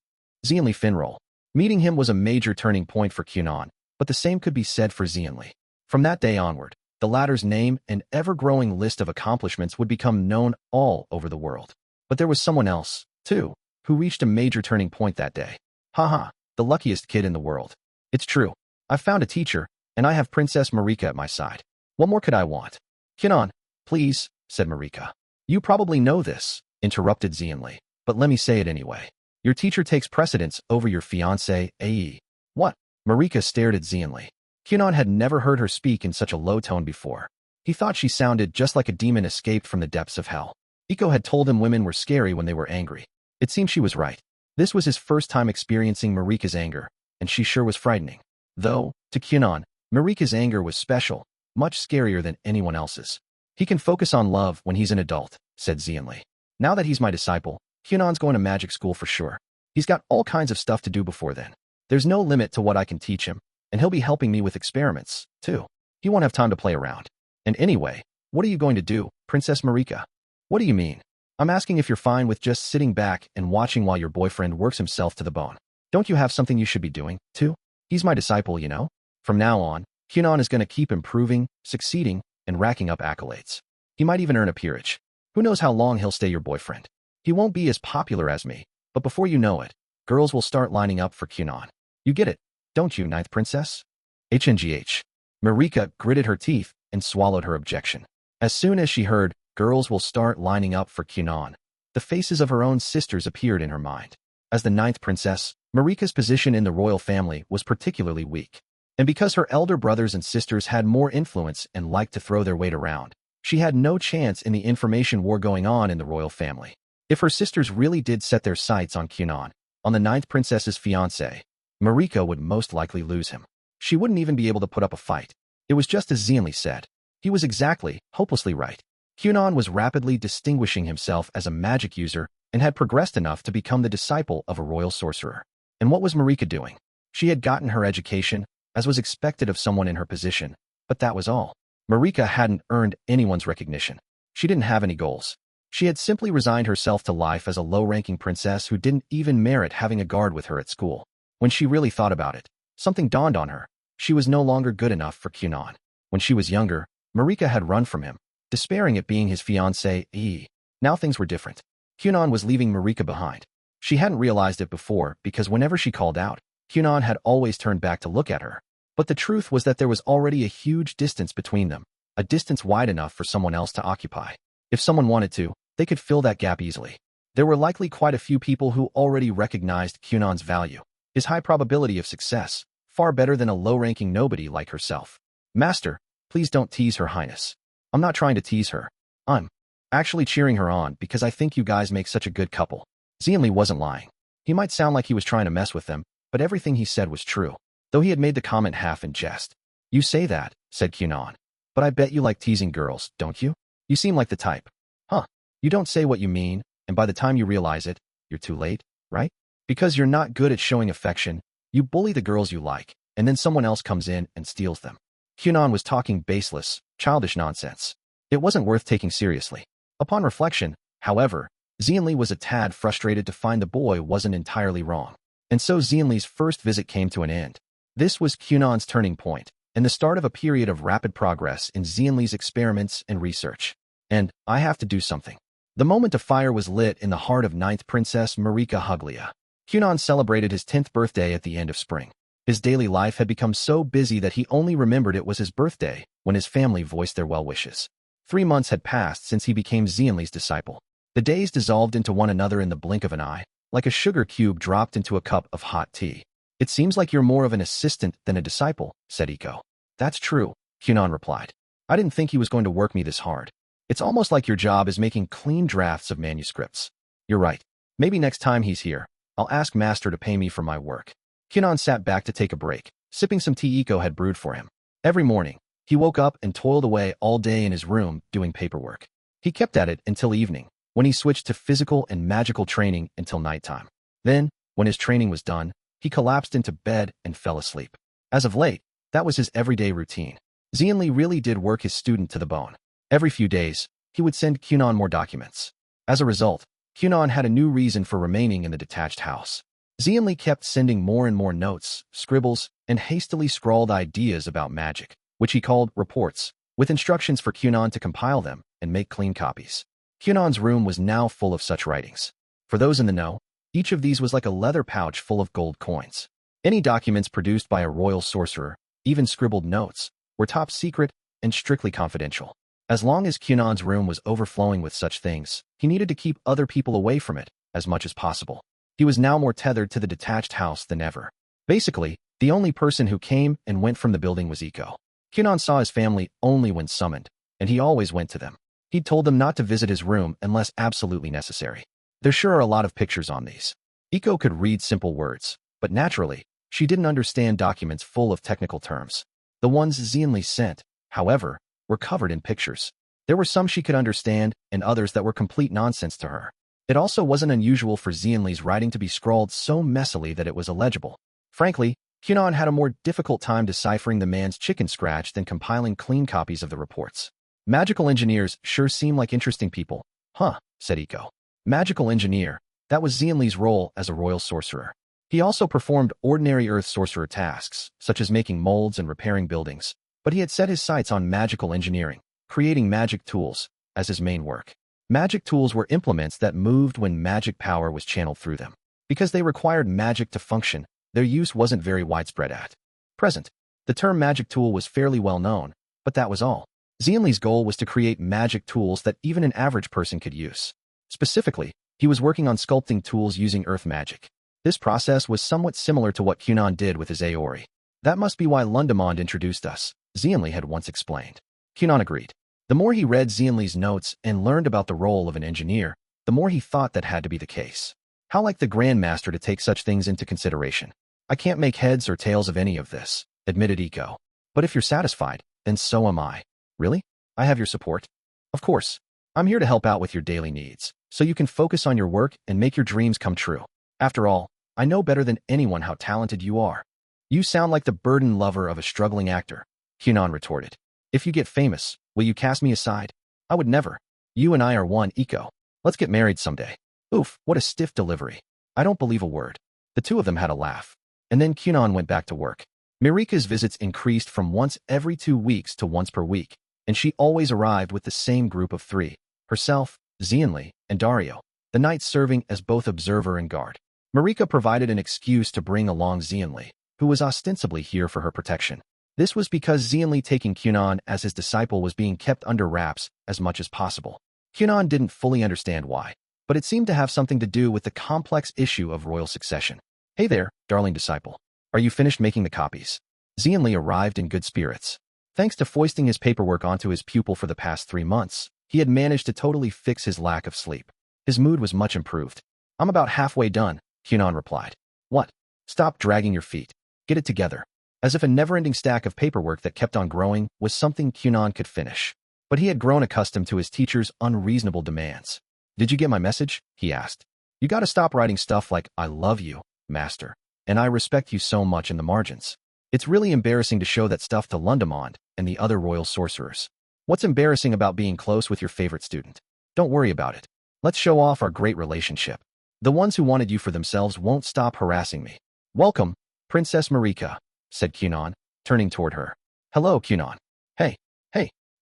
Xianli Finroll. Meeting him was a major turning point for Kunon, but the same could be said for Xianli. From that day onward, the latter's name and ever-growing list of accomplishments would become known all over the world. But there was someone else, too, who reached a major turning point that day. Haha, the luckiest kid in the world. It's true. I've found a teacher, and I have Princess Marika at my side. What more could I want? Kunon, please, said Marika. You probably know this, interrupted Xianli, but let me say it anyway. Your teacher takes precedence over your fiancé, AE. What? Marika stared at Xianli. Kunon had never heard her speak in such a low tone before. He thought she sounded just like a demon escaped from the depths of hell. Iko had told him women were scary when they were angry. It seemed she was right. This was his first time experiencing Marika's anger, and she sure was frightening. Though, to Kunon, Marika's anger was special, much scarier than anyone else's. He can focus on love when he's an adult, said Xianli. Now that he's my disciple, Kunon's going to magic school for sure. He's got all kinds of stuff to do before then. There's no limit to what I can teach him, and he'll be helping me with experiments, too. He won't have time to play around. And anyway, what are you going to do, Princess Marika? What do you mean? I'm asking if you're fine with just sitting back and watching while your boyfriend works himself to the bone. Don't you have something you should be doing, too? He's my disciple, you know? From now on, Kunon is going to keep improving, succeeding, and racking up accolades. He might even earn a peerage. Who knows how long he'll stay your boyfriend? He won't be as popular as me, but before you know it, girls will start lining up for Kunon. You get it, don't you, Ninth Princess? HNGH. Marika gritted her teeth and swallowed her objection. As soon as she heard, girls will start lining up for Kunon, the faces of her own sisters appeared in her mind. As the ninth princess, Marika's position in the royal family was particularly weak. And because her elder brothers and sisters had more influence and liked to throw their weight around, she had no chance in the information war going on in the royal family. If her sisters really did set their sights on Kunon, on the ninth princess's fiancé, Marika would most likely lose him. She wouldn't even be able to put up a fight. It was just as Xianli said. He was exactly, hopelessly right. Kunon was rapidly distinguishing himself as a magic user and had progressed enough to become the disciple of a royal sorcerer. And what was Marika doing? She had gotten her education, as was expected of someone in her position, but that was all. Marika hadn't earned anyone's recognition. She didn't have any goals. She had simply resigned herself to life as a low-ranking princess who didn't even merit having a guard with her at school. When she really thought about it, something dawned on her. She was no longer good enough for Kunon. When she was younger, Marika had run from him, despairing at being his fiancé. Now things were different. Kunon was leaving Marika behind. She hadn't realized it before because whenever she called out, Kunon had always turned back to look at her. But the truth was that there was already a huge distance between them, a distance wide enough for someone else to occupy. If someone wanted to, they could fill that gap easily. There were likely quite a few people who already recognized Kunon's value, his high probability of success, far better than a low-ranking nobody like herself. Master, please don't tease Her Highness. I'm not trying to tease her. I'm actually cheering her on because I think you guys make such a good couple. Xianli wasn't lying. He might sound like he was trying to mess with them, but everything he said was true, though he had made the comment half in jest. You say that, said Kunon. But I bet you like teasing girls, don't you? You seem like the type. Huh. You don't say what you mean, and by the time you realize it, you're too late, right? Because you're not good at showing affection, you bully the girls you like, and then someone else comes in and steals them. Kunon was talking baseless, childish nonsense. It wasn't worth taking seriously. Upon reflection, however, Xianli was a tad frustrated to find the boy wasn't entirely wrong. And so Xianli's first visit came to an end. This was Kunon's turning point, and the start of a period of rapid progress in Xianli's experiments and research. And I have to do something. The moment a fire was lit in the heart of 9th Princess Marika Huglia. Kunon celebrated his 10th birthday at the end of spring. His daily life had become so busy that he only remembered it was his birthday when his family voiced their well wishes. 3 months had passed since he became Xianli's disciple. The days dissolved into one another in the blink of an eye, like a sugar cube dropped into a cup of hot tea. It seems like you're more of an assistant than a disciple, said Iko. That's true, Kunon replied. I didn't think he was going to work me this hard. It's almost like your job is making clean drafts of manuscripts. You're right. Maybe next time he's here, I'll ask Master to pay me for my work. Kunon sat back to take a break, sipping some tea Iko had brewed for him. Every morning, he woke up and toiled away all day in his room doing paperwork. He kept at it until evening, when he switched to physical and magical training until nighttime. Then, when his training was done, he collapsed into bed and fell asleep. As of late, that was his everyday routine. Xianli really did work his student to the bone. Every few days, he would send Kunon more documents. As a result, Kunon had a new reason for remaining in the detached house. Xianli kept sending more and more notes, scribbles, and hastily scrawled ideas about magic, which he called reports, with instructions for Kunon to compile them and make clean copies. Kunon's room was now full of such writings. For those in the know, each of these was like a leather pouch full of gold coins. Any documents produced by a royal sorcerer, even scribbled notes, were top secret and strictly confidential. As long as Kunon's room was overflowing with such things, he needed to keep other people away from it as much as possible. He was now more tethered to the detached house than ever. Basically, the only person who came and went from the building was Iko. Kunon saw his family only when summoned, and he always went to them. He'd told them not to visit his room unless absolutely necessary. There sure are a lot of pictures on these. Iko could read simple words, but naturally, she didn't understand documents full of technical terms. The ones Xianli sent, however, were covered in pictures. There were some she could understand and others that were complete nonsense to her. It also wasn't unusual for Xianli's writing to be scrawled so messily that it was illegible. Frankly, Kunon had a more difficult time deciphering the man's chicken scratch than compiling clean copies of the reports. Magical engineers sure seem like interesting people. Huh, said Iko. Magical engineer, that was Xianli's role as a royal sorcerer. He also performed ordinary earth sorcerer tasks, such as making molds and repairing buildings. But he had set his sights on magical engineering, creating magic tools, as his main work. Magic tools were implements that moved when magic power was channeled through them. Because they required magic to function, their use wasn't very widespread at present. The term magic tool was fairly well known, but that was all. Xianli's goal was to create magic tools that even an average person could use. Specifically, he was working on sculpting tools using earth magic. This process was somewhat similar to what Kunon did with his Aori. That must be why Lundamond introduced us, Xianli had once explained. Kunon agreed. The more he read Xianli's notes and learned about the role of an engineer, the more he thought that had to be the case. How like the Grandmaster to take such things into consideration. I can't make heads or tails of any of this, admitted Iko. But if you're satisfied, then so am I. Really? I have your support? Of course. I'm here to help out with your daily needs, so you can focus on your work and make your dreams come true. After all, I know better than anyone how talented you are. You sound like the burden lover of a struggling actor, Kunon retorted. If you get famous, will you cast me aside? I would never. You and I are one, Iko. Let's get married someday. Oof, what a stiff delivery. I don't believe a word. The two of them had a laugh. And then Kunon went back to work. Marika's visits increased from once every 2 weeks to once per week, and she always arrived with the same group of 3, herself, Xianli, and Dario, the knights serving as both observer and guard. Marika provided an excuse to bring along Xianli, who was ostensibly here for her protection. This was because Xianli taking Kunon as his disciple was being kept under wraps as much as possible. Kunon didn't fully understand why, but it seemed to have something to do with the complex issue of royal succession. Hey there, darling disciple. Are you finished making the copies? Xianli arrived in good spirits. Thanks to foisting his paperwork onto his pupil for the past 3 months, he had managed to totally fix his lack of sleep. His mood was much improved. I'm about halfway done, Kunon replied. What? Stop dragging your feet. Get it together. As if a never-ending stack of paperwork that kept on growing was something Kunon could finish. But he had grown accustomed to his teacher's unreasonable demands. Did you get my message? He asked. You gotta stop writing stuff like, I love you, master, and I respect you so much in the margins. It's really embarrassing to show that stuff to Lundamond and the other royal sorcerers. What's embarrassing about being close with your favorite student? Don't worry about it. Let's show off our great relationship. The ones who wanted you for themselves won't stop harassing me. Welcome, Princess Marika, said Kunon, turning toward her. Hello, Kunon. Hey,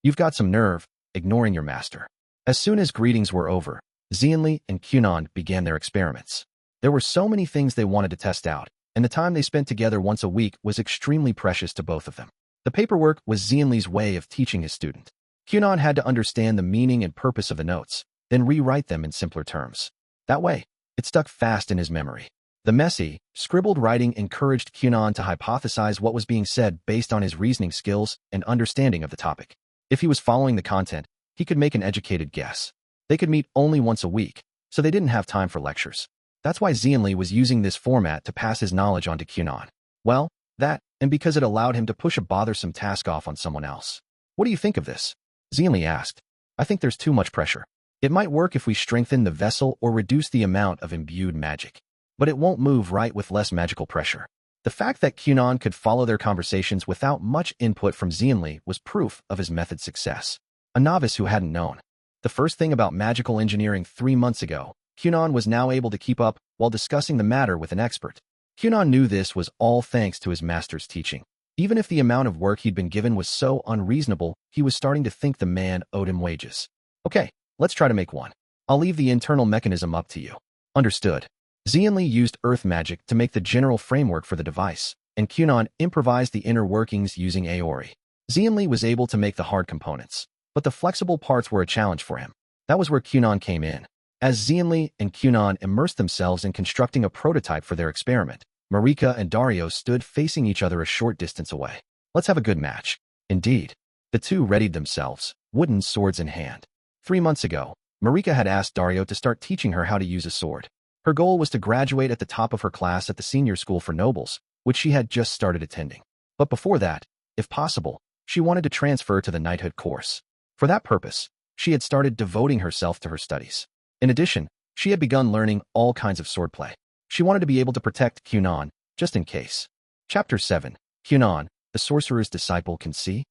you've got some nerve, ignoring your master. As soon as greetings were over, Xianli and Kunon began their experiments. There were so many things they wanted to test out, and the time they spent together once a week was extremely precious to both of them. The paperwork was Xianli's way of teaching his student. Kunon had to understand the meaning and purpose of the notes, then rewrite them in simpler terms. That way, it stuck fast in his memory. The messy, scribbled writing encouraged Kunon to hypothesize what was being said based on his reasoning skills and understanding of the topic. If he was following the content, he could make an educated guess. They could meet only once a week, so they didn't have time for lectures. That's why Xianli was using this format to pass his knowledge on to Kunon. Well, that, and because it allowed him to push a bothersome task off on someone else. What do you think of this? Xianli asked. I think there's too much pressure. It might work if we strengthen the vessel or reduce the amount of imbued magic. But it won't move right with less magical pressure. The fact that Kunon could follow their conversations without much input from Xianli was proof of his method's success. A novice who hadn't known the first thing about magical engineering 3 months ago, Kunon was now able to keep up while discussing the matter with an expert. Kunon knew this was all thanks to his master's teaching. Even if the amount of work he'd been given was so unreasonable, he was starting to think the man owed him wages. Okay, let's try to make one. I'll leave the internal mechanism up to you. Understood. Xianli used earth magic to make the general framework for the device, and Kunon improvised the inner workings using Aori. Xianli was able to make the hard components, but the flexible parts were a challenge for him. That was where Kunon came in. As Xianli and Kunon immersed themselves in constructing a prototype for their experiment, Marika and Dario stood facing each other a short distance away. Let's have a good match. Indeed. The two readied themselves, wooden swords in hand. 3 months ago, Marika had asked Dario to start teaching her how to use a sword. Her goal was to graduate at the top of her class at the senior school for nobles, which she had just started attending. But before that, if possible, she wanted to transfer to the knighthood course. For that purpose, she had started devoting herself to her studies. In addition, she had begun learning all kinds of swordplay. She wanted to be able to protect Kunon, just in case. Chapter 7. Kunon, the Sorcerer's Disciple Can See?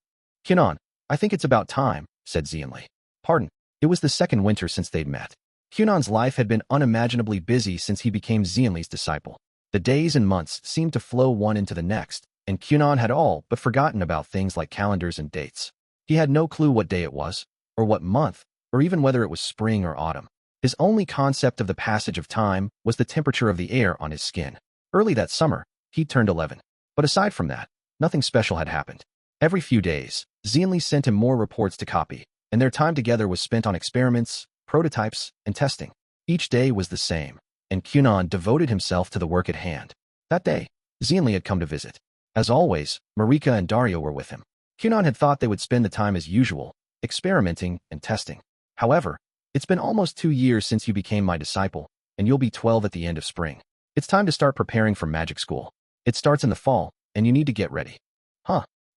Kunon, I think it's about time, said Xianli. Pardon, it was the second winter since they'd met. Kunon's life had been unimaginably busy since he became Xianli's disciple. The days and months seemed to flow one into the next, and Kunon had all but forgotten about things like calendars and dates. He had no clue what day it was, or what month, or even whether it was spring or autumn. His only concept of the passage of time was the temperature of the air on his skin. Early that summer, he'd turned 11. But aside from that, nothing special had happened. Every few days, Xianli sent him more reports to copy, and their time together was spent on experiments, prototypes, and testing. Each day was the same, and Kunon devoted himself to the work at hand. That day, Xianli had come to visit. As always, Marika and Dario were with him. Kunon had thought they would spend the time as usual, experimenting and testing. However, it's been almost 2 years since you became my disciple, and you'll be 12 at the end of spring. It's time to start preparing for magic school. It starts in the fall, and you need to get ready.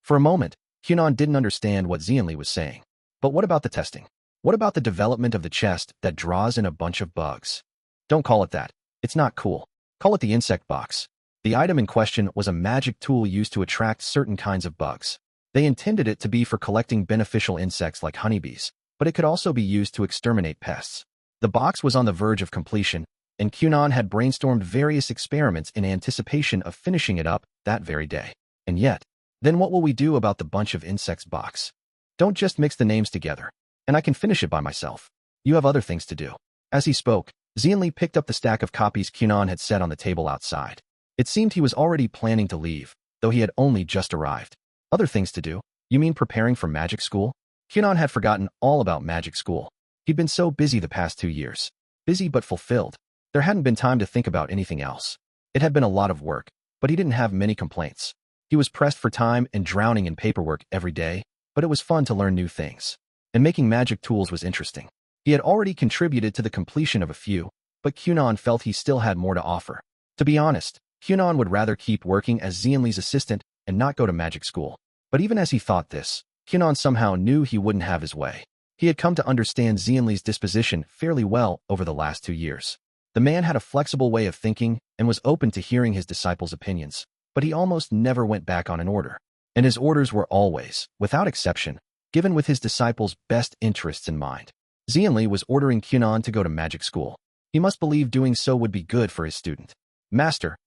For a moment, Kunon didn't understand what Xianli was saying. But what about the testing? What about the development of the chest that draws in a bunch of bugs? Don't call it that. It's not cool. Call it the insect box. The item in question was a magic tool used to attract certain kinds of bugs. They intended it to be for collecting beneficial insects like honeybees, but it could also be used to exterminate pests. The box was on the verge of completion, and Kunon had brainstormed various experiments in anticipation of finishing it up that very day. And yet, then what will we do about the bunch of insects box? Don't just mix the names together, and I can finish it by myself. You have other things to do. As he spoke, Xianli picked up the stack of copies Kunon had set on the table outside. It seemed he was already planning to leave, though he had only just arrived. Other things to do? You mean preparing for magic school? Kunon had forgotten all about magic school. He'd been so busy the past 2 years. Busy but fulfilled. There hadn't been time to think about anything else. It had been a lot of work, but he didn't have many complaints. He was pressed for time and drowning in paperwork every day, but it was fun to learn new things. And making magic tools was interesting. He had already contributed to the completion of a few, but Kunon felt he still had more to offer. To be honest, Kunon would rather keep working as Xianli's assistant and not go to magic school. But even as he thought this, Kunon somehow knew he wouldn't have his way. He had come to understand Xianli's disposition fairly well over the last 2 years. The man had a flexible way of thinking and was open to hearing his disciples' opinions. but he almost never went back on an order. And his orders were always, without exception, given with his disciples' best interests in mind. Xianli was ordering Kunon to go to magic school. He must believe doing so would be good for his student. Master,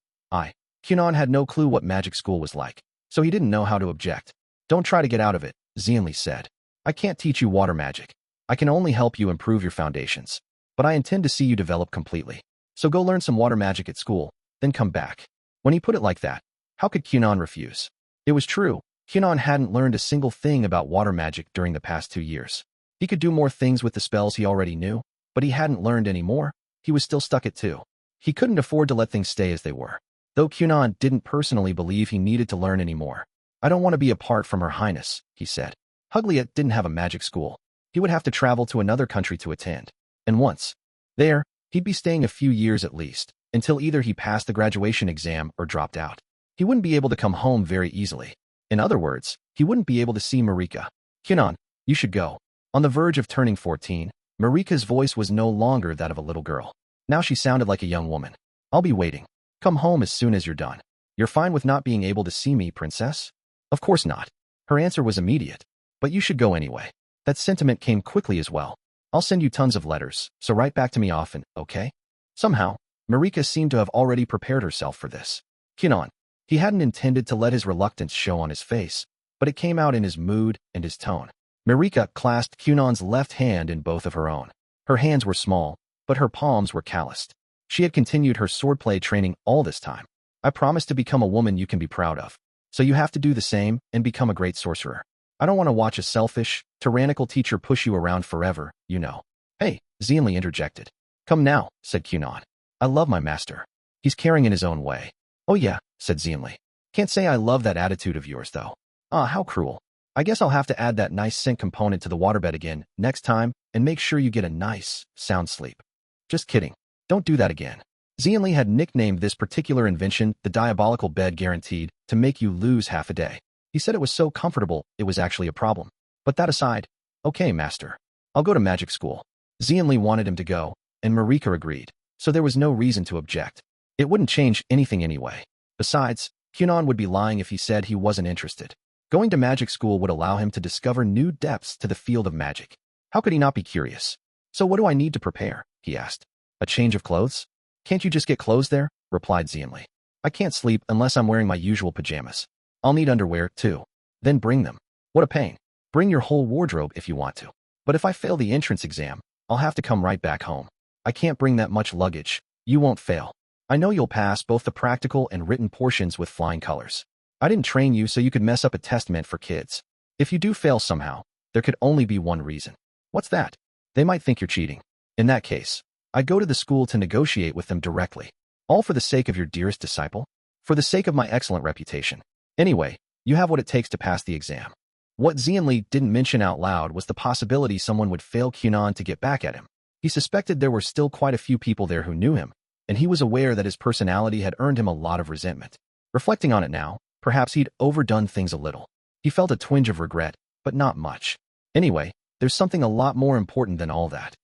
Kunon had no clue what magic school was like, so he didn't know how to object. Don't try to get out of it, Xianli said. I can't teach you water magic. I can only help you improve your foundations. But I intend to see you develop completely. So go learn some water magic at school, then come back. When he put it like that, how could Kunon refuse? It was true. Kunon hadn't learned a single thing about water magic during the past 2 years. He could do more things with the spells he already knew, but he hadn't learned any more. He was still stuck at 2. He couldn't afford to let things stay as they were. Though Kunon didn't personally believe he needed to learn any more. I don't want to be apart from Her Highness, he said. Hugliat didn't have a magic school. He would have to travel to another country to attend. And once there, he'd be staying a few years at least, until either he passed the graduation exam or dropped out. He wouldn't be able to come home very easily. In other words, he wouldn't be able to see Marika. Kunon, you should go. On the verge of turning 14, Marika's voice was no longer that of a little girl. Now she sounded like a young woman. I'll be waiting. Come home as soon as you're done. You're fine with not being able to see me, princess? Of course not. Her answer was immediate. But you should go anyway. That sentiment came quickly as well. I'll send you tons of letters, so write back to me often, okay? Somehow, Marika seemed to have already prepared herself for this. Kunon. He hadn't intended to let his reluctance show on his face, but it came out in his mood and his tone. Marika clasped Kunon's left hand in both of her own. Her hands were small, but her palms were calloused. She had continued her swordplay training all this time. I promise to become a woman you can be proud of. So you have to do the same and become a great sorcerer. I don't want to watch a selfish, tyrannical teacher push you around forever, you know. Hey, Xianli interjected. Come now, said Kunon. I love my master. He's caring in his own way. Oh yeah, said Xianli. Can't say I love that attitude of yours, though. Ah, how cruel. I guess I'll have to add that nice scent component to the waterbed again next time and make sure you get a nice, sound sleep. Just kidding. Don't do that again. Xianli had nicknamed this particular invention the diabolical bed guaranteed to make you lose half a day. He said it was so comfortable, it was actually a problem. But that aside, okay, master. I'll go to magic school. Xianli wanted him to go, and Marika agreed, so there was no reason to object. It wouldn't change anything anyway. Besides, Kunon would be lying if he said he wasn't interested. Going to magic school would allow him to discover new depths to the field of magic. How could he not be curious? So what do I need to prepare? He asked. A change of clothes? Can't you just get clothes there? Replied Xianli. I can't sleep unless I'm wearing my usual pajamas. I'll need underwear, too. Then bring them. What a pain. Bring your whole wardrobe if you want to. But if I fail the entrance exam, I'll have to come right back home. I can't bring that much luggage. You won't fail. I know you'll pass both the practical and written portions with flying colors. I didn't train you so you could mess up a test meant for kids. If you do fail somehow, there could only be one reason. What's that? They might think you're cheating. In that case, I'd go to the school to negotiate with them directly. All for the sake of your dearest disciple? For the sake of my excellent reputation. Anyway, you have what it takes to pass the exam. What Xianli didn't mention out loud was the possibility someone would fail Kunon to get back at him. He suspected there were still quite a few people there who knew him, and he was aware that his personality had earned him a lot of resentment. Reflecting on it now, perhaps he'd overdone things a little. He felt a twinge of regret, but not much. Anyway, there's something a lot more important than all that.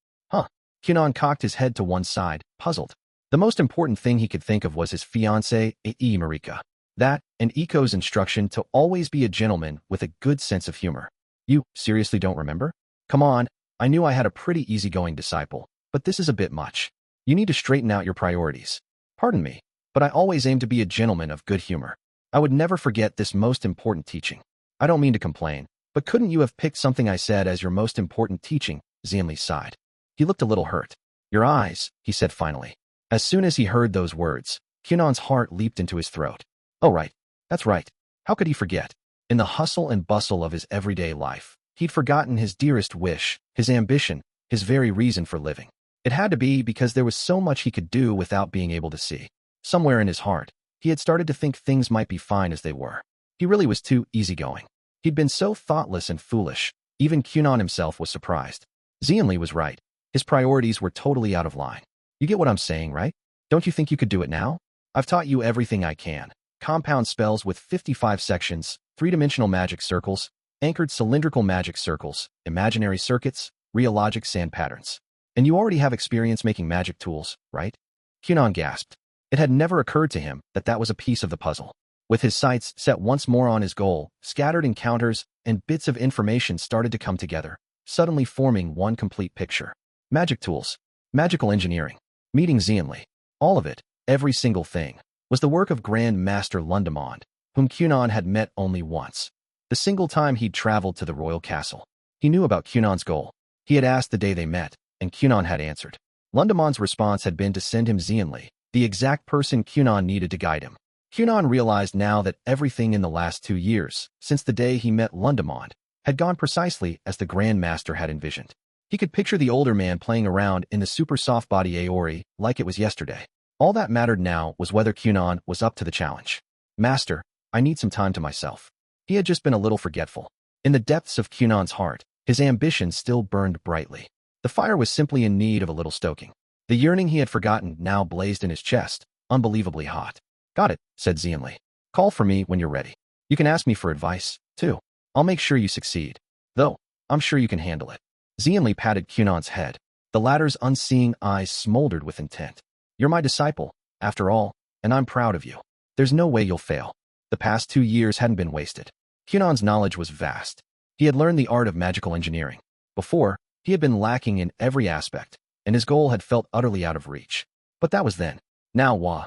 Kunon cocked his head to one side, puzzled. The most important thing he could think of was his fiancée, Marika. That, and Iko's instruction to always be a gentleman with a good sense of humor. You seriously don't remember? Come on, I knew I had a pretty easygoing disciple, but this is a bit much. You need to straighten out your priorities. Pardon me, but I always aim to be a gentleman of good humor. I would never forget this most important teaching. I don't mean to complain, but couldn't you have picked something I said as your most important teaching? Xianli sighed. He looked a little hurt. Your eyes, he said finally. As soon as he heard those words, Kunon's heart leaped into his throat. Oh right, that's right. How could he forget? In the hustle and bustle of his everyday life, he'd forgotten his dearest wish, his ambition, his very reason for living. It had to be because there was so much he could do without being able to see. Somewhere in his heart, he had started to think things might be fine as they were. He really was too easygoing. He'd been so thoughtless and foolish, even Kunon himself was surprised. Xianli was right. His priorities were totally out of line. You get what I'm saying, right? Don't you think you could do it now? I've taught you everything I can. Compound spells with 55 sections, three-dimensional magic circles, anchored cylindrical magic circles, imaginary circuits, real logic sand patterns. And you already have experience making magic tools, right? Kunon gasped. It had never occurred to him that that was a piece of the puzzle. With his sights set once more on his goal, scattered encounters and bits of information started to come together, suddenly forming one complete picture. Magic tools, magical engineering, meeting Xianli. All of it, every single thing, was the work of Grand Master Lundamond, whom Kunon had met only once. The single time he'd traveled to the royal castle. He knew about Kunon's goal. He had asked the day they met, and Kunon had answered. Lundamond's response had been to send him Xianli, the exact person Kunon needed to guide him. Kunon realized now that everything in the last 2 years, since the day he met Lundamond, had gone precisely as the Grand Master had envisioned. He could picture the older man playing around in the super soft body Aori like it was yesterday. All that mattered now was whether Kunon was up to the challenge. Master, I need some time to myself. He had just been a little forgetful. In the depths of Kunon's heart, his ambition still burned brightly. The fire was simply in need of a little stoking. The yearning he had forgotten now blazed in his chest, unbelievably hot. Got it, said Xianli. Call for me when you're ready. You can ask me for advice, too. I'll make sure you succeed. Though, I'm sure you can handle it. Xianli patted Kunon's head. The latter's unseeing eyes smoldered with intent. You're my disciple, after all, and I'm proud of you. There's no way you'll fail. The past 2 years hadn't been wasted. Kunon's knowledge was vast. He had learned the art of magical engineering. Before, he had been lacking in every aspect, and his goal had felt utterly out of reach. But that was then. Now,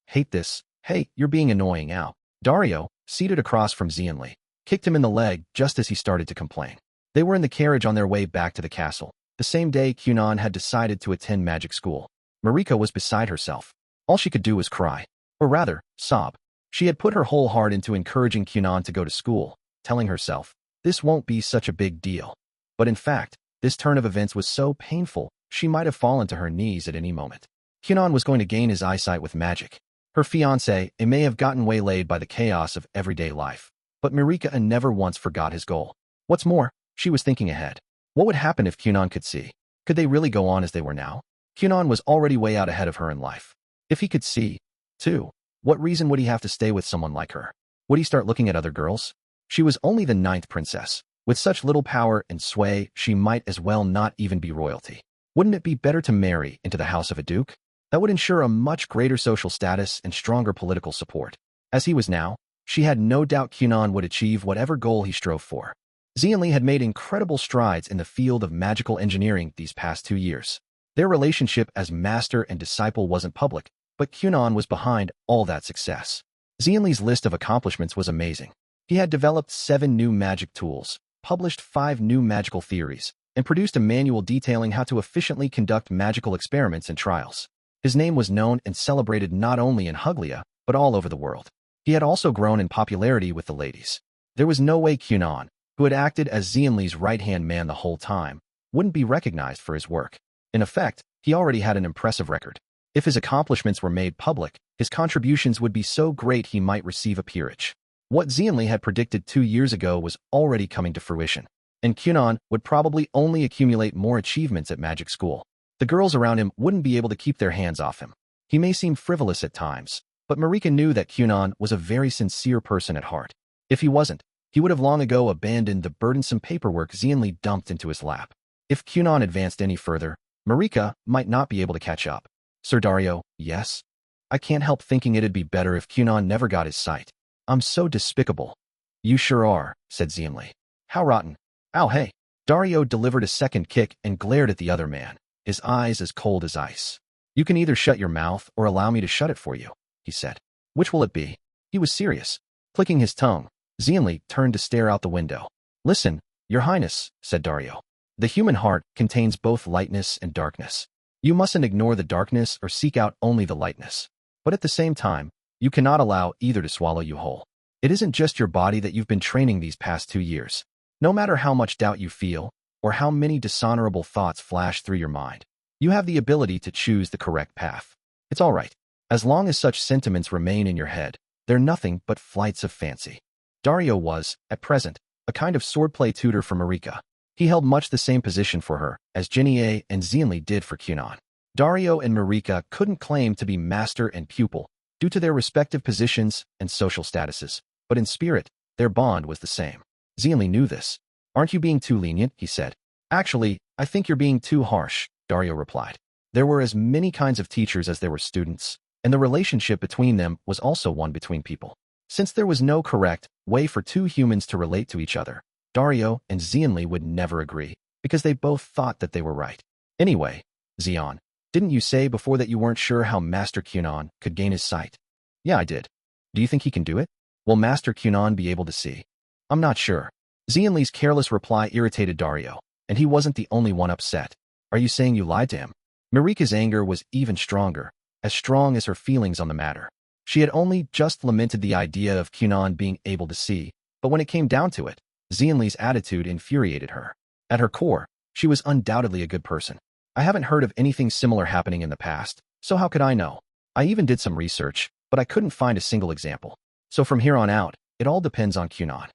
hate this. Hey, you're being annoying, ow. Dario, seated across from Xianli, kicked him in the leg just as he started to complain. They were in the carriage on their way back to the castle, the same day Kunon had decided to attend magic school. Marika was beside herself. All she could do was cry. Or rather, sob. She had put her whole heart into encouraging Kunon to go to school, telling herself, this won't be such a big deal. But in fact, this turn of events was so painful, she might have fallen to her knees at any moment. Kunon was going to gain his eyesight with magic. Her fiancé may have gotten waylaid by the chaos of everyday life, but Marika never once forgot his goal. What's more, she was thinking ahead. What would happen if Kunon could see? Could they really go on as they were now? Kunon was already way out ahead of her in life. If he could see, too, what reason would he have to stay with someone like her? Would he start looking at other girls? She was only the 9th princess. With such little power and sway, she might as well not even be royalty. Wouldn't it be better to marry into the house of a duke? That would ensure a much greater social status and stronger political support. As he was now, she had no doubt Kunon would achieve whatever goal he strove for. Xianli had made incredible strides in the field of magical engineering these past 2 years. Their relationship as master and disciple wasn't public, but Kunon was behind all that success. Xianli's list of accomplishments was amazing. He had developed 7 new magic tools, published 5 new magical theories, and produced a manual detailing how to efficiently conduct magical experiments and trials. His name was known and celebrated not only in Huglia, but all over the world. He had also grown in popularity with the ladies. There was no way Kunon, who had acted as Xianli's right-hand man the whole time, wouldn't be recognized for his work. In effect, he already had an impressive record. If his accomplishments were made public, his contributions would be so great he might receive a peerage. What Xianli had predicted 2 years ago was already coming to fruition, and Kunon would probably only accumulate more achievements at magic school. The girls around him wouldn't be able to keep their hands off him. He may seem frivolous at times, but Marika knew that Kunon was a very sincere person at heart. If he wasn't, he would have long ago abandoned the burdensome paperwork Xianli dumped into his lap. If Kunon advanced any further, Marika might not be able to catch up. Sir Dario, yes? I can't help thinking it'd be better if Kunon never got his sight. I'm so despicable. You sure are, said Xianli. How rotten. Ow, hey. Dario delivered a second kick and glared at the other man, his eyes as cold as ice. You can either shut your mouth or allow me to shut it for you, he said. Which will it be? He was serious. Clicking his tongue, Xianli turned to stare out the window. Listen, Your Highness, said Dario. The human heart contains both lightness and darkness. You mustn't ignore the darkness or seek out only the lightness. But at the same time, you cannot allow either to swallow you whole. It isn't just your body that you've been training these past 2 years. No matter how much doubt you feel, or how many dishonorable thoughts flash through your mind, you have the ability to choose the correct path. It's all right. As long as such sentiments remain in your head, they're nothing but flights of fancy. Dario was, at present, a kind of swordplay tutor for Marika. He held much the same position for her as Genie and Xianli did for Kunon. Dario and Marika couldn't claim to be master and pupil due to their respective positions and social statuses, but in spirit, their bond was the same. Xianli knew this. Aren't you being too lenient? He said. Actually, I think you're being too harsh, Dario replied. There were as many kinds of teachers as there were students. and the relationship between them was also one between people. Since there was no correct way for two humans to relate to each other, Dario and Xianli would never agree, because they both thought that they were right. Anyway, Xian, didn't you say before that you weren't sure how Master Kunon could gain his sight? Yeah, I did. Do you think he can do it? Will Master Kunon be able to see? I'm not sure. Xianli's careless reply irritated Dario, and he wasn't the only one upset. Are you saying you lied to him? Marika's anger was even stronger, as strong as her feelings on the matter. She had only just lamented the idea of Kunon being able to see, but when it came down to it, Xianli's attitude infuriated her. At her core, she was undoubtedly a good person. I haven't heard of anything similar happening in the past, so how could I know? I even did some research, but I couldn't find a single example. So from here on out, it all depends on Kunon.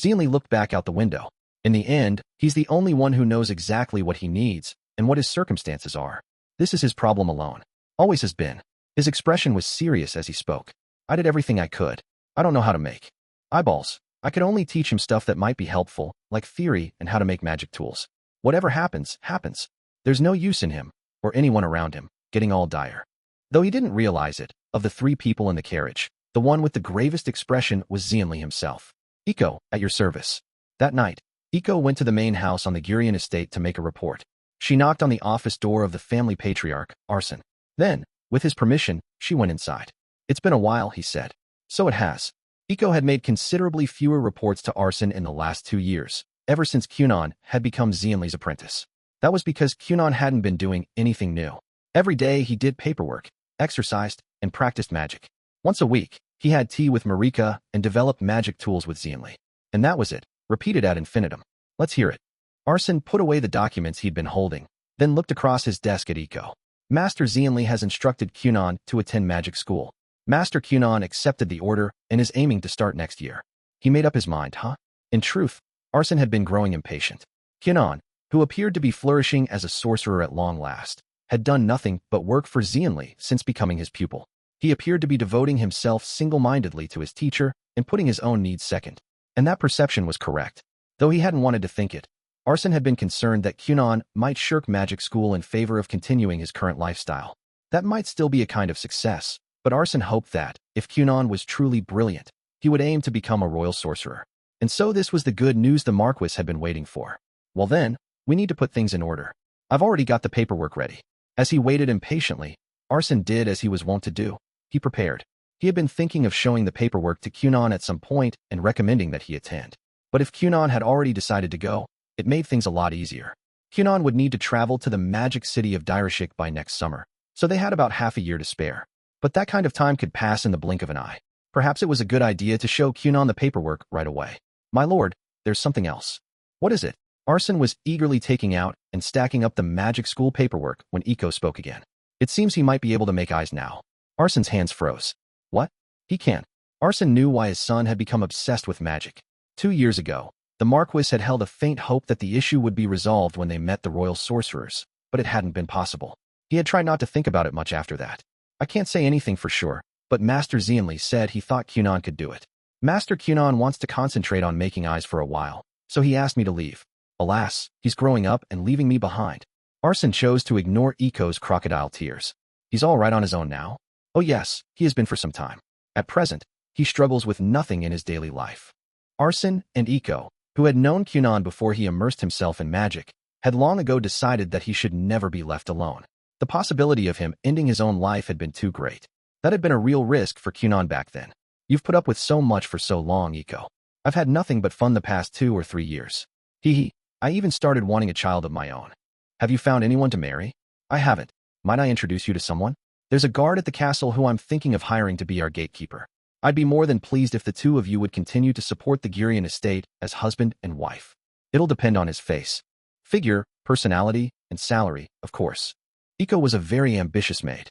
Xianli looked back out the window. In the end, he's the only one who knows exactly what he needs and what his circumstances are. This is his problem alone. Always has been. His expression was serious as he spoke. I did everything I could. I don't know how to make eyeballs. I could only teach him stuff that might be helpful, like theory and how to make magic tools. Whatever happens, happens. There's no use in him, or anyone around him, getting all dire. Though he didn't realize it, of the three people in the carriage, the one with the gravest expression was Xianli himself. Iko, at your service. That night, Iko went to the main house on the Gurion estate to make a report. She knocked on the office door of the family patriarch, Arsene. Then, with his permission, she went inside. It's been a while, he said. So it has. Iko had made considerably fewer reports to Arsene in the last 2 years, ever since Kunon had become Xianli's apprentice. That was because Kunon hadn't been doing anything new. Every day he did paperwork, exercised, and practiced magic. Once a week, he had tea with Marika and developed magic tools with Xianli. And that was it, repeated ad infinitum. Let's hear it. Arsene put away the documents he'd been holding, then looked across his desk at Iko. Master Xianli has instructed Kunon to attend magic school. Master Kunon accepted the order and is aiming to start next year. He made up his mind, huh? In truth, Arsene had been growing impatient. Kunon, who appeared to be flourishing as a sorcerer at long last, had done nothing but work for Xianli since becoming his pupil. He appeared to be devoting himself single-mindedly to his teacher and putting his own needs second. And that perception was correct. Though he hadn't wanted to think it, Arsene had been concerned that Kunon might shirk magic school in favor of continuing his current lifestyle. That might still be a kind of success, but Arsene hoped that, if Kunon was truly brilliant, he would aim to become a royal sorcerer. And so this was the good news the Marquis had been waiting for. Well then, we need to put things in order. I've already got the paperwork ready. As he waited impatiently, Arsene did as he was wont to do. He prepared. He had been thinking of showing the paperwork to Kunon at some point and recommending that he attend. But if Kunon had already decided to go, it made things a lot easier. Kunon would need to travel to the magic city of Direshik by next summer, so they had about half a year to spare. But that kind of time could pass in the blink of an eye. Perhaps it was a good idea to show Kunon the paperwork right away. My lord, there's something else. What is it? Arsene was eagerly taking out and stacking up the magic school paperwork when Iko spoke again. It seems he might be able to make eyes now. Arsene's hands froze. What? He can't. Arsene knew why his son had become obsessed with magic. 2 years ago, the Marquis had held a faint hope that the issue would be resolved when they met the royal sorcerers, but it hadn't been possible. He had tried not to think about it much after that. I can't say anything for sure, but Master Xianli said he thought Kunon could do it. Master Kunon wants to concentrate on making eyes for a while, so he asked me to leave. Alas, he's growing up and leaving me behind. Arsene chose to ignore Iko's crocodile tears. He's all right on his own now? Oh yes, he has been for some time. At present, he struggles with nothing in his daily life. Arsene and Iko, who had known Kunon before he immersed himself in magic, had long ago decided that he should never be left alone. The possibility of him ending his own life had been too great. That had been a real risk for Kunon back then. You've put up with so much for so long, Iko. I've had nothing but fun the past 2 or 3 years. I even started wanting a child of my own. Have you found anyone to marry? I haven't. Might I introduce you to someone? There's a guard at the castle who I'm thinking of hiring to be our gatekeeper. I'd be more than pleased if the two of you would continue to support the Gurion estate as husband and wife. It'll depend on his face, figure, personality, and salary, of course. Iko was a very ambitious maid.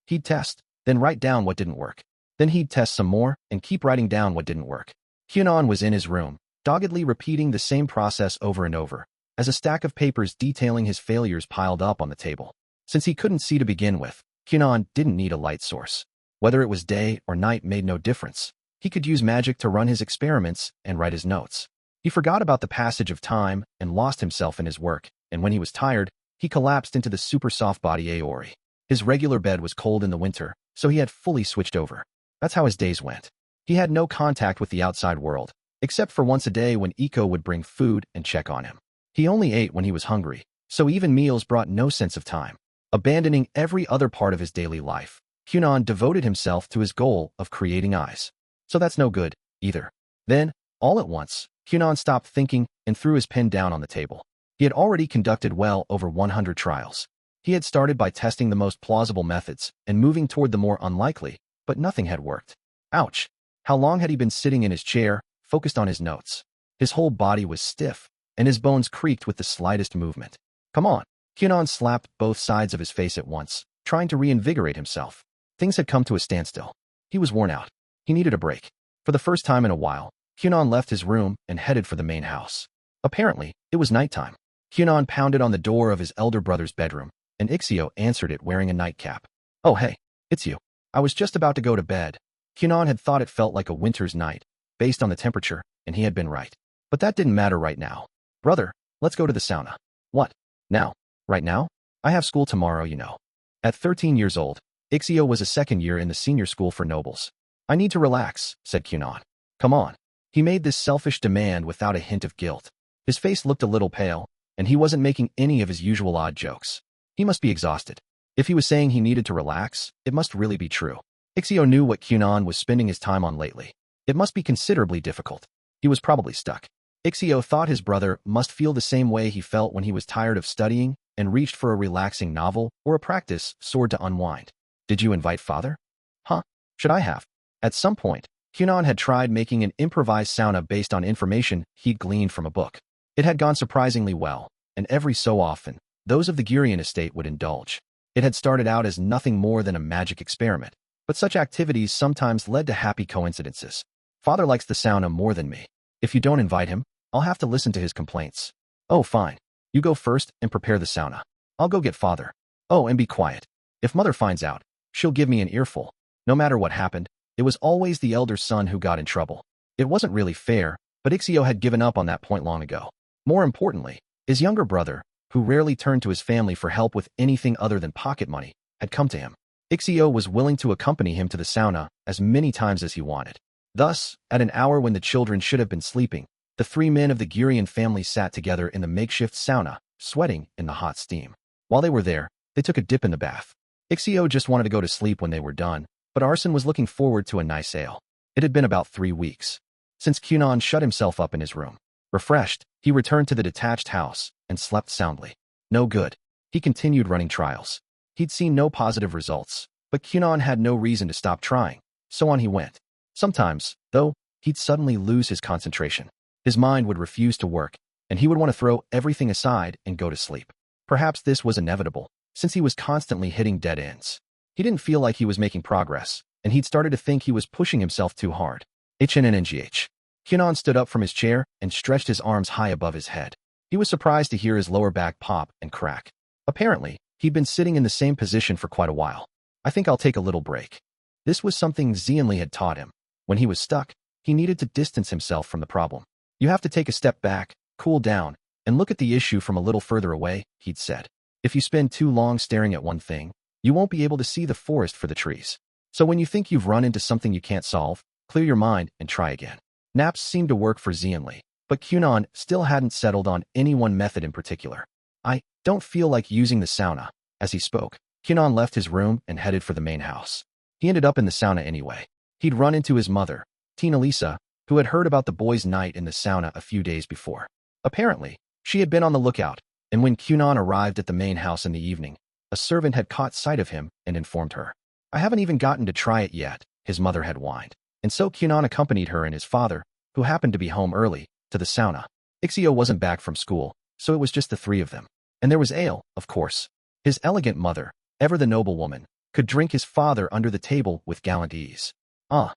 He'd test, then write down what didn't work. Then he'd test some more and keep writing down what didn't work. Kunon was in his room, doggedly repeating the same process over and over, as a stack of papers detailing his failures piled up on the table. Since he couldn't see to begin with, Kunon didn't need a light source. Whether it was day or night made no difference. He could use magic to run his experiments and write his notes. He forgot about the passage of time and lost himself in his work, and when he was tired, he collapsed into the super soft body Aori. His regular bed was cold in the winter, so he had fully switched over. That's how his days went. He had no contact with the outside world, except for once a day when Iko would bring food and check on him. He only ate when he was hungry, so even meals brought no sense of time. Abandoning every other part of his daily life, Kunon devoted himself to his goal of creating eyes. So that's no good, either. Then, all at once, Kunon stopped thinking and threw his pen down on the table. He had already conducted well over 100 trials. He had started by testing the most plausible methods and moving toward the more unlikely, but nothing had worked. Ouch! How long had he been sitting in his chair, focused on his notes? His whole body was stiff, and his bones creaked with the slightest movement. Come on! Kunon slapped both sides of his face at once, trying to reinvigorate himself. Things had come to a standstill. He was worn out. He needed a break. For the first time in a while, Kunon left his room and headed for the main house. Apparently, it was nighttime. Kunon pounded on the door of his elder brother's bedroom, and Ixio answered it wearing a nightcap. Oh hey, it's you. I was just about to go to bed. Kunon had thought it felt like a winter's night, based on the temperature, and he had been right. But that didn't matter right now. Brother, let's go to the sauna. What? Now? Right now? I have school tomorrow, you know. At 13 years old, Ixio was a second year in the senior school for nobles. I need to relax, said Kunon. Come on. He made this selfish demand without a hint of guilt. His face looked a little pale, and he wasn't making any of his usual odd jokes. He must be exhausted. If he was saying he needed to relax, it must really be true. Ixio knew what Kunon was spending his time on lately. It must be considerably difficult. He was probably stuck. Ixio thought his brother must feel the same way he felt when he was tired of studying and reached for a relaxing novel or a practice sword to unwind. Did you invite father? Huh? Should I have? At some point, Kunon had tried making an improvised sauna based on information he'd gleaned from a book. It had gone surprisingly well, and every so often, those of the Gurion estate would indulge. It had started out as nothing more than a magic experiment, but such activities sometimes led to happy coincidences. Father likes the sauna more than me. If you don't invite him, I'll have to listen to his complaints. Oh, fine. You go first and prepare the sauna. I'll go get father. Oh, and be quiet. If mother finds out, she'll give me an earful. No matter what happened, it was always the elder son who got in trouble. It wasn't really fair, but Ixio had given up on that point long ago. More importantly, his younger brother, who rarely turned to his family for help with anything other than pocket money, had come to him. Ixio was willing to accompany him to the sauna as many times as he wanted. Thus, at an hour when the children should have been sleeping, the three men of the Gurion family sat together in the makeshift sauna, sweating in the hot steam. While they were there, they took a dip in the bath. Ixio just wanted to go to sleep when they were done, but Arsene was looking forward to a nice ale. It had been about 3 weeks since Kunon shut himself up in his room. Refreshed, he returned to the detached house and slept soundly. No good. He continued running trials. He'd seen no positive results, but Kunon had no reason to stop trying, so on he went. Sometimes, though, he'd suddenly lose his concentration. His mind would refuse to work, and he would want to throw everything aside and go to sleep. Perhaps this was inevitable, since he was constantly hitting dead ends. He didn't feel like he was making progress, and he'd started to think he was pushing himself too hard. HNNNGH. Kunon stood up from his chair and stretched his arms high above his head. He was surprised to hear his lower back pop and crack. Apparently, he'd been sitting in the same position for quite a while. I think I'll take a little break. This was something Xianli had taught him. When he was stuck, he needed to distance himself from the problem. You have to take a step back, cool down, and look at the issue from a little further away, he'd said. If you spend too long staring at one thing, you won't be able to see the forest for the trees. So when you think you've run into something you can't solve, clear your mind and try again. Naps seemed to work for Xianli, but Kunon still hadn't settled on any one method in particular. I don't feel like using the sauna. As he spoke, Kunon left his room and headed for the main house. He ended up in the sauna anyway. He'd run into his mother, Tina Lisa, who had heard about the boys' night in the sauna a few days before. Apparently, she had been on the lookout, and when Kunon arrived at the main house in the evening, a servant had caught sight of him and informed her. I haven't even gotten to try it yet, his mother had whined. And so Kunon accompanied her and his father, who happened to be home early, to the sauna. Ixio wasn't back from school, so it was just the three of them. And there was ale, of course. His elegant mother, ever the noblewoman, could drink his father under the table with gallant ease. Oh,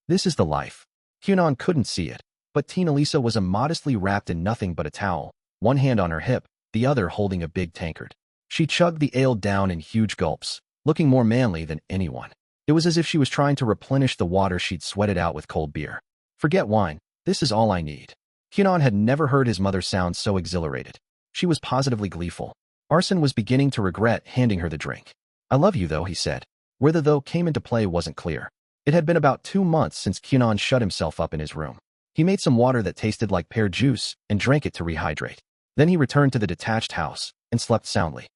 this is the life. Kunon couldn't see it, but Tina Lisa was immodestly wrapped in nothing but a towel, one hand on her hip, the other holding a big tankard. She chugged the ale down in huge gulps, looking more manly than anyone. It was as if she was trying to replenish the water she'd sweated out with cold beer. Forget wine, this is all I need. Kunon had never heard his mother sound so exhilarated. She was positively gleeful. Arsene was beginning to regret handing her the drink. I love you, though, he said. Where the though came into play wasn't clear. It had been about 2 months since Kunon shut himself up in his room. He made some water that tasted like pear juice and drank it to rehydrate. Then he returned to the detached house and slept soundly.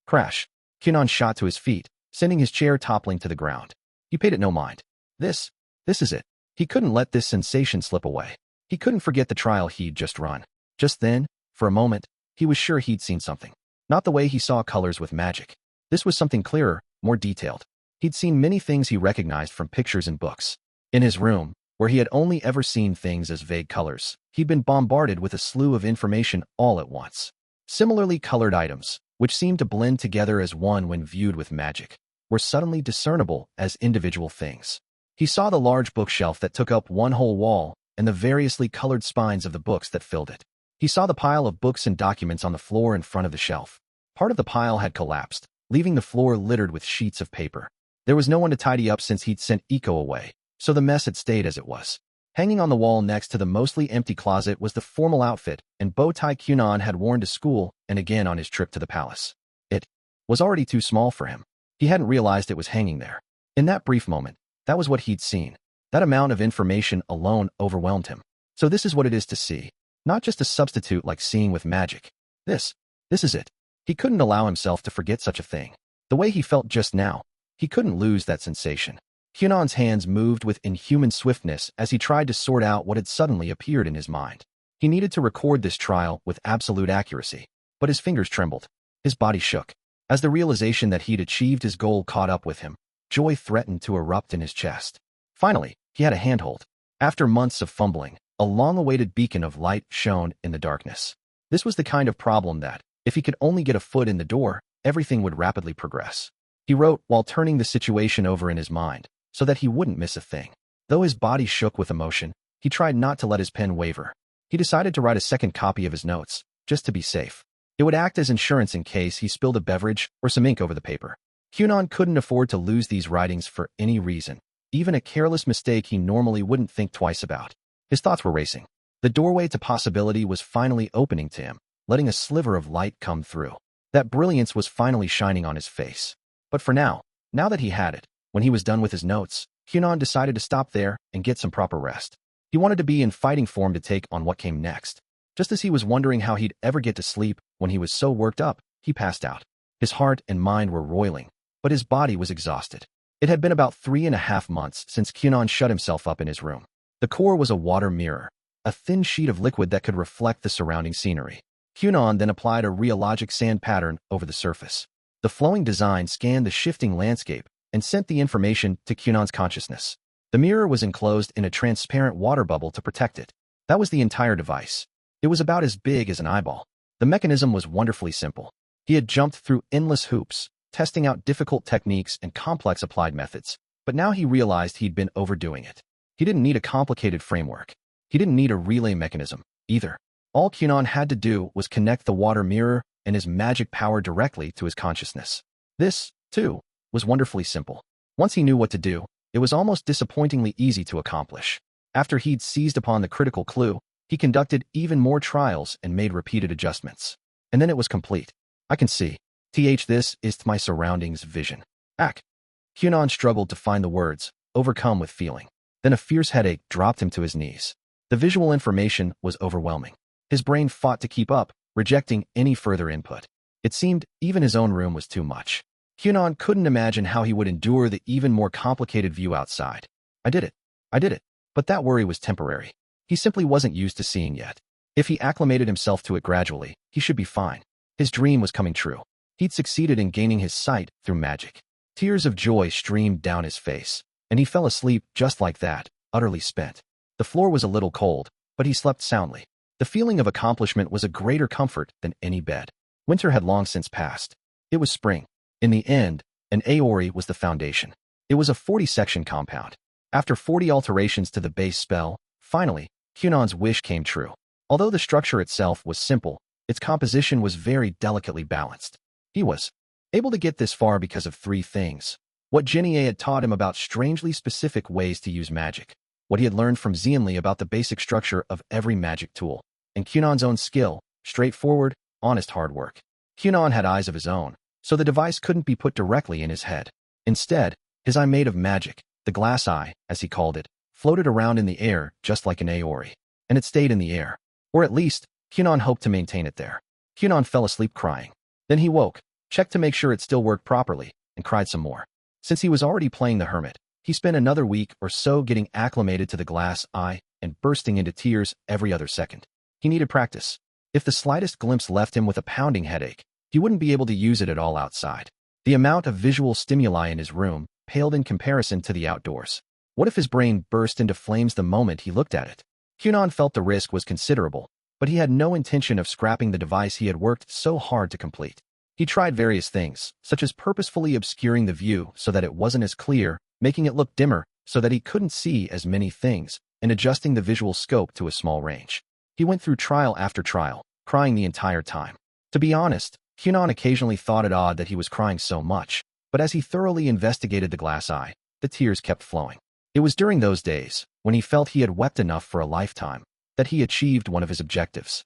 Crash. Kunon shot to his feet, sending his chair toppling to the ground. He paid it no mind. This is it. He couldn't let this sensation slip away. He couldn't forget the trial he'd just run. Just then, for a moment, he was sure he'd seen something. Not the way he saw colors with magic. This was something clearer, more detailed. He'd seen many things he recognized from pictures and books. In his room, where he had only ever seen things as vague colors, he'd been bombarded with a slew of information all at once. Similarly colored items, which seemed to blend together as one when viewed with magic, were suddenly discernible as individual things. He saw the large bookshelf that took up one whole wall and the variously colored spines of the books that filled it. He saw the pile of books and documents on the floor in front of the shelf. Part of the pile had collapsed, leaving the floor littered with sheets of paper. There was no one to tidy up since he'd sent Eco away, so the mess had stayed as it was. Hanging on the wall next to the mostly empty closet was the formal outfit and bow tie Kunon had worn to school and again on his trip to the palace. It was already too small for him. He hadn't realized it was hanging there. In that brief moment, that was what he'd seen. That amount of information alone overwhelmed him. So this is what it is to see. Not just a substitute like seeing with magic. This is it. He couldn't allow himself to forget such a thing. The way he felt just now, he couldn't lose that sensation. Kunon's hands moved with inhuman swiftness as he tried to sort out what had suddenly appeared in his mind. He needed to record this trial with absolute accuracy, but his fingers trembled. His body shook. As the realization that he'd achieved his goal caught up with him, joy threatened to erupt in his chest. Finally, he had a handhold. After months of fumbling, a long-awaited beacon of light shone in the darkness. This was the kind of problem that, if he could only get a foot in the door, everything would rapidly progress. He wrote while turning the situation over in his mind, so that he wouldn't miss a thing. Though his body shook with emotion, he tried not to let his pen waver. He decided to write a second copy of his notes, just to be safe. It would act as insurance in case he spilled a beverage or some ink over the paper. Kunon couldn't afford to lose these writings for any reason, even a careless mistake he normally wouldn't think twice about. His thoughts were racing. The doorway to possibility was finally opening to him, letting a sliver of light come through. That brilliance was finally shining on his face. But for now that he had it, when he was done with his notes, Kunon decided to stop there and get some proper rest. He wanted to be in fighting form to take on what came next. Just as he was wondering how he'd ever get to sleep when he was so worked up, he passed out. His heart and mind were roiling, but his body was exhausted. It had been about 3.5 months since Kunon shut himself up in his room. The core was a water mirror, a thin sheet of liquid that could reflect the surrounding scenery. Kunon then applied a rheologic sand pattern over the surface. The flowing design scanned the shifting landscape and sent the information to Kunon's consciousness. The mirror was enclosed in a transparent water bubble to protect it. That was the entire device. It was about as big as an eyeball. The mechanism was wonderfully simple. He had jumped through endless hoops, testing out difficult techniques and complex applied methods, but now he realized he'd been overdoing it. He didn't need a complicated framework. He didn't need a relay mechanism, either. All Kunon had to do was connect the water mirror and his magic power directly to his consciousness. This, too, was wonderfully simple. Once he knew what to do, it was almost disappointingly easy to accomplish. After he'd seized upon the critical clue, he conducted even more trials and made repeated adjustments. And then it was complete. I can see. This is my surroundings vision. Kunon struggled to find the words, overcome with feeling. Then a fierce headache dropped him to his knees. The visual information was overwhelming. His brain fought to keep up, rejecting any further input. It seemed even his own room was too much. Kunon couldn't imagine how he would endure the even more complicated view outside. I did it. But that worry was temporary. He simply wasn't used to seeing yet. If he acclimated himself to it gradually, he should be fine. His dream was coming true. He'd succeeded in gaining his sight through magic. Tears of joy streamed down his face, and he fell asleep just like that, utterly spent. The floor was a little cold, but he slept soundly. The feeling of accomplishment was a greater comfort than any bed. Winter had long since passed. It was spring. In the end, an aori was the foundation. It was a 40-section compound. After 40 alterations to the base spell, finally, Kunon's wish came true. Although the structure itself was simple, its composition was very delicately balanced. He was able to get this far because of 3 things. What Genie had taught him about strangely specific ways to use magic, what he had learned from Xianli about the basic structure of every magic tool, and Kunon's own skill, straightforward, honest hard work. Kunon had eyes of his own, so the device couldn't be put directly in his head. Instead, his eye made of magic, the glass eye, as he called it, floated around in the air just like an Aori. And it stayed in the air. Or at least, Kunon hoped to maintain it there. Kunon fell asleep crying. Then he woke, checked to make sure it still worked properly, and cried some more. Since he was already playing the hermit, he spent another week or so getting acclimated to the glass eye and bursting into tears every other second. He needed practice. If the slightest glimpse left him with a pounding headache, he wouldn't be able to use it at all outside. The amount of visual stimuli in his room paled in comparison to the outdoors. What if his brain burst into flames the moment he looked at it? Kunon felt the risk was considerable, but he had no intention of scrapping the device he had worked so hard to complete. He tried various things, such as purposefully obscuring the view so that it wasn't as clear, making it look dimmer so that he couldn't see as many things, and adjusting the visual scope to a small range. He went through trial after trial, crying the entire time. To be honest, Kunon occasionally thought it odd that he was crying so much, but as he thoroughly investigated the glass eye, the tears kept flowing. It was during those days, when he felt he had wept enough for a lifetime, that he achieved one of his objectives.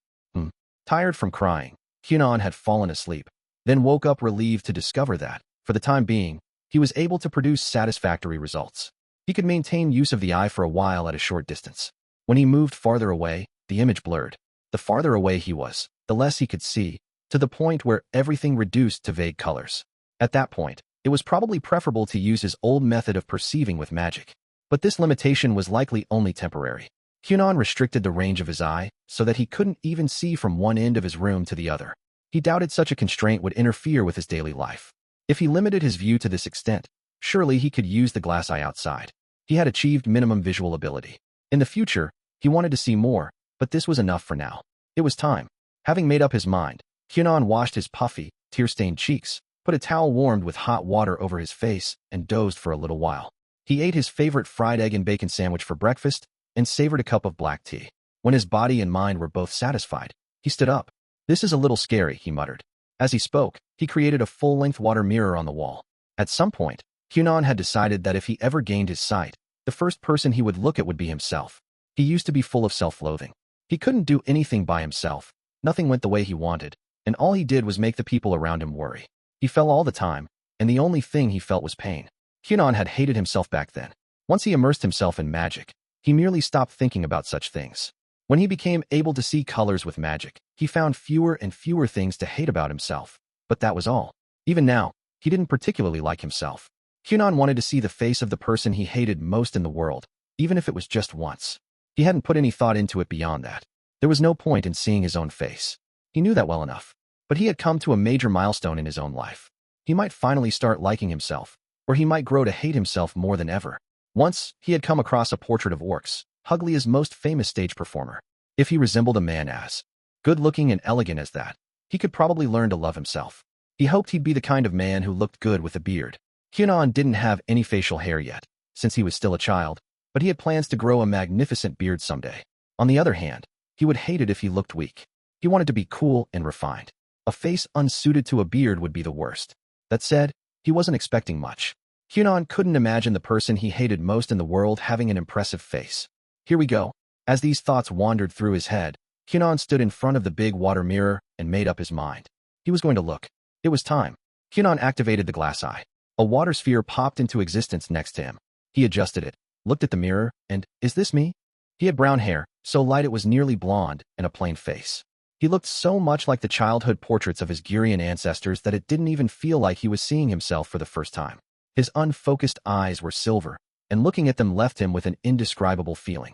Tired from crying, Kunon had fallen asleep, then woke up relieved to discover that, for the time being, he was able to produce satisfactory results. He could maintain use of the eye for a while at a short distance. When he moved farther away, the image blurred. The farther away he was, the less he could see, to the point where everything reduced to vague colors. At that point, it was probably preferable to use his old method of perceiving with magic. But this limitation was likely only temporary. Kunon restricted the range of his eye so that he couldn't even see from one end of his room to the other. He doubted such a constraint would interfere with his daily life. If he limited his view to this extent, surely he could use the glass eye outside. He had achieved minimum visual ability. In the future, he wanted to see more, but this was enough for now. It was time. Having made up his mind, Kunon washed his puffy, tear-stained cheeks, put a towel warmed with hot water over his face, and dozed for a little while. He ate his favorite fried egg and bacon sandwich for breakfast and savored a cup of black tea. When his body and mind were both satisfied, he stood up. "This is a little scary," he muttered. As he spoke, he created a full-length water mirror on the wall. At some point, Kunon had decided that if he ever gained his sight, the first person he would look at would be himself. He used to be full of self-loathing. He couldn't do anything by himself. Nothing went the way he wanted, and all he did was make the people around him worry. He fell all the time, and the only thing he felt was pain. Kunon had hated himself back then. Once he immersed himself in magic, he merely stopped thinking about such things. When he became able to see colors with magic, he found fewer and fewer things to hate about himself. But that was all. Even now, he didn't particularly like himself. Kunon wanted to see the face of the person he hated most in the world, even if it was just once. He hadn't put any thought into it beyond that. There was no point in seeing his own face. He knew that well enough. But he had come to a major milestone in his own life. He might finally start liking himself, or he might grow to hate himself more than ever. Once, he had come across a portrait of Orcs, Huglia's most famous stage performer. If he resembled a man as good-looking and elegant as that, he could probably learn to love himself. He hoped he'd be the kind of man who looked good with a beard. Kunon didn't have any facial hair yet, since he was still a child, but he had plans to grow a magnificent beard someday. On the other hand, he would hate it if he looked weak. He wanted to be cool and refined. A face unsuited to a beard would be the worst. That said, he wasn't expecting much. Kunon couldn't imagine the person he hated most in the world having an impressive face. Here we go. As these thoughts wandered through his head, Kunon stood in front of the big water mirror and made up his mind. He was going to look. It was time. Kunon activated the glass eye. A water sphere popped into existence next to him. He adjusted it, looked at the mirror, and, is this me? He had brown hair, so light it was nearly blonde, and a plain face. He looked so much like the childhood portraits of his Gurion ancestors that it didn't even feel like he was seeing himself for the first time. His unfocused eyes were silver, and looking at them left him with an indescribable feeling.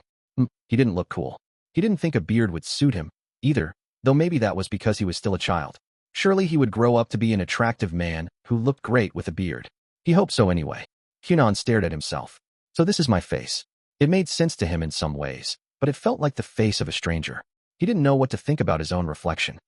He didn't look cool. He didn't think a beard would suit him, either, though maybe that was because he was still a child. Surely he would grow up to be an attractive man who looked great with a beard. He hoped so anyway. Kunon stared at himself. So this is my face. It made sense to him in some ways, but it felt like the face of a stranger. He didn't know what to think about his own reflection.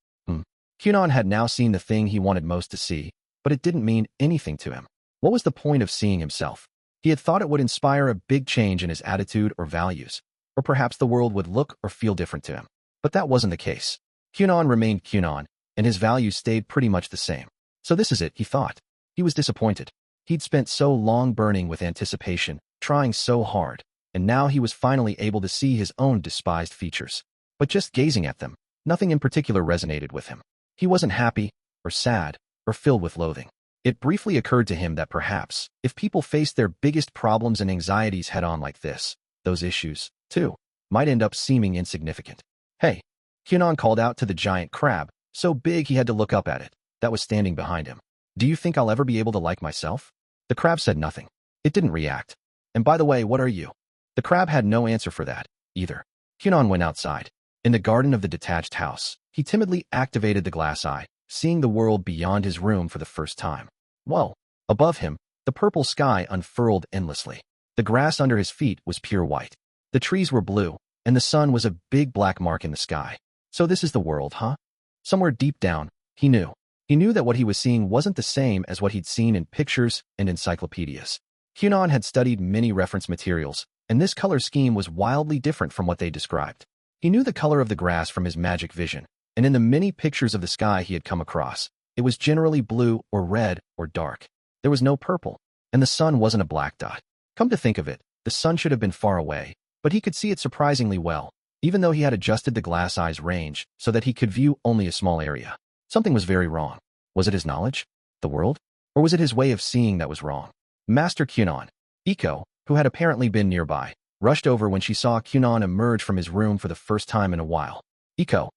Kunon had now seen the thing he wanted most to see, but it didn't mean anything to him. What was the point of seeing himself? He had thought it would inspire a big change in his attitude or values, or perhaps the world would look or feel different to him. But that wasn't the case. Kunon remained Kunon, and his values stayed pretty much the same. So this is it, he thought. He was disappointed. He'd spent so long burning with anticipation, trying so hard, and now he was finally able to see his own despised features. But just gazing at them, nothing in particular resonated with him. He wasn't happy, or sad, or filled with loathing. It briefly occurred to him that perhaps, if people faced their biggest problems and anxieties head-on like this, those issues, too, might end up seeming insignificant. Hey, Kunon called out to the giant crab, so big he had to look up at it, that was standing behind him. Do you think I'll ever be able to like myself? The crab said nothing. It didn't react. And by the way, what are you? The crab had no answer for that, either. Kunon went outside. In the garden of the detached house, he timidly activated the glass eye, seeing the world beyond his room for the first time. Whoa! Above him, the purple sky unfurled endlessly. The grass under his feet was pure white. The trees were blue, and the sun was a big black mark in the sky. So this is the world, huh? Somewhere deep down, he knew. He knew that what he was seeing wasn't the same as what he'd seen in pictures and encyclopedias. Kunon had studied many reference materials, and this color scheme was wildly different from what they described. He knew the color of the grass from his magic vision, and in the many pictures of the sky he had come across, it was generally blue or red or dark. There was no purple, and the sun wasn't a black dot. Come to think of it, the sun should have been far away, but he could see it surprisingly well, even though he had adjusted the glass eye's range so that he could view only a small area. Something was very wrong. Was it his knowledge? The world? Or was it his way of seeing that was wrong? Master Kunon, Iko, who had apparently been nearby, rushed over when she saw Kunon emerge from his room for the first time in a while. Iko.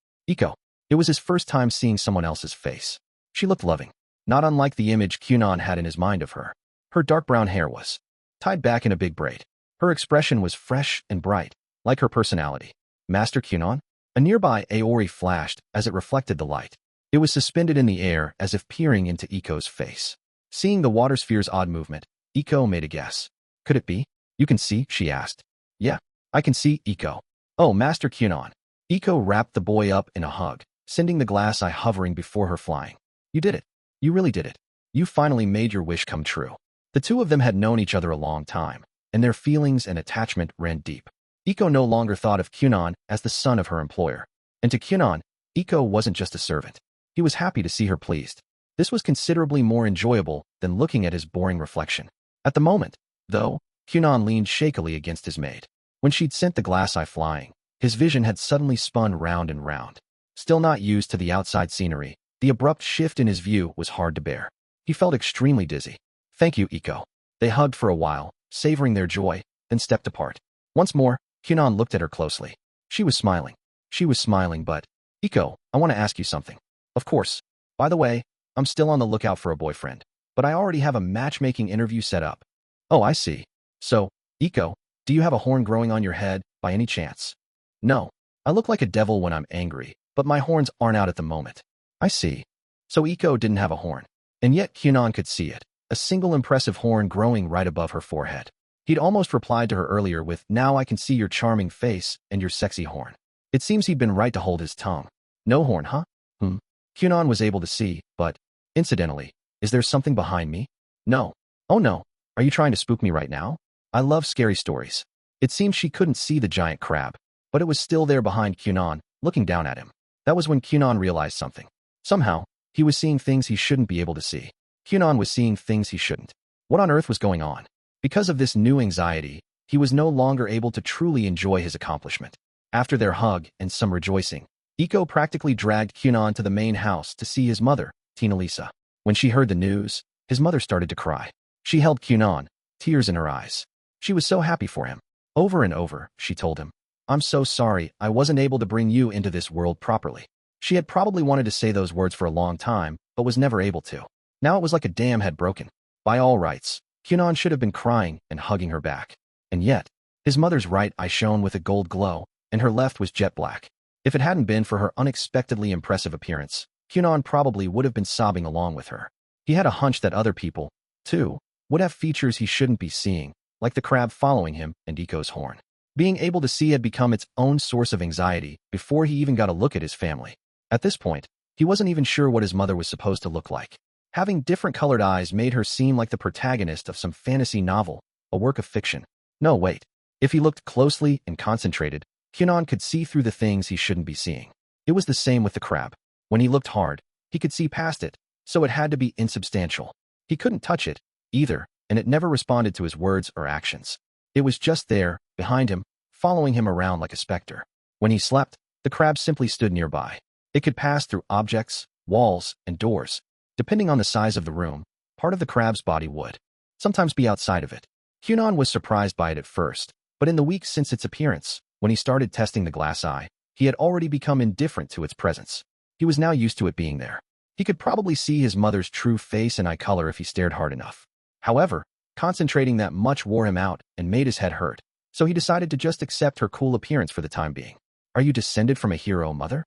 It was his first time seeing someone else's face. She looked loving, not unlike the image Kunon had in his mind of her. Her dark brown hair was tied back in a big braid. Her expression was fresh and bright, like her personality. Master Kunon? A nearby Aori flashed as it reflected the light. It was suspended in the air as if peering into Iko's face. Seeing the water sphere's odd movement, Iko made a guess. Could it be? You can see? She asked. Yeah, I can see, Iko. Oh, Master Kunon. Iko wrapped the boy up in a hug, sending the glass eye hovering before her flying. You did it. You really did it. You finally made your wish come true. The two of them had known each other a long time, and their feelings and attachment ran deep. Iko no longer thought of Kunon as the son of her employer. And to Kunon, Iko wasn't just a servant. He was happy to see her pleased. This was considerably more enjoyable than looking at his boring reflection. At the moment, though, Kunon leaned shakily against his maid. When she'd sent the glass eye flying, his vision had suddenly spun round and round. Still not used to the outside scenery, the abrupt shift in his view was hard to bear. He felt extremely dizzy. Thank you, Iko. They hugged for a while, savoring their joy, then stepped apart. Once more, Kunon looked at her closely. She was smiling. But, Iko, I want to ask you something. Of course. By the way, I'm still on the lookout for a boyfriend, but I already have a matchmaking interview set up. Oh, I see. So, Iko, do you have a horn growing on your head, by any chance? No. I look like a devil when I'm angry, but my horns aren't out at the moment. I see. So Iko didn't have a horn. And yet Kunon could see it, a single impressive horn growing right above her forehead. He'd almost replied to her earlier with, now I can see your charming face and your sexy horn. It seems he'd been right to hold his tongue. No horn, huh? Kunon was able to see, but, incidentally, is there something behind me? No. Oh no. Are you trying to spook me right now? I love scary stories. It seemed she couldn't see the giant crab, but it was still there behind Kunon, looking down at him. That was when Kunon realized something. Somehow, he was seeing things he shouldn't be able to see. Kunon was seeing things he shouldn't. What on earth was going on? Because of this new anxiety, he was no longer able to truly enjoy his accomplishment. After their hug and some rejoicing, Iko practically dragged Kunon to the main house to see his mother, Tina Lisa. When she heard the news, his mother started to cry. She held Kunon, tears in her eyes. She was so happy for him. Over and over, she told him, I'm so sorry I wasn't able to bring you into this world properly. She had probably wanted to say those words for a long time, but was never able to. Now it was like a dam had broken. By all rights, Kunon should have been crying and hugging her back. And yet, his mother's right eye shone with a gold glow, and her left was jet black. If it hadn't been for her unexpectedly impressive appearance, Kunon probably would have been sobbing along with her. He had a hunch that other people, too, would have features he shouldn't be seeing, like the crab following him and Iko's horn. Being able to see had become its own source of anxiety before he even got a look at his family. At this point, he wasn't even sure what his mother was supposed to look like. Having different colored eyes made her seem like the protagonist of some fantasy novel, a work of fiction. No, wait. If he looked closely and concentrated, Kunon could see through the things he shouldn't be seeing. It was the same with the crab. When he looked hard, he could see past it, so it had to be insubstantial. He couldn't touch it, either, and it never responded to his words or actions. It was just there, behind him, following him around like a specter. When he slept, the crab simply stood nearby. It could pass through objects, walls, and doors. Depending on the size of the room, part of the crab's body would sometimes be outside of it. Kunon was surprised by it at first, but in the weeks since its appearance, when he started testing the glass eye, he had already become indifferent to its presence. He was now used to it being there. He could probably see his mother's true face and eye color if he stared hard enough. However, concentrating that much wore him out and made his head hurt, so he decided to just accept her cool appearance for the time being. Are you descended from a hero, mother?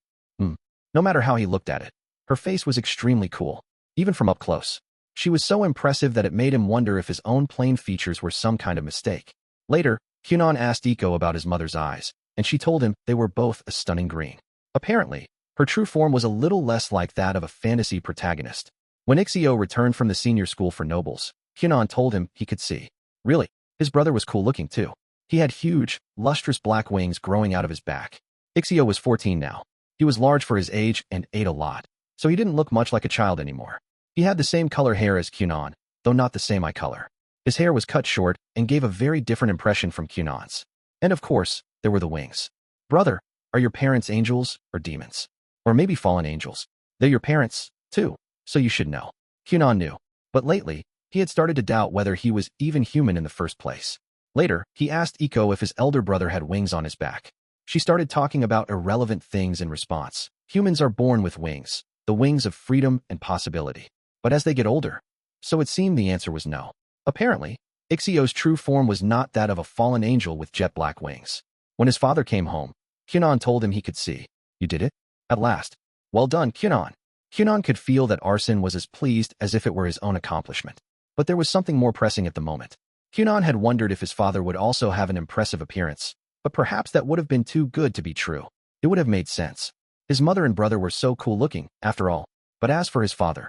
No matter how he looked at it, her face was extremely cool, even from up close. She was so impressive that it made him wonder if his own plain features were some kind of mistake. Later, Kunon asked Iko about his mother's eyes, and she told him they were both a stunning green. Apparently, her true form was a little less like that of a fantasy protagonist. When Ixio returned from the senior school for nobles, Kunon told him he could see. Really, his brother was cool looking too. He had huge, lustrous black wings growing out of his back. Ixio was 14 now. He was large for his age and ate a lot, so he didn't look much like a child anymore. He had the same color hair as Kunon, though not the same eye color. His hair was cut short and gave a very different impression from Kunon's. And of course, there were the wings. Brother, are your parents angels or demons? Or maybe fallen angels? They're your parents, too, so you should know. Kunon knew, but lately, he had started to doubt whether he was even human in the first place. Later, he asked Iko if his elder brother had wings on his back. She started talking about irrelevant things in response. Humans are born with wings, the wings of freedom and possibility. But as they get older, so it seemed the answer was no. Apparently, Ixio's true form was not that of a fallen angel with jet black wings. When his father came home, Kunon told him he could see. You did it? At last. Well done, Kunon. Kunon could feel that Arsene was as pleased as if it were his own accomplishment. But there was something more pressing at the moment. Kunon had wondered if his father would also have an impressive appearance, but perhaps that would have been too good to be true. It would have made sense. His mother and brother were so cool looking, after all. But as for his father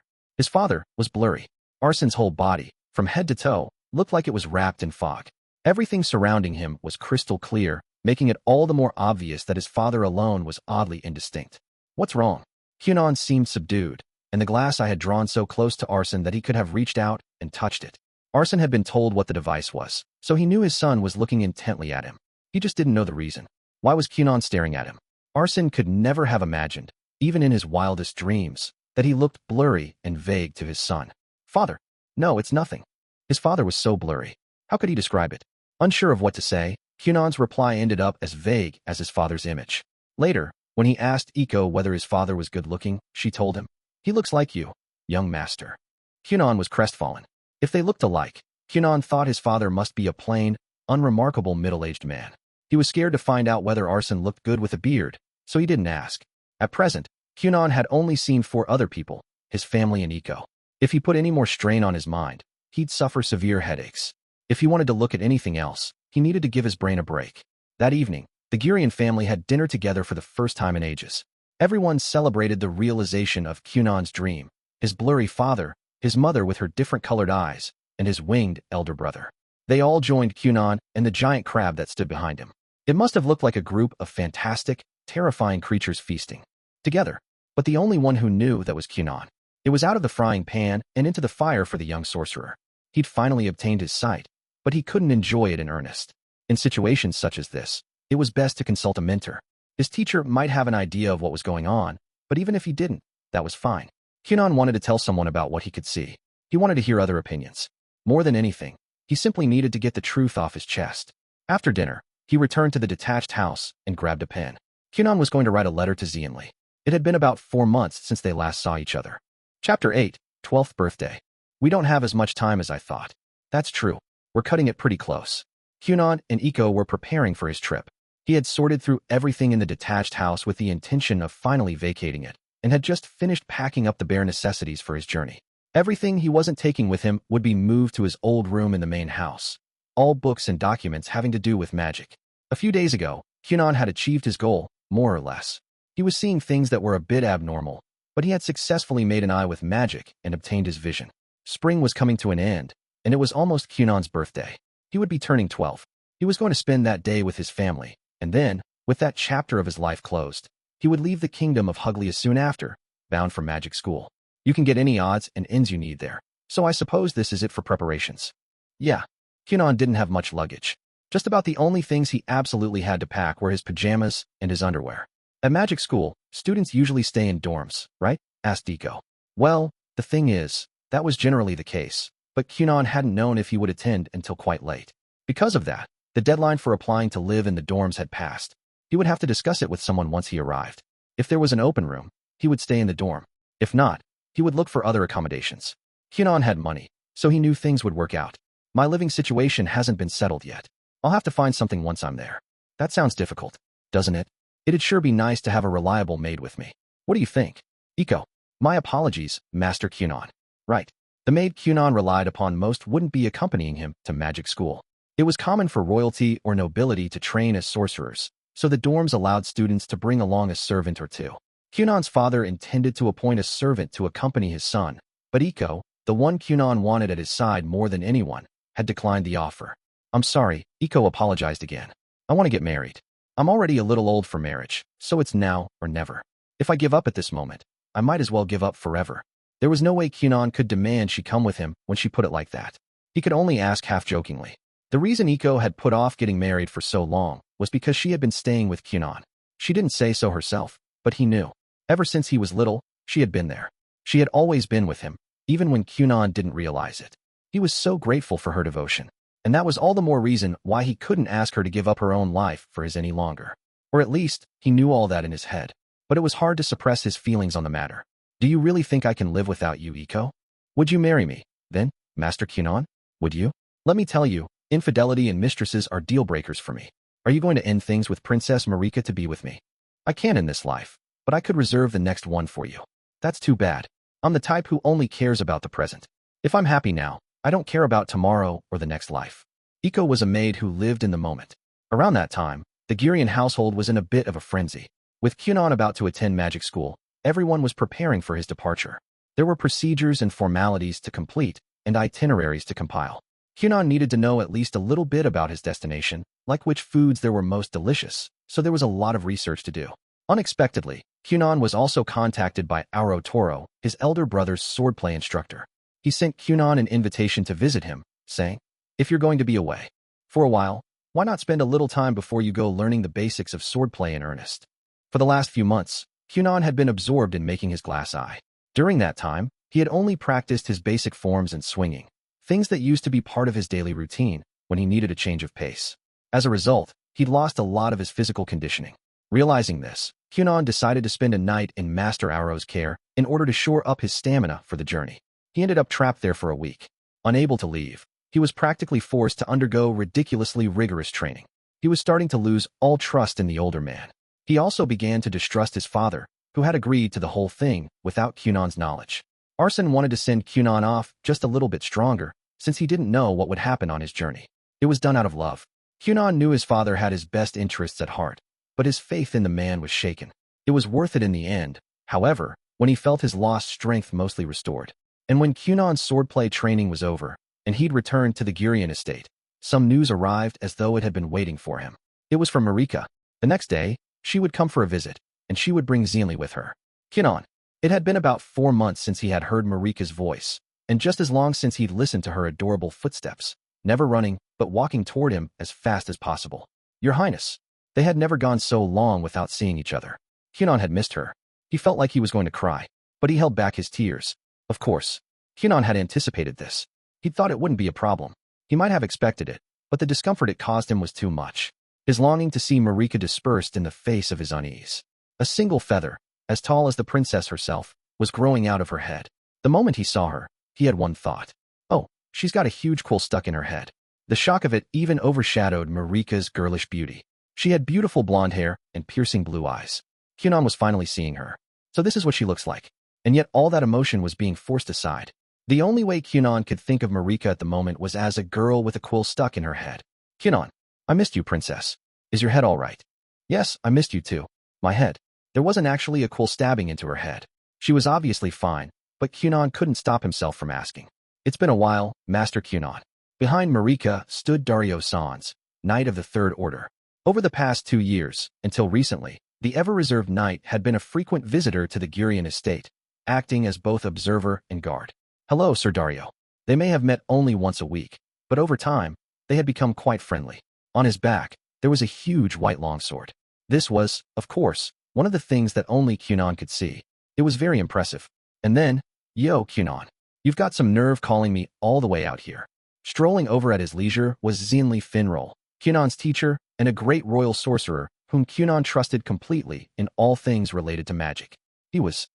was blurry. Arsene's whole body, from head to toe, looked like it was wrapped in fog. Everything surrounding him was crystal clear, making it all the more obvious that his father alone was oddly indistinct. What's wrong? Kunon seemed subdued, and the glass eye had drawn so close to Arsene that he could have reached out and touched it. Arsene had been told what the device was, so he knew his son was looking intently at him. He just didn't know the reason. Why was Kunon staring at him? Arsene could never have imagined, even in his wildest dreams, that he looked blurry and vague to his son. Father. No, it's nothing. His father was so blurry. How could he describe it? Unsure of what to say, Kunon's reply ended up as vague as his father's image. Later, when he asked Iko whether his father was good-looking, she told him, he looks like you, young master. Kunon was crestfallen. If they looked alike, Kunon thought his father must be a plain, unremarkable middle-aged man. He was scared to find out whether Arsene looked good with a beard, so he didn't ask. At present, Kunon had only seen 4 other people, his family and Iko. If he put any more strain on his mind, he'd suffer severe headaches. If he wanted to look at anything else, he needed to give his brain a break. That evening, the Gurion family had dinner together for the first time in ages. Everyone celebrated the realization of Kunon's dream, his blurry father, his mother with her different-colored eyes, and his winged elder brother. They all joined Kunon and the giant crab that stood behind him. It must have looked like a group of fantastic, terrifying creatures feasting together, but the only one who knew that was Kunon. It was out of the frying pan and into the fire for the young sorcerer. He'd finally obtained his sight, but he couldn't enjoy it in earnest. In situations such as this, it was best to consult a mentor. His teacher might have an idea of what was going on, but even if he didn't, that was fine. Kunon wanted to tell someone about what he could see. He wanted to hear other opinions. More than anything, he simply needed to get the truth off his chest. After dinner, he returned to the detached house and grabbed a pen. Kunon was going to write a letter to Xianli. It had been about 4 months since they last saw each other. Chapter 8, 12th Birthday. We don't have as much time as I thought. That's true. We're cutting it pretty close. Kunon and Iko were preparing for his trip. He had sorted through everything in the detached house with the intention of finally vacating it, and had just finished packing up the bare necessities for his journey. Everything he wasn't taking with him would be moved to his old room in the main house. All books and documents having to do with magic. A few days ago, Kunon had achieved his goal, more or less. He was seeing things that were a bit abnormal, but he had successfully made an eye with magic and obtained his vision. Spring was coming to an end, and it was almost Kunon's birthday. He would be turning 12. He was going to spend that day with his family, and then, with that chapter of his life closed, he would leave the kingdom of Huglia soon after, bound for magic school. You can get any odds and ends you need there, so I suppose this is it for preparations. Yeah, Kunon didn't have much luggage. Just about the only things he absolutely had to pack were his pajamas and his underwear. At magic school, students usually stay in dorms, right? Asked Iko. Well, the The thing is, that was generally the case, but Kunon hadn't known if he would attend until quite late. Because of that, the deadline for applying to live in the dorms had passed. He would have to discuss it with someone once he arrived. If there was an open room, he would stay in the dorm. If not, he would look for other accommodations. Kunon had money, so he knew things would work out. My living situation hasn't been settled yet. I'll have to find something once I'm there. That sounds difficult, doesn't it? It'd sure be nice to have a reliable maid with me. What do you think? Iko. My apologies, Master Kunon. Right. The maid Kunon relied upon most wouldn't be accompanying him to magic school. It was common for royalty or nobility to train as sorcerers, so the dorms allowed students to bring along a servant or two. Kunon's father intended to appoint a servant to accompany his son, but Iko, the one Kunon wanted at his side more than anyone, had declined the offer. I'm sorry, Iko apologized again. I want to get married. I'm already a little old for marriage, so it's now or never. If I give up at this moment, I might as well give up forever. There was no way Kunon could demand she come with him when she put it like that. He could only ask half-jokingly. The reason Iko had put off getting married for so long was because she had been staying with Kunon. She didn't say so herself, but he knew. Ever since he was little, she had been there. She had always been with him, even when Kunon didn't realize it. He was so grateful for her devotion, and that was all the more reason why he couldn't ask her to give up her own life for his any longer. Or at least, he knew all that in his head. But it was hard to suppress his feelings on the matter. Do you really think I can live without you, Iko? Would you marry me, then, Master Kunon? Would you? Let me tell you, infidelity and mistresses are deal-breakers for me. Are you going to end things with Princess Marika to be with me? I can't in this life, but I could reserve the next one for you. That's too bad. I'm the type who only cares about the present. If I'm happy now, I don't care about tomorrow or the next life. Iko was a maid who lived in the moment. Around that time, the Gurion household was in a bit of a frenzy. With Kunon about to attend magic school, everyone was preparing for his departure. There were procedures and formalities to complete, and itineraries to compile. Kunon needed to know at least a little bit about his destination, like which foods there were most delicious, so there was a lot of research to do. Unexpectedly, Kunon was also contacted by Auro Toro, his elder brother's swordplay instructor. He sent Kunon an invitation to visit him, saying, if you're going to be away for a while, why not spend a little time before you go learning the basics of swordplay in earnest? For the last few months, Kunon had been absorbed in making his glass eye. During that time, he had only practiced his basic forms and swinging, things that used to be part of his daily routine when he needed a change of pace. As a result, he'd lost a lot of his physical conditioning. Realizing this, Kunon decided to spend a night in Master Auro's care in order to shore up his stamina for the journey. He ended up trapped there for a week. Unable to leave, he was practically forced to undergo ridiculously rigorous training. He was starting to lose all trust in the older man. He also began to distrust his father, who had agreed to the whole thing without Kunon's knowledge. Arson wanted to send Kunon off just a little bit stronger, since he didn't know what would happen on his journey. It was done out of love. Kunon knew his father had his best interests at heart, but his faith in the man was shaken. It was worth it in the end, however, when he felt his lost strength mostly restored. And when Kunon's swordplay training was over, and he'd returned to the Gurion estate, some news arrived as though it had been waiting for him. It was from Marika. The next day, she would come for a visit, and she would bring Zealy with her. Kunon. It had been about 4 months since he had heard Marika's voice, and just as long since he'd listened to her adorable footsteps, never running, but walking toward him as fast as possible. Your Highness. They had never gone so long without seeing each other. Kunon had missed her. He felt like he was going to cry, but he held back his tears. Of course, Kunon had anticipated this. He'd thought it wouldn't be a problem. He might have expected it, but the discomfort it caused him was too much. His longing to see Marika dispersed in the face of his unease. A single feather, as tall as the princess herself, was growing out of her head. The moment he saw her, he had one thought. Oh, she's got a huge quill stuck in her head. The shock of it even overshadowed Marika's girlish beauty. She had beautiful blonde hair and piercing blue eyes. Kunon was finally seeing her. So this is what she looks like. And yet all that emotion was being forced aside. The only way Kunon could think of Marika at the moment was as a girl with a quill stuck in her head. Kunon. I missed you, princess. Is your head all right? Yes, I missed you too. My head. There wasn't actually a quill stabbing into her head. She was obviously fine, but Kunon couldn't stop himself from asking. It's been a while, Master Kunon. Behind Marika stood Dario Sans, Knight of the Third Order. Over the past 2 years, until recently, the ever-reserved knight had been a frequent visitor to the Gurion estate, acting as both observer and guard. Hello, Sir Dario. They may have met only once a week, but over time, they had become quite friendly. On his back, there was a huge white longsword. This was, of course, one of the things that only Kunon could see. It was very impressive. And then, Yo, Kunon. You've got some nerve calling me all the way out here. Strolling over at his leisure was Xianli Finrol, Kunon's teacher and a great royal sorcerer whom Kunon trusted completely in all things related to magic. He was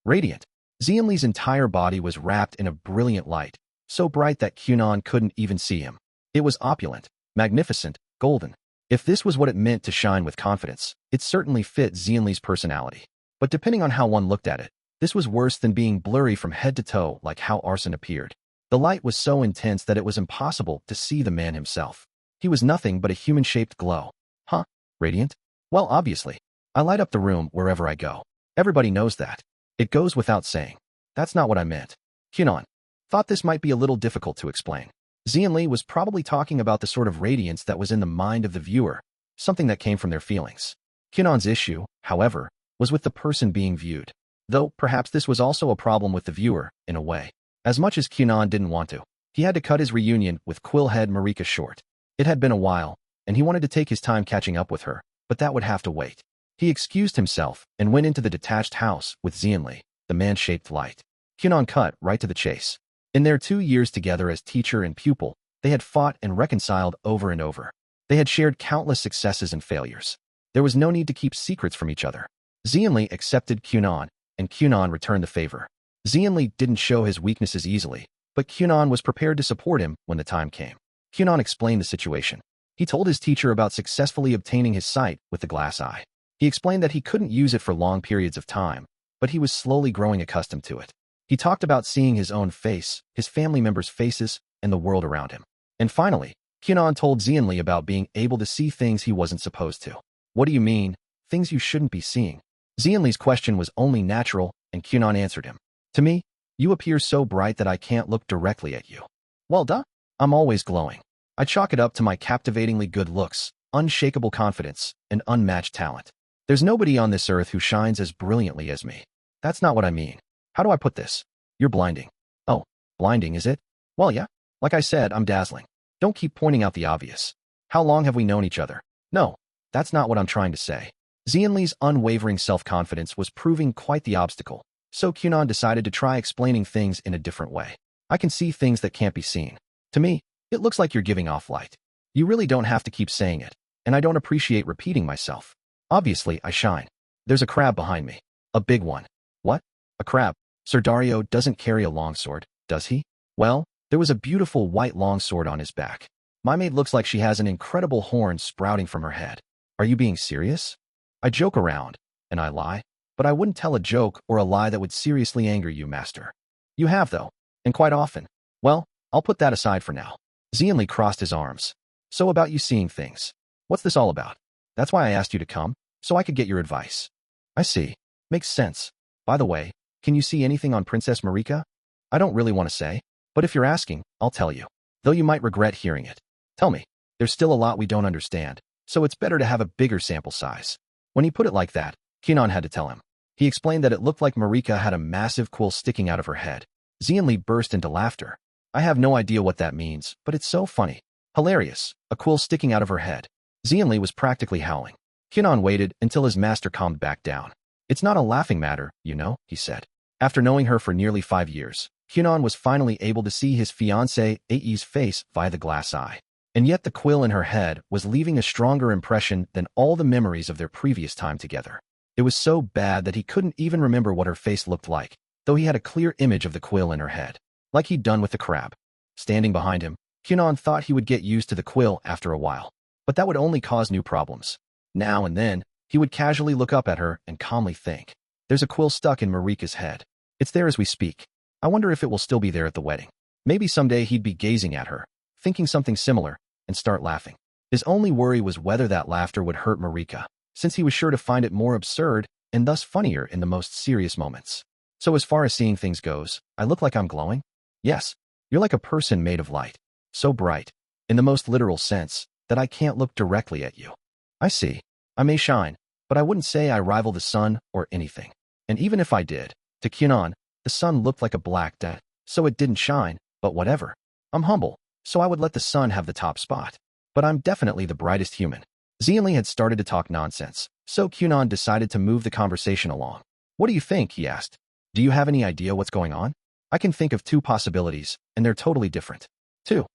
radiant. Xianli's entire body was wrapped in a brilliant light, so bright that Kunon couldn't even see him. It was opulent, magnificent, golden. If this was what it meant to shine with confidence, it certainly fit Xianli's personality. But depending on how one looked at it, this was worse than being blurry from head to toe like how Arson appeared. The light was so intense that it was impossible to see the man himself. He was nothing but a human-shaped glow. Huh? Radiant? Well, obviously. I light up the room wherever I go. Everybody knows that. It goes without saying. That's not what I meant. Kunon thought this might be a little difficult to explain. Xianli was probably talking about the sort of radiance that was in the mind of the viewer, something that came from their feelings. Kunon's issue, however, was with the person being viewed. Though perhaps this was also a problem with the viewer, in a way. As much as Kunon didn't want to, he had to cut his reunion with Quillhead Marika short. It had been a while, and he wanted to take his time catching up with her, but that would have to wait. He excused himself and went into the detached house with Xianli, the man-shaped light. Kunon cut right to the chase. In their 2 years together as teacher and pupil, they had fought and reconciled over and over. They had shared countless successes and failures. There was no need to keep secrets from each other. Xianli accepted Kunon, and Kunon returned the favor. Xianli didn't show his weaknesses easily, but Kunon was prepared to support him when the time came. Kunon explained the situation. He told his teacher about successfully obtaining his sight with the glass eye. He explained that he couldn't use it for long periods of time, but he was slowly growing accustomed to it. He talked about seeing his own face, his family members' faces, and the world around him. And finally, Kunon told Xianli about being able to see things he wasn't supposed to. What do you mean, things you shouldn't be seeing? Xianli's question was only natural, and Kunon answered him. To me, you appear so bright that I can't look directly at you. Well, duh. I'm always glowing. I chalk it up to my captivatingly good looks, unshakable confidence, and unmatched talent. There's nobody on this earth who shines as brilliantly as me. That's not what I mean. How do I put this? You're blinding. Oh, blinding, is it? Well, yeah. Like I said, I'm dazzling. Don't keep pointing out the obvious. How long have we known each other? No, that's not what I'm trying to say. Xianli's unwavering self-confidence was proving quite the obstacle, so Kunon decided to try explaining things in a different way. I can see things that can't be seen. To me, it looks like you're giving off light. You really don't have to keep saying it, and I don't appreciate repeating myself. Obviously, I shine. There's a crab behind me. A big one. What? A crab? Sir Dario doesn't carry a longsword, does he? Well, there was a beautiful white longsword on his back. My maid looks like she has an incredible horn sprouting from her head. Are you being serious? I joke around, and I lie, but I wouldn't tell a joke or a lie that would seriously anger you, master. You have, though, and quite often. Well, I'll put that aside for now. Xianli crossed his arms. So about you seeing things. What's this all about? That's why I asked you to come, so I could get your advice. I see. Makes sense. By the way, can you see anything on Princess Marika? I don't really want to say, but if you're asking, I'll tell you. Though you might regret hearing it. Tell me. There's still a lot we don't understand, so it's better to have a bigger sample size. When he put it like that, Kunon had to tell him. He explained that it looked like Marika had a massive quill sticking out of her head. Xianli burst into laughter. I have no idea what that means, but it's so funny. Hilarious. A quill sticking out of her head. Xianli was practically howling. Kunon waited until his master calmed back down. It's not a laughing matter, you know, he said. After knowing her for nearly 5 years, Kunon was finally able to see his fiancée Ai's face via the glass eye. And yet the quill in her head was leaving a stronger impression than all the memories of their previous time together. It was so bad that he couldn't even remember what her face looked like, though he had a clear image of the quill in her head, like he'd done with the crab. Standing behind him, Kunon thought he would get used to the quill after a while, but that would only cause new problems. Now and then, he would casually look up at her and calmly think, there's a quill stuck in Marika's head. It's there as we speak. I wonder if it will still be there at the wedding. Maybe someday he'd be gazing at her, thinking something similar, and start laughing. His only worry was whether that laughter would hurt Marika, since he was sure to find it more absurd and thus funnier in the most serious moments. So as far as seeing things goes, I look like I'm glowing? Yes, you're like a person made of light. So bright, in the most literal sense, that I can't look directly at you. I see. I may shine, but I wouldn't say I rival the sun or anything. And even if I did, to Kunon, the sun looked like a black dot, so it didn't shine, but whatever. I'm humble, so I would let the sun have the top spot. But I'm definitely the brightest human. Xianli had started to talk nonsense, so Kunon decided to move the conversation along. What do you think? He asked. Do you have any idea what's going on? I can think of two possibilities, and they're totally different. Two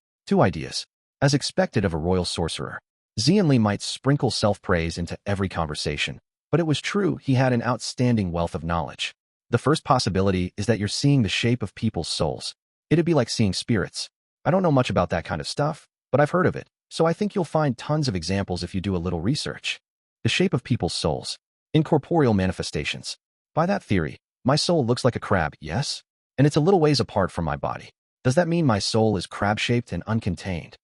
ideas. As expected of a royal sorcerer, Xianli might sprinkle self-praise into every conversation, but it was true he had an outstanding wealth of knowledge. The first possibility is that you're seeing the shape of people's souls. It'd be like seeing spirits. I don't know much about that kind of stuff, but I've heard of it, so I think you'll find tons of examples if you do a little research. The shape of people's souls. Incorporeal manifestations. By that theory, my soul looks like a crab, yes? And it's a little ways apart from my body. Does that mean my soul is crab-shaped and uncontained?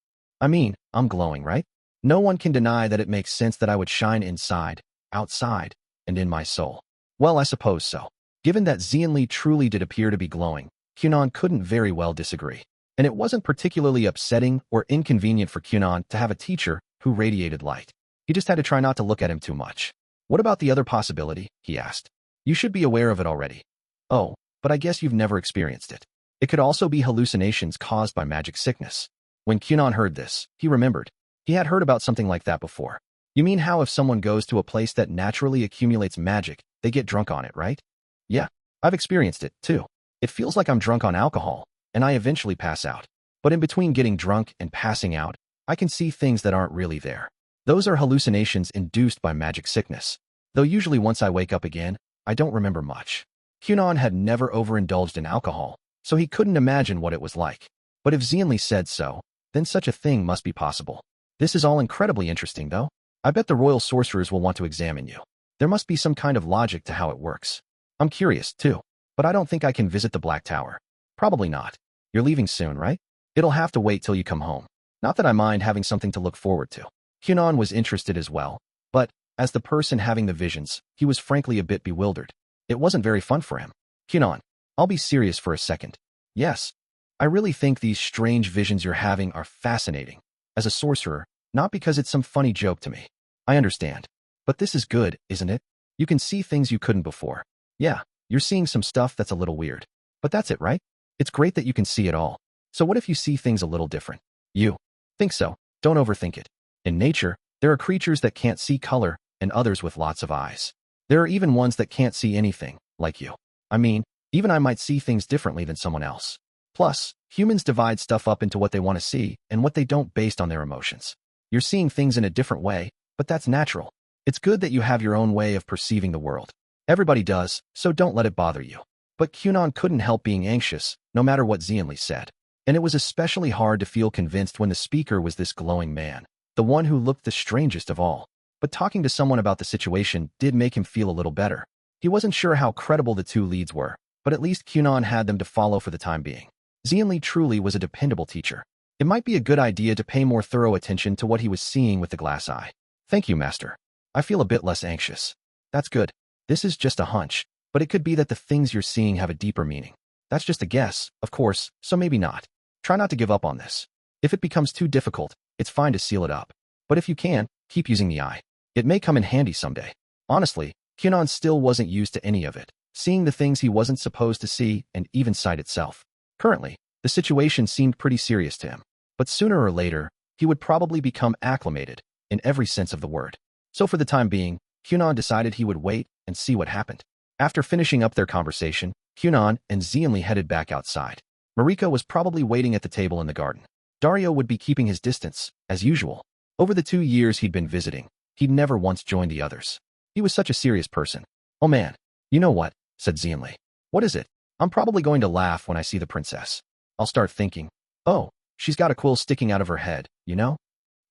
I mean, I'm glowing, right? No one can deny that it makes sense that I would shine inside, outside, and in my soul. Well, I suppose so. Given that Xianli truly did appear to be glowing, Kunon couldn't very well disagree. And it wasn't particularly upsetting or inconvenient for Kunon to have a teacher who radiated light. He just had to try not to look at him too much. What about the other possibility? He asked. You should be aware of it already. Oh, but I guess you've never experienced it. It could also be hallucinations caused by magic sickness. When Kunon heard this, he remembered. He had heard about something like that before. You mean how if someone goes to a place that naturally accumulates magic, they get drunk on it, right? Yeah, I've experienced it, too. It feels like I'm drunk on alcohol, and I eventually pass out. But in between getting drunk and passing out, I can see things that aren't really there. Those are hallucinations induced by magic sickness. Though usually once I wake up again, I don't remember much. Kunon had never overindulged in alcohol, so he couldn't imagine what it was like. But if Xianli said so, then such a thing must be possible. This is all incredibly interesting, though. I bet the royal sorcerers will want to examine you. There must be some kind of logic to how it works. I'm curious, too. But I don't think I can visit the Black Tower. Probably not. You're leaving soon, right? It'll have to wait till you come home. Not that I mind having something to look forward to. Kunon was interested as well, but, as the person having the visions, he was frankly a bit bewildered. It wasn't very fun for him. Kunon, I'll be serious for a second. Yes. I really think these strange visions you're having are fascinating. As a sorcerer, not because it's some funny joke to me. I understand. But this is good, isn't it? You can see things you couldn't before. Yeah, you're seeing some stuff that's a little weird. But that's it, right? It's great that you can see it all. So what if you see things a little different? You think so. Don't overthink it. In nature, there are creatures that can't see color and others with lots of eyes. There are even ones that can't see anything, like you. I mean, even I might see things differently than someone else. Plus, humans divide stuff up into what they want to see and what they don't based on their emotions. You're seeing things in a different way, but that's natural. It's good that you have your own way of perceiving the world. Everybody does, so don't let it bother you. But Kunon couldn't help being anxious, no matter what Xianli said. And it was especially hard to feel convinced when the speaker was this glowing man, the one who looked the strangest of all. But talking to someone about the situation did make him feel a little better. He wasn't sure how credible the two leads were, but at least Kunon had them to follow for the time being. Xianli truly was a dependable teacher. It might be a good idea to pay more thorough attention to what he was seeing with the glass eye. Thank you, Master. I feel a bit less anxious. That's good. This is just a hunch, but it could be that the things you're seeing have a deeper meaning. That's just a guess, of course, so maybe not. Try not to give up on this. If it becomes too difficult, it's fine to seal it up. But if you can, keep using the eye. It may come in handy someday. Honestly, Kunon still wasn't used to any of it, seeing the things he wasn't supposed to see and even sight itself. Currently, the situation seemed pretty serious to him. But sooner or later, he would probably become acclimated, in every sense of the word. So for the time being, Kunon decided he would wait and see what happened. After finishing up their conversation, Kunon and Xianli headed back outside. Marika was probably waiting at the table in the garden. Dario would be keeping his distance, as usual. Over the 2 years he'd been visiting, he'd never once joined the others. He was such a serious person. Oh man, you know what, said Xianli. What is it? I'm probably going to laugh when I see the princess. I'll start thinking, oh, she's got a quill sticking out of her head, you know?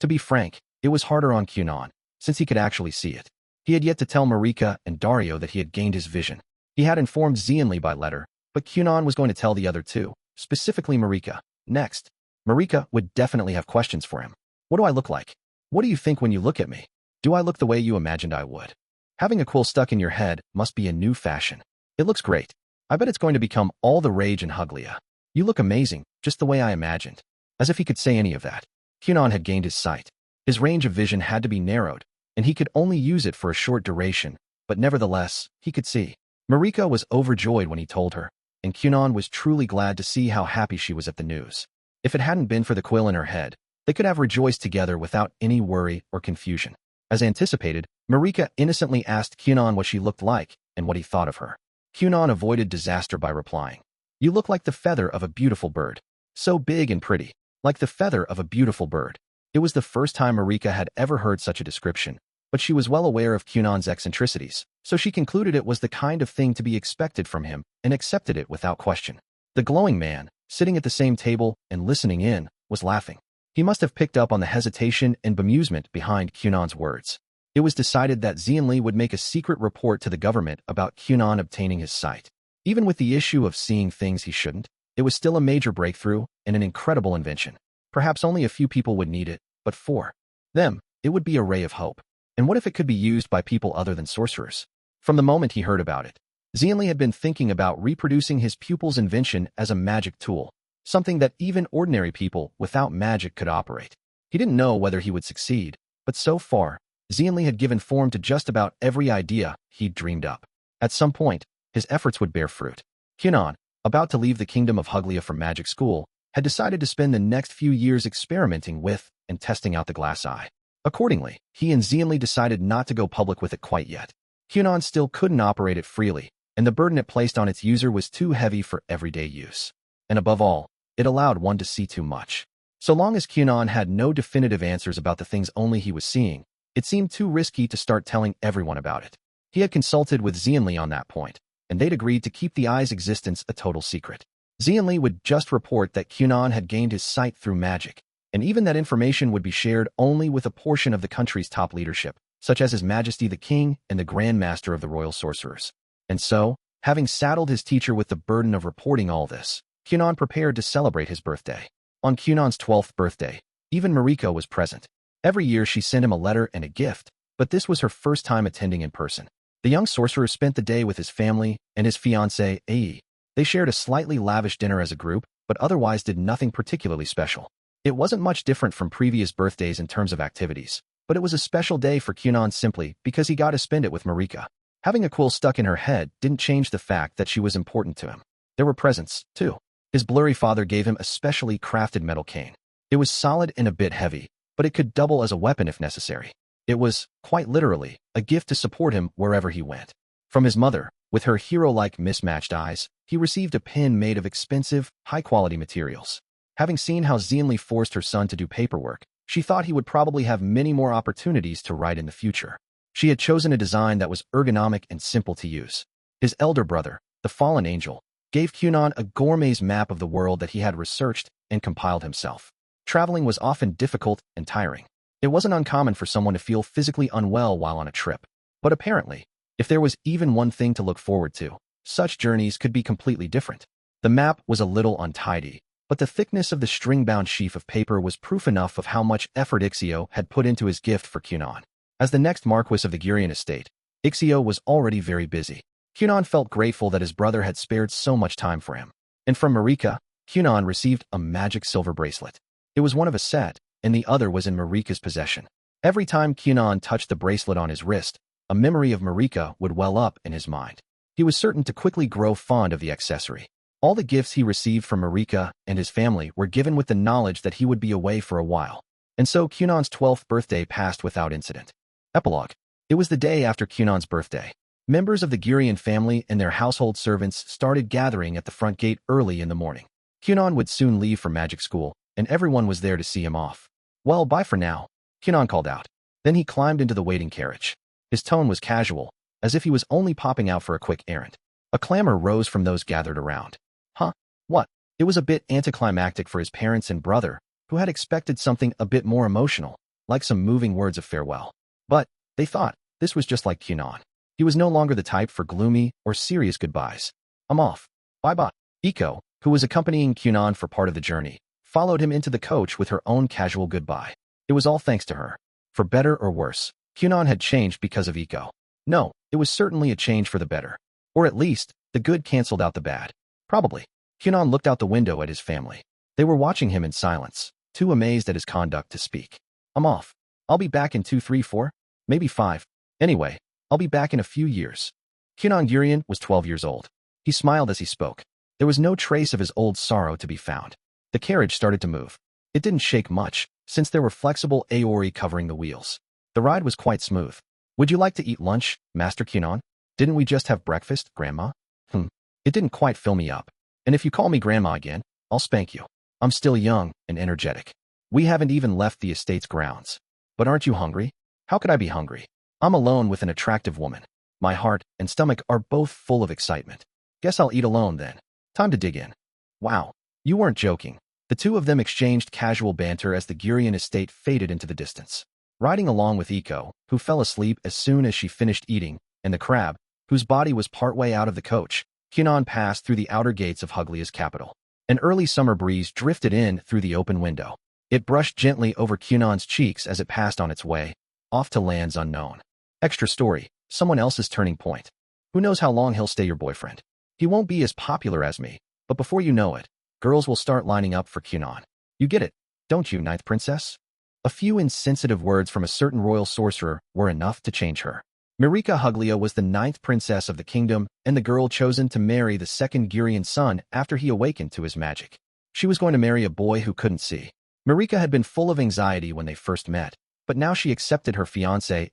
To be frank, it was harder on Kunon, since he could actually see it. He had yet to tell Marika and Dario that he had gained his vision. He had informed Xianli by letter, but Kunon was going to tell the other two, specifically Marika. Next, Marika would definitely have questions for him. What do I look like? What do you think when you look at me? Do I look the way you imagined I would? Having a quill stuck in your head must be a new fashion. It looks great. I bet it's going to become all the rage in Huglia. You look amazing, just the way I imagined. As if he could say any of that. Kunon had gained his sight. His range of vision had to be narrowed, and he could only use it for a short duration, but nevertheless, he could see. Marika was overjoyed when he told her, and Kunon was truly glad to see how happy she was at the news. If it hadn't been for the quill in her head, they could have rejoiced together without any worry or confusion. As anticipated, Marika innocently asked Kunon what she looked like and what he thought of her. Kunon avoided disaster by replying, "You look like the feather of a beautiful bird. So big and pretty, like the feather of a beautiful bird." It was the first time Marika had ever heard such a description, but she was well aware of Kunon's eccentricities, so she concluded it was the kind of thing to be expected from him and accepted it without question. The glowing man, sitting at the same table and listening in, was laughing. He must have picked up on the hesitation and bemusement behind Kunon's words. It was decided that Xianli would make a secret report to the government about Kunon obtaining his sight. Even with the issue of seeing things he shouldn't, it was still a major breakthrough and an incredible invention. Perhaps only a few people would need it, but for them, it would be a ray of hope. And what if it could be used by people other than sorcerers? From the moment he heard about it, Xianli had been thinking about reproducing his pupil's invention as a magic tool, something that even ordinary people without magic could operate. He didn't know whether he would succeed, but so far, Xianli had given form to just about every idea he'd dreamed up. At some point, his efforts would bear fruit. Kunon, about to leave the kingdom of Huglia for magic school, had decided to spend the next few years experimenting with and testing out the glass eye. Accordingly, he and Xianli decided not to go public with it quite yet. Kunon still couldn't operate it freely, and the burden it placed on its user was too heavy for everyday use. And above all, it allowed one to see too much. So long as Kunon had no definitive answers about the things only he was seeing, it seemed too risky to start telling everyone about it. He had consulted with Xianli on that point, and they'd agreed to keep the eye's existence a total secret. Xianli would just report that Kunon had gained his sight through magic, and even that information would be shared only with a portion of the country's top leadership, such as His Majesty the King and the Grand Master of the Royal Sorcerers. And so, having saddled his teacher with the burden of reporting all this, Kunon prepared to celebrate his birthday. On Kunon's 12th birthday, even Marika was present. Every year she sent him a letter and a gift, but this was her first time attending in person. The young sorcerer spent the day with his family and his fiancée, Ai. They shared a slightly lavish dinner as a group, but otherwise did nothing particularly special. It wasn't much different from previous birthdays in terms of activities, but it was a special day for Kunon simply because he got to spend it with Marika. Having a quill stuck in her head didn't change the fact that she was important to him. There were presents, too. His blurry father gave him a specially crafted metal cane. It was solid and a bit heavy, but it could double as a weapon if necessary. It was, quite literally, a gift to support him wherever he went. From his mother, with her hero-like mismatched eyes, he received a pen made of expensive, high-quality materials. Having seen how Xianli forced her son to do paperwork, she thought he would probably have many more opportunities to write in the future. She had chosen a design that was ergonomic and simple to use. His elder brother, the fallen angel, gave Kunon a gourmet's map of the world that he had researched and compiled himself. Traveling was often difficult and tiring. It wasn't uncommon for someone to feel physically unwell while on a trip. But apparently, if there was even one thing to look forward to, such journeys could be completely different. The map was a little untidy, but the thickness of the string-bound sheaf of paper was proof enough of how much effort Ixio had put into his gift for Kunon. As the next Marquis of the Gurion estate, Ixio was already very busy. Kunon felt grateful that his brother had spared so much time for him. And from Marika, Kunon received a magic silver bracelet. It was one of a set, and the other was in Marika's possession. Every time Kunon touched the bracelet on his wrist, a memory of Marika would well up in his mind. He was certain to quickly grow fond of the accessory. All the gifts he received from Marika and his family were given with the knowledge that he would be away for a while. And so Kunon's 12th birthday passed without incident. Epilogue. It was the day after Kunon's birthday. Members of the Gurion family and their household servants started gathering at the front gate early in the morning. Kunon would soon leave for magic school, and everyone was there to see him off. "Well, bye for now," Kunon called out. Then he climbed into the waiting carriage. His tone was casual, as if he was only popping out for a quick errand. A clamor rose from those gathered around. Huh? What? It was a bit anticlimactic for his parents and brother, who had expected something a bit more emotional, like some moving words of farewell. But, they thought, this was just like Kunon. He was no longer the type for gloomy or serious goodbyes. "I'm off. Bye-bye." Iko, who was accompanying Kunon for part of the journey, followed him into the coach with her own casual goodbye. It was all thanks to her. For better or worse, Kunon had changed because of Iko. No, it was certainly a change for the better. Or at least, the good canceled out the bad. Probably. Kunon looked out the window at his family. They were watching him in silence, too amazed at his conduct to speak. "I'm off. I'll be back in 2, 3, 4, maybe 5. Anyway, I'll be back in a few years." Kunon Gurion was 12 years old. He smiled as he spoke. There was no trace of his old sorrow to be found. The carriage started to move. It didn't shake much, since there were flexible aori covering the wheels. The ride was quite smooth. "Would you like to eat lunch, Master Kunon? Didn't we just have breakfast, Grandma?" It didn't quite fill me up. And if you call me grandma again, I'll spank you. I'm still young and energetic. We haven't even left the estate's grounds. But aren't you hungry? How could I be hungry? I'm alone with an attractive woman. My heart and stomach are both full of excitement. Guess I'll eat alone then. Time to dig in. Wow, you weren't joking. The two of them exchanged casual banter as the Gurion estate faded into the distance. Riding along with Eiko, who fell asleep as soon as she finished eating, and the crab, whose body was partway out of the coach, Kunon passed through the outer gates of Huglia's capital. An early summer breeze drifted in through the open window. It brushed gently over Kunon's cheeks as it passed on its way, off to lands unknown. Extra story, someone else's turning point. Who knows how long he'll stay your boyfriend? He won't be as popular as me, but before you know it, girls will start lining up for Kunon. You get it, don't you, Ninth Princess? A few insensitive words from a certain royal sorcerer were enough to change her. Marika Huglia was the 9th princess of the kingdom and the girl chosen to marry the second Gurion son after he awakened to his magic. She was going to marry a boy who couldn't see. Marika had been full of anxiety when they first met, but now she accepted her fiancé,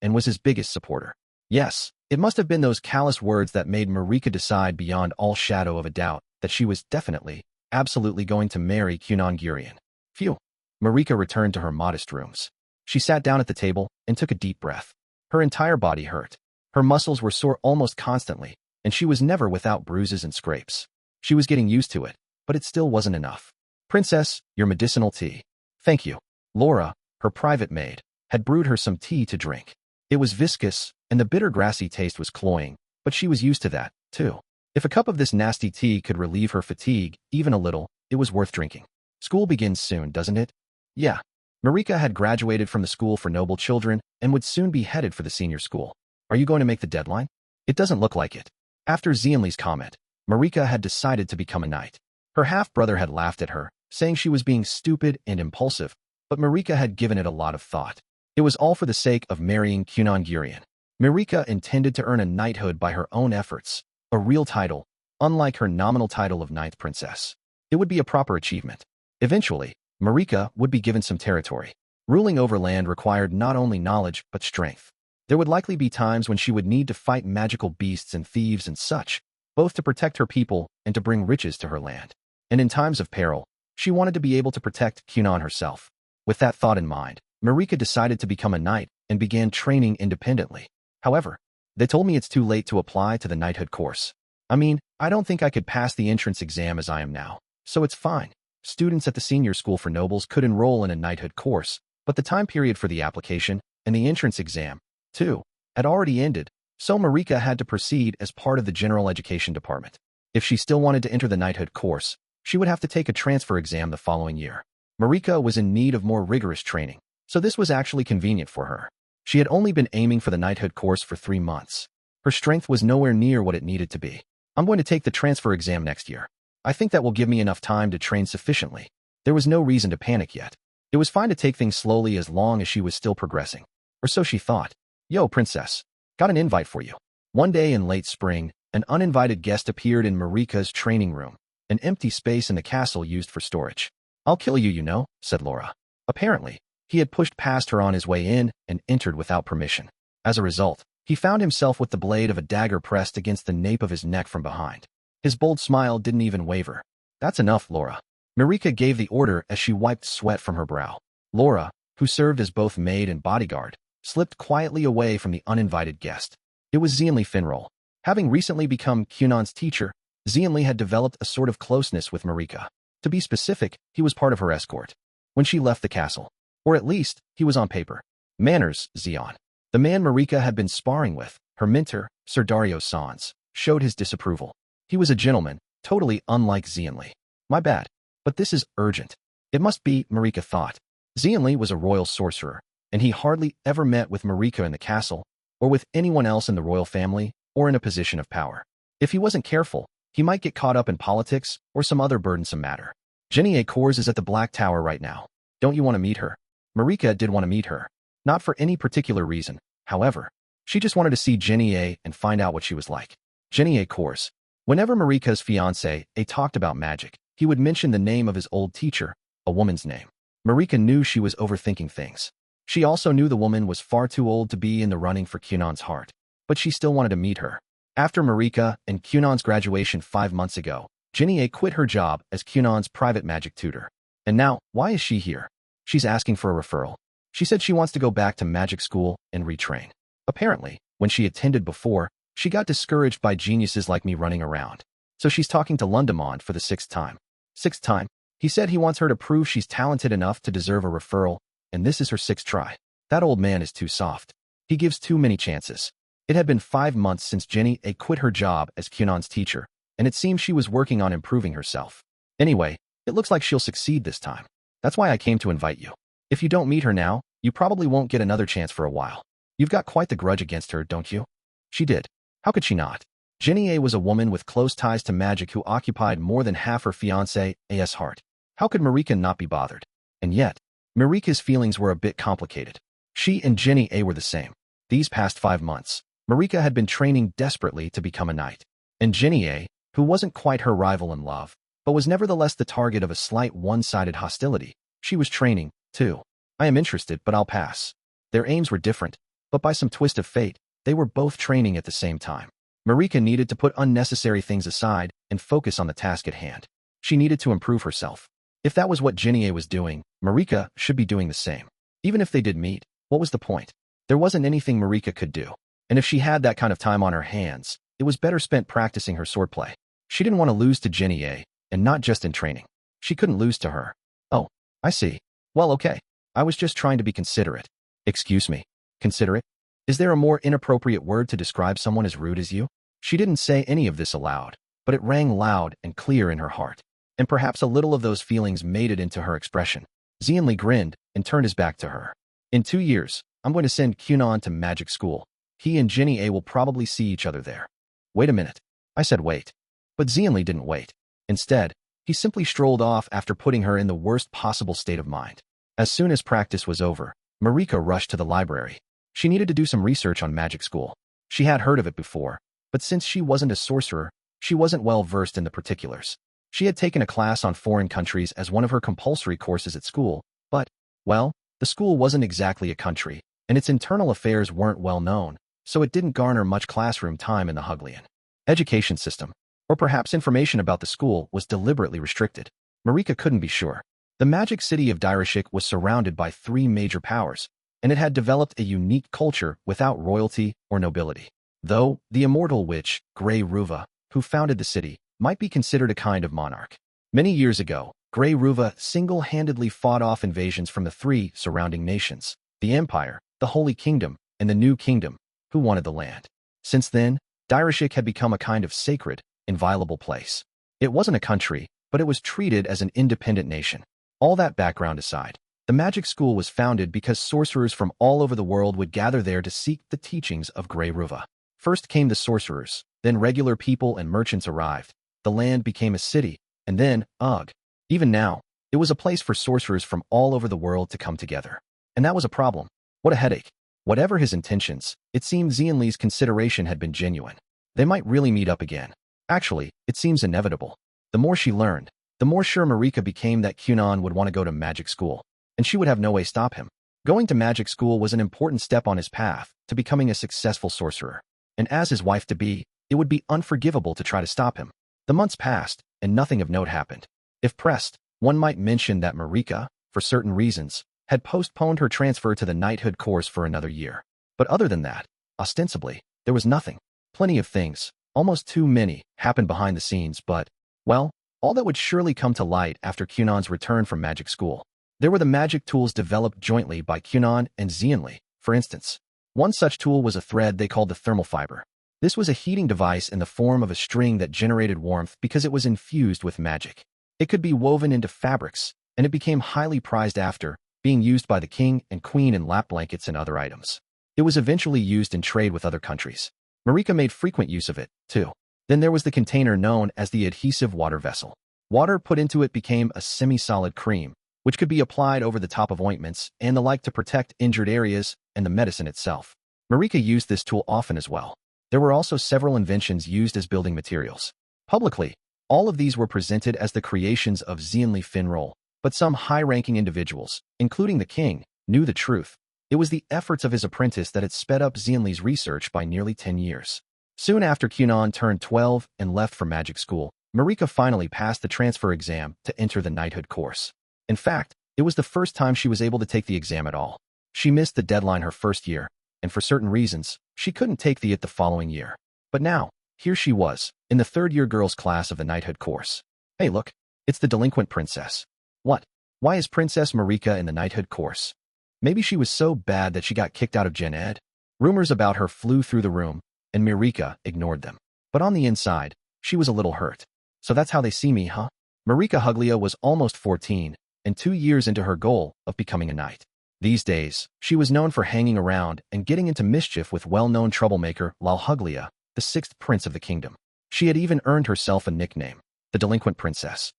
and was his biggest supporter. Yes, it must have been those callous words that made Marika decide beyond all shadow of a doubt that she was definitely, absolutely going to marry Kunon Gurion. Phew. Marika returned to her modest rooms. She sat down at the table and took a deep breath. Her entire body hurt. Her muscles were sore almost constantly, and she was never without bruises and scrapes. She was getting used to it, but it still wasn't enough. Princess, your medicinal tea. Thank you. Laura, her private maid, had brewed her some tea to drink. It was viscous, and the bitter grassy taste was cloying, but she was used to that, too. If a cup of this nasty tea could relieve her fatigue, even a little, it was worth drinking. School begins soon, doesn't it? Yeah. Marika had graduated from the school for noble children and would soon be headed for the senior school. Are you going to make the deadline? It doesn't look like it. After Xianli's comment, Marika had decided to become a knight. Her half-brother had laughed at her, saying she was being stupid and impulsive, but Marika had given it a lot of thought. It was all for the sake of marrying Kunon Gurion. Marika intended to earn a knighthood by her own efforts, a real title, unlike her nominal title of 9th princess. It would be a proper achievement. Eventually, Marika would be given some territory. Ruling over land required not only knowledge but strength. There would likely be times when she would need to fight magical beasts and thieves and such, both to protect her people and to bring riches to her land. And in times of peril, she wanted to be able to protect Kunon herself. With that thought in mind, Marika decided to become a knight and began training independently. However, they told me it's too late to apply to the knighthood course. I mean, I don't think I could pass the entrance exam as I am now, so it's fine. Students at the senior school for nobles could enroll in a knighthood course, but the time period for the application and the entrance exam, too, had already ended, so Marika had to proceed as part of the general education department. If she still wanted to enter the knighthood course, she would have to take a transfer exam the following year. Marika was in need of more rigorous training, so this was actually convenient for her. She had only been aiming for the knighthood course for 3 months. Her strength was nowhere near what it needed to be. I'm going to take the transfer exam next year. I think that will give me enough time to train sufficiently. There was no reason to panic yet. It was fine to take things slowly as long as she was still progressing. Or so she thought. Yo, princess. Got an invite for you. One day in late spring, an uninvited guest appeared in Marika's training room, an empty space in the castle used for storage. I'll kill you, you know, said Laura. Apparently, he had pushed past her on his way in and entered without permission. As a result, he found himself with the blade of a dagger pressed against the nape of his neck from behind. His bold smile didn't even waver. That's enough, Laura. Marika gave the order as she wiped sweat from her brow. Laura, who served as both maid and bodyguard, slipped quietly away from the uninvited guest. It was Xianli Finroll. Having recently become Kunon's teacher, Xianli had developed a sort of closeness with Marika. To be specific, he was part of her escort. When she left the castle, or at least, he was on paper. Manners, Xion. The man Marika had been sparring with, her mentor, Sir Dario Sans, showed his disapproval. He was a gentleman, totally unlike Xianli. My bad. But this is urgent. It must be, Marika thought. Xianli was a royal sorcerer, and he hardly ever met with Marika in the castle, or with anyone else in the royal family, or in a position of power. If he wasn't careful, he might get caught up in politics or some other burdensome matter. Jenny Kors is at the Black Tower right now. Don't you want to meet her? Marika did want to meet her. Not for any particular reason, however. She just wanted to see Jenny and find out what she was like. Jenny Kors. Whenever Marika's fiancé talked about magic, he would mention the name of his old teacher, a woman's name. Marika knew she was overthinking things. She also knew the woman was far too old to be in the running for Kunon's heart, but she still wanted to meet her. After Marika and Kunon's graduation 5 months ago, Jinnie quit her job as Kunon's private magic tutor. And now, why is she here? She's asking for a referral. She said she wants to go back to magic school and retrain. Apparently, when she attended before, she got discouraged by geniuses like me running around. So she's talking to Lundamond for the 6th time. 6th time? He said he wants her to prove she's talented enough to deserve a referral, and this is her 6th try. That old man is too soft. He gives too many chances. It had been 5 months since Jinnie quit her job as Kunon's teacher, and it seemed she was working on improving herself. Anyway, it looks like she'll succeed this time. That's why I came to invite you. If you don't meet her now, you probably won't get another chance for a while. You've got quite the grudge against her, don't you? She did. How could she not? Jinnie was a woman with close ties to magic who occupied more than half her fiancé's heart. How could Marika not be bothered? And yet, Marika's feelings were a bit complicated. She and Jinnie were the same. These past 5 months, Marika had been training desperately to become a knight. And Jinnie, who wasn't quite her rival in love, but was nevertheless the target of a slight one-sided hostility, she was training, too. I am interested, but I'll pass. Their aims were different, but by some twist of fate, they were both training at the same time. Marika needed to put unnecessary things aside and focus on the task at hand. She needed to improve herself. If that was what Jinnie was doing, Marika should be doing the same. Even if they did meet, what was the point? There wasn't anything Marika could do. And if she had that kind of time on her hands, it was better spent practicing her swordplay. She didn't want to lose to Jinnie, and not just in training. She couldn't lose to her. Oh, I see. Well, okay. I was just trying to be considerate. Excuse me. Considerate? Is there a more inappropriate word to describe someone as rude as you? She didn't say any of this aloud, but it rang loud and clear in her heart. And perhaps a little of those feelings made it into her expression. Xianli grinned and turned his back to her. In 2 years, I'm going to send Kunon to magic school. He and Jinnie will probably see each other there. Wait a minute. I said wait. But Xianli didn't wait. Instead, he simply strolled off after putting her in the worst possible state of mind. As soon as practice was over, Marika rushed to the library. She needed to do some research on magic school. She had heard of it before, but since she wasn't a sorcerer, she wasn't well versed in the particulars. She had taken a class on foreign countries as one of her compulsory courses at school, but, well, the school wasn't exactly a country, and its internal affairs weren't well known, so it didn't garner much classroom time in the Huglian education system. Or perhaps information about the school was deliberately restricted. Marika couldn't be sure. The magic city of Direshik was surrounded by 3 major powers, and it had developed a unique culture without royalty or nobility. Though, the immortal witch, Grey Ruva, who founded the city, might be considered a kind of monarch. Many years ago, Grey Ruva single-handedly fought off invasions from the 3 surrounding nations, the Empire, the Holy Kingdom, and the New Kingdom, who wanted the land. Since then, Direshik had become a kind of sacred, inviolable place. It wasn't a country, but it was treated as an independent nation. All that background aside, the magic school was founded because sorcerers from all over the world would gather there to seek the teachings of Grey Ruva. First came the sorcerers, then regular people and merchants arrived. The land became a city, and then, ugh. Even now, it was a place for sorcerers from all over the world to come together. And that was a problem. What a headache. Whatever his intentions, it seemed Xianli's consideration had been genuine. They might really meet up again. Actually, it seems inevitable. The more she learned, the more sure Marika became that Kunon would want to go to magic school, and she would have no way to stop him. Going to magic school was an important step on his path to becoming a successful sorcerer, and as his wife-to-be, it would be unforgivable to try to stop him. The months passed, and nothing of note happened. If pressed, one might mention that Marika, for certain reasons, had postponed her transfer to the knighthood course for another year. But other than that, ostensibly, there was nothing. Plenty of things, almost too many, happened behind the scenes, but, well, all that would surely come to light after Kunon's return from magic school. There were the magic tools developed jointly by Kunon and Xianli, for instance. One such tool was a thread they called the thermal fiber. This was a heating device in the form of a string that generated warmth because it was infused with magic. It could be woven into fabrics, and it became highly prized after, being used by the king and queen in lap blankets and other items. It was eventually used in trade with other countries. Marika made frequent use of it, too. Then there was the container known as the adhesive water vessel. Water put into it became a semi-solid cream, which could be applied over the top of ointments and the like to protect injured areas and the medicine itself. Marika used this tool often as well. There were also several inventions used as building materials. Publicly, all of these were presented as the creations of Xianli Finrol, but some high-ranking individuals, including the king, knew the truth. It was the efforts of his apprentice that had sped up Xianli's research by nearly 10 years. Soon after Kunon turned 12 and left for magic school, Marika finally passed the transfer exam to enter the knighthood course. In fact, it was the first time she was able to take the exam at all. She missed the deadline her first year, and for certain reasons, she couldn't take the following year. But now, here she was, in the third-year girls' class of the knighthood course. Hey look, it's the delinquent princess. What? Why is Princess Marika in the knighthood course? Maybe she was so bad that she got kicked out of Gen Ed? Rumors about her flew through the room, and Marika ignored them. But on the inside, she was a little hurt. So that's how they see me, huh? Marika Huglia was almost 14, and 2 years into her goal of becoming a knight. These days, she was known for hanging around and getting into mischief with well-known troublemaker Lal Huglia, the 6th prince of the kingdom. She had even earned herself a nickname, the delinquent princess.